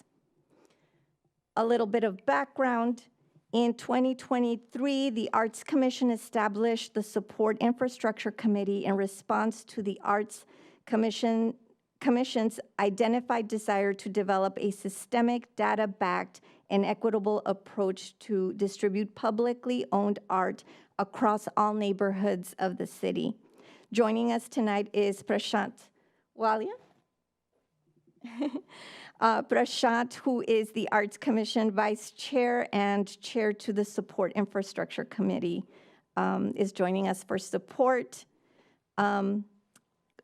A little bit of background. In 2023, the Arts Commission established the Support Infrastructure Committee in response to the Arts Commission's identified desire to develop a systemic, data-backed, and equitable approach to distribute publicly owned art across all neighborhoods of the city. Joining us tonight is Prashant Walia. Prashant, who is the Arts Commission Vice Chair and Chair to the Support Infrastructure Committee, is joining us for support.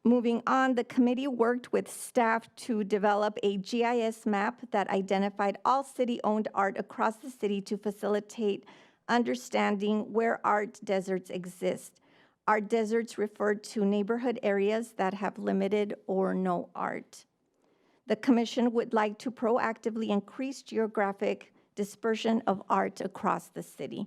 Moving on, the committee worked with staff to develop a GIS map that identified all city-owned art across the city to facilitate understanding where art deserts exist. Art deserts refer to neighborhood areas that have limited or no art. The commission would like to proactively increase geographic dispersion of art across the city.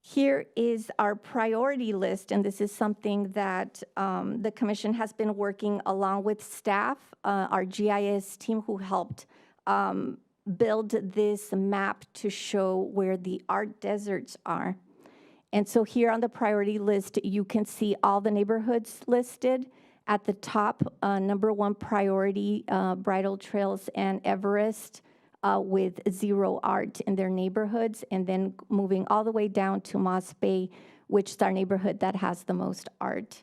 Here is our priority list, and this is something that the commission has been working along with staff, our GIS team who helped build this map to show where the art deserts are. And so here on the priority list, you can see all the neighborhoods listed. At the top, number 1 priority, Bridal Trails and Everest, with 0 art in their neighborhoods, and then moving all the way down to Moss Bay, which is our neighborhood that has the most art.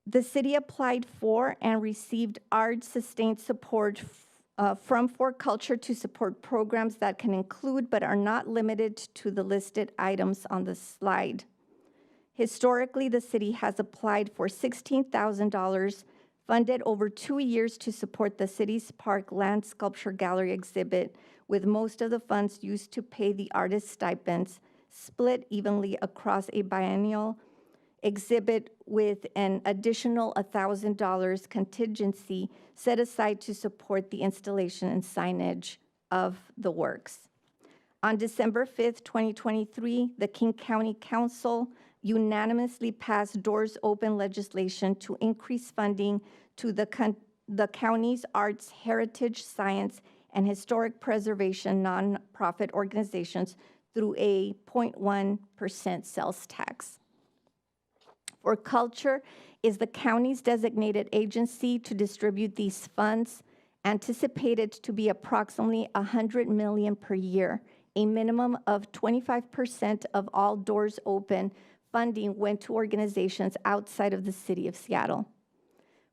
The city applied for and received art-sustained support from For Culture to support programs that can include but are not limited to the listed items on the slide. Historically, the city has applied for $16,000 funded over 2 years to support the city's Park Land Sculpture Gallery exhibit, with most of the funds used to pay the artist stipends, split evenly across a biennial exhibit with an additional $1,000 contingency set aside to support the installation and signage of the works. On December 5th, 2023, the King County Council unanimously passed Doors Open legislation to increase funding to the county's arts, heritage, science, and historic preservation nonprofit organizations through a 0.1% sales tax. For Culture is the county's designated agency to distribute these funds, anticipated to be approximately $100 million per year. A minimum of 25% of all Doors Open funding went to organizations outside of the city of Seattle.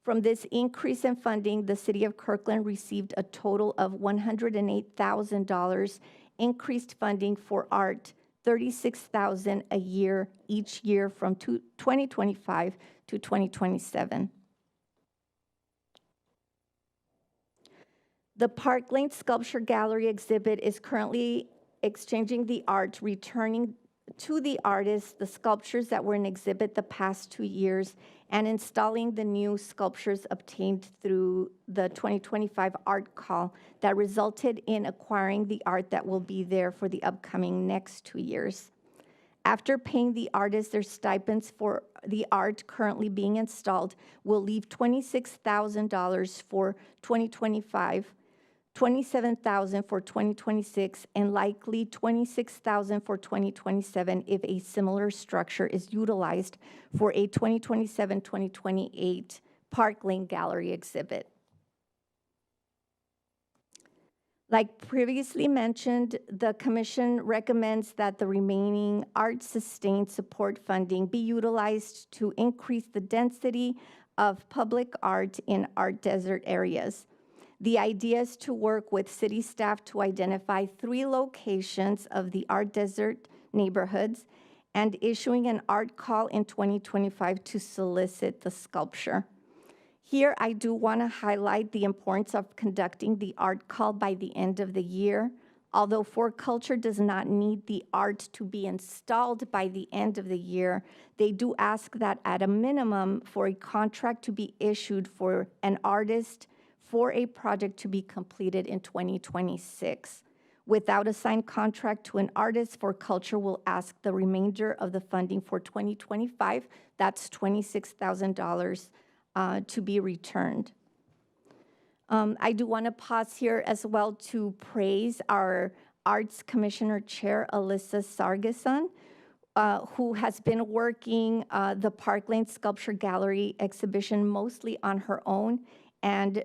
From this increase in funding, the city of Kirkland received a total of $108,000 increased funding for art, $36,000 a year each year from 2025 to 2027. The Park Lane Sculpture Gallery exhibit is currently exchanging the art, returning to the artists the sculptures that were in exhibit the past 2 years, and installing the new sculptures obtained through the 2025 art call that resulted in acquiring the art that will be there for the upcoming next 2 years. After paying the artists their stipends for the art currently being installed, will leave $26,000 for 2025, $27,000 for 2026, and likely $26,000 for 2027 if a similar structure is utilized for a 2027-2028 Park Lane Gallery exhibit. Like previously mentioned, the commission recommends that the remaining art-sustained support funding be utilized to increase the density of public art in art desert areas. The idea is to work with city staff to identify 3 locations of the art desert neighborhoods and issuing an art call in 2025 to solicit the sculpture. Here, I do want to highlight the importance of conducting the art call by the end of the year. Although For Culture does not need the art to be installed by the end of the year, they do ask that at a minimum for a contract to be issued for an artist for a project to be completed in 2026. Without a signed contract to an artist, For Culture will ask the remainder of the funding for 2025, that's $26,000, to be returned. I do want to pause here as well to praise our Arts Commissioner Chair, Alyssa Sargason, who has been working the Park Lane Sculpture Gallery exhibition mostly on her own. And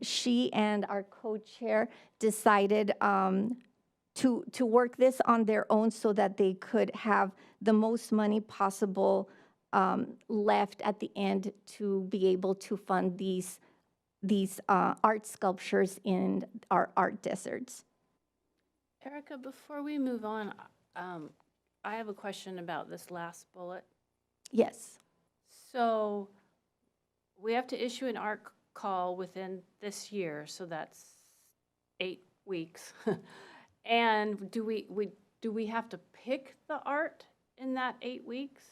she and our co-chair decided to work this on their own so that they could have the most money possible left at the end to be able to fund these art sculptures in our art deserts. Erica, before we move on, I have a question about this last bullet. Yes. So we have to issue an art call within this year, so that's 8 weeks. And do we have to pick the art in that 8 weeks?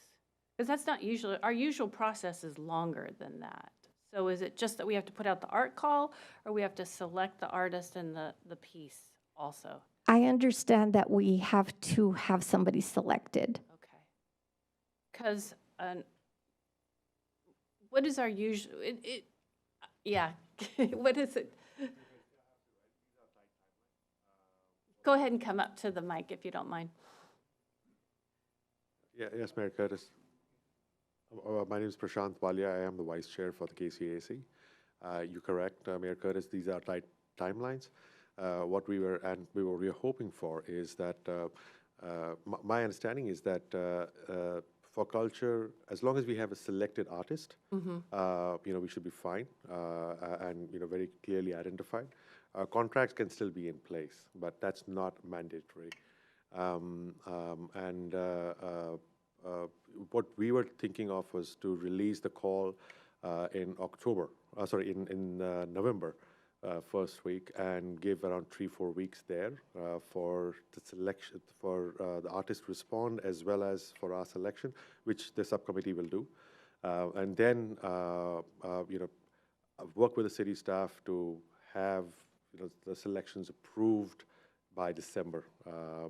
Because that's not usually, our usual process is longer than that. So is it just that we have to put out the art call, or we have to select the artist and the piece also? I understand that we have to have somebody selected. Okay. Because what is our usual, yeah, what is it? Go ahead and come up to the mic if you don't mind. Yes, Mayor Curtis. My name is Prashant Walia. I am the vice chair for the KCAC. You're correct, Mayor Curtis. These are tight timelines. What we were hoping for is that my understanding is that for culture, as long as we have a selected artist, we should be fine and very clearly identified. Contracts can still be in place, but that's not mandatory. What we were thinking of was to release the call in November, first week, and give around 3-4 weeks there for the selection, for the artist to respond, as well as for our selection, which the subcommittee will do. And then, work with the city staff to have the selections approved by December,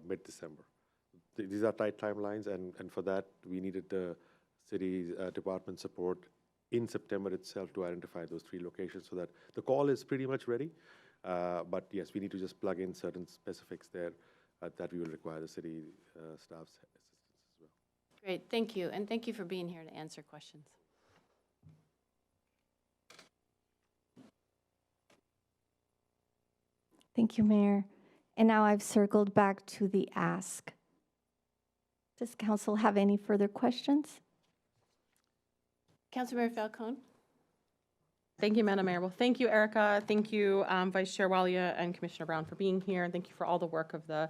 mid-December. These are tight timelines, and for that, we needed the city department support in September itself to identify those 3 locations, so that the call is pretty much ready. But yes, we need to just plug in certain specifics there that we will require the city staff's assistance as well. Great, thank you. And thank you for being here to answer questions. Thank you, Mayor. And now I've circled back to the ask. Does council have any further questions? Councilmember Falcone? Thank you, Madam Mayor. Well, thank you, Erica. Thank you, Vice Chair Walia and Commissioner Brown for being here. And thank you for all the work of the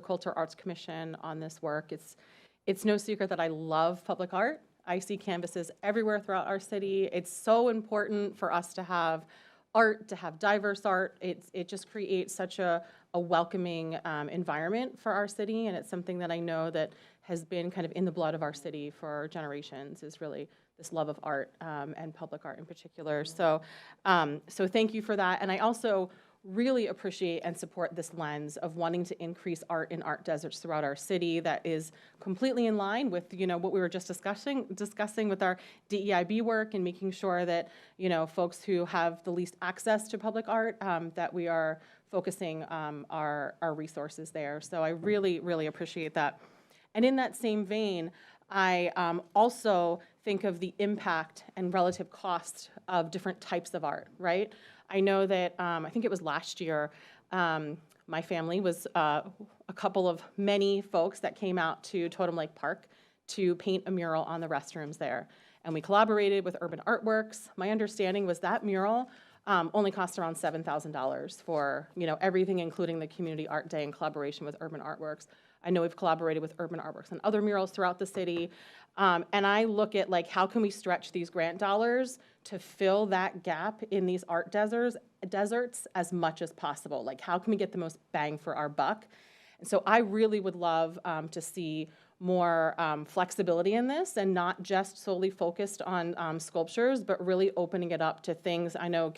Cultural Arts Commission on this work. It's no secret that I love public art. I see canvases everywhere throughout our city. It's so important for us to have art, to have diverse art. It just creates such a welcoming environment for our city, and it's something that I know that has been kind of in the blood of our city for generations, is really this love of art and public art in particular. So thank you for that. And I also really appreciate and support this lens of wanting to increase art in art deserts throughout our city. That is completely in line with what we were just discussing with our DEIB work, and making sure that folks who have the least access to public art, that we are focusing our resources there. So I really, really appreciate that. And in that same vein, I also think of the impact and relative cost of different types of art, right? I know that, I think it was last year, my family was a couple of many folks that came out to Totem Lake Park to paint a mural on the restrooms there. And we collaborated with Urban Artworks. My understanding was that mural only cost around $7,000 for everything, including the Community Art Day in collaboration with Urban Artworks. I know we've collaborated with Urban Artworks on other murals throughout the city. And I look at how can we stretch these grant dollars to fill that gap in these art deserts as much as possible? How can we get the most bang for our buck? And so I really would love to see more flexibility in this, and not just solely focused on sculptures, but really opening it up to things. I know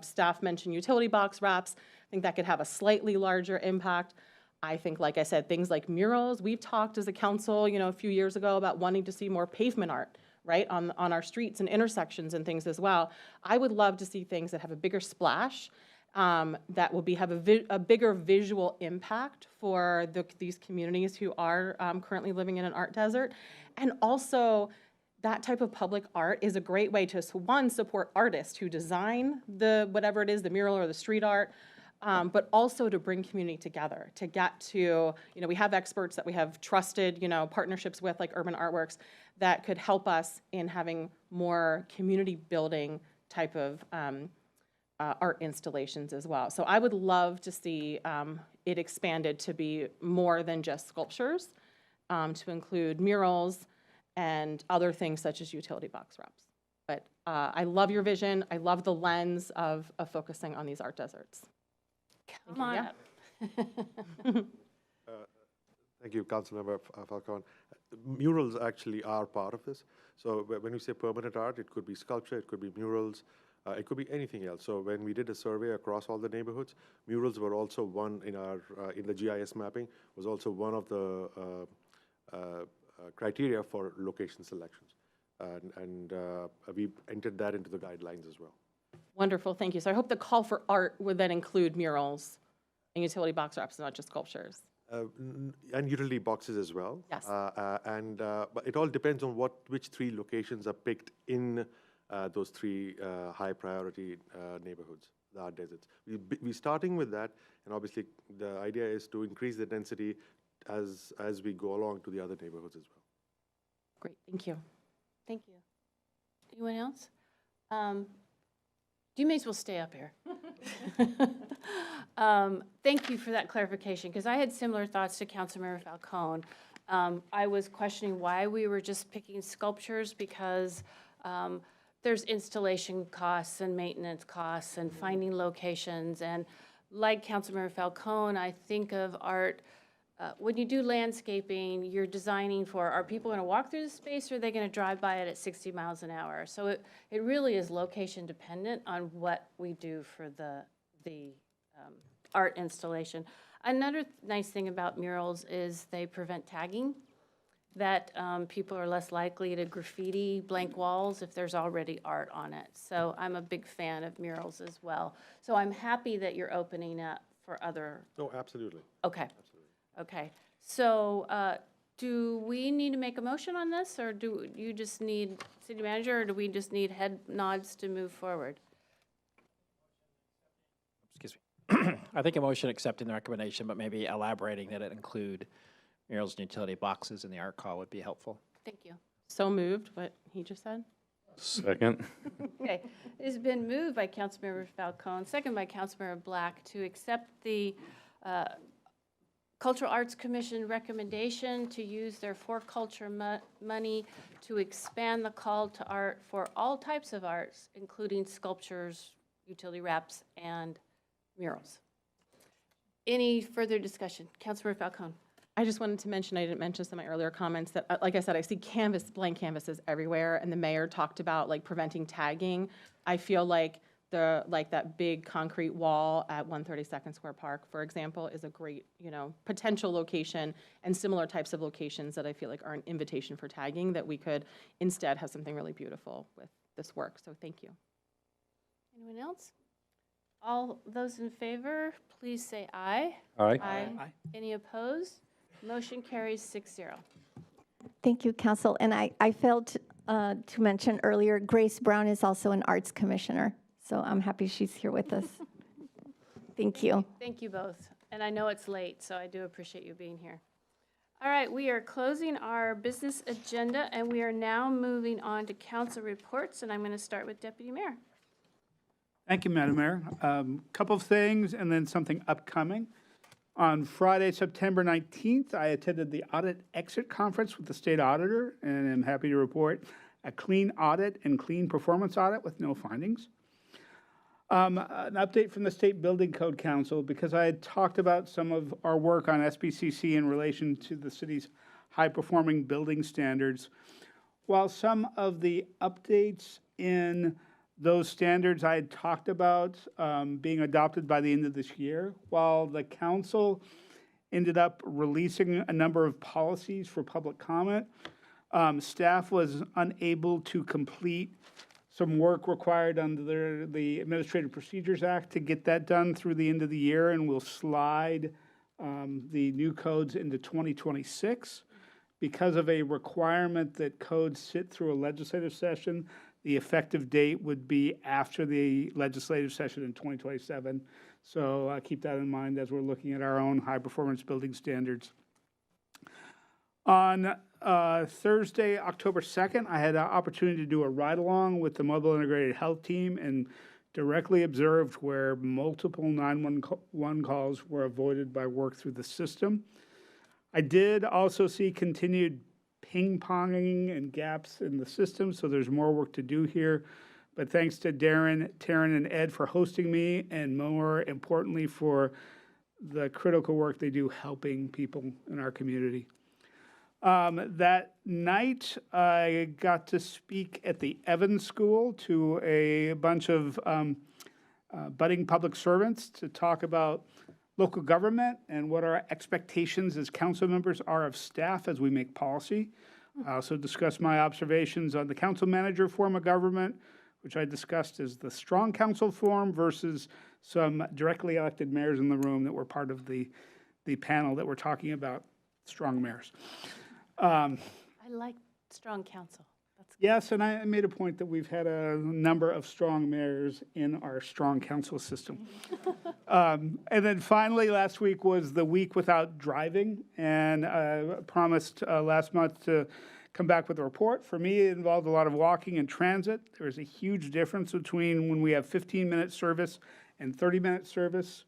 staff mentioned utility box wraps. I think that could have a slightly larger impact. I think, like I said, things like murals. We've talked as a council, a few years ago about wanting to see more pavement art, right, on our streets and intersections and things as well. I would love to see things that have a bigger splash, that will have a bigger visual impact for these communities who are currently living in an art desert. And also, that type of public art is a great way to, one, support artists who design whatever it is, the mural or the street art, but also to bring community together, to get to, we have experts that we have trusted, partnerships with, like Urban Artworks, that could help us in having more community building type of art installations as well. So I would love to see it expanded to be more than just sculptures, to include murals and other things such as utility box wraps. But I love your vision. I love the lens of focusing on these art deserts. Come on up. Thank you, Councilmember Falcone. Murals actually are part of this. So when you say permanent art, it could be sculpture, it could be murals, it could be anything else. So when we did a survey across all the neighborhoods, murals were also one in our in the GIS mapping, was also one of the criteria for location selections. And we entered that into the guidelines as well. Wonderful, thank you. So I hope the call for art would then include murals and utility box wraps, not just sculptures. And utility boxes as well. Yes. But it all depends on which 3 locations are picked in those 3 high priority neighborhoods, the art deserts. We're starting with that, and obviously the idea is to increase the density as we go along to the other neighborhoods as well. Great, thank you. Thank you. Anyone else? You may as well stay up here. Thank you for that clarification, because I had similar thoughts to Councilmember Falcone. I was questioning why we were just picking sculptures, because there's installation costs and maintenance costs and finding locations. And like Councilmember Falcone, I think of art, when you do landscaping, you're designing for, are people going to walk through the space, or are they going to drive by it at 60 miles an hour? So it really is location dependent on what we do for the art installation. Another nice thing about murals is they prevent tagging, that people are less likely to graffiti blank walls if there's already art on it. So I'm a big fan of murals as well. So I'm happy that you're opening up for other. No, absolutely. Okay. Okay, so do we need to make a motion on this, or do you just need city manager, or do we just need head nods to move forward? Excuse me. I think a motion accepting the recommendation, but maybe elaborating that it include murals and utility boxes in the art call would be helpful. Thank you. So moved, what he just said? Second. Okay, it's been moved by Councilmember Falcone, second by Councilmember Black, to accept the Cultural Arts Commission recommendation to use their For Culture money to expand the call to art for all types of arts, including sculptures, utility wraps, and murals. Any further discussion? Councilmember Falcone. I just wanted to mention, I didn't mention this in my earlier comments, that, like I said, I see blank canvases everywhere, and the mayor talked about like preventing tagging. I feel like that big concrete wall at 132nd Square Park, for example, is a great, potential location, and similar types of locations that I feel like are an invitation for tagging, that we could instead have something really beautiful with this work. So thank you. Anyone else? All those in favor, please say aye. Aye. Aye. Any opposed? Motion carries 6-0. Thank you, Council. And I failed to mention earlier, Grace Brown is also an arts commissioner. So I'm happy she's here with us. Thank you. Thank you both. And I know it's late, so I do appreciate you being here. All right, we are closing our business agenda, and we are now moving on to council reports, and I'm going to start with Deputy Mayor. Thank you, Madam Mayor. Couple of things and then something upcoming. On Friday, September 19th, I attended the Audit Exit Conference with the State Auditor, and I'm happy to report a clean audit and clean performance audit with no findings. An update from the State Building Code Council, because I had talked about some of our work on SBCC in relation to the city's high-performing building standards. While some of the updates in those standards I had talked about being adopted by the end of this year, while the council ended up releasing a number of policies for public comment, staff was unable to complete some work required under the Administrative Procedures Act to get that done through the end of the year, and we'll slide the new codes into 2026. Because of a requirement that codes sit through a legislative session, the effective date would be after the legislative session in 2027. So keep that in mind as we're looking at our own high-performance building standards. On Thursday, October 2nd, I had an opportunity to do a ride-along with the Mobile Integrated Health Team and directly observed where multiple 911 calls were avoided by work through the system. I did also see continued ping-ponging and gaps in the system, so there's more work to do here. But thanks to Darren, Taryn, and Ed for hosting me, and more importantly for the critical work they do helping people in our community. That night, I got to speak at the Evans School to a bunch of budding public servants to talk about local government and what our expectations as council members are of staff as we make policy. I also discussed my observations on the council manager form of government, which I discussed as the strong council form versus some directly elected mayors in the room that were part of the panel that were talking about strong mayors. I like strong council. Yes, and I made a point that we've had a number of strong mayors in our strong council system. And then finally, last week was the week without driving, and I promised last month to come back with a report. For me, it involved a lot of walking and transit. There is a huge difference between when we have 15-minute service and 30-minute service,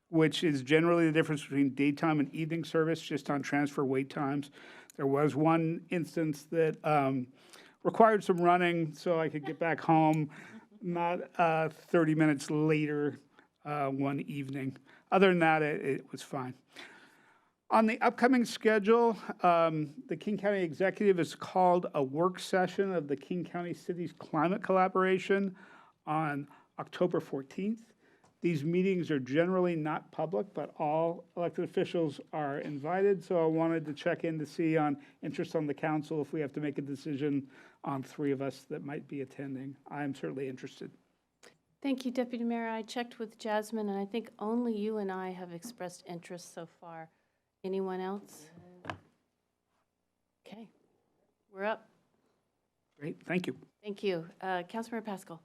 which is generally the difference between daytime and evening service, just on transfer wait times. There was one instance that required some running so I could get back home, not 30 minutes later one evening. Other than that, it was fine. On the upcoming schedule, the King County Executive has called a work session of the King County Cities Climate Collaboration on October 14th. These meetings are generally not public, but all elected officials are invited, so I wanted to check in to see on interest on the council if we have to make a decision on 3 of us that might be attending. I'm certainly interested. Thank you, Deputy Mayor. I checked with Jasmine, and I think only you and I have expressed interest so far. Anyone else? Okay, we're up. Great, thank you. Thank you. Councilmember Pascal.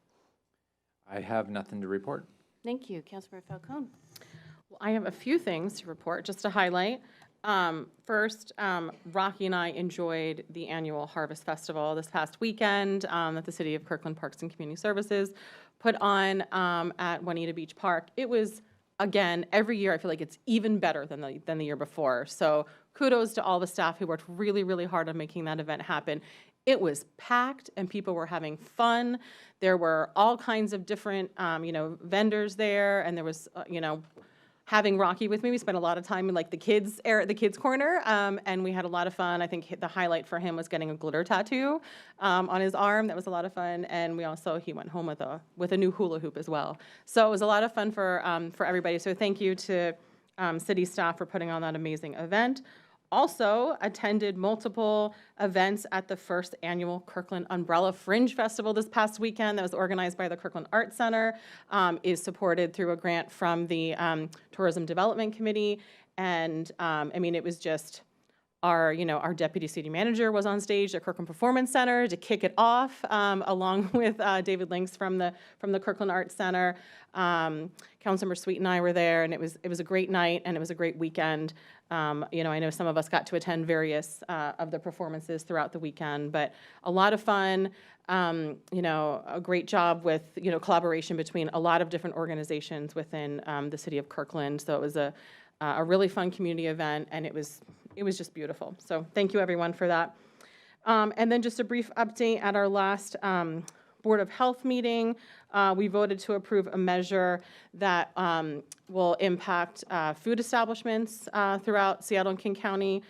I have nothing to report. Thank you. Councilmember Falcone. Well, I have a few things to report, just to highlight. First, Rocky and I enjoyed the annual Harvest Festival this past weekend that the City of Kirkland Parks and Community Services put on at Juanita Beach Park. It was, again, every year I feel like it's even better than the year before. So kudos to all the staff who worked really, really hard on making that event happen. It was packed and people were having fun. There were all kinds of different, vendors there, and there was, having Rocky with me. We spent a lot of time in like the kids corner, and we had a lot of fun. I think the highlight for him was getting a glitter tattoo on his arm. That was a lot of fun, and he went home with a new hula hoop as well. So it was a lot of fun for everybody. So thank you to city staff for putting on that amazing event. Also attended multiple events at the first annual Kirkland Umbrella Fringe Festival this past weekend that was organized by the Kirkland Arts Center, is supported through a grant from the Tourism Development Committee. And it was just our deputy city manager was on stage at Kirkland Performance Center to kick it off, along with David Links from the Kirkland Arts Center. Councilmember Sweet and I were there, and it was a great night and it was a great weekend. I know some of us got to attend various of the performances throughout the weekend, but a lot of fun. A great job with collaboration between a lot of different organizations within the city of Kirkland. So it was a really fun community event, and it was just beautiful. So thank you everyone for that. And then just a brief update at our last Board of Health meeting. We voted to approve a measure that will impact food establishments throughout Seattle and King County,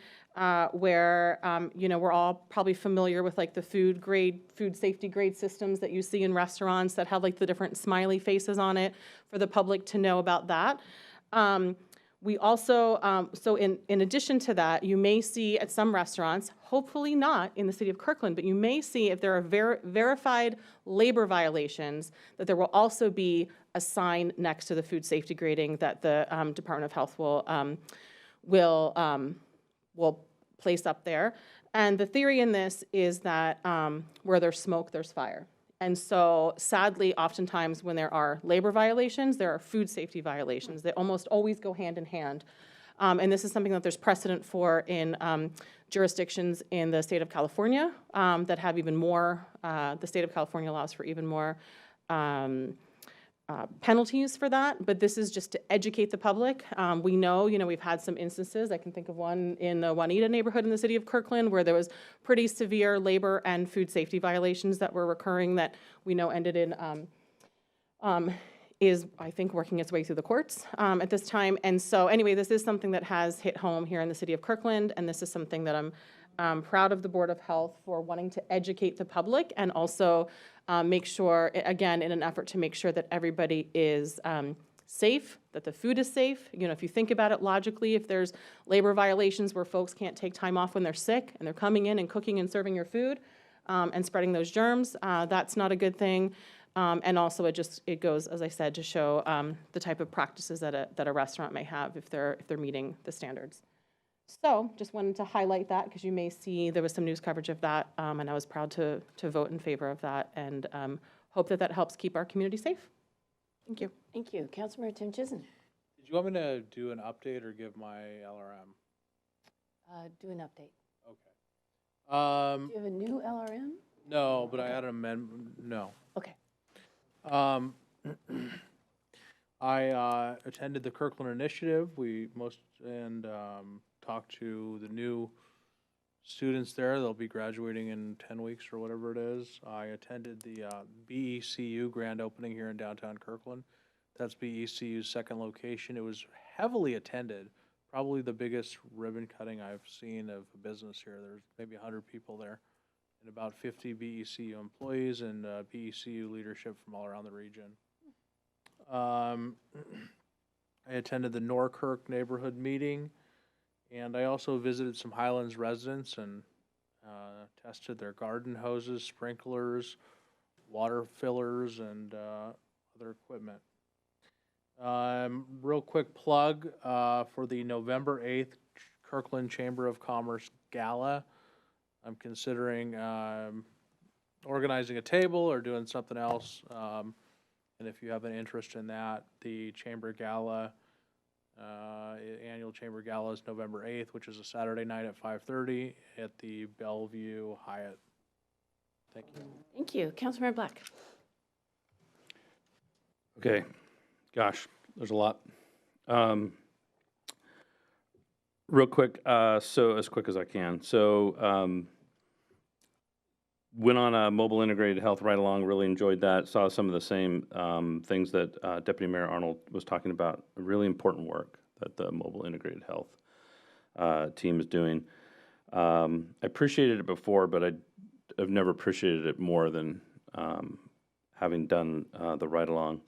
where we're all probably familiar with like the food safety grade systems that you see in restaurants that have like the different smiley faces on it for the public to know about that. We also, so in addition to that, you may see at some restaurants, hopefully not in the city of Kirkland, but you may see if there are verified labor violations, that there will also be a sign next to the food safety grading that the Department of Health will place up there. And the theory in this is that where there's smoke, there's fire. And so sadly, oftentimes when there are labor violations, there are food safety violations. They almost always go hand in hand. And this is something that there's precedent for in jurisdictions in the state of California that have even more, the state of California allows for even more penalties for that, but this is just to educate the public. We know, we've had some instances, I can think of one in the Juanita neighborhood in the city of Kirkland where there was pretty severe labor and food safety violations that were recurring that we know ended in, is, I think, working its way through the courts at this time. And so anyway, this is something that has hit home here in the city of Kirkland, and this is something that I'm proud of the Board of Health for wanting to educate the public and also make sure, again, in an effort to make sure that everybody is safe, that the food is safe. If you think about it logically, if there's labor violations where folks can't take time off when they're sick and they're coming in and cooking and serving your food and spreading those germs, that's not a good thing. And also it goes, as I said, to show the type of practices that a restaurant may have if they're meeting the standards. So just wanted to highlight that because you may see there was some news coverage of that, and I was proud to vote in favor of that and hope that that helps keep our community safe. Thank you. Thank you. Councilmember Tim Chisholm. Did you want me to do an update or give my LRM? Do an update. Okay. Do you have a new LRM? No, but I had an amendment, no. Okay. I attended the Kirkland Initiative. Talked to the new students there. They'll be graduating in 10 weeks or whatever it is. I attended the BECU grand opening here in downtown Kirkland. That's BECU's second location. It was heavily attended, probably the biggest ribbon cutting I've seen of a business here. There's maybe 100 people there and about 50 BECU employees and BECU leadership from all around the region. I attended the Norkirk neighborhood meeting. And I also visited some Highlands residents and tested their garden hoses, sprinklers, water fillers, and other equipment. Real quick plug for the November 8th Kirkland Chamber of Commerce Gala. I'm considering organizing a table or doing something else. And if you have an interest in that, the Chamber Gala annual Chamber Gala is November 8th, which is a Saturday night at 5:30 at the Bellevue Hyatt. Thank you. Thank you. Councilmember Black. Okay, gosh, there's a lot. Real quick, so as quick as I can. So went on a mobile integrated health ride along, really enjoyed that. Saw some of the same things that Deputy Mayor Arnold was talking about. Really important work that the mobile integrated health team is doing. I appreciated it before, but I've never appreciated it more than having done the ride along.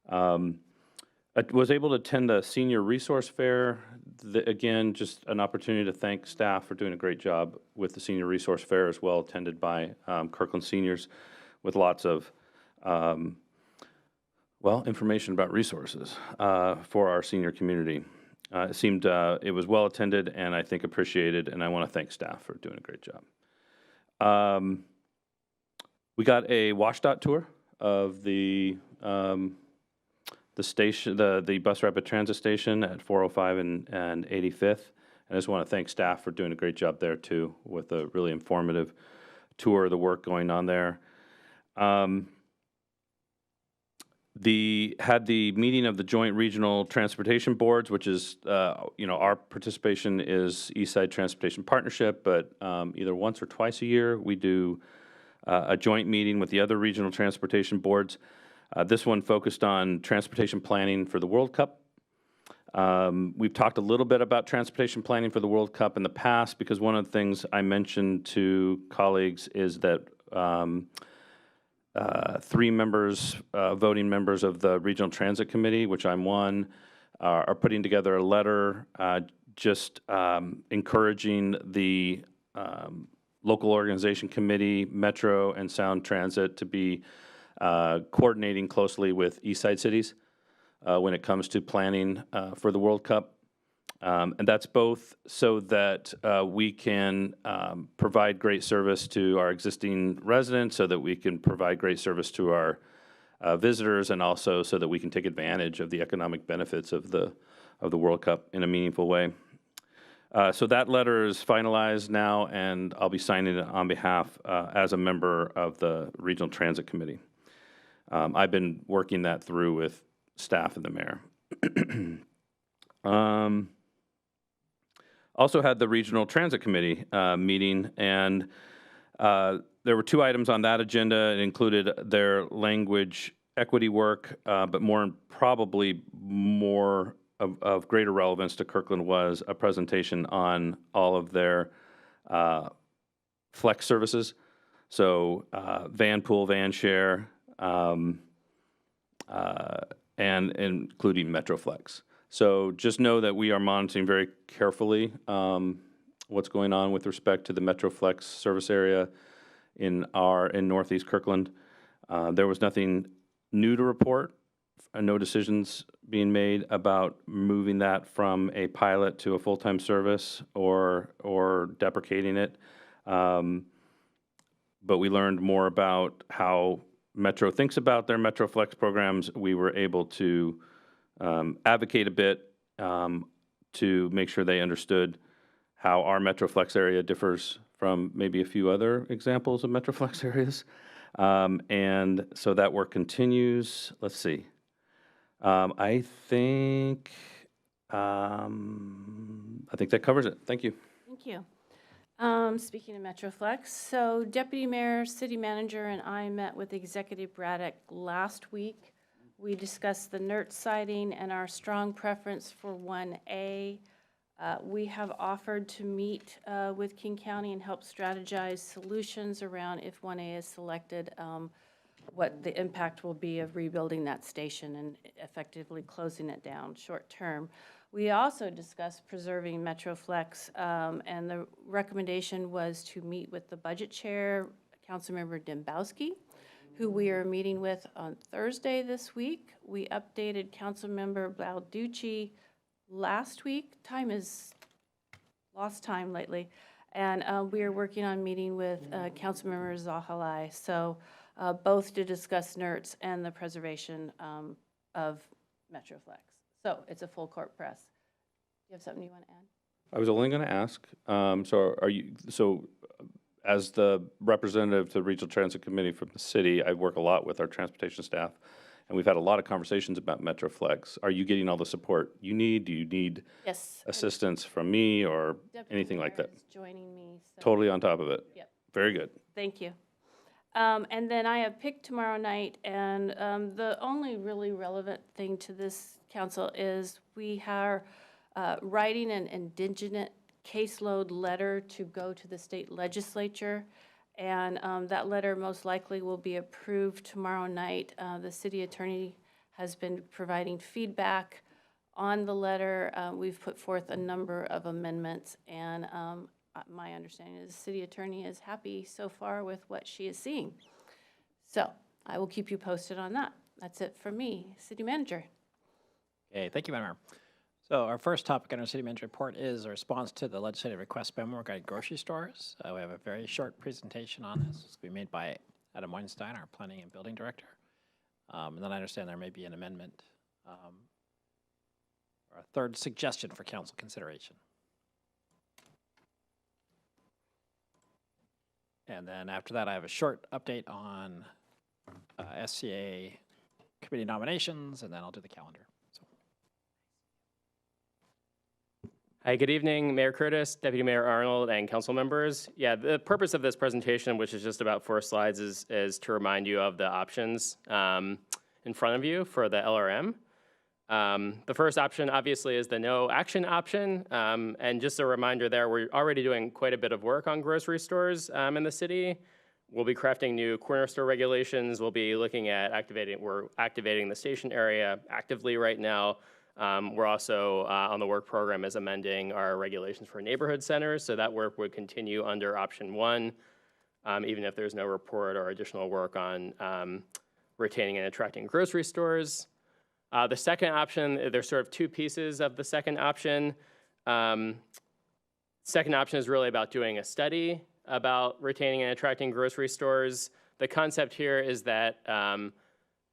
I was able to attend the senior resource fair. Again, just an opportunity to thank staff for doing a great job with the senior resource fair as well, attended by Kirkland seniors with lots of, information about resources for our senior community. It seemed it was well attended and I think appreciated, and I want to thank staff for doing a great job. We got a WashDOT tour of the station, the bus rapid transit station at 405 and 85th. And I just want to thank staff for doing a great job there too, with a really informative tour of the work going on there. Had the meeting of the Joint Regional Transportation Boards, which is, our participation is Eastside Transportation Partnership, but either once or twice a year, we do a joint meeting with the other regional transportation boards. This one focused on transportation planning for the World Cup. We've talked a little bit about transportation planning for the World Cup in the past because one of the things I mentioned to colleagues is that 3 members, voting members of the Regional Transit Committee, which I'm one, are putting together a letter just encouraging the local organization committee, Metro and Sound Transit to be coordinating closely with Eastside cities when it comes to planning for the World Cup. And that's both so that we can provide great service to our existing residents, so that we can provide great service to our visitors, and also so that we can take advantage of the economic benefits of the World Cup in a meaningful way. So that letter is finalized now, and I'll be signing it on behalf as a member of the Regional Transit Committee. I've been working that through with staff and the mayor. Also had the Regional Transit Committee meeting, and there were 2 items on that agenda. It included their language equity work, but probably more of greater relevance to Kirkland was a presentation on all of their flex services. So van pool, van share, and including Metroflex. So just know that we are monitoring very carefully what's going on with respect to the Metroflex service area in Northeast Kirkland. There was nothing new to report, no decisions being made about moving that from a pilot to a full-time service or deprecating it. But we learned more about how Metro thinks about their Metroflex programs. We were able to advocate a bit to make sure they understood how our Metroflex area differs from maybe a few other examples of Metroflex areas. And so that work continues. Let's see. I think that covers it. Thank you. Thank you. Speaking of Metroflex, so Deputy Mayor, City Manager, and I met with Executive Braddock last week. We discussed the NERT siting and our strong preference for 1A. We have offered to meet with King County and help strategize solutions around if 1A is selected, what the impact will be of rebuilding that station and effectively closing it down short term. We also discussed preserving Metroflex, and the recommendation was to meet with the Budget Chair, Councilmember Dembowski, who we are meeting with on Thursday this week. We updated Councilmember Balducci last week. Time is lost time lately. And we are working on meeting with Councilmember Zahalai. So both to discuss NERTs and the preservation of Metroflex. So it's a full court press. Do you have something you want to add? I was only going to ask, as the representative to the Regional Transit Committee from the city, I work a lot with our transportation staff, and we've had a lot of conversations about Metroflex. Are you getting all the support you need? Do you need assistance from me or anything like that? Is joining me. So. Totally on top of it. Yep. Very good. Thank you. And then I have picked tomorrow night, and the only really relevant thing to this council is we are writing an indigenous caseload letter to go to the state legislature, and that letter most likely will be approved tomorrow night. The city attorney has been providing feedback on the letter. We've put forth a number of amendments, and my understanding is the city attorney is happy so far with what she is seeing. So I will keep you posted on that. That's it from me, City Manager. Okay, thank you, Madam Mayor. So our first topic in our city manager report is a response to the legislative request memo regarding grocery stores. We have a very short presentation on this. It's going to be made by Adam Weinstein, our planning and building director. And then I understand there may be an amendment or a third suggestion for council consideration. And then after that, I have a short update on SCA committee nominations, and then I'll do the calendar. Hi, good evening, Mayor Curtis, Deputy Mayor Arnold, and council members. Yeah, the purpose of this presentation, which is just about 4 slides, is to remind you of the options in front of you for the LRM. The first option, obviously, is the no action option. And just a reminder there, we're already doing quite a bit of work on grocery stores in the city. We'll be crafting new corner store regulations. We'll be looking at we're activating the station area actively right now. We're also on the work program is amending our regulations for neighborhood centers, so that work would continue under option 1, even if there's no report or additional work on retaining and attracting grocery stores. The second option, there's sort of 2 pieces of the second option. Second option is really about doing a study about retaining and attracting grocery stores. The concept here is that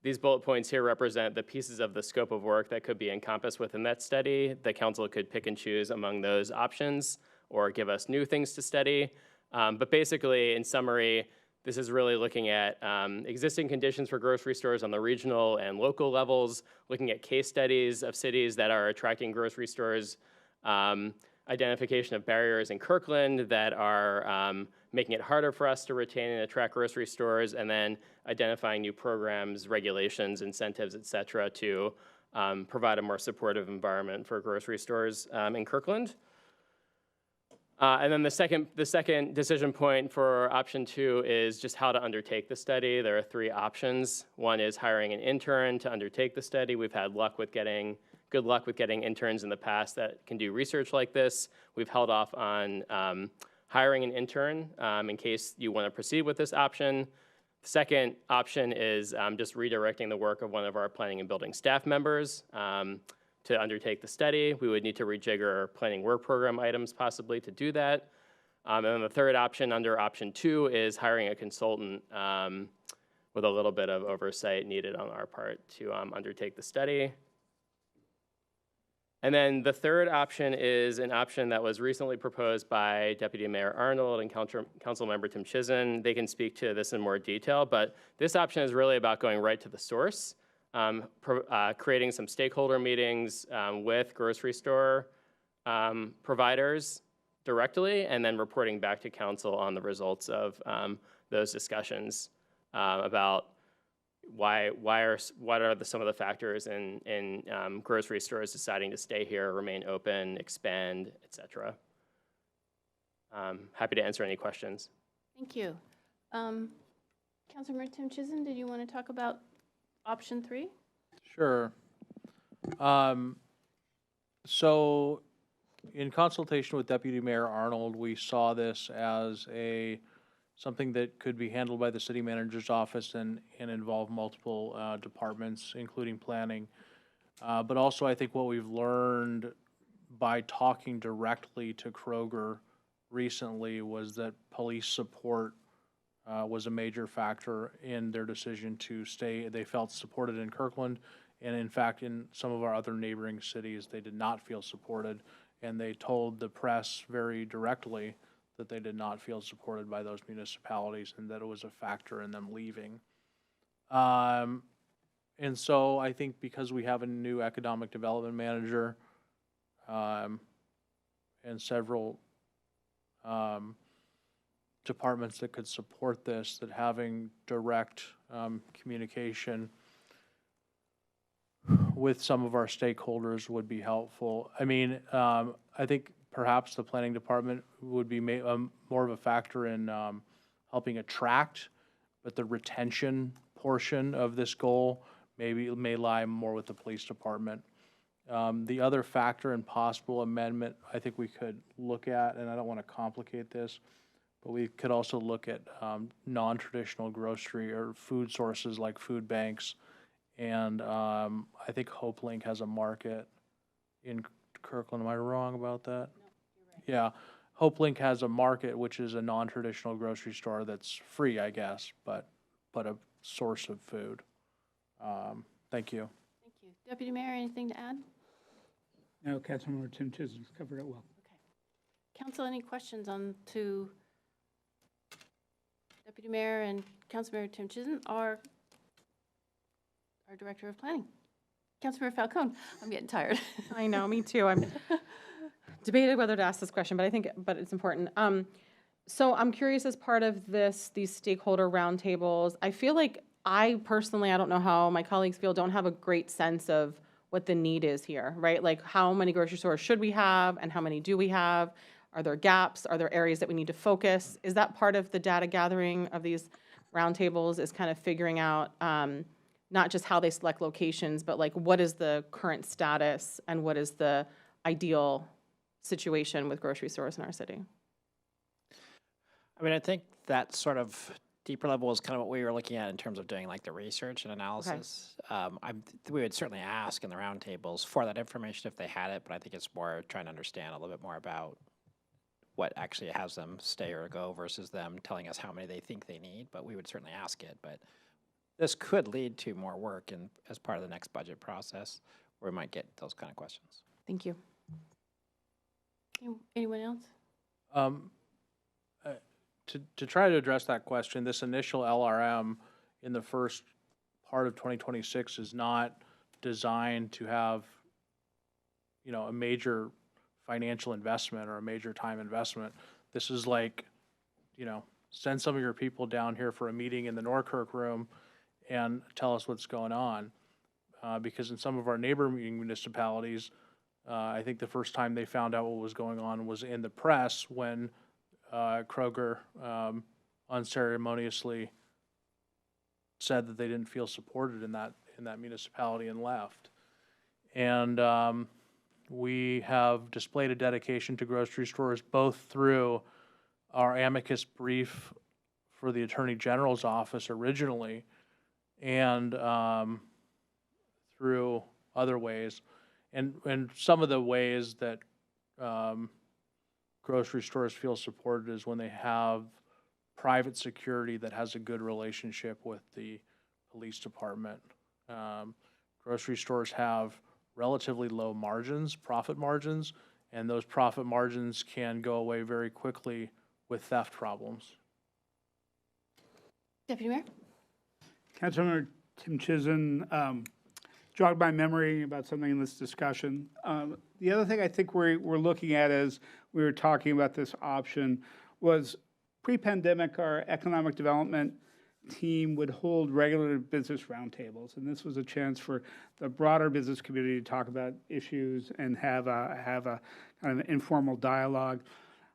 these bullet points here represent the pieces of the scope of work that could be encompassed within that study. The council could pick and choose among those options or give us new things to study. But basically, in summary, This is really looking at existing conditions for grocery stores on the regional and local levels, looking at case studies of cities that are attracting grocery stores, identification of barriers in Kirkland that are making it harder for us to retain and attract grocery stores, and then identifying new programs, regulations, incentives, et cetera, to provide a more supportive environment for grocery stores in Kirkland. And then the second decision point for option 2 is just how to undertake the study. There are 3 options. One is hiring an intern to undertake the study. We've had good luck with getting interns in the past that can do research like this. We've held off on hiring an intern in case you want to proceed with this option. The second option is just redirecting the work of one of our planning and building staff members to undertake the study. We would need to rejigger our planning work program items possibly to do that. And then the third option under option 2 is hiring a consultant with a little bit of oversight needed on our part to undertake the study. And then the third option is an option that was recently proposed by Deputy Mayor Arnold and Councilmember Tim Chizen. They can speak to this in more detail, but this option is really about going right to the source. Creating some stakeholder meetings with grocery store providers directly, and then reporting back to council on the results of those discussions about what are some of the factors in grocery stores deciding to stay here, remain open, expand, et cetera. Happy to answer any questions. Thank you. Councilmember Tim Chizen, did you want to talk about option 3? Sure. So in consultation with Deputy Mayor Arnold, we saw this as something that could be handled by the city manager's office and involve multiple departments, including planning. But also I think what we've learned by talking directly to Kroger recently was that police support was a major factor in their decision to stay. They felt supported in Kirkland, and in fact, in some of our other neighboring cities, they did not feel supported, and they told the press very directly that they did not feel supported by those municipalities and that it was a factor in them leaving. And so I think because we have a new economic development manager and several departments that could support this, that having direct communication with some of our stakeholders would be helpful. I mean, I think perhaps the planning department would be more of a factor in helping attract, but the retention portion of this goal may lie more with the police department. The other factor and possible amendment I think we could look at, and I don't want to complicate this, but we could also look at non-traditional grocery or food sources like food banks. And I think HopeLink has a market in Kirkland. Am I wrong about that? No, you're right. Yeah. HopeLink has a market, which is a non-traditional grocery store that's free, I guess, but a source of food. Thank you. Thank you. Deputy Mayor, anything to add? No, Councilmember Tim Chisen's covered it well. Okay. Council, any questions on to Deputy Mayor and Councilmember Tim Chizen, or our Director of Planning? Councilmember Falcone, I'm getting tired. I know, me too. I'm debated whether to ask this question, but it's important. So I'm curious, as part of these stakeholder roundtables, I feel like I don't know how my colleagues feel, don't have a great sense of what the need is here, right? Like, how many grocery stores should we have and how many do we have? Are there gaps? Are there areas that we need to focus? Is that part of the data gathering of these roundtables, is kind of figuring out not just how they select locations, but like what is the current status and what is the ideal situation with grocery stores in our city? I mean, I think that sort of deeper level is kind of what we were looking at in terms of doing like the research and analysis. We would certainly ask in the roundtables for that information if they had it, but I think it's more trying to understand a little bit more about what actually has them stay or go versus them telling us how many they think they need, but we would certainly ask it. But this could lead to more work as part of the next budget process, where we might get those kind of questions. Thank you. Anyone else? to try to address that question, this initial LRM in the first part of 2026 is not designed to have, a major financial investment or a major time investment. This is like, send some of your people down here for a meeting in the Norkirk room and tell us what's going on. Because in some of our neighboring municipalities, I think the first time they found out what was going on was in the press when Kroger unceremoniously said that they didn't feel supported in that municipality and left. And we have displayed a dedication to grocery stores both through our amicus brief for the Attorney General's office originally and through other ways. And some of the ways that grocery stores feel supported is when they have private security that has a good relationship with the police department. Grocery stores have relatively low margins, profit margins, and those profit margins can go away very quickly with theft problems. Deputy Mayor? Councilmember Tim Chizen jogged my memory about something in this discussion. The other thing I think we're looking at as we were talking about this option was pre-pandemic, our economic development team would hold regular business roundtables, and this was a chance for the broader business community to talk about issues and have a kind of informal dialogue.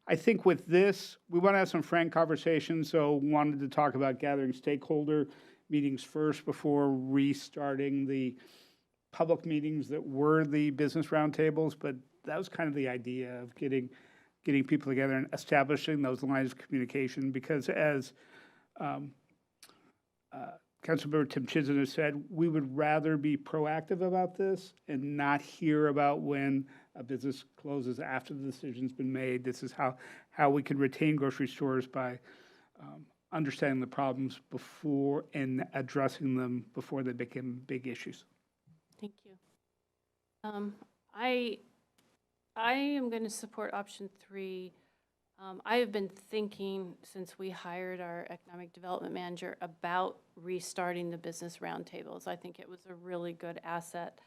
I think with this, we want to have some frank conversations, so wanted to talk about gathering stakeholder meetings first before restarting the public meetings that were the business roundtables, but that was kind of the idea of getting people together and establishing those lines of communication, because as Councilmember Tim Chizen has said, we would rather be proactive about this and not hear about when a business closes after the decision's been made. This is how we can retain grocery stores by understanding the problems before and addressing them before they become big issues. Thank you. I am going to support option 3. I have been thinking since we hired our economic development manager about restarting the business roundtables. I think it was a really good asset,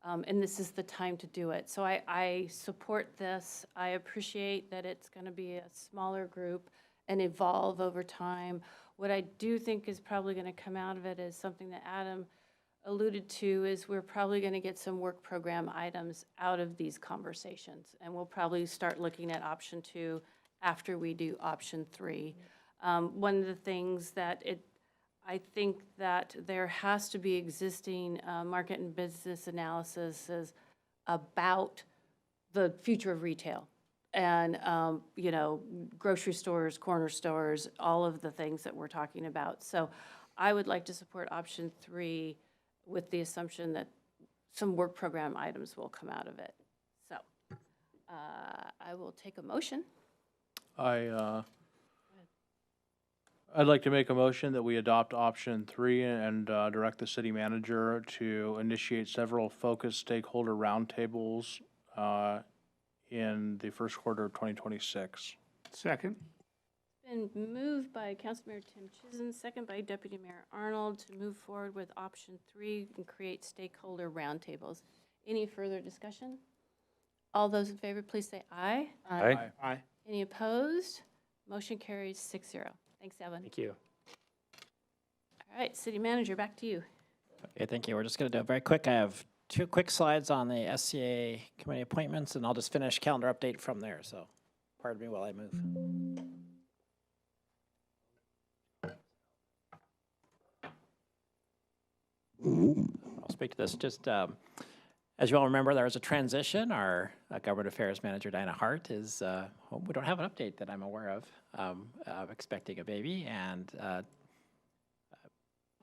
and this is the time to do it. So I support this. I appreciate that it's going to be a smaller group and evolve over time. What I do think is probably going to come out of it is something that Adam alluded to, is we're probably going to get some work program items out of these conversations, and we'll probably start looking at option 2 after we do option 3. One of the things that I think that there has to be existing market and business analysis about the future of retail and, grocery stores, corner stores, all of the things that we're talking about. So I would like to support option 3 with the assumption that some work program items will come out of it. So I will take a motion. I'd like to make a motion that we adopt option 3 and direct the city manager to initiate several focused stakeholder roundtables in the first quarter of 2026. Second. Been moved by Councilmember Tim Chizen, second by Deputy Mayor Arnold, to move forward with option 3 and create stakeholder roundtables. Any further discussion? All those in favor, please say aye. Aye. Aye. Any opposed? Motion carries 6-0. Thanks, Evan. Thank you. All right, City Manager, back to you. Okay, thank you. We're just going to do it very quick. I have 2 quick slides on the SCA committee appointments, and I'll just finish calendar update from there. So pardon me while I move. I'll speak to this. Just as you all remember, there was a transition. Our government affairs manager, Diana Hart, is we don't have an update that I'm aware of expecting a baby, and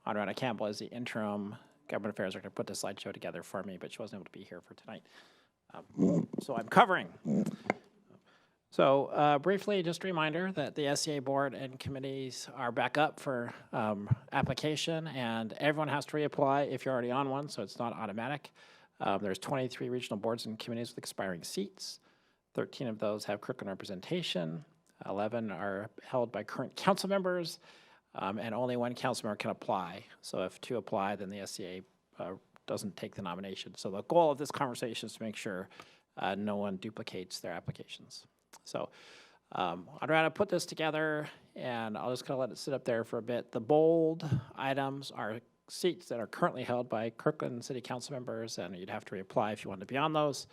Honorana Campbell is the interim government affairs director, put the slideshow together for me, but she wasn't able to be here for tonight. So I'm covering. So briefly, just a reminder that the SCA board and committees are back up for application, and everyone has to reapply if you're already on one, so it's not automatic. There's 23 regional boards and committees with expiring seats. 13 of those have Kirkland representation. 11 are held by current council members, and only one council member can apply. So if 2 apply, then the SCA doesn't take the nomination. So the goal of this conversation is to make sure no one duplicates their applications. So I'm going to put this together, and I'll just kind of let it sit up there for a bit. The bold items are seats that are currently held by Kirkland City Council members, and you'd have to reapply if you want to be on those.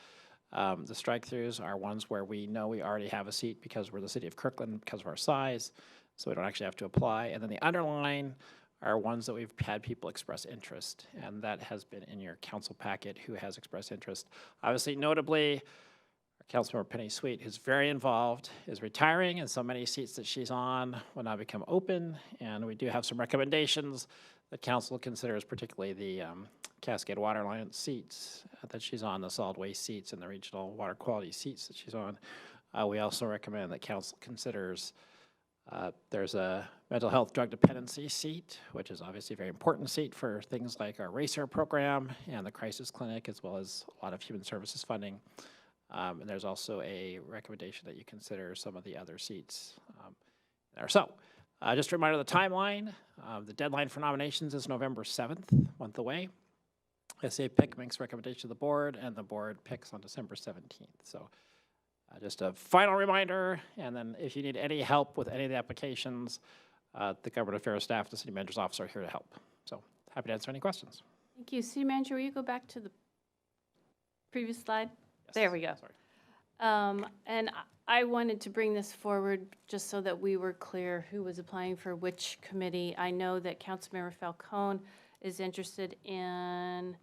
The strike-throughs are ones where we know we already have a seat because we're the city of Kirkland because of our size, so we don't actually have to apply. And then the underline are ones that we've had people express interest, and that has been in your council packet who has expressed interest. Obviously, notably, our Councilmember Penny Sweet, who's very involved, is retiring, and so many seats that she's on will now become open, and we do have some recommendations that council considers, particularly the Cascade Water Alliance seats that she's on, the solid waste seats, and the regional water quality seats that she's on. We also recommend that council considers there's a mental health drug dependency seat, which is obviously a very important seat for things like our RACER program and the crisis clinic, as well as a lot of human services funding. And there's also a recommendation that you consider some of the other seats there. So just a reminder of the timeline. The deadline for nominations is November 7th, month away. SCA pick makes recommendation to the board, and the board picks on December 17th. So just a final reminder, and then if you need any help with any of the applications, the Government Affairs staff, the City Manager's Office are here to help. So happy to answer any questions. Thank you. City Manager, will you go back to the previous slide? Yes. There we go. Sorry. And I wanted to bring this forward just so that we were clear who was applying for which committee. I know that Councilmember Falcone is interested in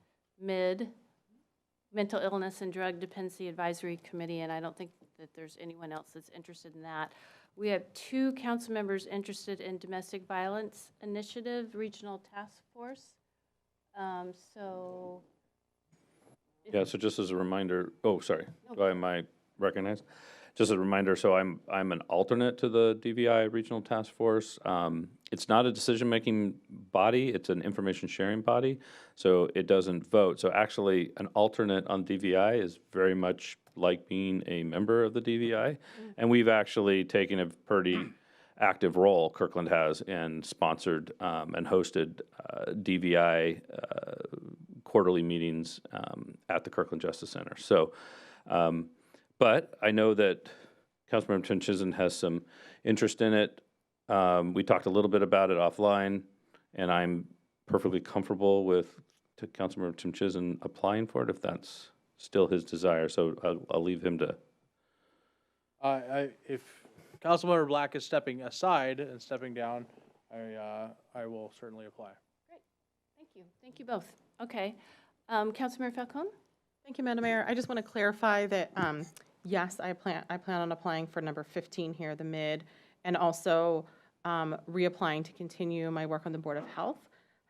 Mental Illness and Drug Dependency Advisory Committee, and I don't think that there's anyone else that's interested in that. We have 2 council members interested in Domestic Violence Initiative Regional Task Force. Yeah, so just as a reminder, oh, sorry, am I recognized? Just a reminder, so I'm an alternate to the DVI Regional Task Force. It's not a decision-making body, it's an information-sharing body, so it doesn't vote. So actually, an alternate on DVI is very much like being a member of the DVI, and we've actually taken a pretty active role, Kirkland has, and sponsored and hosted DVI quarterly meetings at the Kirkland Justice Center. So, but I know that Councilmember Tim Chizen has some interest in it. We talked a little bit about it offline, and I'm perfectly comfortable with Councilmember Tim Chizen applying for it if that's still his desire. So I'll leave him to. If Councilmember Black is stepping aside and stepping down, I will certainly apply. Great. Thank you. Thank you both. Okay. Councilmember Falcone? Thank you, Madam Mayor. I just want to clarify that, yes, I plan on applying for number 15 here, the mid, and also reapplying to continue my work on the Board of Health.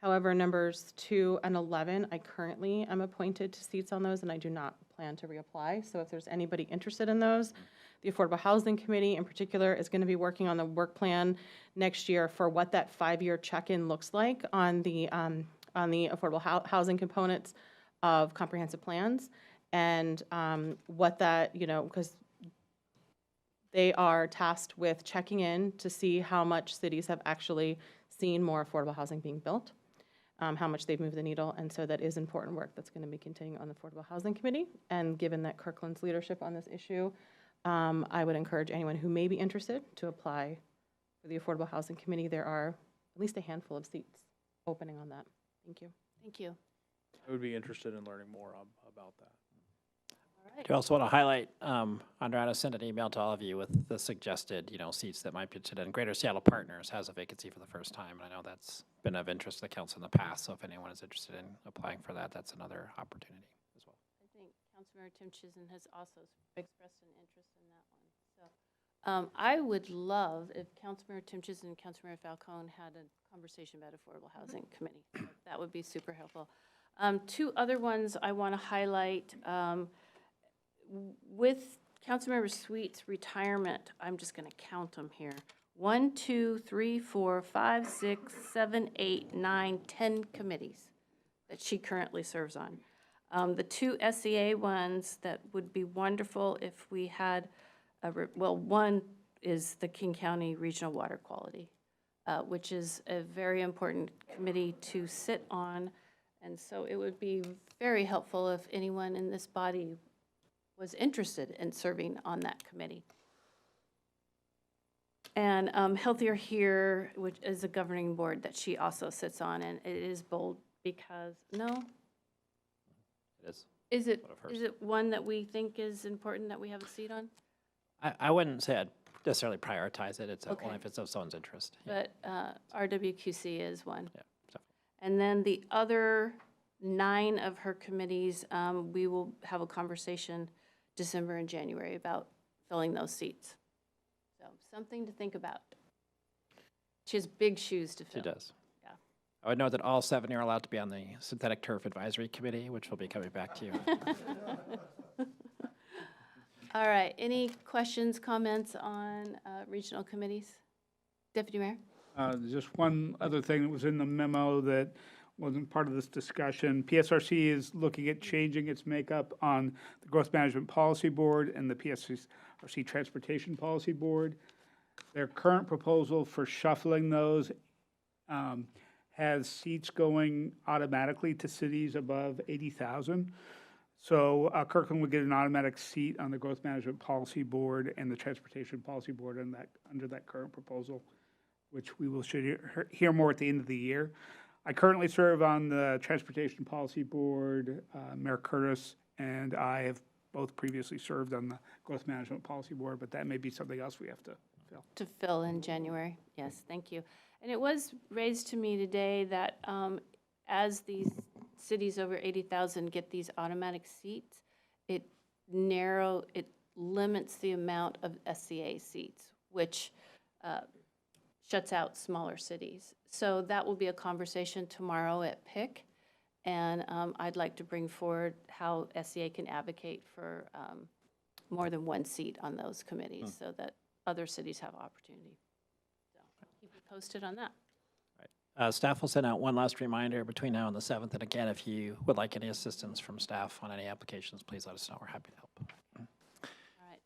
However, numbers 2 and 11, I currently am appointed to seats on those, and I do not plan to reapply. So if there's anybody interested in those, the Affordable Housing Committee in particular is going to be working on the work plan next year for what that 5-year check-in looks like on the affordable housing components of comprehensive plans, and what that, because they are tasked with checking in to see how much cities have actually seen more affordable housing being built, how much they've moved the needle, and so that is important work that's going to be continuing on the Affordable Housing Committee. And given that Kirkland's leadership on this issue, I would encourage anyone who may be interested to apply for the Affordable Housing Committee. There are at least a handful of seats opening on that. Thank you. Thank you. I would be interested in learning more about that. I do also want to highlight, Andrea sent an email to all of you with the suggested, seats that might be interested in. Greater Seattle Partners has a vacancy for the first time, and I know that's been of interest to the council in the past, so if anyone is interested in applying for that, that's another opportunity as well. I think Councilmember Tim Chizen has also expressed an interest in that one. So I would love if Councilmember Tim Chizen and Councilmember Falcone had a conversation about Affordable Housing Committee. That would be super helpful. 2 other ones I want to highlight. With Councilmember Sweet's retirement, I'm just going to count them here. 1, 2, 3, 4, 5, 6, 7, 8, 9, 10 committees that she currently serves on. The 2 SEA ones that would be wonderful if we had, one is the King County Regional Water Quality, which is a very important committee to sit on. And so it would be very helpful if anyone in this body was interested in serving on that committee. And Healthier Here, which is a governing board that she also sits on, and it is bold because, no? It is. Is it one that we think is important that we have a seat on? I wouldn't say I'd necessarily prioritize it. It's Okay. only if it's of someone's interest. Yeah. But RWQC is one. Yeah, so. And then the other 9 of her committees, we will have a conversation December and January about filling those seats. So something to think about. She has big shoes to She fill. does. Yeah. I would note that all 7 are allowed to be on the Synthetic Turf Advisory Committee, which will be coming back to you. All right, any questions, comments on regional committees? Deputy Mayor? Just one other thing that was in the memo that wasn't part of this discussion. PSRC is looking at changing its makeup on the Growth Management Policy Board and the PSRC Transportation Policy Board. Their current proposal for shuffling those has seats going automatically to cities above 80,000. So Kirkland would get an automatic seat on the Growth Management Policy Board and the Transportation Policy Board under that current proposal, which we will hear more at the end of the year. I currently serve on the Transportation Policy Board. Mayor Curtis and I have both previously served on the Growth Management Policy Board, but that may be something else we have to fill. To fill in January, yes, thank you. And it was raised to me today that as these cities over 80,000 get these automatic seats, it limits the amount of SCA seats, which shuts out smaller cities. So that will be a conversation tomorrow at PIC, and I'd like to bring forward how SCA can advocate for more than one seat on those committees so that other cities have opportunity. So keep you posted on that. Staff will send out one last reminder between now and the 7th. And again, if you would like any assistance from staff on any applications, please let us know. We're happy to help. All right.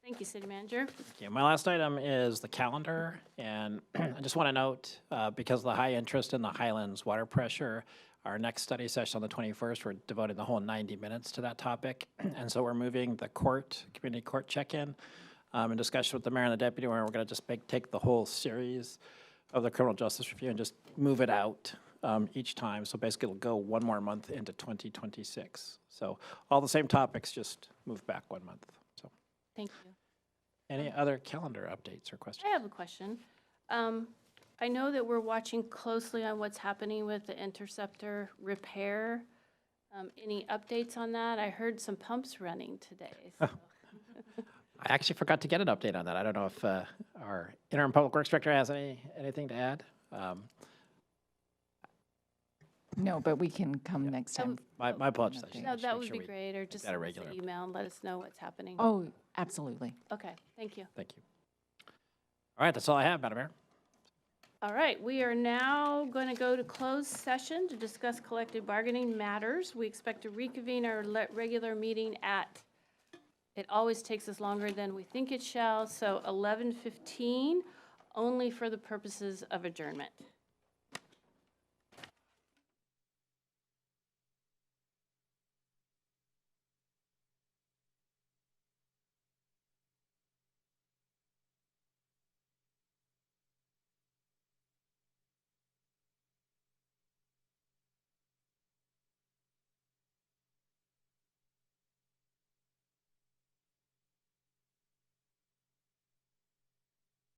Thank you, City Manager. Okay, my last item is the calendar. And I just want to note, because of the high interest in the Highlands water pressure, our next study session on the 21st, we're devoting the whole 90 minutes to that topic. And so we're moving the community court check-in in discussion with the mayor and the deputy, where we're going to just take the whole series of the criminal justice review and just move it out each time. So basically it'll go one more month into 2026. So all the same topics, just move back 1 month. So Thank you. any other calendar updates or questions? I have a question. I know that we're watching closely on what's happening with the interceptor repair. Any updates on that? I heard some pumps running today. So. I actually forgot to get an update on that. I don't know if our interim public works director has anything to add. No, but we can come next time. My apologies. No, that would be great, or just send us an email and let us know what's happening. Oh, absolutely. Okay, thank you. Thank you. All right, that's all I have, Madam Mayor. All right, we are now going to go to closed session to discuss collective bargaining matters. We expect to reconvene our regular meeting at, it always takes us longer than we think it shall, so 11:15, only for the purposes of adjournment.